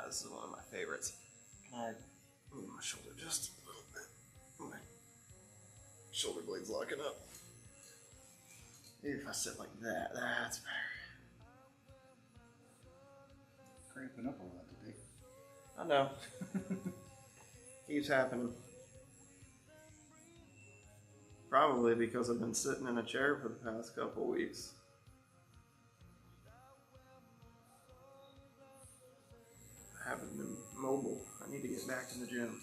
This is one of my favorites. Can I move my shoulder just a little bit? My shoulder blade's locking up. Maybe if I sit like that, that's better. Cramping up a lot today. I know. Keeps happening. Probably because I've been sitting in a chair for the past couple weeks. I haven't been mobile. I need to get back in the gym.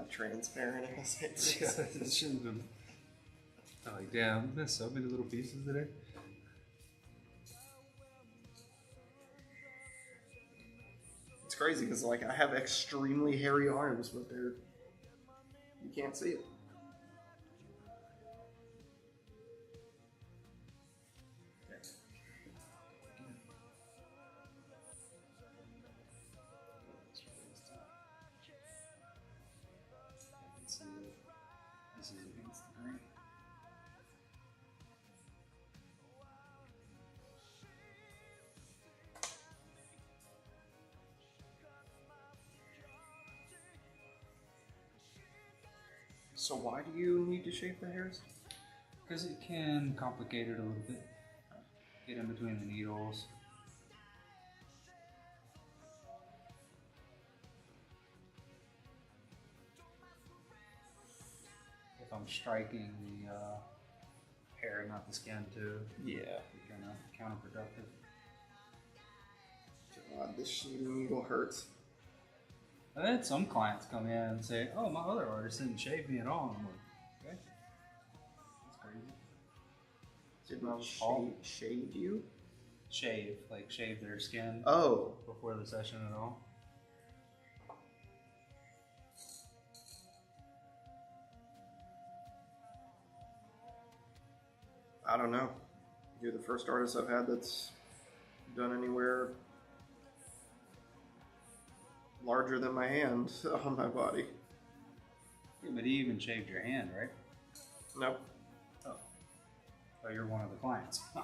not transparent in this. It shouldn't have been. Oh, like, damn, there's so many little pieces today. It's crazy because like I have extremely hairy arms, but they're you can't see it. This is against the grain. So why do you need to shape the hairs? Because it can complicate it a little bit. Get in between the needles. If I'm striking the hair, not the skin, too, Yeah. it's kind of counterproductive. God, this needle hurts. I've had some clients come in and say, "Oh, my other artist didn't shave me at all." I'm like, "Okay, that's crazy." Didn't all- shave you? Shave their skin Oh. before the session at all. I don't know. You're the first artist I've had that's done anywhere larger than my hand on my body. Yeah, but he even shaved your hand, right? Nope. Oh, you're one of the clients. Huh.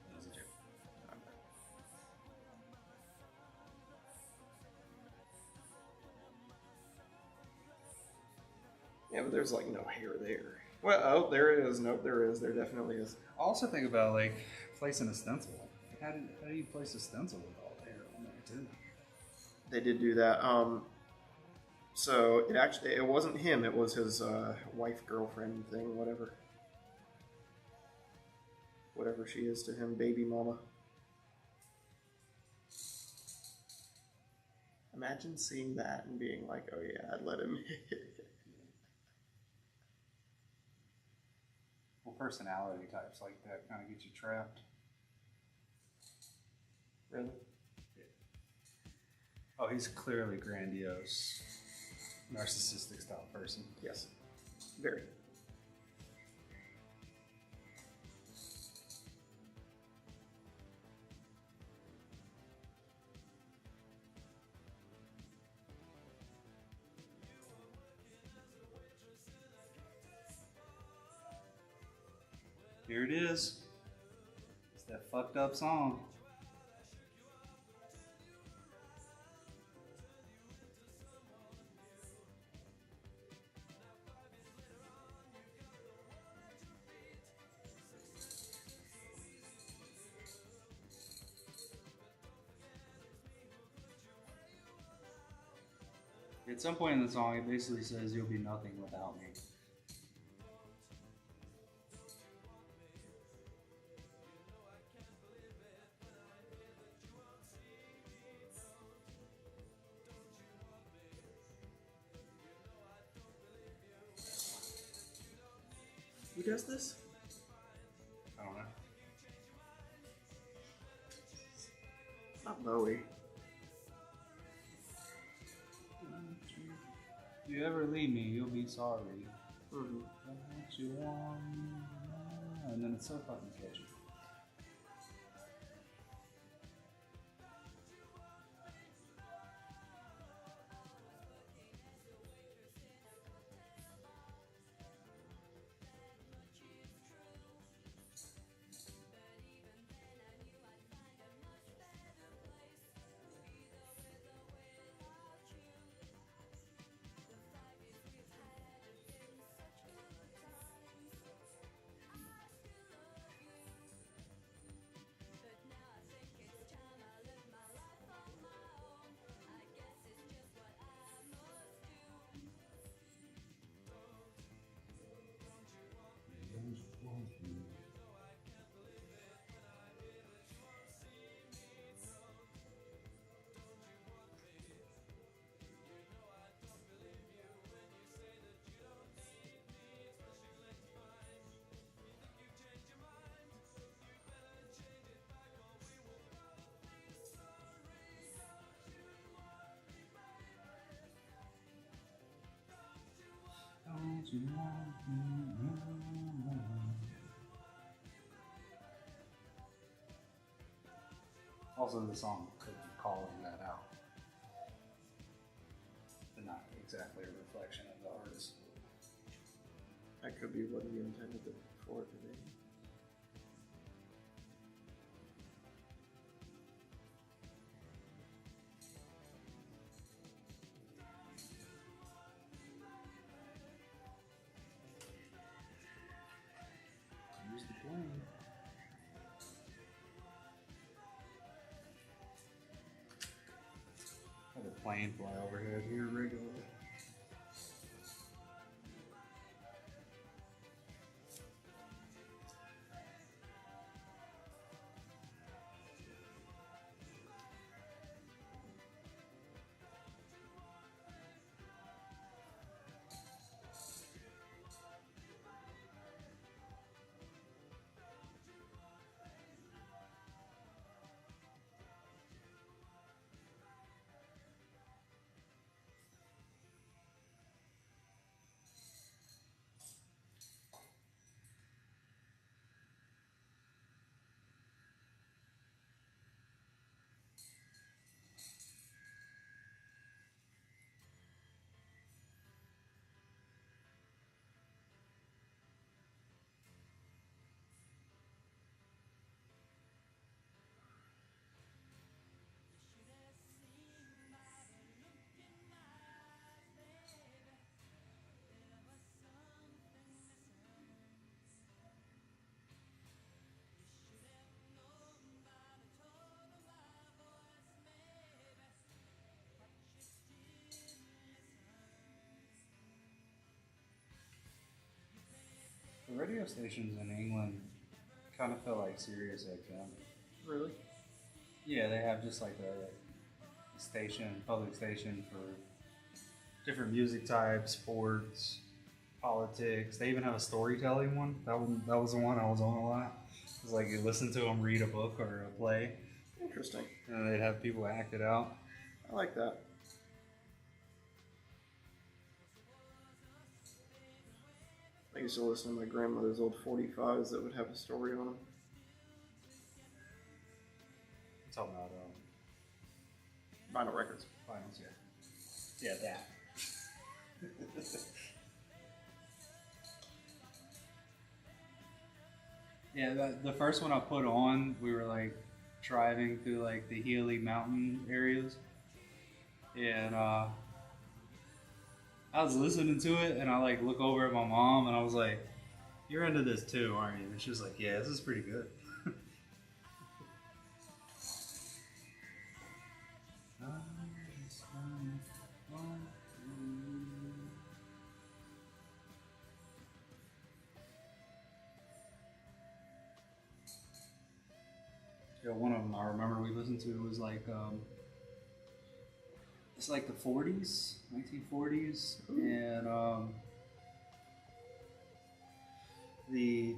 That was a joke. Yeah, but there's like no hair there. Well, oh, there is. Nope, there is. There definitely is. I also think about like placing a stencil. How do you place a stencil with all the hair on there too? They did do that. So it wasn't him. It was his wife, girlfriend thing, whatever she is to him, baby mama. Imagine seeing that and being like, "Oh yeah, I'd let him." Well, personality types like that kind of get you trapped. Really? Oh, he's clearly grandiose, narcissistic style person. Yes. Very. Here it is. It's that fucked up song. At some point in the song, it basically says, "You'll be nothing without me." Who does this? I don't know. Not Bowie. If you ever leave me, you'll be sorry. Mm-hmm. What you want, and then it's so fucking catchy. Also, the song could be calling that out, but not exactly a reflection of the artist. That could be what he intended it for it to be. Here's the plane. Had a plane fly overhead here regularly. The radio stations in England kind of feel like Sirius XM. Really? Yeah, they have just like a station, public station for different music types, sports, politics. They even have a storytelling one. That was the one I was on a lot. It was like you listen to them read a book or a play, Interesting. and they'd have people act it out. I like that. I used to listen to my grandmother's old 45s that would have a story on them. I'm talking about Vinyl records. finals, yeah. Yeah, that. Yeah, the first one I put on, we were like driving through like the Healy mountain areas, and I was listening to it, and I like look over at my mom, and I was like, "You're into this too, aren't you?" And she was like, "Yeah, this is pretty good." Yeah, one of them I remember we listened to was like it's like the 40s, 1940s, and the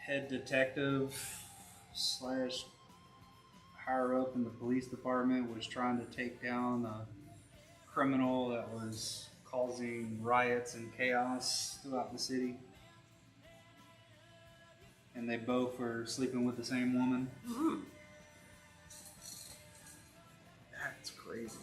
head detective slash higher up in the police department was trying to take down a criminal that was causing riots and chaos throughout the city. And they both were sleeping with the same woman. That's crazy.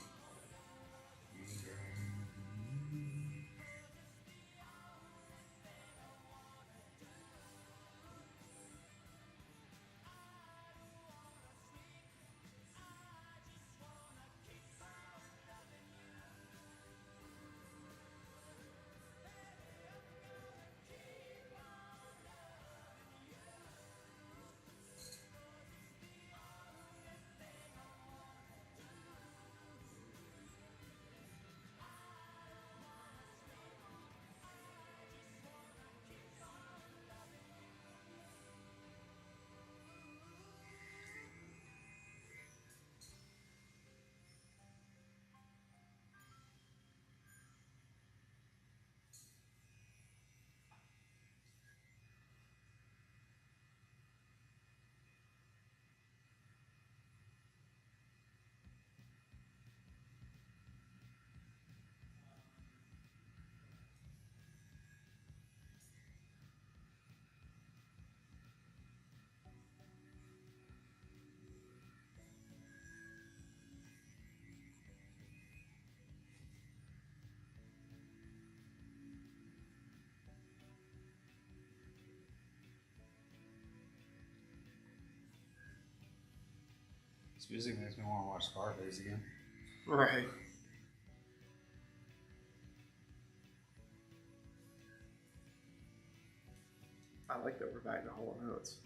music makes me want to watch Scarface again. Right. I like that we're back to Hall & Oates.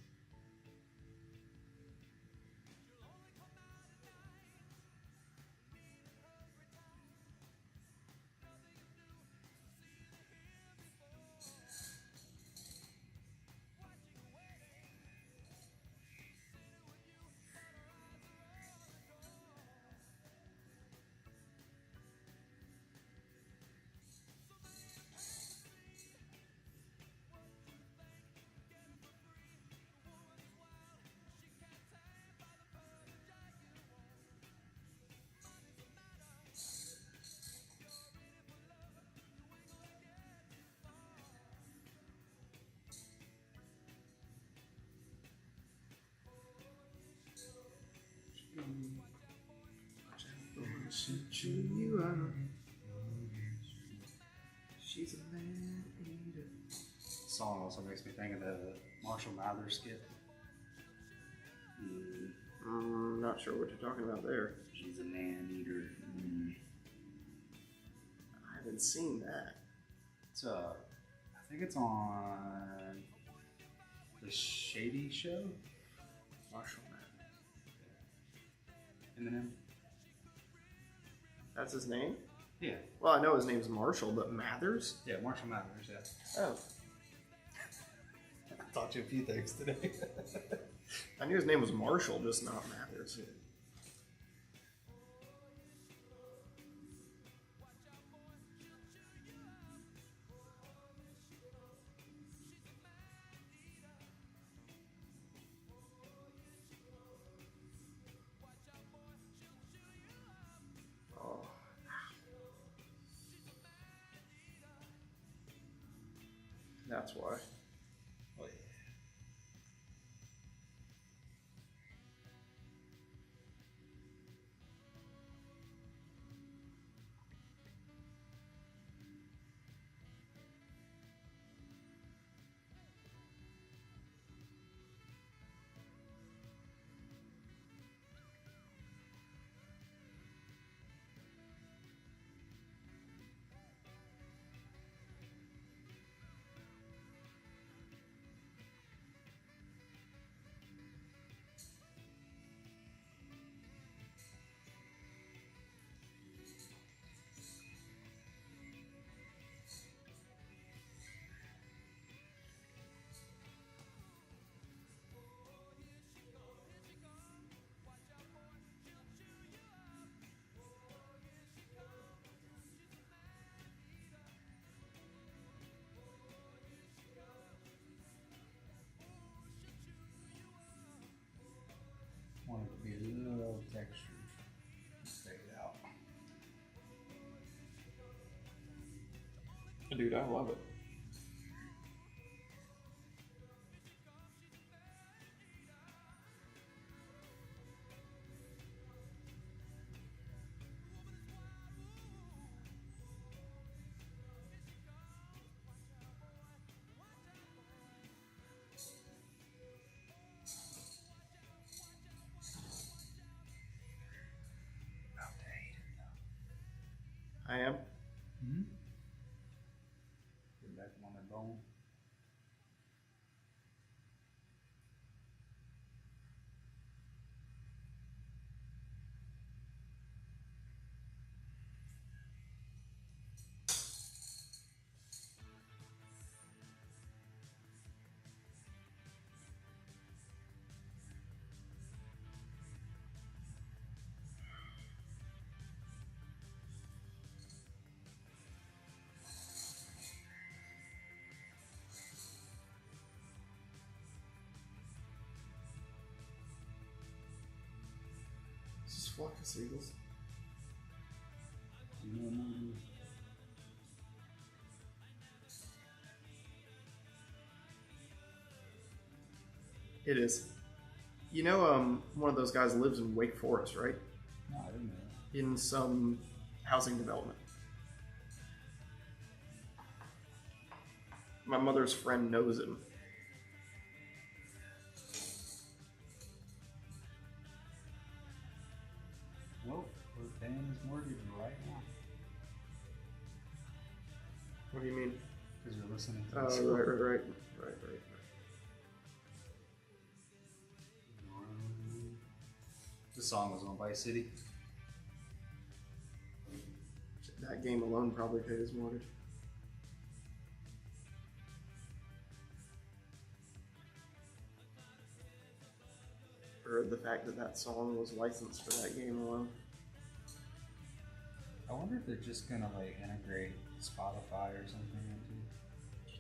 You out. She's a man eater. Song also makes me think of the Marshall Mathers skit. Not sure what you're talking about there. She's a man eater. I haven't seen that. It's I think it's on the Shady Show. Marshall Mathers. Eminem. That's his name? Yeah. Well, I know his name's Marshall, but Mathers? Yeah, Marshall Mathers. Yeah. Oh. I taught you a few things today. I knew his name was Marshall, just not Mathers. Oh. That's why. Oh, yeah. Want it to be a little textured. Take it out. Dude, I love it. I am. Mm-hmm. Get back on that bone. This is flock of seagulls. It is. You know, one of those guys lives in Wake Forest, right? No, I didn't know. In some housing development. My mother's friend knows him. What do you mean? Because you're listening to Oh, this. right. The song was on Vice City. That game alone probably paid his mortgage. Or the fact that that song was licensed for that game alone. I wonder if they're just gonna like integrate Spotify or something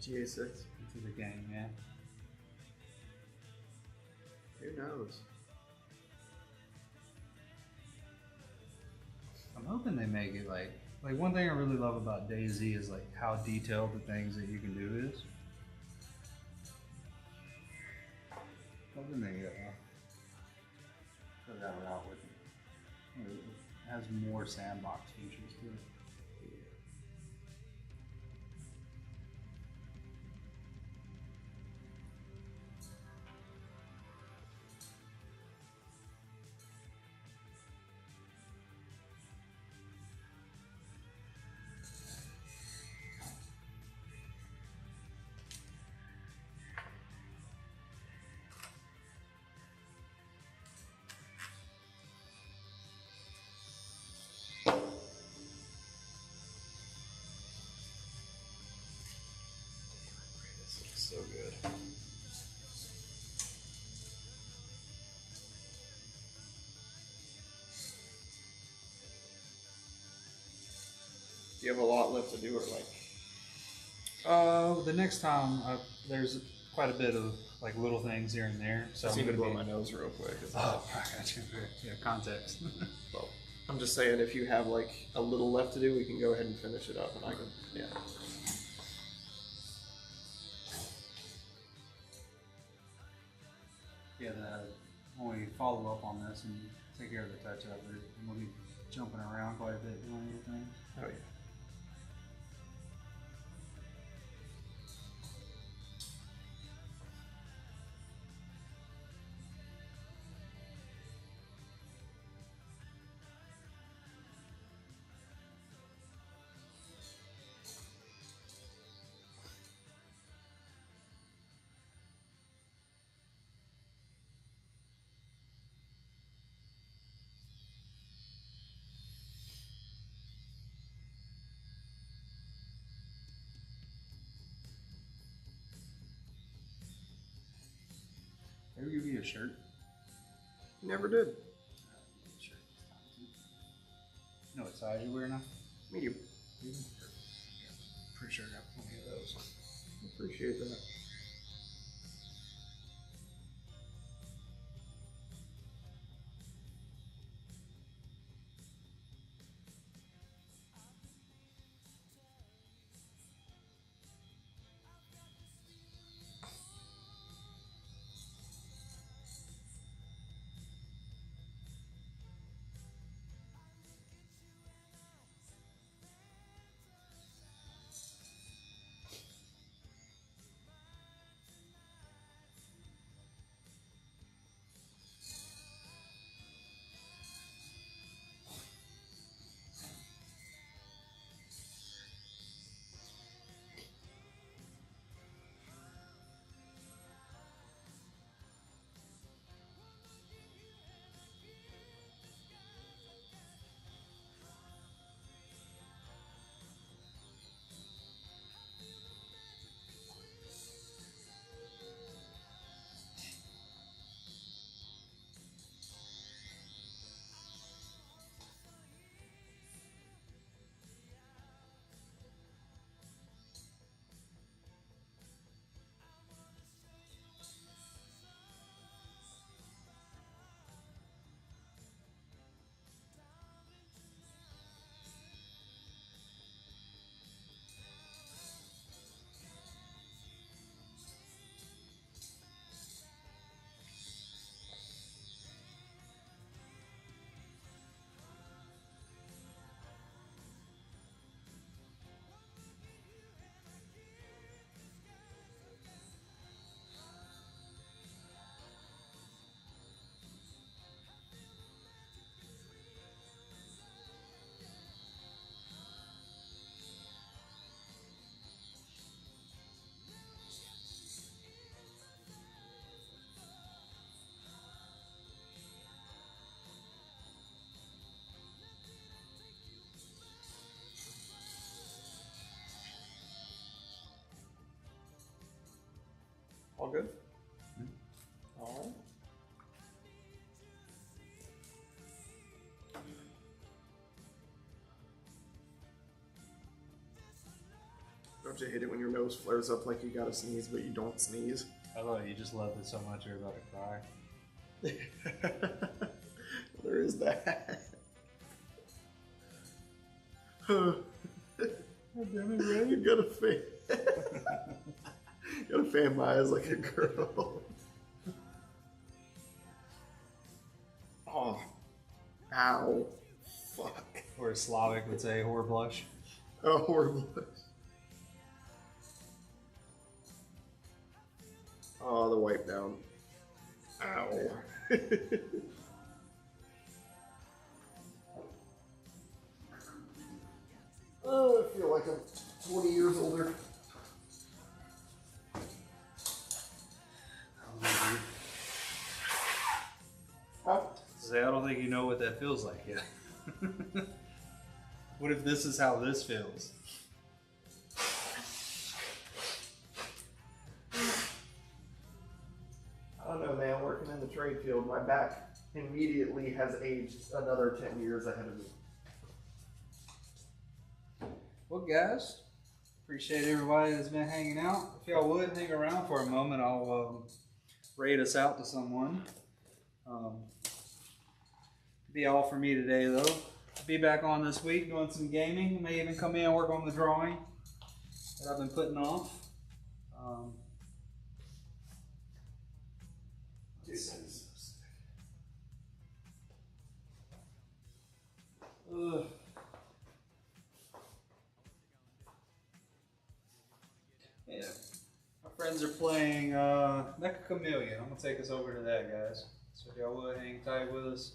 GTA 6. into the game, yeah. Who knows? I'm hoping they make it like one thing I really love about DayZ is like how detailed the things that you can do is. Hoping they go that route with it. It has more sandbox features to it. This looks so good. Do you have a lot left to do, or like? The next time there's quite a bit of like little things here and there. So I I'm need to gonna blow be. my nose real quick. Oh, I got you. Yeah, context. Well, I'm just saying, if you have like a little left to do, we can go ahead and finish it up, and I can. Yeah. Yeah, when we follow up on this and take care of the touch up, we'll be jumping around quite a bit doing little things. Oh yeah. Ever give you a shirt? Never did. Shirt. You know what size you wear now? Medium. Pretty sure I got plenty of those. Appreciate that. good? All right. Don't you hate it when your nose flares up like you gotta sneeze, but you don't sneeze? I thought you just loved it so much you're about to cry. There is that. Damn it, Ray. You gotta fan. You gotta fan my eyes like a girl. Oh. Ow. Fuck. Or as Slavic would say, whore blush. Oh, horrible. Oh, the wipe down. Ow. Oh, I feel like I'm 20 years older. Say, I don't think you know what that feels like yet. What if this is how this feels? I don't know, man. Working in the trade field, my back immediately has aged another 10 years ahead of me. Well, guys, appreciate everybody that's been hanging out. If y'all would hang around for a moment, I'll rate us out to someone. Be all for me today, though. Be back on this week doing some gaming. May even come in and work on the drawing that I've been putting off. Dude, that is so sick. Ugh. Yeah, my friends are playing Mecha Chameleon. I'm gonna take us over to that, guys. So if y'all would hang tight with us.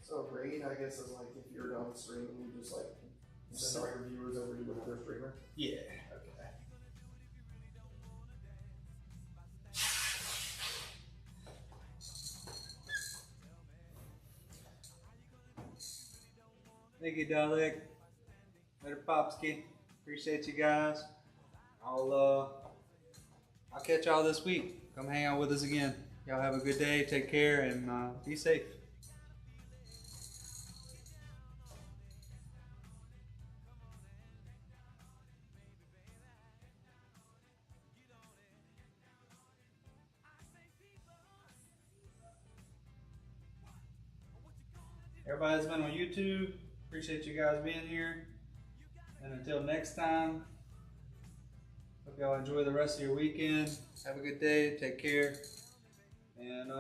So raid, I guess, is like if you're done streaming, you just like send all your viewers over to another streamer. Yeah. Okay. Thank you, Dalek. Later, Popsky. Appreciate you guys. I'll catch y'all this week. Come hang out with us again. Y'all have a good day. Take care and be safe. Everybody that's been on YouTube, appreciate you guys being here. And until next time, hope y'all enjoy the rest of your weekend. Have a good day, take care, and